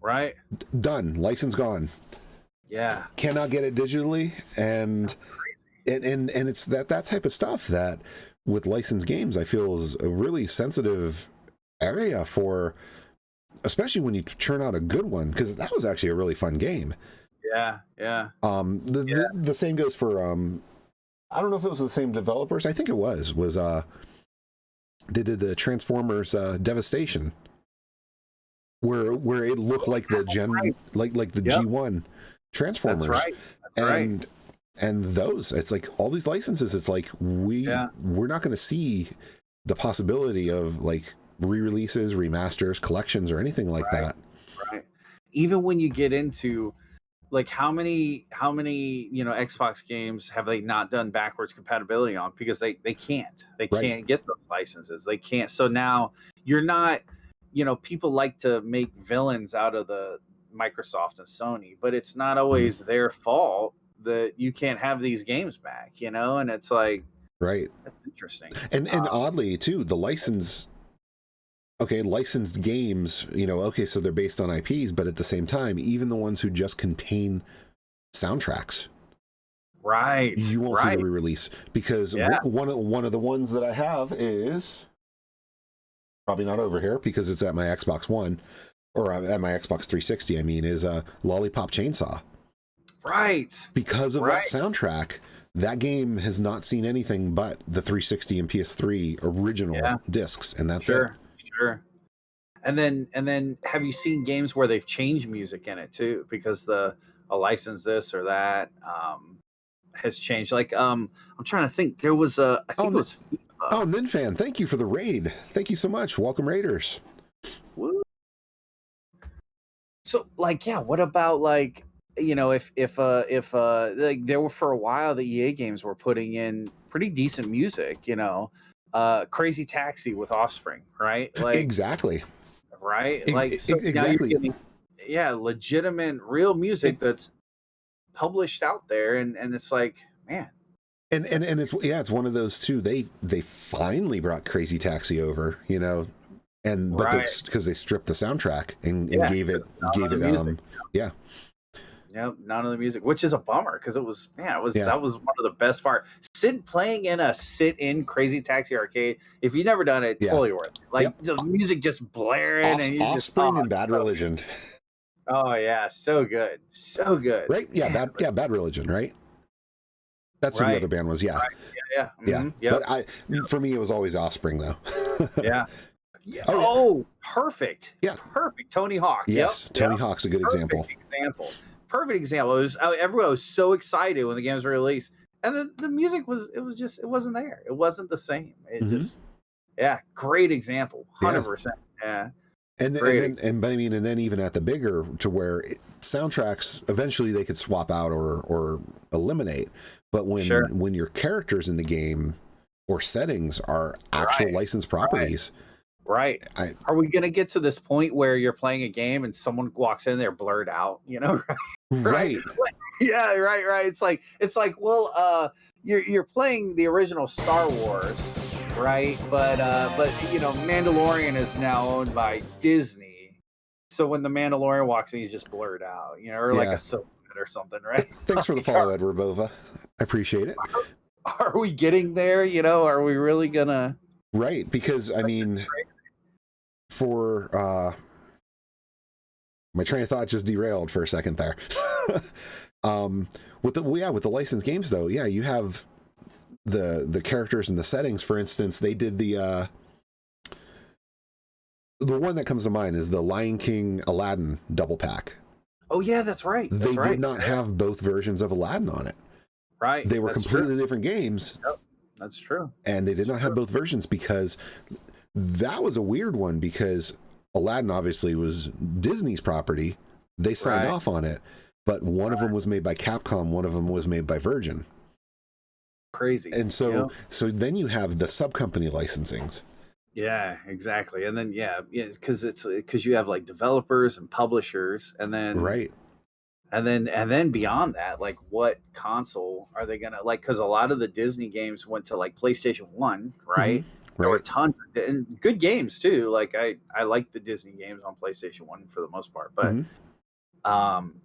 [SPEAKER 2] Right.
[SPEAKER 3] Done. License gone.
[SPEAKER 2] Yeah.
[SPEAKER 3] Cannot get it digitally, and it's that type of stuff that with licensed games I feel is a really sensitive area for, especially when you churn out a good one, because that was actually a really fun game.
[SPEAKER 2] Yeah.
[SPEAKER 3] The same goes for I don't know if it was the same developers. I think it was they did the Transformers Devastation, where it looked like the like the G1 Transformers.
[SPEAKER 2] That's right.
[SPEAKER 3] And those, it's like all these licenses, it's like we're not going to see the possibility of like re-releases, remasters, collections, or anything like that.
[SPEAKER 2] Right. Even when you get into like how many Xbox games have they not done backwards compatibility on because they can't get those licenses. They can't. So now you're not, people like to make villains out of the Microsoft and Sony, but it's not always their fault that you can't have these games back, and it's like,
[SPEAKER 3] right.
[SPEAKER 2] That's interesting.
[SPEAKER 3] And oddly too, the licensed games, so they're based on IPs, but at the same time, even the ones who just contain soundtracks,
[SPEAKER 2] right,
[SPEAKER 3] you won't see the re-release, because one of the ones that I have is probably not over here because it's at my Xbox One, or at my Xbox 360, is Lollipop Chainsaw.
[SPEAKER 2] Right.
[SPEAKER 3] Because of that soundtrack, that game has not seen anything but the 360 and PS3 original discs, and that's it.
[SPEAKER 2] Sure. And then have you seen games where they've changed music in it too? Because a license this or that has changed. Like I'm trying to think. There was it was FIFA.
[SPEAKER 3] Oh, Ninfan, thank you for the raid. Thank you so much. Welcome, Raiders.
[SPEAKER 2] Woo. So what about like, if like there were for a while the EA games were putting in pretty decent music, Crazy Taxi with Offspring, right? Like
[SPEAKER 3] exactly.
[SPEAKER 2] Right? Like
[SPEAKER 3] exactly.
[SPEAKER 2] Now you're getting, legitimate real music that's published out there, and it's like, man.
[SPEAKER 3] And it's one of those too. They finally brought Crazy Taxi over, because they stripped the soundtrack and gave it
[SPEAKER 2] none of the music, which is a bummer because that was one of the best part. Playing in a sit-in Crazy Taxi arcade. If you've never done it, totally worth it. Like the music just blaring and
[SPEAKER 3] Offspring and Bad Religion.
[SPEAKER 2] Oh yeah, so good,
[SPEAKER 3] right? Yeah, man. Bad Religion, right? That's who the other band was. Yeah,
[SPEAKER 2] right. Yeah.
[SPEAKER 3] Mm-hmm. But for me, it was always Offspring though.
[SPEAKER 2] Yeah. Yeah. Oh, perfect.
[SPEAKER 3] Yeah.
[SPEAKER 2] Perfect. Tony Hawk.
[SPEAKER 3] Yes.
[SPEAKER 2] Yep.
[SPEAKER 3] Tony Hawk's a good example.
[SPEAKER 2] Perfect example. It was everyone was so excited when the games were released, and the music it wasn't there. It wasn't the same. It just great example. 100%. Yeah.
[SPEAKER 3] And then even at the bigger to where soundtracks eventually they could swap out or eliminate, but when your characters in the game or settings are actual licensed properties.
[SPEAKER 2] Right. Are we going to get to this point where you're playing a game and someone walks in there blurred out,
[SPEAKER 3] Right.
[SPEAKER 2] Yeah, right. It's like, well, you're playing the original Star Wars, right? But Mandalorian is now owned by Disney. So when the Mandalorian walks in, he's just blurred out, or like a silhouette or something, right?
[SPEAKER 3] Thanks for the follow, Edward Bova. I appreciate it.
[SPEAKER 2] Are we getting there? Are we really gonna?
[SPEAKER 3] Right, because I mean, for my train of thought just derailed for a second there. With the licensed games though, you have the characters and the settings. For instance, they did the one that comes to mind is the Lion King Aladdin double pack.
[SPEAKER 2] Oh yeah, that's right.
[SPEAKER 3] They did not have both versions of Aladdin on it.
[SPEAKER 2] Right.
[SPEAKER 3] They were completely different games.
[SPEAKER 2] Yep, that's true.
[SPEAKER 3] And they did not have both versions because that was a weird one, because Aladdin obviously was Disney's property. They signed off on it, but one of them was made by Capcom, one of them was made by Virgin.
[SPEAKER 2] Crazy.
[SPEAKER 3] And so then you have the sub-company licensings.
[SPEAKER 2] Yeah, exactly. And then because you have like developers and publishers, and then and then beyond that, like what console are they gonna like? Because a lot of the Disney games went to like PlayStation 1, right? There were tons and good games too. Like I like the Disney games on PlayStation 1 for the most part, but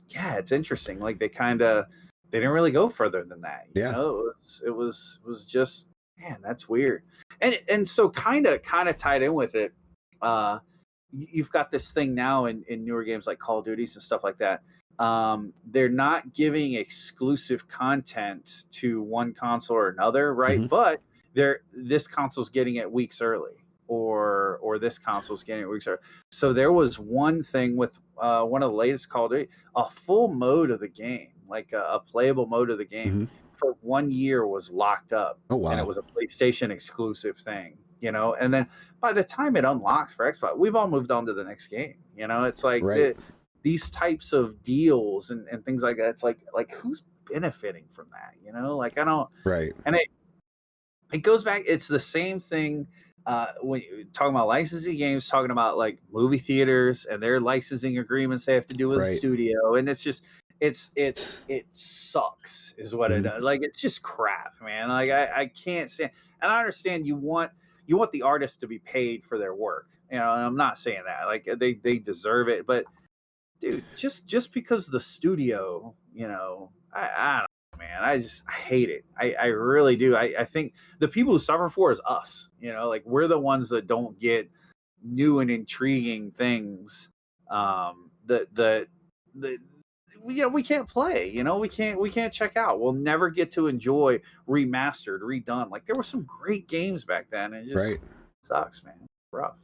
[SPEAKER 2] it's interesting. Like they didn't really go further than that. You know? It was just, man, that's weird. And so kind of tied in with it. You've got this thing now in newer games like Call of Duties and stuff like that. They're not giving exclusive content to one console or another, right? But this console's getting it weeks early, or this console's getting it weeks early. So there was one thing with one of the latest Call of Duty, a full mode of the game, like a playable mode of the game, for 1 year was locked up.
[SPEAKER 3] Oh wow!
[SPEAKER 2] And it was a PlayStation exclusive thing, And then by the time it unlocks for Xbox, we've all moved on to the next game. It's like these types of deals and things like that. It's like who's benefiting from that? Like I don't.
[SPEAKER 3] Right.
[SPEAKER 2] And it goes back. It's the same thing when you're talking about licensing games, talking about like movie theaters and their licensing agreements they have to do with the studio, and it's just it sucks is what it does. Like it's just crap, man. Like I can't stand. And I understand you want the artist to be paid for their work. And I'm not saying that. Like they deserve it, but dude, just because the studio, I don't. Man, I hate it. I really do. I think the people who suffer for is us. Like we're the ones that don't get new and intriguing things. We can't play. We can't check out. We'll never get to enjoy remastered, redone. Like there were some great games back then, and it just sucks, man. Rough.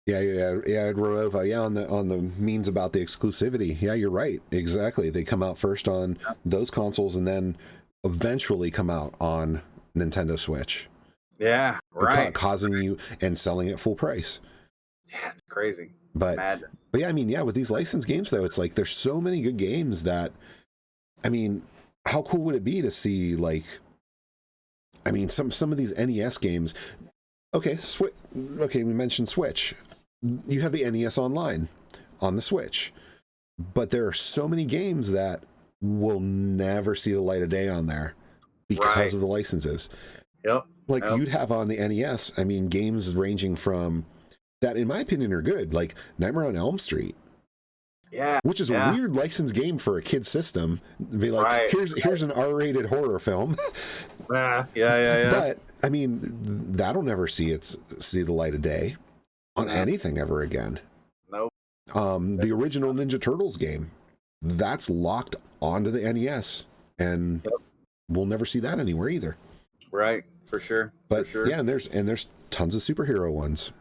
[SPEAKER 3] Yeah, Rodova, on the means about the exclusivity. Yeah, you're right. Exactly. They come out first on those consoles and then eventually come out on Nintendo Switch.
[SPEAKER 2] Yeah, right.
[SPEAKER 3] Causing you and selling it full price.
[SPEAKER 2] Yeah, it's crazy.
[SPEAKER 3] But yeah, I mean, with these licensed games though, it's like there's so many good games that, I mean, how cool would it be to see some of these NES games? Okay, we mentioned Switch. You have the NES Online on the Switch, but there are so many games that will never see the light of day on there because of the licenses.
[SPEAKER 2] Yep.
[SPEAKER 3] You'd have on the NES, I mean, games ranging from that, in my opinion, are good, like Nightmare on Elm Street.
[SPEAKER 2] Yeah.
[SPEAKER 3] Which is a weird licensed game for a kid's system. Be like, here's an R-rated horror film.
[SPEAKER 2] Yeah.
[SPEAKER 3] But I mean, that'll never see the light of day on anything ever again.
[SPEAKER 2] Nope.
[SPEAKER 3] The original Ninja Turtles game, that's locked onto the NES, and we'll never see that anywhere either.
[SPEAKER 2] Right, for sure.
[SPEAKER 3] But and there's tons of superhero ones.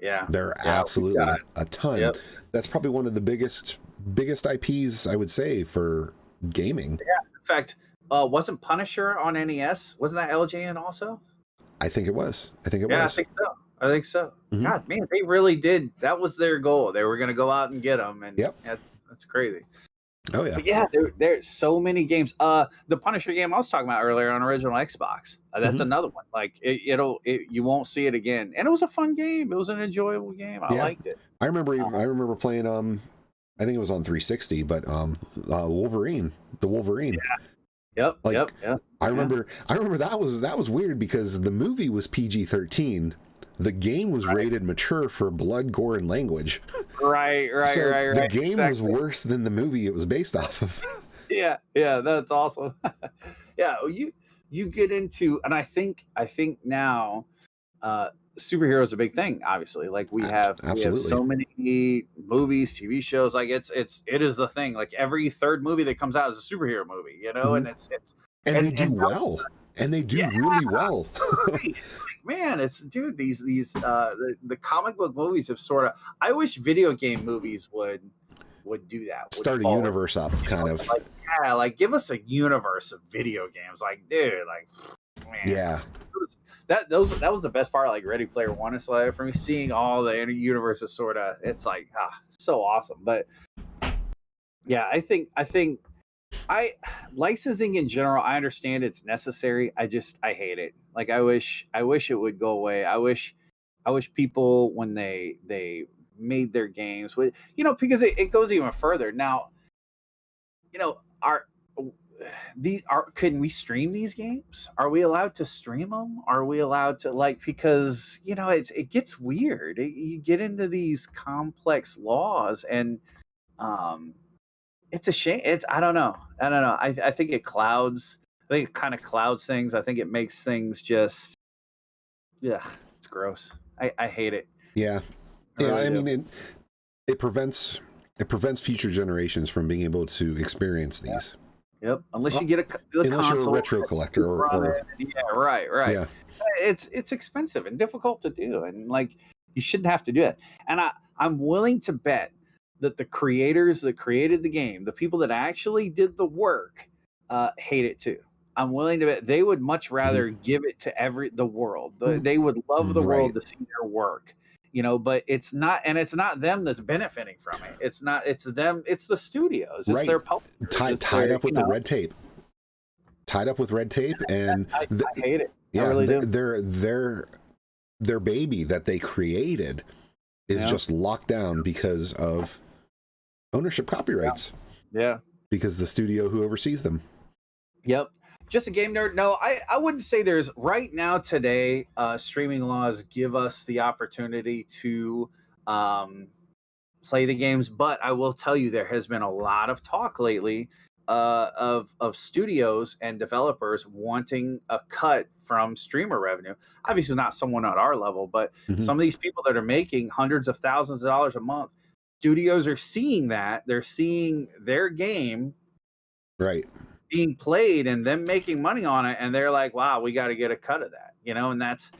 [SPEAKER 2] Yeah.
[SPEAKER 3] There are absolutely a ton.
[SPEAKER 2] Yep.
[SPEAKER 3] That's probably one of the biggest IPs, I would say, for gaming.
[SPEAKER 2] Yeah. In fact, wasn't Punisher on NES? Wasn't that LJN also?
[SPEAKER 3] I think it was.
[SPEAKER 2] I think so.
[SPEAKER 3] Mm-hmm.
[SPEAKER 2] God, man, they really did. That was their goal. They were going to go out and get them, and
[SPEAKER 3] yep,
[SPEAKER 2] that's crazy.
[SPEAKER 3] Oh yeah,
[SPEAKER 2] but yeah. There's so many games. The Punisher game I was talking about earlier on original Xbox. That's another one. Like you won't see it again. And it was a fun game. It was an enjoyable game. I liked it.
[SPEAKER 3] I remember playing. I think it was on 360, but Wolverine, the Wolverine.
[SPEAKER 2] Yeah. Yep.
[SPEAKER 3] I remember that was weird because the movie was PG-13. The game was rated mature for blood, gore, and language.
[SPEAKER 2] Right.
[SPEAKER 3] The game was worse than the movie it was based off of.
[SPEAKER 2] Yeah, that's awesome. Yeah, you get into, and I think now, superheroes is a big thing. Obviously, like we have so many movies, TV shows. Like it is the thing. Like every third movie that comes out is a superhero movie, you know, and
[SPEAKER 3] and they do well, and they do really well.
[SPEAKER 2] Man, these the comic book movies have sort of. I wish video game movies would do that.
[SPEAKER 3] Start a universe up, kind of.
[SPEAKER 2] Like give us a universe of video games. Like, dude, like, man.
[SPEAKER 3] Yeah.
[SPEAKER 2] That was the best part. Like Ready Player One is like for me seeing all the universes sort of. It's like so awesome. But yeah, I think licensing in general. I understand it's necessary. I hate it. Like I wish it would go away. I wish people when they made their games with because it goes even further now. Can we stream these games? Are we allowed to stream them? Are we allowed to because it gets weird. You get into these complex laws and it's a shame. I don't know. I think it clouds. I think it kind of clouds things. I think it makes things just it's gross. I hate it.
[SPEAKER 3] Yeah. I mean it prevents future generations from being able to experience these.
[SPEAKER 2] Yep. Unless you get
[SPEAKER 3] unless you're a retro collector or
[SPEAKER 2] right.
[SPEAKER 3] Yeah.
[SPEAKER 2] It's expensive and difficult to do, and you shouldn't have to do it. And I'm willing to bet that the creators that created the game, the people that actually did the work, hate it too. I'm willing to bet they would much rather give it to the world. They would love the world to see their work. But it's not them that's benefiting from it. It's them. It's the studios. It's their publishers.
[SPEAKER 3] Tied up with the red tape. Tied up with red tape, and
[SPEAKER 2] I hate it.
[SPEAKER 3] Yeah,
[SPEAKER 2] I really do.
[SPEAKER 3] Their baby that they created is just locked down because of ownership copyrights.
[SPEAKER 2] Yeah.
[SPEAKER 3] Because the studio who oversees them.
[SPEAKER 2] Yep. Just a game nerd. No, I wouldn't say there's right now today. Streaming laws give us the opportunity to play the games, but I will tell you there has been a lot of talk lately of studios and developers wanting a cut from streamer revenue. Obviously, not someone at our level, but some of these people that are making hundreds of thousands of dollars a month. Studios are seeing that. They're seeing their game being played and them making money on it, and they're like, wow, we got to get a cut of that, and that's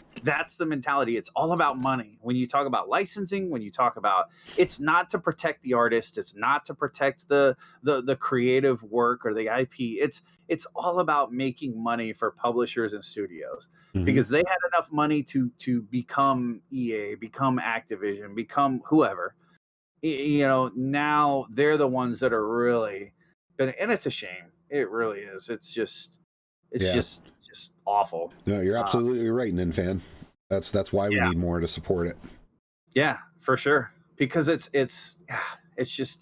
[SPEAKER 2] the mentality. It's all about money. When you talk about licensing, when you talk about, it's not to protect the artist, it's not to protect the creative work or the IP. It's all about making money for publishers and studios because they had enough money to become EA, become Activision, become whoever. Now they're the ones that are really, and it's a shame. It really is. It's just awful.
[SPEAKER 3] No, you're absolutely right, Ninfan. That's why we need more to support it.
[SPEAKER 2] Yeah, for sure. Because it's just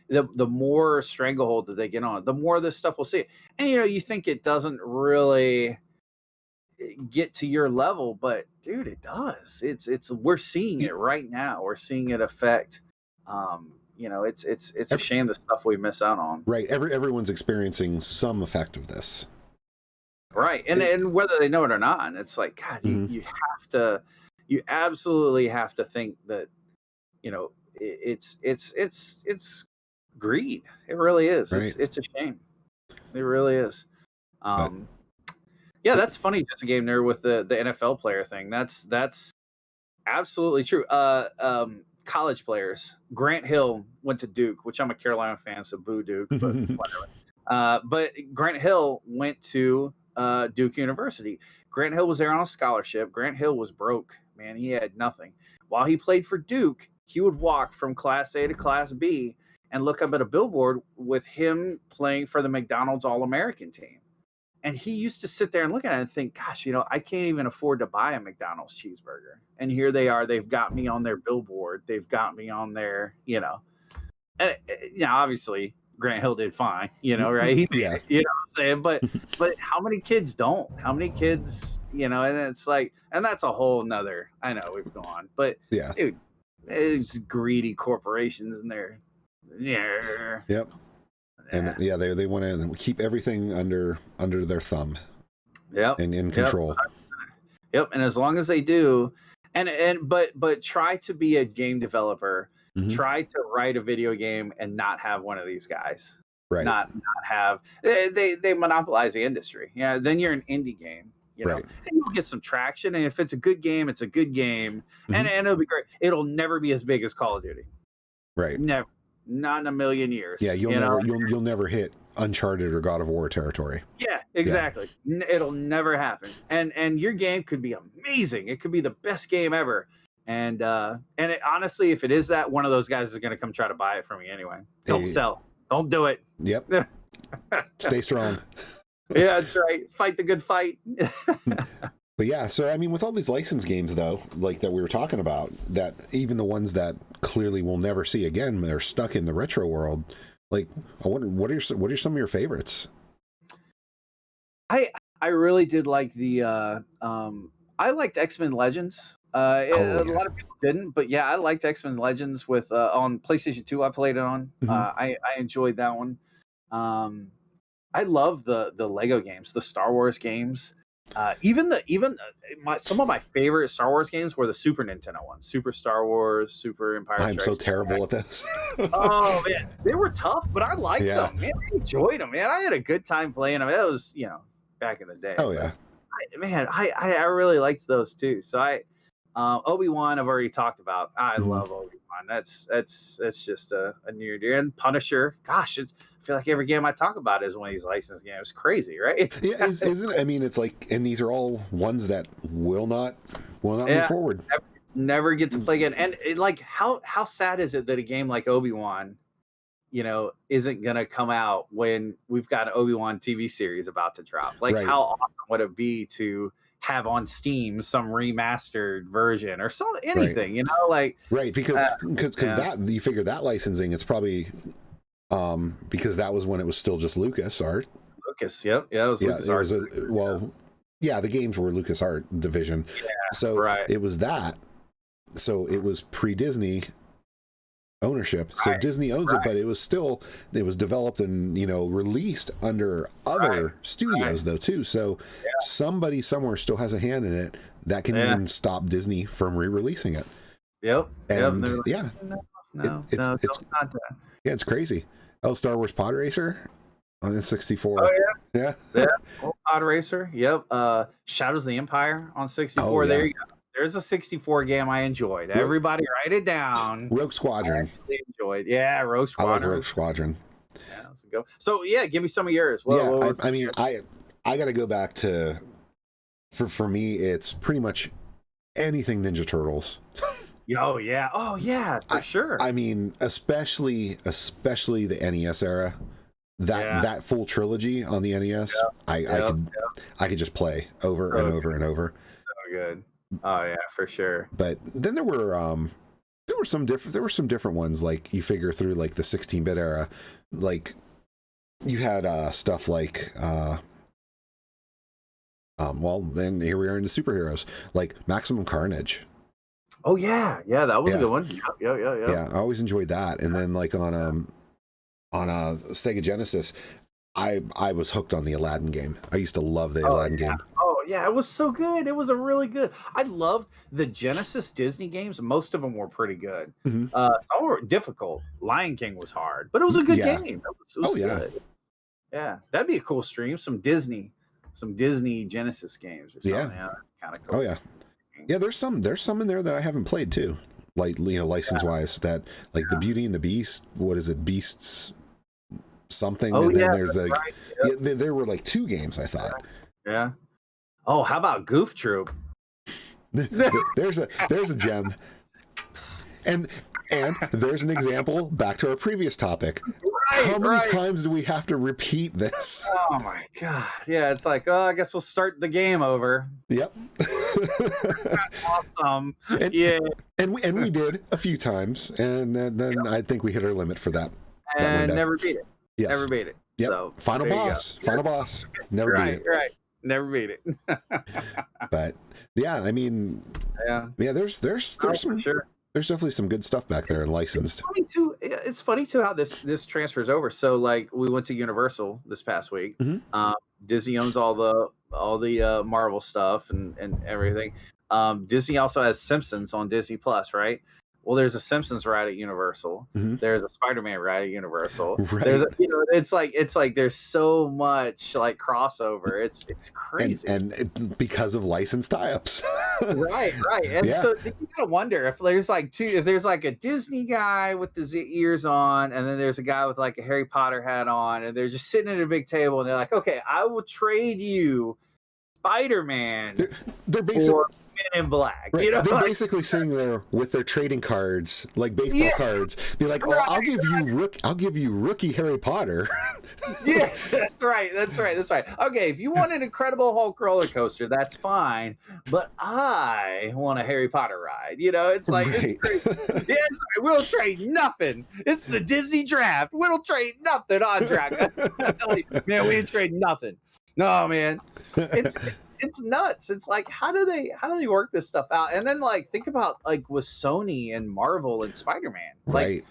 [SPEAKER 2] the more stranglehold that they get on, the more this stuff we'll see. And you think it doesn't really get to your level, but dude, it does. It's we're seeing it right now. We're seeing it affect. It's a shame the stuff we miss out on.
[SPEAKER 3] Right. Everyone's experiencing some effect of this.
[SPEAKER 2] Right. And whether they know it or not, and it's like, God, you absolutely have to think that, it's greed. It really is.
[SPEAKER 3] Right.
[SPEAKER 2] It's a shame. It really is. Yeah, that's funny. Just a game there with the NFL player thing. That's absolutely true. College players. Grant Hill went to Duke, which I'm a Carolina fan, so boo Duke, but whatever. But Grant Hill went to Duke University. Grant Hill was there on a scholarship. Grant Hill was broke, man. He had nothing. While he played for Duke, he would walk from Class A to Class B and look up at a billboard with him playing for the McDonald's All-American team. And he used to sit there and look at it and think, gosh, I can't even afford to buy a McDonald's cheeseburger. And here they are. They've got me on their billboard. They've got me on their, And, obviously, Grant Hill did fine, right? He
[SPEAKER 3] yeah.
[SPEAKER 2] You know what I'm saying? But how many kids don't? How many kids, and it's like, and that's a whole nother, I know we've gone. But,
[SPEAKER 3] yeah,
[SPEAKER 2] dude, it's greedy corporations and they're,
[SPEAKER 3] Yep. And they want to keep everything under their thumb.
[SPEAKER 2] Yep.
[SPEAKER 3] And in control.
[SPEAKER 2] Yep. And as long as they do, but try to be a game developer. Mm-hmm. Try to write a video game and not have one of these guys.
[SPEAKER 3] Right.
[SPEAKER 2] Not have they monopolize the industry. Yeah. Then you're an indie game.
[SPEAKER 3] Right.
[SPEAKER 2] And you'll get some traction. And if it's a good game, it's a good game. Mm-hmm. And it'll be great. It'll never be as big as Call of Duty.
[SPEAKER 3] Right.
[SPEAKER 2] Never. Not in a million years.
[SPEAKER 3] Yeah, you'll never hit Uncharted or God of War territory.
[SPEAKER 2] Yeah, exactly. Yeah. It'll never happen. And your game could be amazing. It could be the best game ever. And honestly, if it is that, one of those guys is going to come try to buy it from me anyway. Don't sell. Don't do it.
[SPEAKER 3] Yep. Stay strong.
[SPEAKER 2] Yeah, that's right. Fight the good fight.
[SPEAKER 3] But yeah, so I mean, with all these licensed games, though, like that we were talking about, that even the ones that clearly we'll never see again, they're stuck in the retro world. Like, I wonder, what are some of your favorites?
[SPEAKER 2] I really did like the I liked X-Men Legends. A lot of people didn't, but yeah, I liked X-Men Legends with on PlayStation 2. I played it on. Mm-hmm. I enjoyed that one. I love the Lego games, the Star Wars games. Some of my favorite Star Wars games were the Super Nintendo ones. Super Star Wars, Super Empire Strikes
[SPEAKER 3] Back. I'm so terrible at this.
[SPEAKER 2] Oh man, they were tough, but I liked them. Man, I enjoyed them. Man, I had a good time playing them. It was back in the day.
[SPEAKER 3] Oh yeah.
[SPEAKER 2] I really liked those too. So Obi-Wan I've already talked about. I love Obi-Wan. That's just a near dear. And Punisher, gosh, I feel like every game I talk about is one of these licensed games. It's crazy, right?
[SPEAKER 3] Yeah, isn't it? I mean, it's like, and these are all ones that will not move forward.
[SPEAKER 2] Never get to play again. And how sad is it that a game like Obi-Wan, isn't gonna come out when we've got an Obi-Wan TV series about to drop? Like, right. How awesome would it be to have on Steam some remastered version or anything,
[SPEAKER 3] right. Right, because that, you figure that licensing, it's probably because that was when it was still just Lucas Art.
[SPEAKER 2] Yep, yeah, it was Lucas Art.
[SPEAKER 3] The games were Lucas Art division.
[SPEAKER 2] Yeah,
[SPEAKER 3] so
[SPEAKER 2] right.
[SPEAKER 3] It was that. So it was pre-Disney ownership. So
[SPEAKER 2] right.
[SPEAKER 3] Disney owns it, but it was developed and released under other studios though too. So somebody somewhere still has a hand in it that can even stop Disney from re-releasing it.
[SPEAKER 2] Yep.
[SPEAKER 3] And it's crazy. Oh, Star Wars Pod Racer on the 64.
[SPEAKER 2] Oh yeah. Pod Racer. Yep. Shadows of the Empire on 64. Oh, there you go. There's a 64 game I enjoyed. Everybody write it down.
[SPEAKER 3] Rogue Squadron.
[SPEAKER 2] I enjoyed. Yeah, Rogue Squadron.
[SPEAKER 3] I love Rogue Squadron.
[SPEAKER 2] Yeah, let's go. So yeah, give me some of yours.
[SPEAKER 3] I got to go back to, for me, it's pretty much anything Ninja Turtles.
[SPEAKER 2] Oh yeah, for sure.
[SPEAKER 3] I mean, especially the NES era. That full trilogy on the NES, I could just play over and over and over.
[SPEAKER 2] So good. Oh yeah, for sure.
[SPEAKER 3] But then there were some different ones, like you figure through like the 16-bit era, like you had stuff like then here we are into superheroes, like Maximum Carnage.
[SPEAKER 2] Oh yeah, that was a good one. Yeah.
[SPEAKER 3] Yeah, I always enjoyed that. And then like on Sega Genesis, I was hooked on the Aladdin game. I used to love the Aladdin game.
[SPEAKER 2] Oh yeah, it was so good. It was a really good. I loved the Genesis Disney games. Most of them were pretty good.
[SPEAKER 3] Mm-hmm.
[SPEAKER 2] Some were difficult. Lion King was hard, but it was a good game. It was good. Yeah, that'd be a cool stream. Some Disney Genesis games or something. Yeah, kind of cool.
[SPEAKER 3] Oh yeah. Yeah, there's some in there that I haven't played too. Like, license wise, that like the Beauty and the Beast. What is it? Beasts something.
[SPEAKER 2] Oh,
[SPEAKER 3] and then
[SPEAKER 2] yeah,
[SPEAKER 3] there's like
[SPEAKER 2] right. Yep.
[SPEAKER 3] there were like 2 games, I thought.
[SPEAKER 2] Yeah. Oh, how about Goof Troop?
[SPEAKER 3] there's a gem. And there's an example back to our previous topic.
[SPEAKER 2] Right,
[SPEAKER 3] how many times do we have to repeat this?
[SPEAKER 2] Oh my god. Yeah, it's like, oh, I guess we'll start the game over.
[SPEAKER 3] Yep.
[SPEAKER 2] Awesome.
[SPEAKER 3] And we did a few times, and then I think we hit our limit for that.
[SPEAKER 2] And never beat it.
[SPEAKER 3] Yes.
[SPEAKER 2] Never beat it.
[SPEAKER 3] Yep.
[SPEAKER 2] So,
[SPEAKER 3] Final boss. Never beat it.
[SPEAKER 2] Right. Never beat it.
[SPEAKER 3] But yeah, I mean, there's some
[SPEAKER 2] sure.
[SPEAKER 3] There's definitely some good stuff back there and licensed.
[SPEAKER 2] It's funny too how this transfers over. So like we went to Universal this past week.
[SPEAKER 3] Mm-hmm.
[SPEAKER 2] Disney owns all the Marvel stuff and everything. Disney also has Simpsons on Disney Plus, right? Well, there's a Simpsons ride at Universal.
[SPEAKER 3] Mm-hmm.
[SPEAKER 2] There's a Spider-Man ride at Universal.
[SPEAKER 3] Right.
[SPEAKER 2] There's it's like there's so much like crossover. It's crazy.
[SPEAKER 3] And because of licensed tie-ups.
[SPEAKER 2] right. And so you gotta wonder if there's like a Disney guy with the ears on, and then there's a guy with like a Harry Potter hat on, and they're just sitting at a big table, and they're like, okay, I will trade you Spider-Man.
[SPEAKER 3] They're basically
[SPEAKER 2] Men in Black.
[SPEAKER 3] Right. They're basically sitting there with their trading cards, like baseball cards. Be like, oh, I'll give you rookie Harry Potter.
[SPEAKER 2] Yeah, that's right. Okay, if you want an Incredible Hulk roller coaster, that's fine. But I want a Harry Potter ride. It's like it's crazy. We'll trade nothing. It's the Disney draft. We'll trade nothing on draft. Man, we ain't trade nothing. No, man. It's nuts. It's like how do they work this stuff out? And then like think about like with Sony and Marvel and Spider-Man. Like,
[SPEAKER 3] right.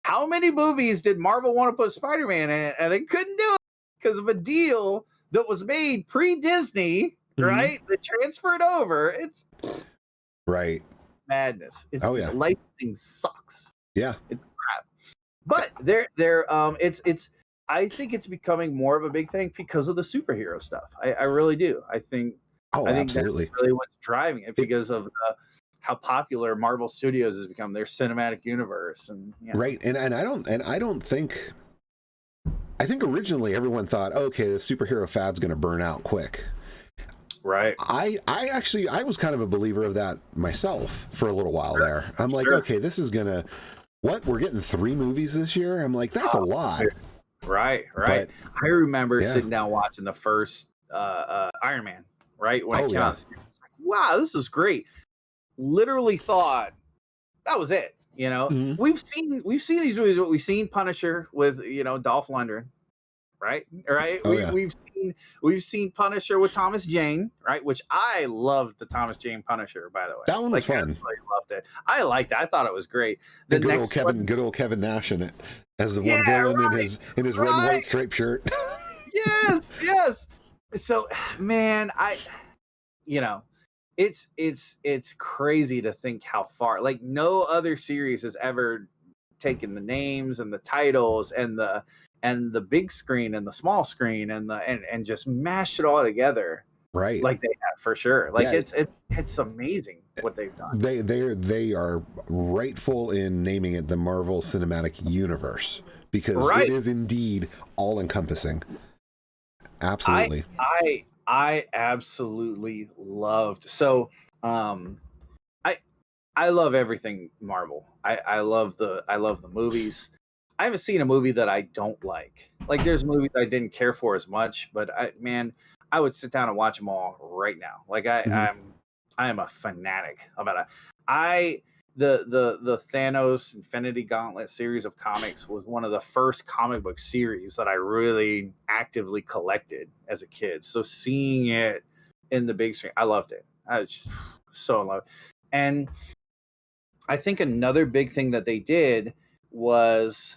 [SPEAKER 2] How many movies did Marvel want to put Spider-Man in, and they couldn't do it because of a deal that was made pre-Disney, right? That transferred over. It's
[SPEAKER 3] right.
[SPEAKER 2] Madness. It's licensing sucks.
[SPEAKER 3] Yeah.
[SPEAKER 2] It's crap. But it's I think it's becoming more of a big thing because of the superhero stuff. I really do. I think
[SPEAKER 3] absolutely.
[SPEAKER 2] That's really what's driving it because of how popular Marvel Studios has become, their cinematic universe, and
[SPEAKER 3] right. And I don't think. I think originally everyone thought, okay, the superhero fad's going to burn out quick.
[SPEAKER 2] Right.
[SPEAKER 3] I was kind of a believer of that myself for a little while there. I'm like, okay, this is gonna. What, we're getting 3 movies this year? I'm like, that's a lot.
[SPEAKER 2] Right. But, I remember sitting down watching the first Iron Man, right? When it came out. Like, wow, this is great. Literally thought that was it. We've seen these movies. We've seen Punisher with Dolph Lundgren, right? We've seen Punisher with Thomas Jane, right? Which I loved the Thomas Jane Punisher, by the way.
[SPEAKER 3] That one was fun.
[SPEAKER 2] I loved it. I liked it. I thought it was great.
[SPEAKER 3] The good old Kevin Nash in it as the one villain in his red and white striped shirt.
[SPEAKER 2] Yes. So, man, it's crazy to think how far. Like no other series has ever taken the names and the titles and the big screen and the small screen and just mashed it all together.
[SPEAKER 3] Right.
[SPEAKER 2] Like they have for sure. Like it's amazing what they've done.
[SPEAKER 3] They are rightful in naming it the Marvel Cinematic Universe because it is indeed all encompassing. Absolutely.
[SPEAKER 2] I absolutely loved. So I love everything Marvel. I love the movies. I haven't seen a movie that I don't like. Like there's movies I didn't care for as much, but I would sit down and watch them all right now. Like I am a fanatic about it. The Thanos Infinity Gauntlet series of comics was one of the first comic book series that I really actively collected as a kid. So seeing it in the big screen, I loved it. I was just so in love. And I think another big thing that they did was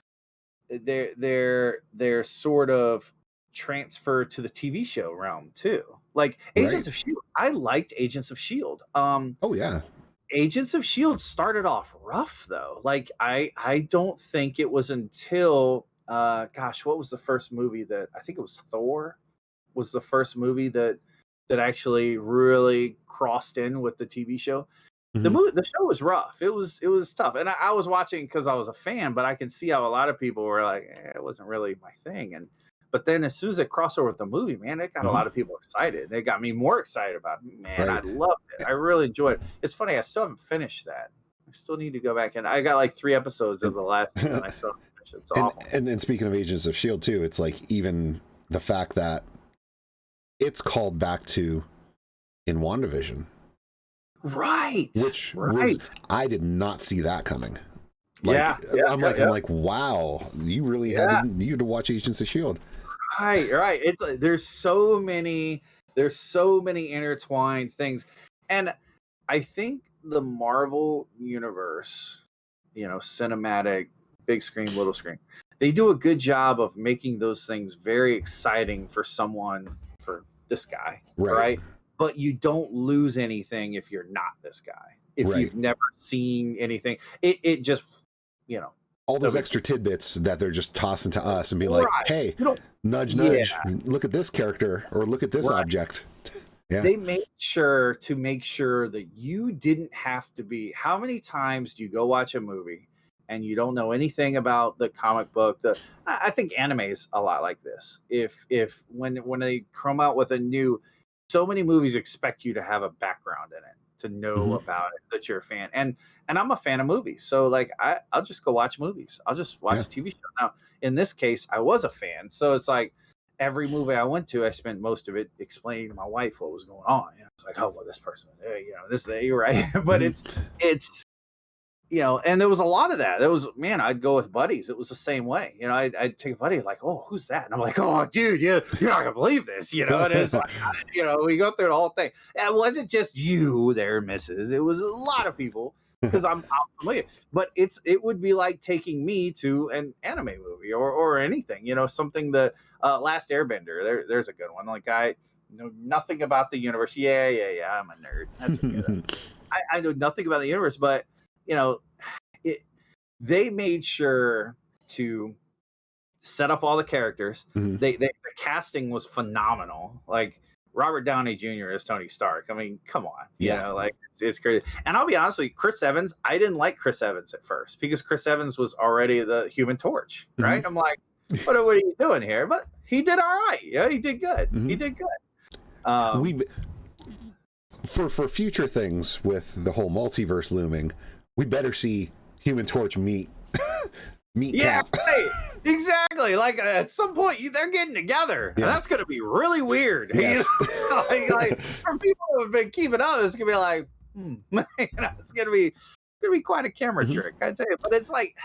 [SPEAKER 2] their sort of transfer to the TV show realm too. Like Agents of S.H.I.E.L.D. I liked Agents of S.H.I.E.L.D. Agents of S.H.I.E.L.D. started off rough though. Like I don't think it was until what was the first movie that I think it was Thor was the first movie that that actually really crossed in with the TV show. The show was rough. It was tough, and I was watching because I was a fan, but I can see how a lot of people were like, it wasn't really my thing. But then as soon as it crossed over with the movie, man, it got a lot of people excited. It got me more excited about it. Man, I loved it. I really enjoyed it. It's funny, I still haven't finished that. I still need to go back, and I got like 3 episodes of the last season. I still haven't finished it. It's awful.
[SPEAKER 3] And speaking of Agents of S.H.I.E.L.D. too, it's like even the fact that it's called back to in WandaVision.
[SPEAKER 2] Right.
[SPEAKER 3] Which was, I did not see that coming. Like, I'm like, wow, you really had to watch Agents of S.H.I.E.L.D.
[SPEAKER 2] Right. It's like, there's so many intertwined things. And I think the Marvel universe, cinematic, big screen, little screen, they do a good job of making those things very exciting for this guy, right? But you don't lose anything if you're not this guy. If you've never seen anything, it just,
[SPEAKER 3] all those extra tidbits that they're just tossing to us and be like, hey, nudge, look at this character or look at this object. Yeah.
[SPEAKER 2] They made sure to make sure that you didn't have to be. How many times do you go watch a movie and you don't know anything about the comic book? I think anime is a lot like this. If when they come out with a new, so many movies expect you to have a background in it, to know about it, that you're a fan. And I'm a fan of movies. So like I'll just go watch movies. I'll just watch a TV show. Now, in this case, I was a fan. So it's like every movie I went to, I spent most of it explaining to my wife what was going on. It's like, oh, well, this person, this, right? But it's and there was a lot of that. There was, man, I'd go with buddies. It was the same way. I'd take a buddy like, oh, who's that? And I'm like, oh, dude, you're not gonna believe this. And it's like, we go through the whole thing. And it wasn't just you there, missus. It was a lot of people because I'm familiar. But it would be like taking me to an anime movie or anything. Something the Last Airbender. There's a good one. Like I know nothing about the universe. Yeah. I'm a nerd. That's okay. I know nothing about the universe, but they made sure to set up all the characters. The casting was phenomenal. Like Robert Downey Jr. as Tony Stark. I mean, come on. It's crazy. And I'll be honest with you, Chris Evans, I didn't like Chris Evans at first because Chris Evans was already the Human Torch, right? I'm like, what are you doing here? But he did all right. He did good. He did good.
[SPEAKER 3] For future things with the whole multiverse looming, we better see Human Torch meet Cap.
[SPEAKER 2] Right. Exactly. Like at some point, they're getting together. And that's going to be really weird.
[SPEAKER 3] Yes.
[SPEAKER 2] like for people who have been keeping up, it's going to be like, it's going to be quite a camera trick. I tell you. But it's like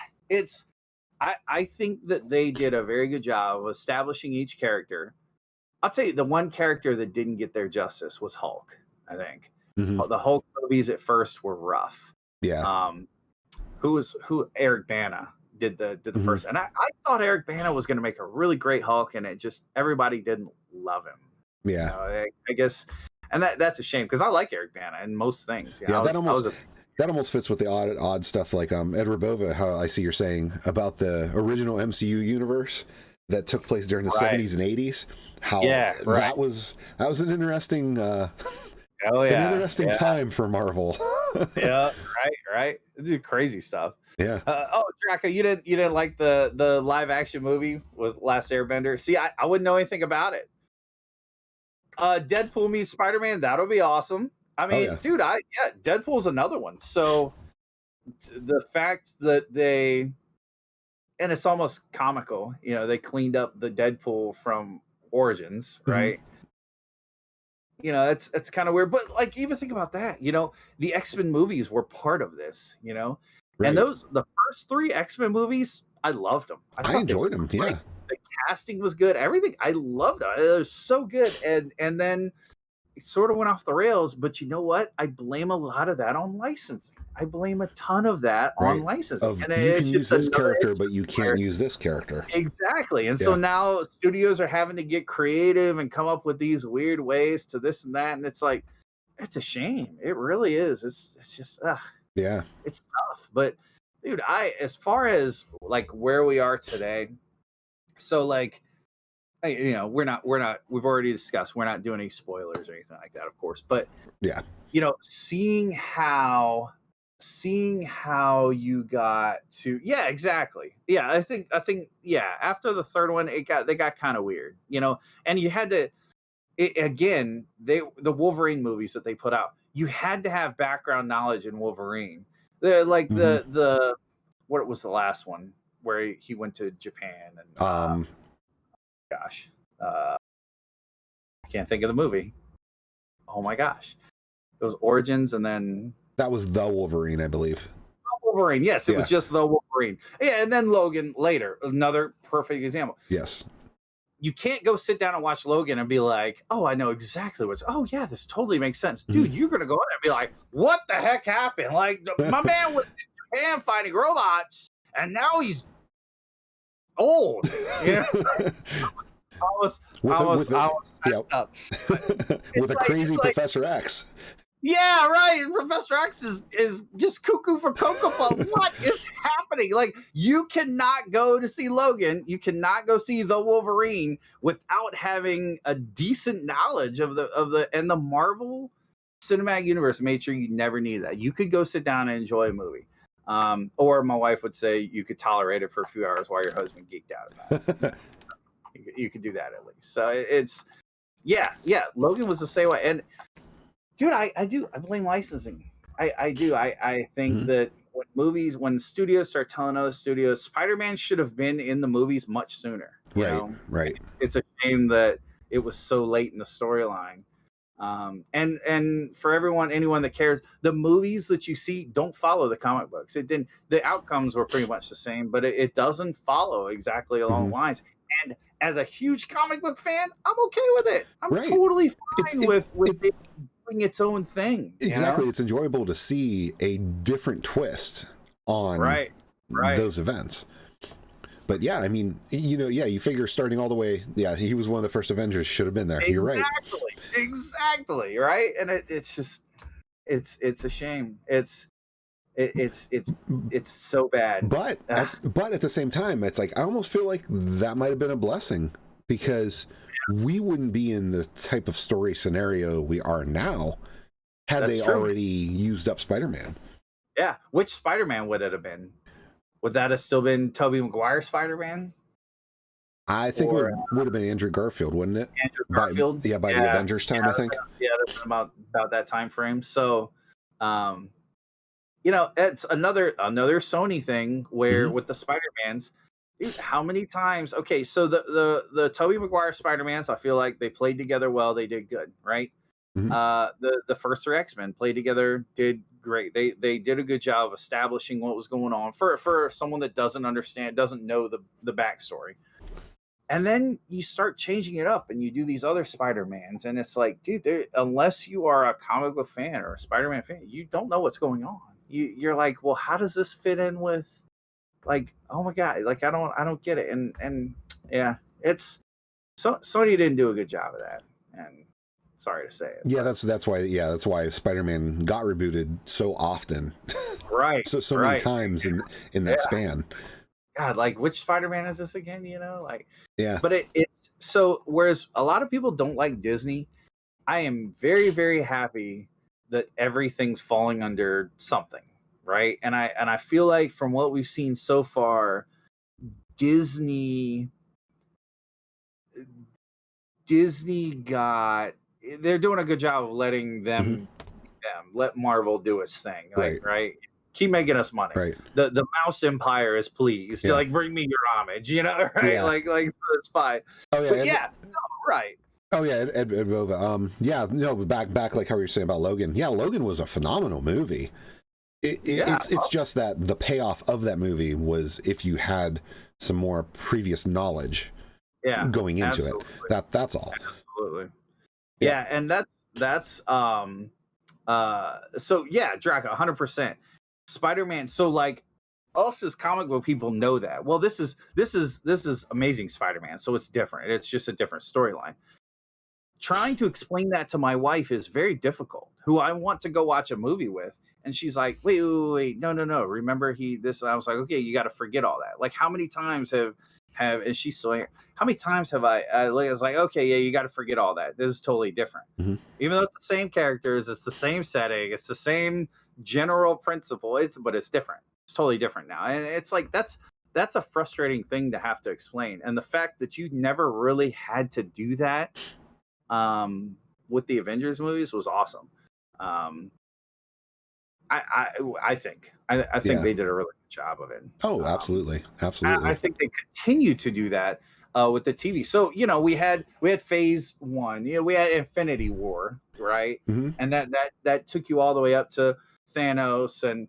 [SPEAKER 2] I think that they did a very good job of establishing each character. I'll tell you, the one character that didn't get their justice was Hulk. I think the Hulk movies at first were rough.
[SPEAKER 3] Yeah.
[SPEAKER 2] Eric Bana did the first, and I thought Eric Bana was going to make a really great Hulk, and it just everybody didn't love him.
[SPEAKER 3] Yeah.
[SPEAKER 2] I guess, and that's a shame because I like Eric Bana in most things.
[SPEAKER 3] That almost fits with the odd stuff like Edward Bova. How I see you're saying about the original MCU universe that took place during the 70s and 80s. How that was an interesting. An interesting time for Marvel.
[SPEAKER 2] Right. They do crazy stuff.
[SPEAKER 3] Yeah.
[SPEAKER 2] Draco, you didn't like the live action movie with Last Airbender? See, I wouldn't know anything about it. Deadpool meets Spider-Man, that'll be awesome. I mean, dude, Deadpool's another one. So the fact that and it's almost comical, they cleaned up the Deadpool from Origins, right? It's kind of weird, but like even think about that. The X-Men movies were part of this. And the first 3 X-Men movies, I loved them. I
[SPEAKER 3] enjoyed them. Yeah,
[SPEAKER 2] the casting was good. Everything, I loved it. It was so good. And then it sort of went off the rails. But you know what? I blame a lot of that on licensing. I blame a ton of that on licensing.
[SPEAKER 3] And you can use this character, but you can't use this character.
[SPEAKER 2] Exactly. And so now studios are having to get creative and come up with these weird ways to this and that. And it's like, it's a shame. It really is. It's just, it's tough. But dude, as far as like where we are today, so like we've already discussed, we're not doing any spoilers or anything like that, of course. But
[SPEAKER 3] yeah,
[SPEAKER 2] seeing how you got to, yeah, exactly. Yeah, I think, yeah, after the third one, they got kind of weird, and you had to, again, the Wolverine movies that they put out, you had to have background knowledge in Wolverine. The what was the last one where he went to Japan and gosh, I can't think of the movie. Oh my gosh, it was Origins, and then
[SPEAKER 3] that was the Wolverine, I believe.
[SPEAKER 2] Wolverine, yes, it was just the Wolverine. Yeah, and then Logan later, another perfect example.
[SPEAKER 3] Yes.
[SPEAKER 2] You can't go sit down and watch Logan and be like, oh, I know exactly oh yeah, this totally makes sense. Dude, you're gonna go in there and be like, what the heck happened? Like, my man was in Japan fighting robots, and now he's old. I was
[SPEAKER 3] with a crazy Professor X.
[SPEAKER 2] Yeah, right. Professor X is just cuckoo for Cocoa Puff. What is happening? Like, you cannot go to see Logan. You cannot go see the Wolverine without having a decent knowledge of the Marvel Cinematic Universe. Made sure you never need that. You could go sit down and enjoy a movie. Or my wife would say you could tolerate it for a few hours while your husband geeked out about it. You could do that at least. So it's Logan was the same way. And dude, I blame licensing. I do. I think that when studios start telling other studios, Spider-Man should have been in the movies much sooner.
[SPEAKER 3] Right.
[SPEAKER 2] It's a shame that it was so late in the storyline. And for anyone that cares, the movies that you see don't follow the comic books. It didn't. The outcomes were pretty much the same, but it doesn't follow exactly along the lines. And as a huge comic book fan, I'm okay with it. I'm totally fine with it doing its own thing.
[SPEAKER 3] Exactly. It's enjoyable to see a different twist on those events. But yeah, I mean, you figure starting all the way, he was one of the first Avengers, should have been there. You're right.
[SPEAKER 2] Exactly, right? And it's just, it's a shame. It's so bad.
[SPEAKER 3] But at the same time, it's like, I almost feel like that might have been a blessing, because we wouldn't be in the type of story scenario we are now had they already used up Spider-Man.
[SPEAKER 2] Yeah. Which Spider-Man would it have been? Would that have still been Tobey Maguire Spider-Man?
[SPEAKER 3] I think it would have been Andrew Garfield, wouldn't it?
[SPEAKER 2] Andrew Garfield?
[SPEAKER 3] By the Avengers time, I think.
[SPEAKER 2] That's about that time frame. So, it's another Sony thing where with the Spider-Mans, dude, how many times? Okay, so the Tobey Maguire Spider-Mans, I feel like they played together well. They did good, right? The first three X-Men played together, did great. They did a good job of establishing what was going on for someone that doesn't know the backstory. And then you start changing it up and you do these other Spider-Mans, and it's like, dude, unless you are a comic book fan or a Spider-Man fan, you don't know what's going on. You're like, well, how does this fit in with, like, oh my God, like, I don't get it. And yeah, Sony didn't do a good job of that. And sorry to say it.
[SPEAKER 3] Yeah, that's why Spider-Man got rebooted so often.
[SPEAKER 2] Right.
[SPEAKER 3] so many times in that span.
[SPEAKER 2] God, like, which Spider-Man is this again?
[SPEAKER 3] Yeah.
[SPEAKER 2] But it's so, whereas a lot of people don't like Disney, I am very, very happy that everything's falling under something, right? And I feel like from what we've seen so far, Disney they're doing a good job of letting them let Marvel do its thing, right? Keep making us money.
[SPEAKER 3] Right.
[SPEAKER 2] The Mouse Empire is pleased to bring me your homage, right?
[SPEAKER 3] Yeah.
[SPEAKER 2] Like so it's fine.
[SPEAKER 3] Oh yeah,
[SPEAKER 2] right.
[SPEAKER 3] Oh yeah, Ed Bova. Back like how you were saying about Logan. Yeah, Logan was a phenomenal movie. It's just that the payoff of that movie was if you had some more previous knowledge going into it. That's all.
[SPEAKER 2] Absolutely. Yeah, and that's so yeah, Draco, 100%. Spider-Man. So like us as comic book people know that. Well, this is Amazing Spider-Man, so it's different. It's just a different storyline. Trying to explain that to my wife is very difficult, who I want to go watch a movie with. And she's like, wait, no. Remember this? And I was like, okay, you got to forget all that. Like, how many times have and she's so. How many times have I was like, okay, yeah, you got to forget all that. This is totally different.
[SPEAKER 3] Mm-hmm.
[SPEAKER 2] Even though it's the same characters, it's the same setting, it's the same general principle. But it's different. It's totally different now, and it's like that's a frustrating thing to have to explain. And the fact that you never really had to do that with the Avengers movies was awesome. I think they did a really good job of it.
[SPEAKER 3] Oh, absolutely. Absolutely.
[SPEAKER 2] I think they continue to do that with the TV. So, we had phase 1, we had Infinity War, right?
[SPEAKER 3] Mm-hmm.
[SPEAKER 2] And that took you all the way up to Thanos and,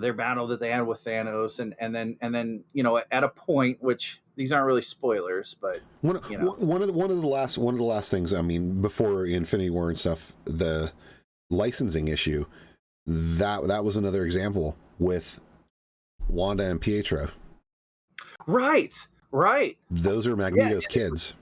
[SPEAKER 2] their battle that they had with Thanos. And then, at a point, which these aren't really spoilers, but
[SPEAKER 3] one of the last things, I mean, before Infinity War and stuff, the licensing issue, that was another example with Wanda and Pietro.
[SPEAKER 2] Right.
[SPEAKER 3] Those are Magneto's kids.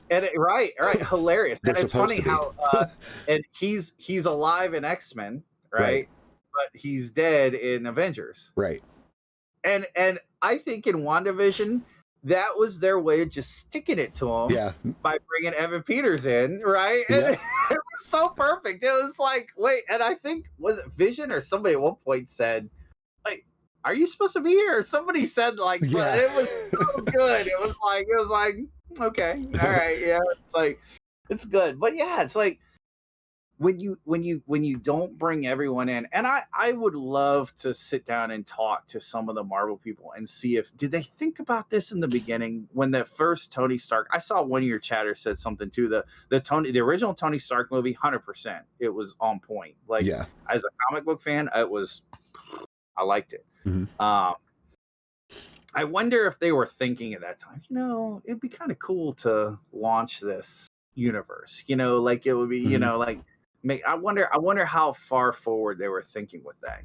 [SPEAKER 2] And right, hilarious.
[SPEAKER 3] They're
[SPEAKER 2] and it's
[SPEAKER 3] supposed
[SPEAKER 2] funny
[SPEAKER 3] to be.
[SPEAKER 2] how and he's alive in X-Men, right? But he's dead in Avengers.
[SPEAKER 3] Right.
[SPEAKER 2] And I think in WandaVision, that was their way of just sticking it to him by bringing Evan Peters in, right? And it was so perfect. It was like, wait, and I think, was it Vision or somebody at one point said, like, are you supposed to be here? Or somebody said, like, but it was so good. It was like, okay, all right, yeah, it's like, it's good. But yeah, it's like, when you don't bring everyone in, and I would love to sit down and talk to some of the Marvel people and see did they think about this in the beginning when the first Tony Stark. I saw one of your chatters said something too. The original Tony Stark movie, 100%, it was on point. Like, as a comic book fan, I liked it.
[SPEAKER 3] Mm-hmm.
[SPEAKER 2] I wonder if they were thinking at that time, it'd be kind of cool to launch this universe. Like it would be, like. I wonder how far forward they were thinking with that.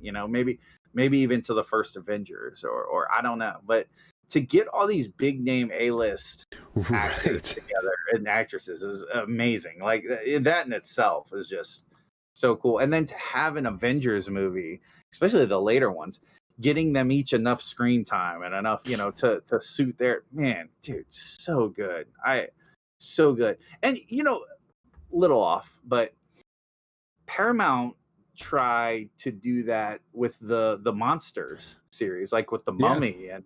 [SPEAKER 2] Maybe even to the first Avengers, or I don't know. But to get all these big name A-list actors together and actresses is amazing. Like that in itself is just so cool. And then to have an Avengers movie, especially the later ones, getting them each enough screen time and enough, to suit their man, dude, so good. So good. And little off, but Paramount tried to do that with the Monsters series, like with the Mummy, and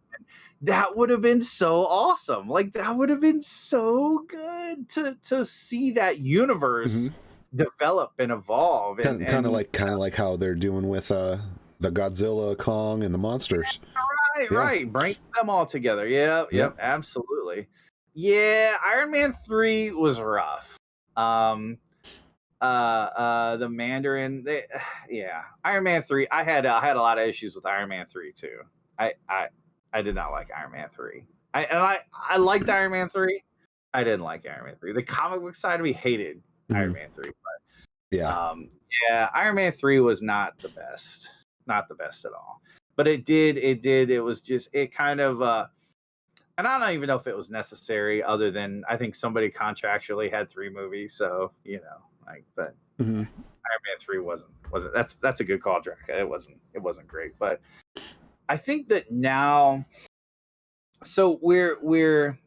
[SPEAKER 2] that would have been so awesome. Like that would have been so good to see that universe develop and evolve.
[SPEAKER 3] Kind of like how they're doing with the Godzilla, Kong, and the monsters.
[SPEAKER 2] Right. Bring them all together. Yep, absolutely. Yeah, Iron Man 3 was rough. The Mandarin, Iron Man 3. I had a lot of issues with Iron Man 3 too. I did not like Iron Man 3. I liked Iron Man 3. I didn't like Iron Man 3. The comic book side of me hated Iron Man 3, but Iron Man 3 was not the best at all. But it was just, it kind of and I don't even know if it was necessary, other than I think somebody contractually had 3 movies, so but Iron Man 3 wasn't that's a good call, Drac. It wasn't great, but I think that now, so we're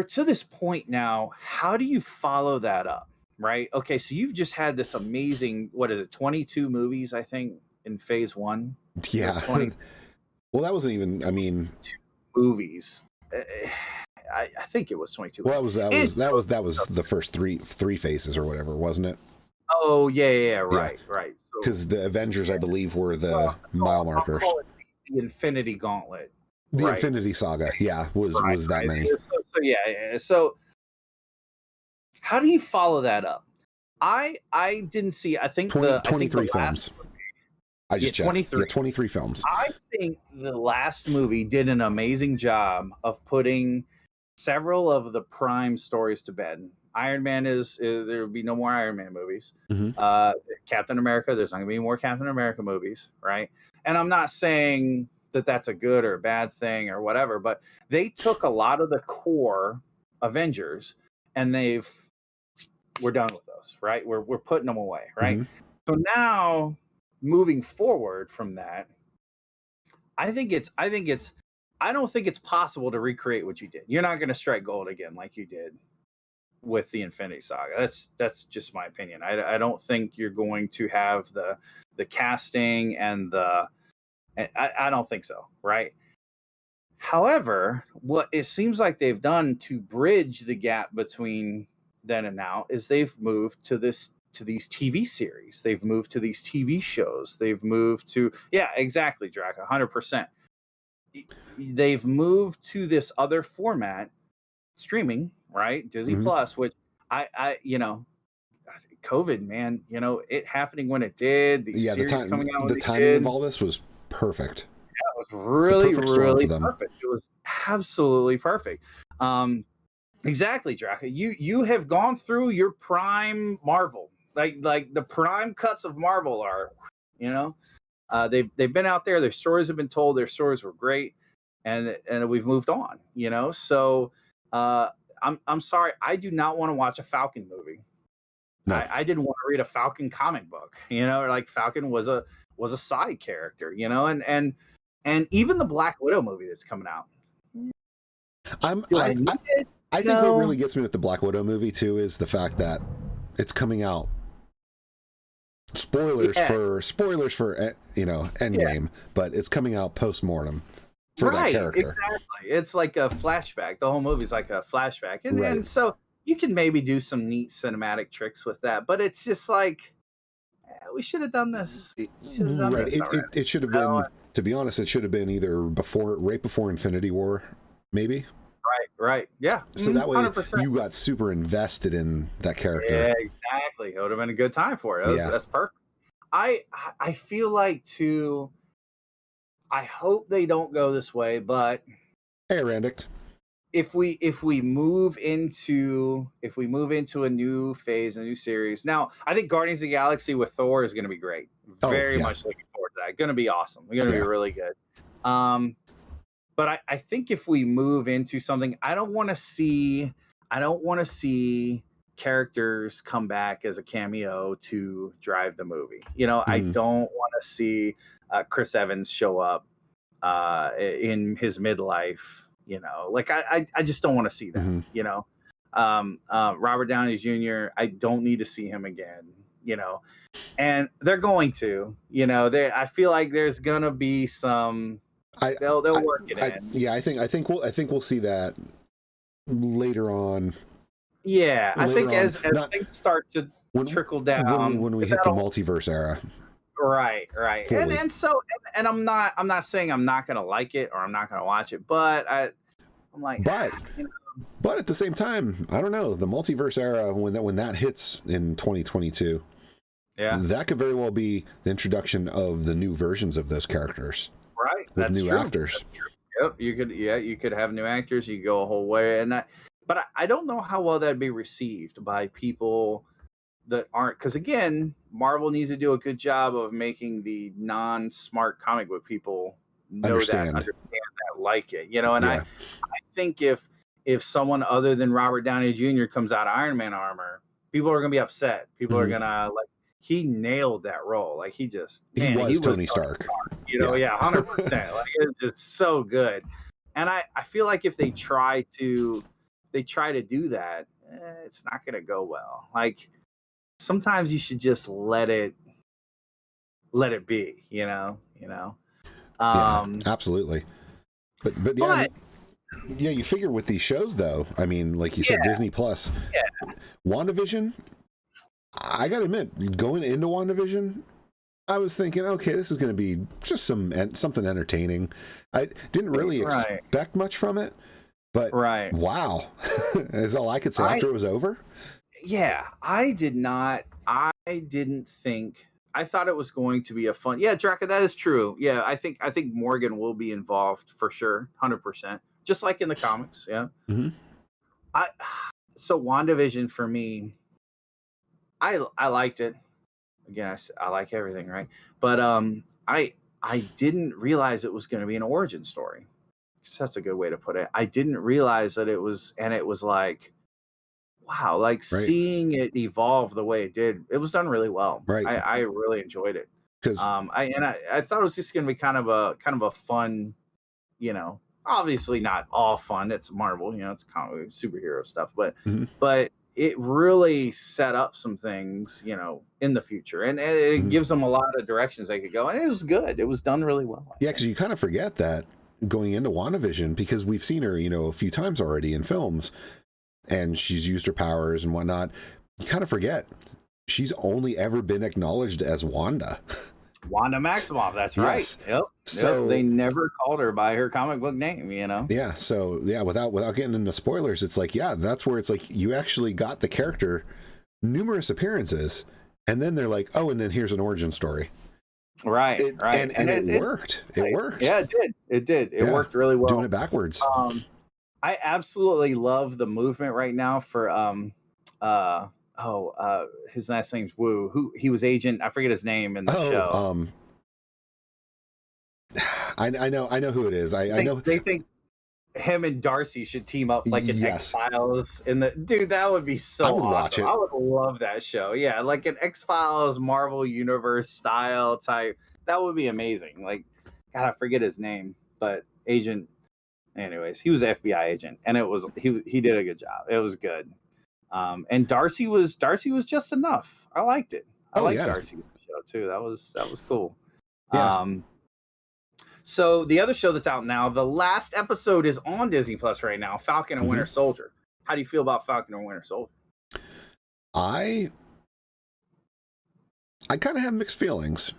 [SPEAKER 2] to this point now. How do you follow that up, right? Okay, so you've just had this amazing, 22 movies, I think, in phase 1.
[SPEAKER 3] Yeah. Well, that wasn't even, I mean,
[SPEAKER 2] movies. I think it was 22.
[SPEAKER 3] Well, that was the first three phases or whatever, wasn't it?
[SPEAKER 2] Oh right.
[SPEAKER 3] Because the Avengers, I believe, were the mile markers.
[SPEAKER 2] The Infinity Gauntlet.
[SPEAKER 3] The Infinity Saga, was that many.
[SPEAKER 2] So how do you follow that up? I didn't see. I think
[SPEAKER 3] 23 films. I just checked. 23. 23 films.
[SPEAKER 2] I think the last movie did an amazing job of putting several of the prime stories to bed. Iron Man there will be no more Iron Man movies. Captain America, there's not going to be more Captain America movies, right? And I'm not saying that that's a good or a bad thing or whatever, but they took a lot of the core Avengers and we're done with those, right? We're putting them away, right? So now, moving forward from that, I think it's I don't think it's possible to recreate what you did. You're not going to strike gold again like you did with the Infinity Saga. That's just my opinion. I don't think you're going to have the casting and I don't think so, right? However, what it seems like they've done to bridge the gap between then and now is they've moved to these TV series. They've moved to these TV shows. They've moved to exactly, Drac, 100%. They've moved to this other format, streaming, right? Disney Plus, which I COVID, man, it happening when it did. These series coming out when
[SPEAKER 3] the timing of all this was perfect.
[SPEAKER 2] Yeah, it was really, really perfect. It was absolutely perfect. Exactly, Draka. You have gone through your prime Marvel, like the prime cuts of Marvel are, they've been out there. Their stories have been told. Their stories were great, and we've moved on. So I'm sorry. I do not want to watch a Falcon movie. No. I didn't want to read a Falcon comic book. Like Falcon was a side character. And even the Black Widow movie that's coming out.
[SPEAKER 3] I think what really gets me with the Black Widow movie too is the fact that it's coming out. Spoilers for Endgame, but it's coming out post-mortem for that character.
[SPEAKER 2] Exactly. It's like a flashback. The whole movie's like a flashback, and so you can maybe do some neat cinematic tricks with that, but it's just like we should have done this.
[SPEAKER 3] Right. It should have been. To be honest, it should have been either right before Infinity War, maybe.
[SPEAKER 2] Right. Yeah.
[SPEAKER 3] So that way 100%. You got super invested in that character.
[SPEAKER 2] Yeah, exactly. It would have been a good time for it. That's perfect. I feel like too. I hope they don't go this way, but
[SPEAKER 3] hey, Randict.
[SPEAKER 2] If we move into a new phase, a new series. Now, I think Guardians of the Galaxy with Thor is going to be great. Very much looking forward to that. Going to be awesome. We're going to be really good. But I think if we move into something, I don't want to see characters come back as a cameo to drive the movie. I don't want to see Chris Evans show up in his midlife. I just don't want to see that. Robert Downey Jr. I don't need to see him again. And they're going to. I feel like there's gonna be some. They'll work it in.
[SPEAKER 3] Yeah, I think we'll see that later on.
[SPEAKER 2] Yeah, I think as things start to trickle down
[SPEAKER 3] when we hit the multiverse era.
[SPEAKER 2] Right. And so I'm not saying I'm not gonna like it or I'm not gonna watch it, but I'm like,
[SPEAKER 3] but at the same time, I don't know, the multiverse era when that hits in 2022. Yeah, that could very well be the introduction of the new versions of those characters.
[SPEAKER 2] Right.
[SPEAKER 3] With new actors.
[SPEAKER 2] Yep. You could have new actors. You go a whole way, but I don't know how well that'd be received by people that aren't, because again, Marvel needs to do a good job of making the non-smart comic book people understand that, like it, and I think if someone other than Robert Downey Jr. comes out of Iron Man armor, people are gonna be upset. People are gonna he nailed that role. Like he was
[SPEAKER 3] Tony Stark.
[SPEAKER 2] 100%. Like it's just so good. And I feel like if they try to do that, it's not gonna go well. Like sometimes you should just let it be,
[SPEAKER 3] absolutely. But you figure with these shows though, I mean, like you said, Disney Plus, WandaVision, I gotta admit, going into WandaVision, I was thinking, okay, this is going to be just something entertaining. I didn't really expect much from it, but wow, is all I could say after it was over.
[SPEAKER 2] Yeah, I didn't think. I thought it was going to be a fun. Yeah, Draka, that is true. Yeah, I think Morgan will be involved for sure, 100%, just like in the comics. Yeah.
[SPEAKER 3] Mm-hmm.
[SPEAKER 2] So WandaVision for me, I liked it. Again, I like everything, right? But I didn't realize it was going to be an origin story. That's a good way to put it. I didn't realize that it was, and it was like, wow, like seeing it evolve the way it did. It was done really well.
[SPEAKER 3] Right.
[SPEAKER 2] I really enjoyed it. I thought it was just going to be kind of a fun, obviously not all fun. It's Marvel, you know, it's kind of superhero stuff, but
[SPEAKER 3] Mm-hmm.
[SPEAKER 2] but it really set up some things, you know, in the future, and it
[SPEAKER 3] Mm-hmm.
[SPEAKER 2] gives them a lot of directions they could go, and it was good. It was done really well.
[SPEAKER 3] Yeah, because you kind of forget that going into WandaVision, because we've seen her, you know, a few times already in films, and she's used her powers and whatnot. You kind of forget she's only ever been acknowledged as Wanda.
[SPEAKER 2] Wanda Maximoff, that's right.
[SPEAKER 3] Yes.
[SPEAKER 2] Yep.
[SPEAKER 3] So
[SPEAKER 2] they never called her by her comic book name, you know.
[SPEAKER 3] Yeah, so yeah, without getting into spoilers, it's like, yeah, that's where it's like you actually got the character numerous appearances, and then they're like, oh, and then here's an origin story.
[SPEAKER 2] Right, right.
[SPEAKER 3] And it worked. It worked.
[SPEAKER 2] Yeah, it did. It did. It worked really well.
[SPEAKER 3] Doing it backwards.
[SPEAKER 2] I absolutely love the movement right now for his last name's Wu. Who he was agent, I forget his name in the show.
[SPEAKER 3] I know who it is. I know
[SPEAKER 2] they think him and Darcy should team up like an X-Files in the dude, that would be so awesome. Watch it. I would love that show. Yeah, like an X-Files Marvel Universe style type. That would be amazing. Like, God, I forget his name, but agent. Anyways, he was an FBI agent, and it was he did a good job. It was good. And Darcy was just enough. I liked it. I liked Darcy's show too. That was cool.
[SPEAKER 3] Yeah.
[SPEAKER 2] So the other show that's out now, the last episode is on Disney Plus right now, Falcon and Winter Soldier. How do you feel about Falcon and Winter Soldier?
[SPEAKER 3] I kind of have mixed feelings.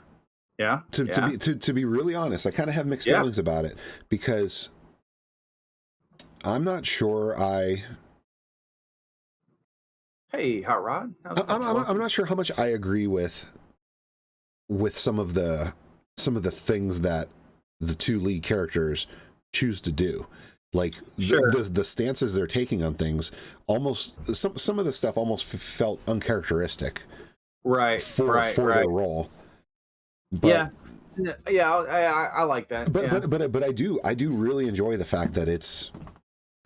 [SPEAKER 2] Yeah.
[SPEAKER 3] To be really honest, I kind of have mixed feelings about it, because I'm not sure
[SPEAKER 2] Hey, Hot Rod.
[SPEAKER 3] I'm not sure how much I agree with some of the things that the two lead characters choose to do. Like the stances they're taking on things, almost some of the stuff almost felt uncharacteristic,
[SPEAKER 2] right?
[SPEAKER 3] For their role. But,
[SPEAKER 2] I like that.
[SPEAKER 3] But I do really enjoy the fact that it's.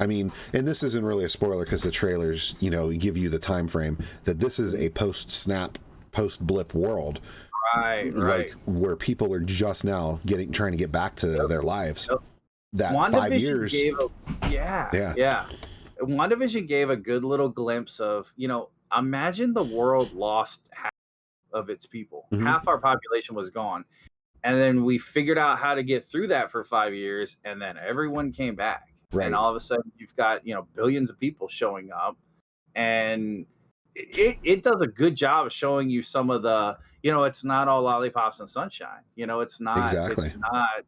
[SPEAKER 3] I mean, and this isn't really a spoiler because the trailers, you know, give you the time frame that this is a post-snap, post-blip world.
[SPEAKER 2] Right.
[SPEAKER 3] Like where people are just now trying to get back to their lives. That WandaVision 5 years.
[SPEAKER 2] WandaVision gave a good little glimpse of, you know, imagine the world lost half of its people. Half our population was gone. And then we figured out how to get through that for 5 years, and then everyone came back. Right. And all of a sudden you've got, you know, billions of people showing up, and it does a good job of showing you some of the, you know, it's not all lollipops and sunshine. You know, it's not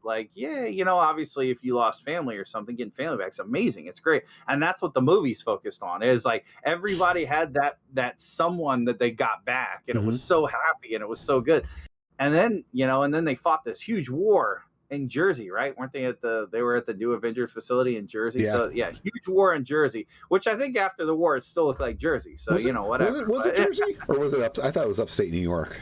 [SPEAKER 2] like, you know, obviously if you lost family or something, getting family back is amazing. It's great. And that's what the movie's focused on, is like everybody had that someone that they got back, and it was so happy and it was so good. And then, you know, and then they fought this huge war in Jersey, right? Weren't they they were at the New Avengers facility in Jersey? Yeah. So yeah, huge war in Jersey, which I think after the war it still looked like Jersey. So you know, whatever.
[SPEAKER 3] Was it Jersey or was it I thought it was upstate New York.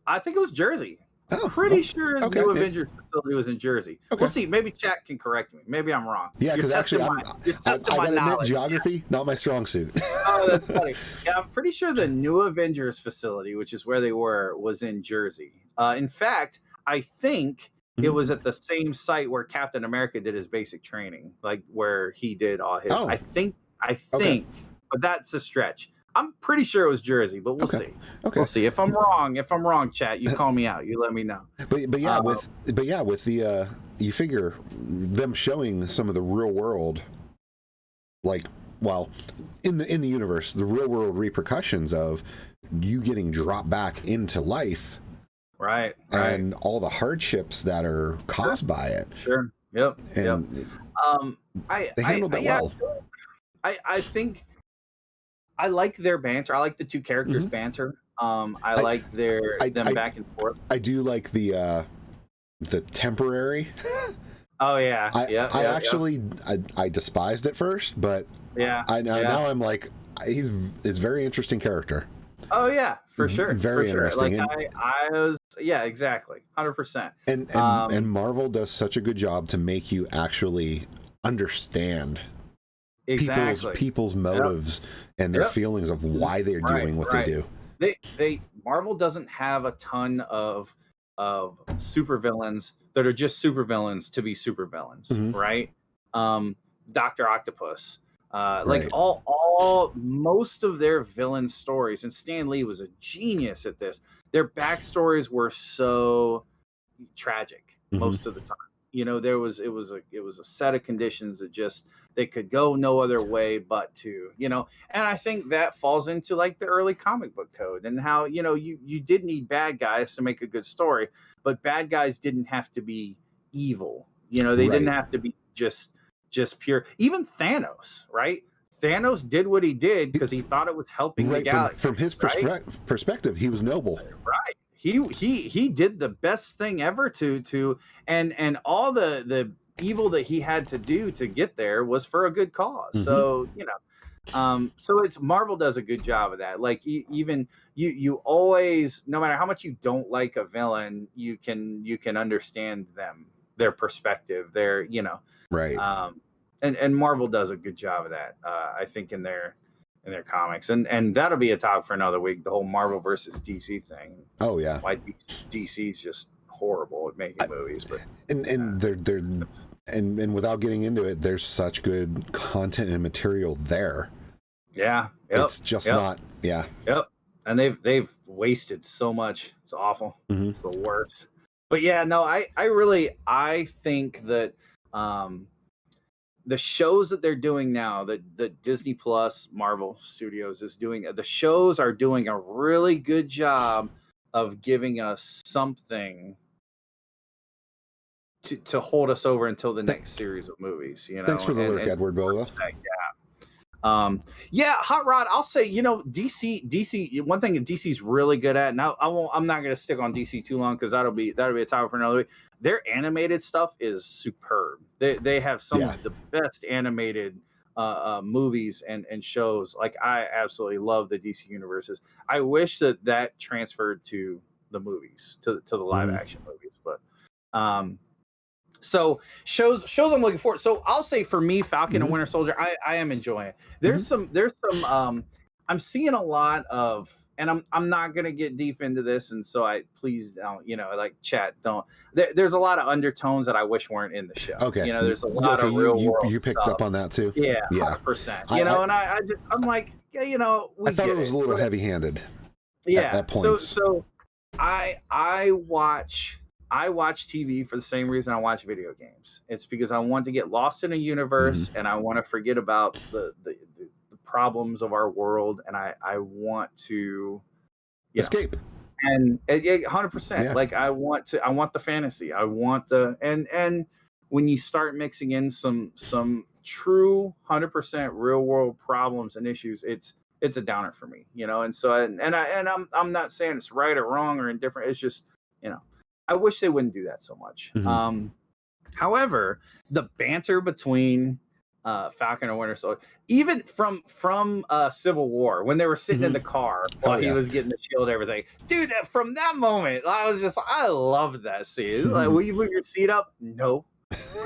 [SPEAKER 2] I think it was Jersey. I'm pretty sure the New Avengers facility was in Jersey. Okay. We'll see. Maybe chat can correct me. Maybe I'm wrong.
[SPEAKER 3] Yeah, because actually I gotta admit, geography, not my strong suit.
[SPEAKER 2] Oh, that's funny. Yeah, I'm pretty sure the New Avengers facility, which is where they were, was in Jersey. In fact, I think it was at the same site where Captain America did his basic training, like where he did all his. I think, but that's a stretch. I'm pretty sure it was Jersey, but we'll see. Okay. We'll see. If I'm wrong, chat, you call me out. You let me know.
[SPEAKER 3] But yeah, with the you figure them showing some of the real world, like, well, in the universe, the real world repercussions of you getting dropped back into life.
[SPEAKER 2] Right.
[SPEAKER 3] And all the hardships that are caused by it.
[SPEAKER 2] Sure. Yep.
[SPEAKER 3] And they handled that well.
[SPEAKER 2] I think I like their banter. I like the two characters' banter. I like them back and forth.
[SPEAKER 3] I do like the temporary.
[SPEAKER 2] Oh yeah.
[SPEAKER 3] I despised it first, but now I'm like, he's very interesting character.
[SPEAKER 2] Oh yeah, for sure.
[SPEAKER 3] Very interesting.
[SPEAKER 2] Like I was, exactly, 100%.
[SPEAKER 3] And Marvel does such a good job to make you actually understand people's motives and their feelings of why they're doing what they do.
[SPEAKER 2] Marvel doesn't have a ton of supervillains that are just supervillains to be supervillains, right? Dr. Octopus, like all most of their villain stories, and Stan Lee was a genius at this. Their backstories were so tragic most of the time. You know, it was a set of conditions that just they could go no other way but to, you know, and I think that falls into like the early comic book code and how, you know, you did need bad guys to make a good story, but bad guys didn't have to be evil. You know, they didn't have to be just pure. Even Thanos, right? Thanos did what he did because he thought it was helping the galaxy.
[SPEAKER 3] From his perspective, he was noble.
[SPEAKER 2] Right. He did the best thing ever to and all the evil that he had to do to get there was for a good cause. So, you know, so it's Marvel does a good job of that. Like even you always, no matter how much you don't like a villain, you can understand their perspective, their, you know, and Marvel does a good job of that. I think in their comics, and that'll be a talk for another week. The whole Marvel versus DC thing.
[SPEAKER 3] Oh yeah,
[SPEAKER 2] why DC's just horrible at making movies, but
[SPEAKER 3] and they're and without getting into it, there's such good content and material there.
[SPEAKER 2] Yeah,
[SPEAKER 3] it's just not. Yeah,
[SPEAKER 2] and they've wasted so much. It's awful. It's the worst. But yeah, no, I think that the shows that they're doing now, that Disney Plus Marvel Studios is doing, the shows are doing a really good job of giving us something to hold us over until the next series of movies. You know,
[SPEAKER 3] thanks for the work, Edward Bola.
[SPEAKER 2] Yeah, Hot Rod. I'll say, you know, DC. One thing that DC's really good at, and I'm not going to stick on DC too long because that'll be a topic for another week. Their animated stuff is superb. They have some of the best animated movies and shows. Like I absolutely love the DC universes. I wish that transferred to the movies, to the live action movies, but so shows I'm looking forward. So I'll say for me, Falcon and Winter Soldier, I am enjoying it. There's some I'm seeing a lot of, and I'm not gonna get deep into this, and so please don't, you know, like chat don't. There's a lot of undertones that I wish weren't in the show.
[SPEAKER 3] Okay,
[SPEAKER 2] you know, there's a lot of real world
[SPEAKER 3] you picked
[SPEAKER 2] stuff.
[SPEAKER 3] up on that too.
[SPEAKER 2] Yeah, 100%. You know, and I'm like, yeah, you know,
[SPEAKER 3] I thought it was a little heavy-handed.
[SPEAKER 2] Yeah,
[SPEAKER 3] at points.
[SPEAKER 2] So I watch TV for the same reason I watch video games. It's because I want to get lost in a universe and I want to forget about the problems of our world, and I want to
[SPEAKER 3] escape.
[SPEAKER 2] And 100%. Like I want the fantasy. I want the and when you start mixing in some true 100% real world problems and issues, it's a downer for me, you know. And so I'm not saying it's right or wrong or indifferent. It's just, you know, I wish they wouldn't do that so much. However, the banter between Falcon and Winter Soldier, even from Civil War, when they were sitting in the car while he was getting the shield, everything, dude. From that moment, I loved that scene. Like, will you move your seat up? No,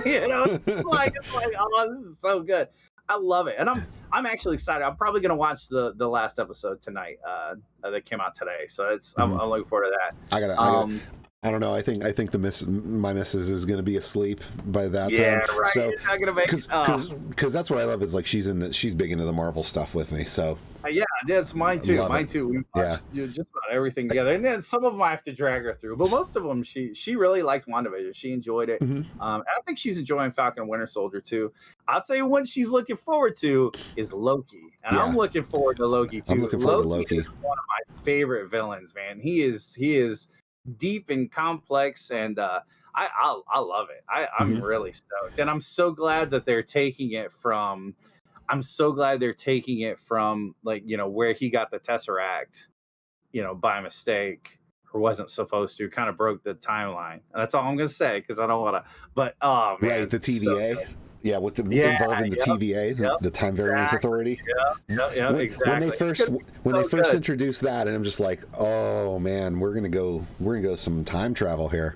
[SPEAKER 2] you know, it's like, oh, this is so good. I love it, and I'm actually excited. I'm probably gonna watch the last episode tonight that came out today. So I'm looking forward to that.
[SPEAKER 3] I don't know. I think my missus is going to be asleep by that time.
[SPEAKER 2] Yeah, right.
[SPEAKER 3] So,
[SPEAKER 2] you're not gonna make
[SPEAKER 3] because that's what I love is like she's big into the Marvel stuff with me. So
[SPEAKER 2] yeah, that's mine too. Mine too. We watched just about everything together, and then some of them I have to drag her through, but most of them she really liked WandaVision. She enjoyed it. And I think she's enjoying Falcon and Winter Soldier too. I'll tell you what she's looking forward to is Loki, and I'm looking forward to Loki too.
[SPEAKER 3] I'm looking forward to Loki.
[SPEAKER 2] Is one of my favorite villains, man. He is deep and complex, and I love it. I'm really stoked, and I'm so glad that they're taking it from. I'm so glad they're taking it from, like, you know, where he got the Tesseract, you know, by mistake or wasn't supposed to, kind of broke the timeline. And that's all I'm gonna say because I don't want to. But oh man,
[SPEAKER 3] right, the TVA. So involving the TVA, the Time Variance Authority.
[SPEAKER 2] Yeah, exactly.
[SPEAKER 3] When they first introduced that, and I'm just like, oh man, we're gonna go some time travel here.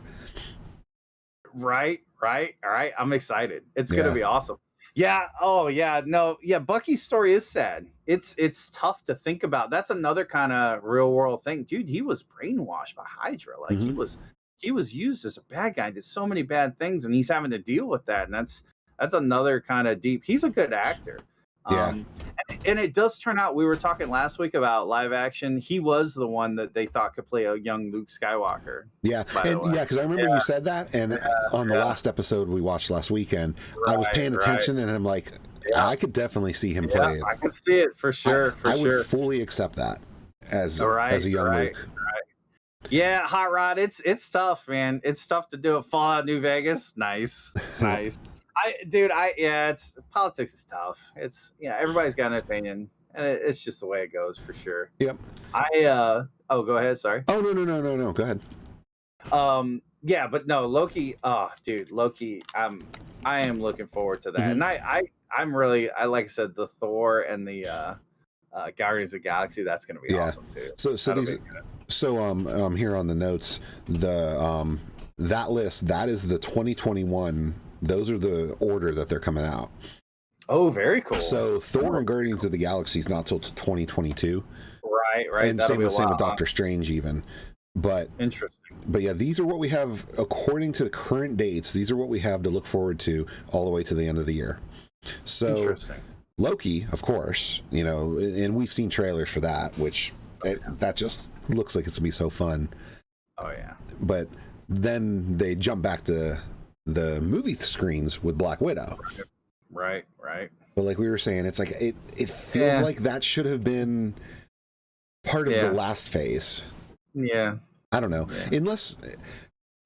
[SPEAKER 2] Right. All right, I'm excited. It's gonna be awesome. Yeah. Oh yeah. No. Yeah. Bucky's story is sad. It's tough to think about. That's another kind of real world thing, dude. He was brainwashed by Hydra. Like he he was used as a bad guy, did so many bad things, and he's having to deal with that. And that's another kind of deep. He's a good actor.
[SPEAKER 3] Yeah.
[SPEAKER 2] And it does turn out, we were talking last week about live action. He was the one that they thought could play a young Luke Skywalker.
[SPEAKER 3] Yeah, because I remember you said that, and on the last episode we watched last weekend, I was paying attention, and I'm like, I could definitely see him play it.
[SPEAKER 2] I can see it for sure.
[SPEAKER 3] I would fully accept that as a young Luke.
[SPEAKER 2] Right. Yeah, Hot Rod, it's tough, man. It's tough to do it. Fallout New Vegas, nice. It's politics is tough. It's everybody's got an opinion, and it's just the way it goes for sure.
[SPEAKER 3] Yep.
[SPEAKER 2] Go ahead. Sorry.
[SPEAKER 3] Oh no. Go ahead.
[SPEAKER 2] But no, Loki. Oh, dude, Loki. I am looking forward to that, and I'm really, like I said, the Thor and the Guardians of the Galaxy. That's going to be awesome too.
[SPEAKER 3] So here on the notes, that list, that is the 2021. Those are the order that they're coming out.
[SPEAKER 2] Oh, very cool.
[SPEAKER 3] So Thor and Guardians of the Galaxy is not till 2022.
[SPEAKER 2] Right.
[SPEAKER 3] And same with Doctor Strange even. But
[SPEAKER 2] interesting.
[SPEAKER 3] But yeah, these are what we have according to the current dates. These are what we have to look forward to all the way to the end of the year. So Loki, of course, and we've seen trailers for that, which that just looks like it's gonna be so fun.
[SPEAKER 2] Oh yeah.
[SPEAKER 3] But then they jump back to the movie screens with Black Widow.
[SPEAKER 2] Right.
[SPEAKER 3] But like we were saying, it's like it feels like that should have been part of the last phase.
[SPEAKER 2] Yeah.
[SPEAKER 3] I don't know.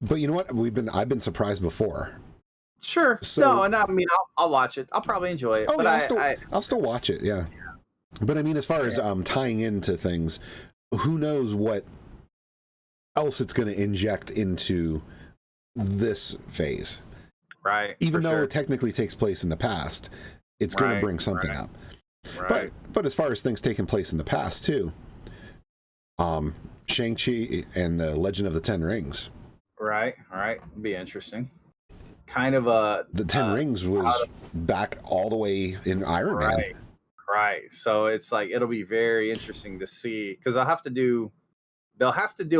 [SPEAKER 3] But you know what? I've been surprised before.
[SPEAKER 2] Sure. So, and I mean, I'll watch it. I'll probably enjoy it.
[SPEAKER 3] Oh, but I'll still watch it. Yeah. But I mean, as far as tying into things, who knows what else it's going to inject into this phase?
[SPEAKER 2] Right.
[SPEAKER 3] Even though it technically takes place in the past, it's going to bring something up.
[SPEAKER 2] Right.
[SPEAKER 3] But as far as things taking place in the past too, Shang-Chi and the Legend of the Ten Rings.
[SPEAKER 2] Right. Be interesting. Kind of
[SPEAKER 3] the Ten Rings was back all the way in Iron Man.
[SPEAKER 2] Right. So it's like it'll be very interesting to see because they'll have to do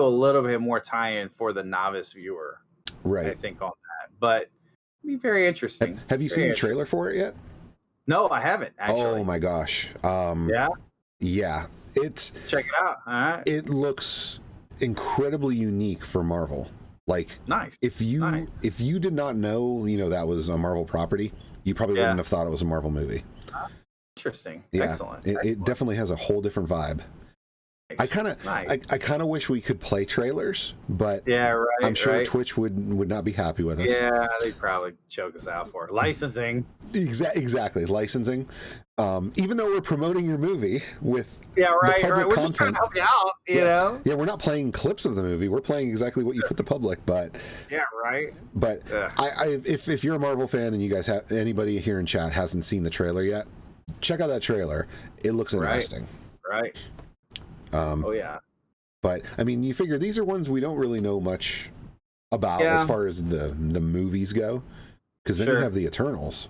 [SPEAKER 2] a little bit more tie-in for the novice viewer.
[SPEAKER 3] Right.
[SPEAKER 2] I think on that, but it'll be very interesting.
[SPEAKER 3] Have you seen the trailer for it yet?
[SPEAKER 2] No, I haven't. Actually.
[SPEAKER 3] Oh my gosh. Yeah.
[SPEAKER 2] Check it out. All right.
[SPEAKER 3] It looks incredibly unique for Marvel. Like,
[SPEAKER 2] nice.
[SPEAKER 3] If you did not know, that was a Marvel property, you probably wouldn't have thought it was a Marvel movie.
[SPEAKER 2] Interesting.
[SPEAKER 3] Yeah,
[SPEAKER 2] Excellent.
[SPEAKER 3] It definitely has a whole different vibe. I kind of wish we could play trailers, but I'm sure Twitch would not be happy with us.
[SPEAKER 2] Yeah, they'd probably choke us out for it. Licensing.
[SPEAKER 3] Exactly, licensing. Even though we're promoting your movie with
[SPEAKER 2] the public
[SPEAKER 3] content,
[SPEAKER 2] we're just trying to help you out, you know.
[SPEAKER 3] Yeah, we're not playing clips of the movie. We're playing exactly what you put the public. But But if you're a Marvel fan and you guys have anybody here in chat hasn't seen the trailer yet, check out that trailer. It looks interesting.
[SPEAKER 2] Right.
[SPEAKER 3] But I mean, you figure these are ones we don't really know much about as far as the movies go, because then you have the Eternals.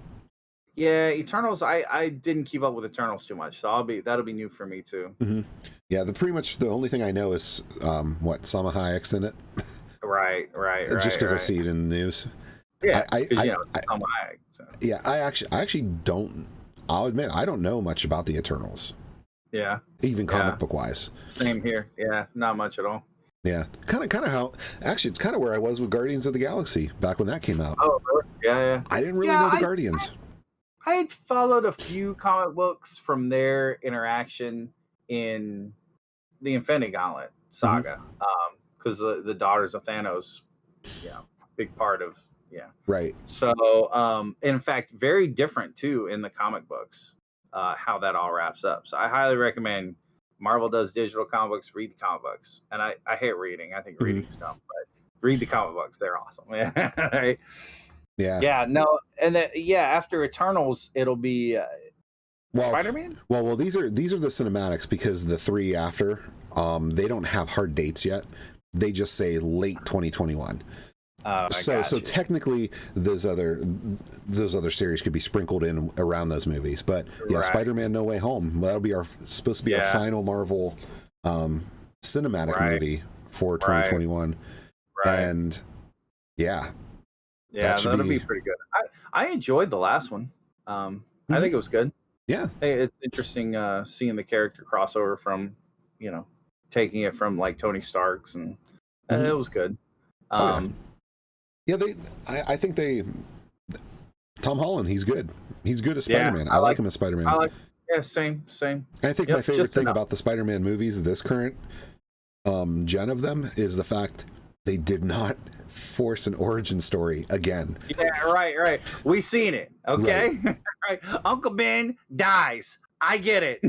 [SPEAKER 2] Yeah, Eternals. I didn't keep up with Eternals too much, so that'll be new for me too.
[SPEAKER 3] Mm-hmm. Yeah, pretty much the only thing I know is Salma Hayek's in it.
[SPEAKER 2] Right.
[SPEAKER 3] Just because I see it in the news.
[SPEAKER 2] Yeah, Salma Hayek. So.
[SPEAKER 3] Yeah, I actually don't. I'll admit I don't know much about the Eternals.
[SPEAKER 2] Yeah.
[SPEAKER 3] Even comic book wise.
[SPEAKER 2] Same here. Yeah, not much at all.
[SPEAKER 3] Yeah, kind of how. Actually, it's kind of where I was with Guardians of the Galaxy back when that came out.
[SPEAKER 2] Oh, really? Yeah.
[SPEAKER 3] I didn't really know the Guardians.
[SPEAKER 2] I had followed a few comic books from their interaction in the Infinity Gauntlet saga, because the Daughters of Thanos, big part of
[SPEAKER 3] Right.
[SPEAKER 2] So, in fact, very different too in the comic books, how that all wraps up. So, I highly recommend. Marvel does digital comic books. Read the comic books, and I hate reading. I think reading's dumb, but read the comic books. They're awesome. Right. Yeah. No, and then after Eternals, it'll be Spider-Man.
[SPEAKER 3] Well, these are the cinematics because the three after, they don't have hard dates yet. They just say late 2021. So technically, those other series could be sprinkled in around those movies. But Spider-Man: No Way Home, that'll be supposed to be our final Marvel cinematic movie for 2021. And yeah,
[SPEAKER 2] that'll be pretty good. I enjoyed the last one. I think it was good.
[SPEAKER 3] Yeah,
[SPEAKER 2] it's interesting seeing the character crossover from, taking it from like Tony Stark's, and it was good.
[SPEAKER 3] I think Tom Holland, he's good. He's good as Spider-Man. I like him as Spider-Man.
[SPEAKER 2] Same. And
[SPEAKER 3] I think my favorite thing about the Spider-Man movies, this current gen of them, is the fact they did not force an origin story again.
[SPEAKER 2] Yeah, right. We seen it, okay? Right. Uncle Ben dies. I get it.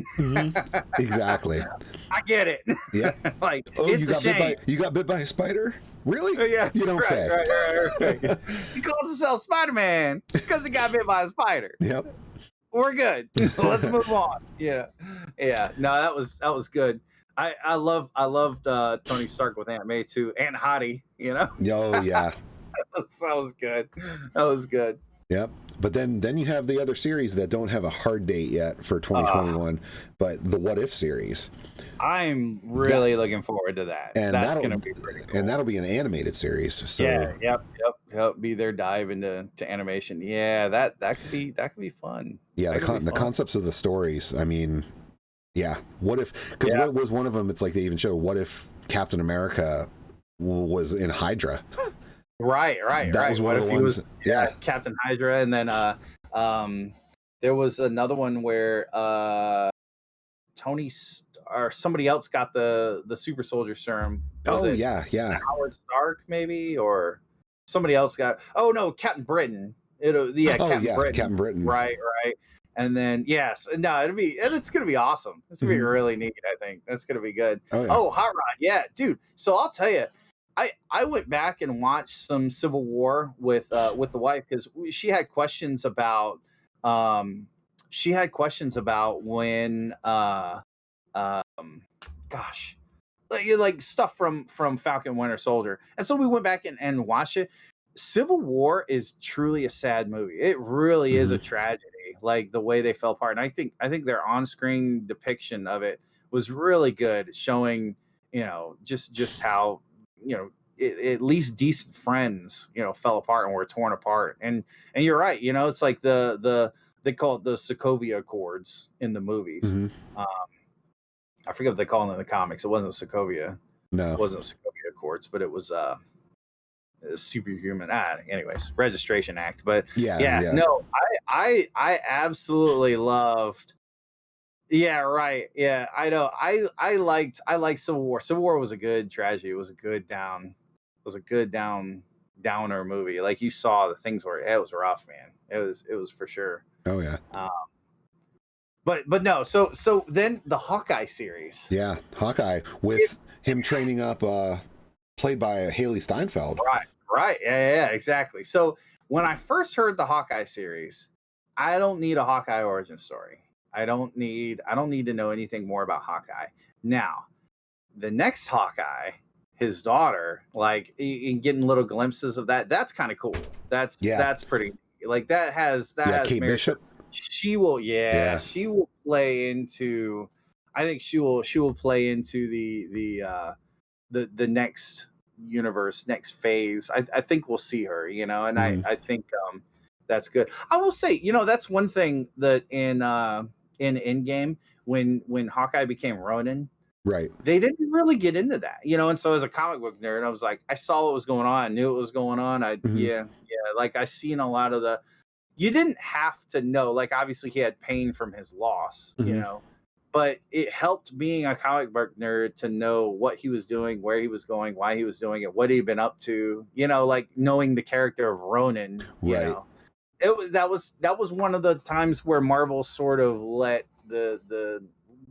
[SPEAKER 3] Exactly.
[SPEAKER 2] I get it.
[SPEAKER 3] Yeah.
[SPEAKER 2] Like,
[SPEAKER 3] you got bit by a spider? Really?
[SPEAKER 2] Yeah.
[SPEAKER 3] You don't say.
[SPEAKER 2] Right. He calls himself Spider-Man because he got bit by a spider.
[SPEAKER 3] Yep.
[SPEAKER 2] We're good. Let's move on. Yeah. No, that was good. I loved Tony Stark with Aunt May too, Aunt Hottie.
[SPEAKER 3] Oh yeah.
[SPEAKER 2] That was good.
[SPEAKER 3] Yep. But then you have the other series that don't have a hard date yet for 2021, but the What If series.
[SPEAKER 2] I'm really looking forward to that.
[SPEAKER 3] And
[SPEAKER 2] that's going to be pretty cool.
[SPEAKER 3] And that'll be an animated series. So
[SPEAKER 2] yep. Be their dive into animation. Yeah, that could be fun.
[SPEAKER 3] Yeah, the concepts of the stories. I mean, yeah. What if? Because what was one of them? It's like they even show what if Captain America was in Hydra.
[SPEAKER 2] Right.
[SPEAKER 3] That was one of the ones.
[SPEAKER 2] Captain Hydra, and then there was another one where Tony or somebody else got the super soldier serum.
[SPEAKER 3] Yeah.
[SPEAKER 2] Howard Stark maybe, or somebody else got. Oh no, Captain Britain. Captain Britain. Right. And then it's gonna be awesome. It's gonna be really neat. I think that's gonna be good. Hot Rod, yeah, dude. So I'll tell you. I went back and watched some Civil War with the wife because she had questions about when like stuff from Falcon Winter Soldier, and so we went back and watched it. Civil War is truly a sad movie. It really is a tragedy, like the way they fell apart. And I think their on-screen depiction of it was really good, showing just how at least decent friends fell apart and were torn apart. And you're right, it's like they call it the Sokovia Accords in the movies. I forget what they call it in the comics. It wasn't Sokovia.
[SPEAKER 3] No,
[SPEAKER 2] it wasn't Sokovia Accords, but it was superhuman. Anyways, Registration Act. But no, I absolutely loved. Yeah, right. Yeah, I know. I liked Civil War. Civil War was a good tragedy. It was a good downer movie. Like, you saw the things where it was rough, man. It was for sure.
[SPEAKER 3] Oh yeah.
[SPEAKER 2] But no. So then the Hawkeye series.
[SPEAKER 3] Yeah, Hawkeye with him training up, played by Haley Steinfeld.
[SPEAKER 2] Right. Yeah, exactly. So when I first heard the Hawkeye series, I don't need a Hawkeye origin story. I don't need to know anything more about Hawkeye. Now, the next Hawkeye, his daughter, like, in getting little glimpses of that's kind of cool. That's pretty, like, that has
[SPEAKER 3] Kate Bishop.
[SPEAKER 2] She will play into. I think she will play into the next universe, next phase. I think we'll see her, and I think that's good. I will say, that's one thing that in Endgame, when Hawkeye became Ronin,
[SPEAKER 3] right,
[SPEAKER 2] they didn't really get into that, and so as a comic book nerd, I was like, I saw what was going on, I knew what was going on. Like, I seen a lot of you didn't have to know, like, obviously he had pain from his loss, but it helped being a comic book nerd to know what he was doing, where he was going, why he was doing it, what he'd been up to, like knowing the character of Ronin, that was one of the times where Marvel sort of let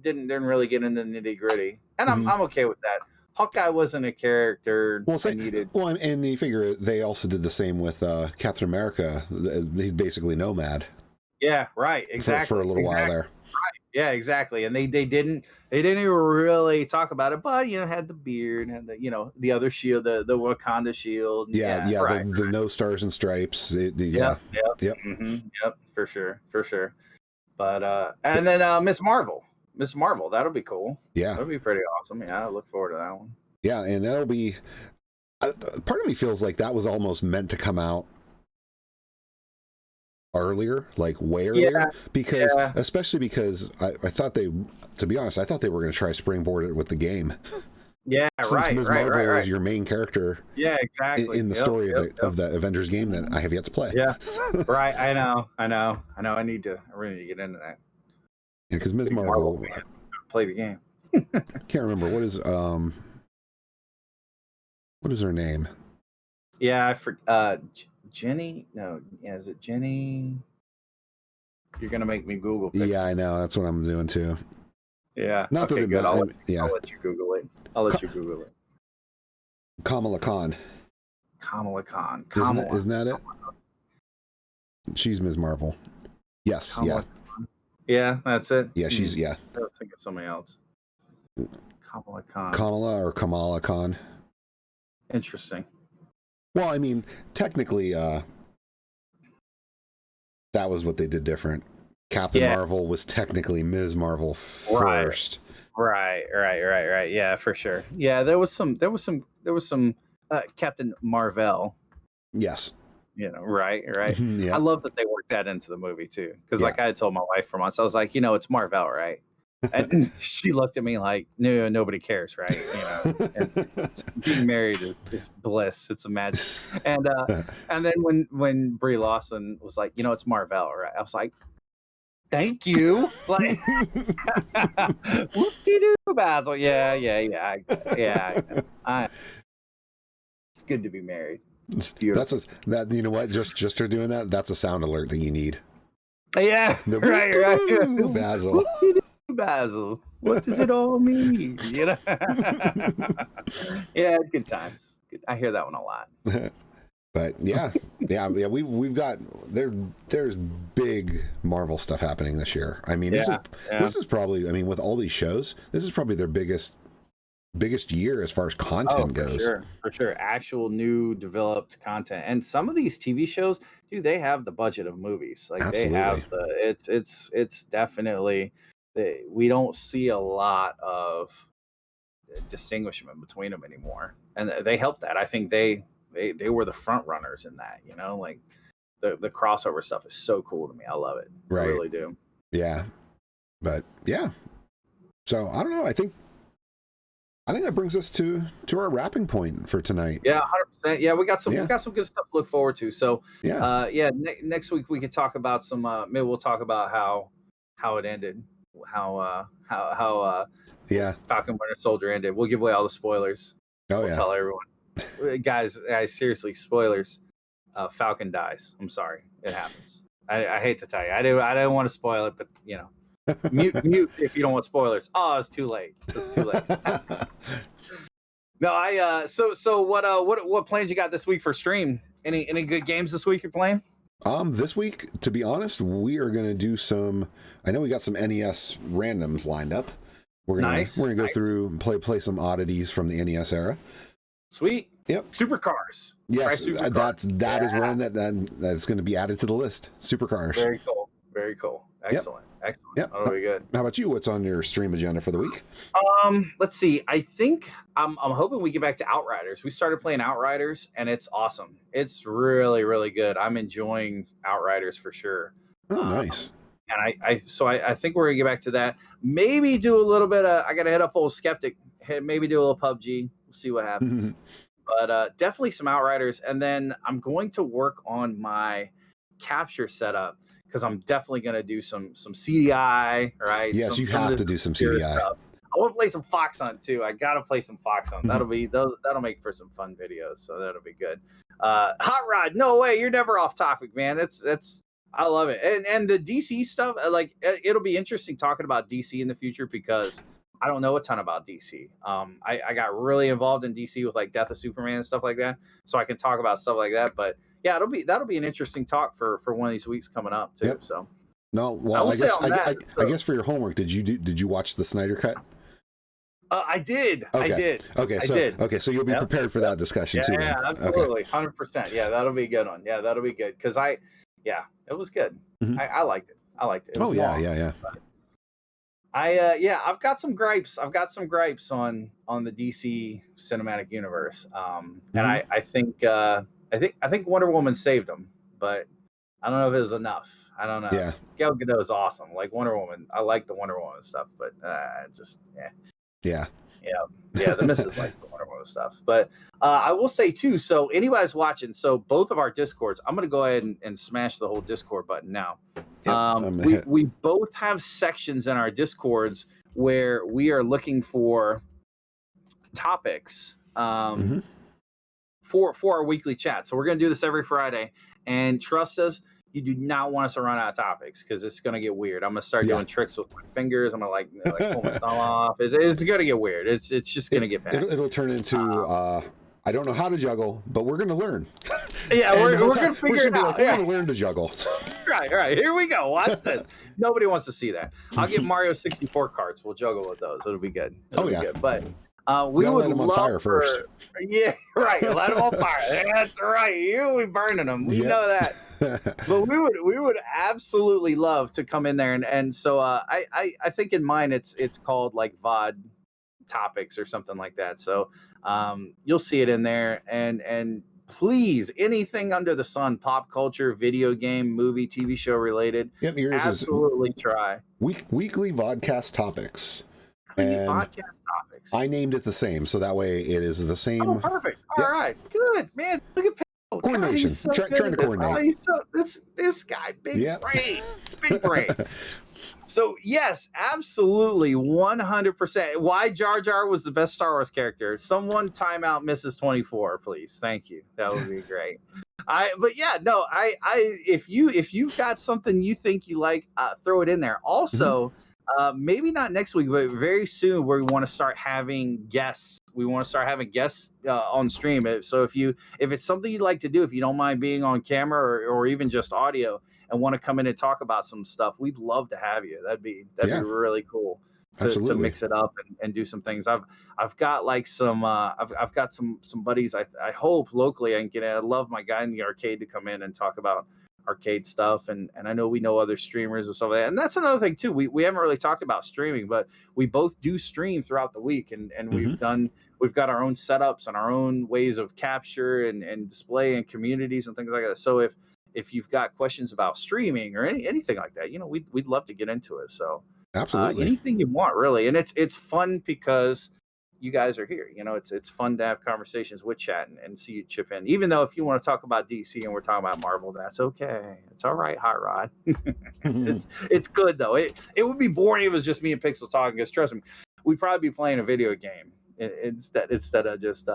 [SPEAKER 2] didn't really get into the nitty gritty, and I'm okay with that. Hawkeye wasn't a character I needed.
[SPEAKER 3] Well, and you figure they also did the same with Captain America. He's basically Nomad.
[SPEAKER 2] Yeah, right. Exactly.
[SPEAKER 3] For a little while there.
[SPEAKER 2] Right. Yeah, exactly. And they didn't even really talk about it, but had the beard, had the the other shield, the Wakanda shield.
[SPEAKER 3] Right. The no stars and stripes.
[SPEAKER 2] Yep. Mm-hmm. Yep, for sure. But and then Miss Marvel, that'll be cool.
[SPEAKER 3] Yeah,
[SPEAKER 2] that'll be pretty awesome. Yeah, I look forward to that one.
[SPEAKER 3] Yeah, and that'll be. part of me feels like that was almost meant to come out earlier, like way earlier, because especially because I thought to be honest, I thought they were going to try springboard it with the game.
[SPEAKER 2] Yeah,
[SPEAKER 3] Since Ms. Marvel is your main character.
[SPEAKER 2] Yeah, exactly.
[SPEAKER 3] In the story of the Avengers game that I have yet to play.
[SPEAKER 2] Yeah, right. I know. I really need to get into that.
[SPEAKER 3] Yeah, because Ms. Marvel
[SPEAKER 2] play the game.
[SPEAKER 3] Can't remember what is her name?
[SPEAKER 2] Yeah, Jenny. No, is it Jenny? You're gonna make me Google.
[SPEAKER 3] Yeah, I know. That's what I'm doing too.
[SPEAKER 2] Yeah.
[SPEAKER 3] Not
[SPEAKER 2] okay,
[SPEAKER 3] that
[SPEAKER 2] good.
[SPEAKER 3] I'll
[SPEAKER 2] let you Google it. I'll let you Google it.
[SPEAKER 3] Kamala Khan. Isn't that it? She's Ms. Marvel. Yes.
[SPEAKER 2] Kamala Khan. Yeah, that's it.
[SPEAKER 3] Yeah, she's
[SPEAKER 2] I was thinking of somebody else. Kamala Khan.
[SPEAKER 3] Kamala Khan.
[SPEAKER 2] Interesting.
[SPEAKER 3] Well, I mean, technically, that was what they did different. Captain Marvel was technically Ms. Marvel first.
[SPEAKER 2] Right. Yeah, for sure. Yeah, there was some Captain Marvel.
[SPEAKER 3] Yes.
[SPEAKER 2] Right.
[SPEAKER 3] Yeah.
[SPEAKER 2] I love that they worked that into the movie too. Because like I had told my wife for months, I was like, it's Marvel, right? And she looked at me like, no, nobody cares, right? And being married is bliss. It's a magic. And then when Brie Larson was like, it's Marvel, right? I was like, thank you. Like, whoop-de-doo, Basil. Yeah. It's good to be married. It's beautiful.
[SPEAKER 3] That you know what? Just for doing that, that's a sound alert that you need.
[SPEAKER 2] Yeah. Right.
[SPEAKER 3] Basil.
[SPEAKER 2] Basil. What does it all mean? Yeah, good times. I hear that one a lot.
[SPEAKER 3] But yeah, we've got there's big Marvel stuff happening this year. I mean, this is probably, I mean, with all these shows, this is probably their biggest year as far as content goes.
[SPEAKER 2] For sure. Actual new developed content. And some of these TV shows, dude, they have the budget of movies. Like Absolutely. They have it's definitely, we don't see a lot of distinguishment between them anymore. And they help that. I think they were the front runners in that, like the crossover stuff is so cool to me. I love it. Right. I really do.
[SPEAKER 3] Yeah. But yeah. So I don't know. I think that brings us to our wrapping point for tonight.
[SPEAKER 2] Yeah, 100%. Yeah, we got some good stuff to look forward to. So next week we could talk about some. Maybe we'll talk about how it ended, how Falcon Winter Soldier ended. We'll give away all the spoilers. We'll tell everyone, guys, seriously, spoilers. Falcon dies. I'm sorry, it happens. I hate to tell you, I didn't want to spoil it, but mute if you don't want spoilers. Oh, it's too late. No, so what plans you got this week for stream? Any good games this week you're playing?
[SPEAKER 3] This week, to be honest, we are going to do some. I know we got some NES randoms lined up. We're gonna go through and play some oddities from the NES era.
[SPEAKER 2] Sweet.
[SPEAKER 3] Yep.
[SPEAKER 2] Supercars.
[SPEAKER 3] Yes, that is one that's going to be added to the list. Supercars.
[SPEAKER 2] Very cool. Excellent.
[SPEAKER 3] Yep.
[SPEAKER 2] That'll be good.
[SPEAKER 3] How about you? What's on your stream agenda for the week?
[SPEAKER 2] Let's see. I think I'm hoping we get back to Outriders. We started playing Outriders and it's awesome. It's really, really good. I'm enjoying Outriders for sure.
[SPEAKER 3] Oh, nice.
[SPEAKER 2] And I think we're gonna get back to that. Maybe do a little bit of. I gotta hit up old Skeptic. Maybe do a little PUBG. We'll see what happens. But definitely some Outriders, and then I'm going to work on my capture setup because I'm definitely gonna do some CDI. Right?
[SPEAKER 3] Yes, you have to do some CDI.
[SPEAKER 2] Stuff. I want to play some Fox Hunt too. I gotta play some Fox Hunt. That'll make for some fun videos. So that'll be good. Hot Rod, no way. You're never off topic, man. That's. I love it. And the DC stuff, like it'll be interesting talking about DC in the future because I don't know a ton about DC. I got really involved in DC with like Death of Superman and stuff like that. So I can talk about stuff like that. But yeah, that'll be an interesting talk for one of these weeks coming up too. Yep. So
[SPEAKER 3] no, well, I guess for your homework, did you watch the Snyder Cut?
[SPEAKER 2] I did.
[SPEAKER 3] Okay.
[SPEAKER 2] I did.
[SPEAKER 3] Okay, so you'll be prepared for that discussion too.
[SPEAKER 2] Yeah, absolutely. 100%. Yeah, that'll be a good one. Yeah, that'll be good. Because it was good. Mm-hmm. I liked it.
[SPEAKER 3] Oh, yeah.
[SPEAKER 2] I've got some gripes. I've got some gripes on the DC cinematic universe. And I think Wonder Woman saved them, but I don't know if it was enough. I don't know.
[SPEAKER 3] Yeah.
[SPEAKER 2] Gal Gadot is awesome. Like Wonder Woman, I like the Wonder Woman stuff, but
[SPEAKER 3] Yeah.
[SPEAKER 2] The missus likes the Wonder Woman stuff. But I will say too. So anybody's watching. So both of our Discords, I'm going to go ahead and smash the whole Discord button now.
[SPEAKER 3] Yep,
[SPEAKER 2] we both have sections in our Discords where we are looking for topics for our weekly chat. So we're going to do this every Friday, and trust us, you do not want us to run out of topics because it's going to get weird. I'm going to start doing tricks with my fingers. I'm going to like pull my thumb off. It's going to get weird. It's just going to get bad.
[SPEAKER 3] It'll turn into I don't know how to juggle, but we're going to learn.
[SPEAKER 2] Yeah, we're going to figure it out.
[SPEAKER 3] We're going to learn to juggle.
[SPEAKER 2] Right. Here we go. Watch this. Nobody wants to see that. I'll get Mario 64 carts. We'll juggle with those. It'll be good. It'll be good. But we would
[SPEAKER 3] let them
[SPEAKER 2] love
[SPEAKER 3] on fire first.
[SPEAKER 2] Yeah, right. Let them on fire. That's right. You will be burning them. We know that. But we would absolutely love to come in there and so I think in mine it's called like VOD topics or something like that. So you'll see it in there and please, anything under the sun, pop culture, video game, movie, TV show related.
[SPEAKER 3] Yep,
[SPEAKER 2] absolutely try.
[SPEAKER 3] Weekly VODcast topics.
[SPEAKER 2] And podcast topics.
[SPEAKER 3] I named it the same, so that way it is the same.
[SPEAKER 2] Oh, perfect. All right, good, man. Look at
[SPEAKER 3] coordination.
[SPEAKER 2] So
[SPEAKER 3] trying to coordinate.
[SPEAKER 2] This guy, big brain, big brain. So yes, absolutely, 100%. Why Jar Jar was the best Star Wars character? Someone time out Mrs. 24, please. Thank you. That would be great. If you've got something you think you like, throw it in there. Also, maybe not next week, but very soon we want to start having guests. We want to start having guests on stream. So if it's something you'd like to do, if you don't mind being on camera or even just audio, and want to come in and talk about some stuff, we'd love to have you. That'd be really cool to mix it up and do some things. I've got like some I've got some buddies. I hope locally I can get. I love my guy in the arcade to come in and talk about arcade stuff, and I know we know other streamers and stuff like that. And that's another thing too. We haven't really talked about streaming, but we both do stream throughout the week, and we've got our own setups and our own ways of capture and display and communities and things like that. So if you've got questions about streaming or anything like that, we'd love to get into it. So
[SPEAKER 3] absolutely,
[SPEAKER 2] anything you want, really. And it's fun because you guys are here. It's fun to have conversations with chat and see you chip in. Even though if you want to talk about DC and we're talking about Marvel, that's okay. It's all right, Hot Rod. It's good though. It would be boring if it was just me and Pixel talking. Because trust me, we'd probably be playing a video game instead of just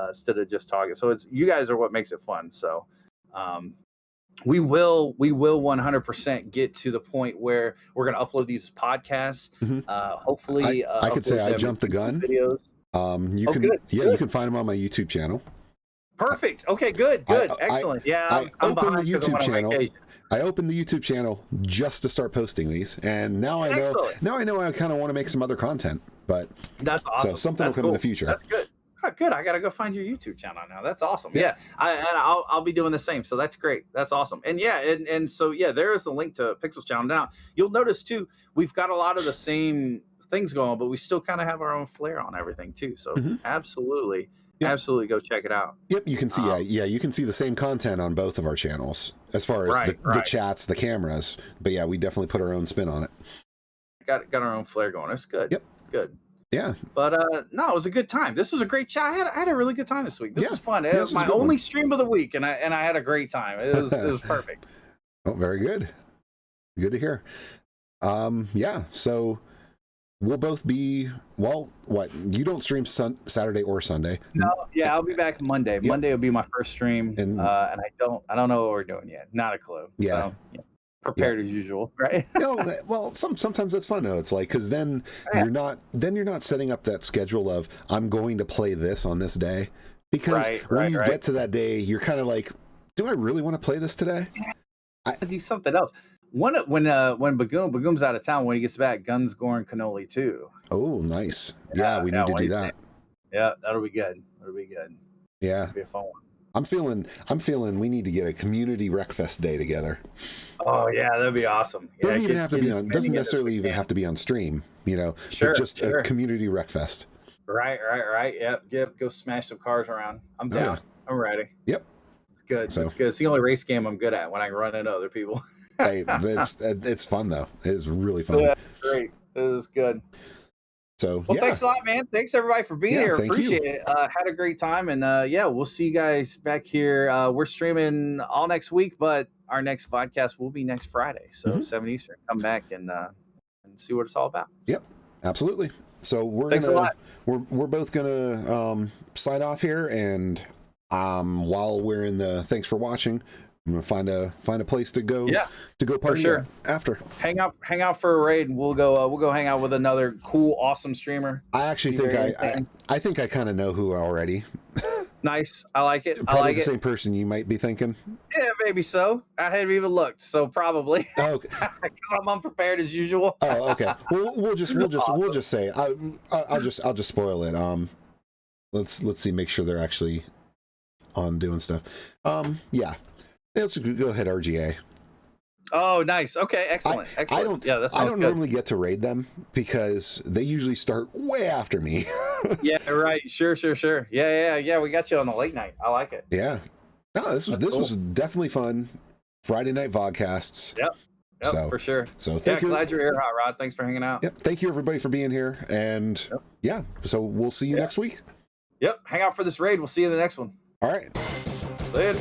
[SPEAKER 2] talking. So it's you guys are what makes it fun. So we will 100% get to the point where we're going to upload these podcasts. Hopefully,
[SPEAKER 3] I could say I jumped the gun.
[SPEAKER 2] Videos.
[SPEAKER 3] You can find them on my YouTube channel.
[SPEAKER 2] Perfect. Okay, good. Excellent.
[SPEAKER 3] I opened the YouTube channel. I opened the YouTube channel just to start posting these, and now I know. Now I know I kind of want to make some other content, but
[SPEAKER 2] that's awesome.
[SPEAKER 3] So something will come in the future.
[SPEAKER 2] That's good. Oh, good. I got to go find your YouTube channel now. That's awesome. Yeah. I'll be doing the same. So that's great. That's awesome. And and so there is the link to Pixel's channel. Now you'll notice too, we've got a lot of the same things going on, but we still kind of have our own flair on everything too. So absolutely go check it out.
[SPEAKER 3] Yep. You can see, you can see the same content on both of our channels as far as the chats, the cameras, but we definitely put our own spin on it.
[SPEAKER 2] Got our own flair going. It's good.
[SPEAKER 3] Yep.
[SPEAKER 2] Good.
[SPEAKER 3] Yeah,
[SPEAKER 2] but no, it was a good time. This was a great chat. I had a really good time this week. This was fun. It was my only stream of the week, and I had a great time. It was perfect.
[SPEAKER 3] Oh, very good. Good to hear. So we'll both be what? You don't stream Saturday or Sunday?
[SPEAKER 2] No, I'll be back Monday. Yep. Monday will be my first stream, and I don't know what we're doing yet. Not a clue.
[SPEAKER 3] Yeah.
[SPEAKER 2] So, prepared as usual, right?
[SPEAKER 3] No, sometimes that's fun though. It's like because then you're not setting up that schedule of I'm going to play this on this day, because when you get to that day, you're kind of like, do I really want to play this today?
[SPEAKER 2] I do something else. When Bagoom's out of town, when he gets back, Guns, Gore, and Cannoli too.
[SPEAKER 3] Oh, nice. Yeah, we need to do that.
[SPEAKER 2] Yeah, that'll be good. Yeah, it'll be a fun one.
[SPEAKER 3] I'm feeling we need to get a community Wreckfest day together.
[SPEAKER 2] Oh yeah, that'd be awesome.
[SPEAKER 3] Doesn't
[SPEAKER 2] Yeah,
[SPEAKER 3] even have to be on. Doesn't necessarily even have to be on stream. You know,
[SPEAKER 2] sure,
[SPEAKER 3] but just a community Wreckfest.
[SPEAKER 2] Right. Yep. Go smash some cars around. I'm down. Yeah. I'm ready.
[SPEAKER 3] Yep.
[SPEAKER 2] It's good. So, it's good. It's the only race game I'm good at when I run into other people.
[SPEAKER 3] Hey, it's fun though. It is really fun.
[SPEAKER 2] Yeah, great. It is good.
[SPEAKER 3] So
[SPEAKER 2] well, thanks a lot, man. Thanks everybody for being here. Appreciate it. Had a great time, and we'll see you guys back here. We're streaming all next week, but our next podcast will be next Friday, so 7 Eastern. Come back and see what it's all about.
[SPEAKER 3] Yep, absolutely. So
[SPEAKER 2] thanks a lot.
[SPEAKER 3] We're both gonna sign off here, and while we're in the thanks for watching, I'm gonna find a place to go party after.
[SPEAKER 2] Hang out for a raid, and we'll go hang out with another cool, awesome streamer.
[SPEAKER 3] I actually think I think I kind of know who already.
[SPEAKER 2] Nice, I like it.
[SPEAKER 3] Probably the same person you might be thinking.
[SPEAKER 2] Yeah, maybe so. I hadn't even looked, so probably.
[SPEAKER 3] Oh, okay.
[SPEAKER 2] Because I'm unprepared as usual.
[SPEAKER 3] Oh, okay. Well, we'll just say I'll just spoil it. Let's see. Make sure they're actually on doing stuff. Yeah. Let's go ahead, RGA.
[SPEAKER 2] Oh, nice. Okay, excellent.
[SPEAKER 3] I don't normally get to raid them because they usually start way after me.
[SPEAKER 2] Yeah, right. Sure. Yeah. We got you on the late night. I like it.
[SPEAKER 3] Yeah. No, this was definitely fun. Friday night VODcasts.
[SPEAKER 2] Yep, so, for sure.
[SPEAKER 3] So thank you.
[SPEAKER 2] Glad you're here, Hot Rod. Thanks for hanging out.
[SPEAKER 3] Yep. Thank you everybody for being here. And so we'll see you next week.
[SPEAKER 2] Yep. Hang out for this raid. We'll see you in the next one.
[SPEAKER 3] All right.
[SPEAKER 2] Later.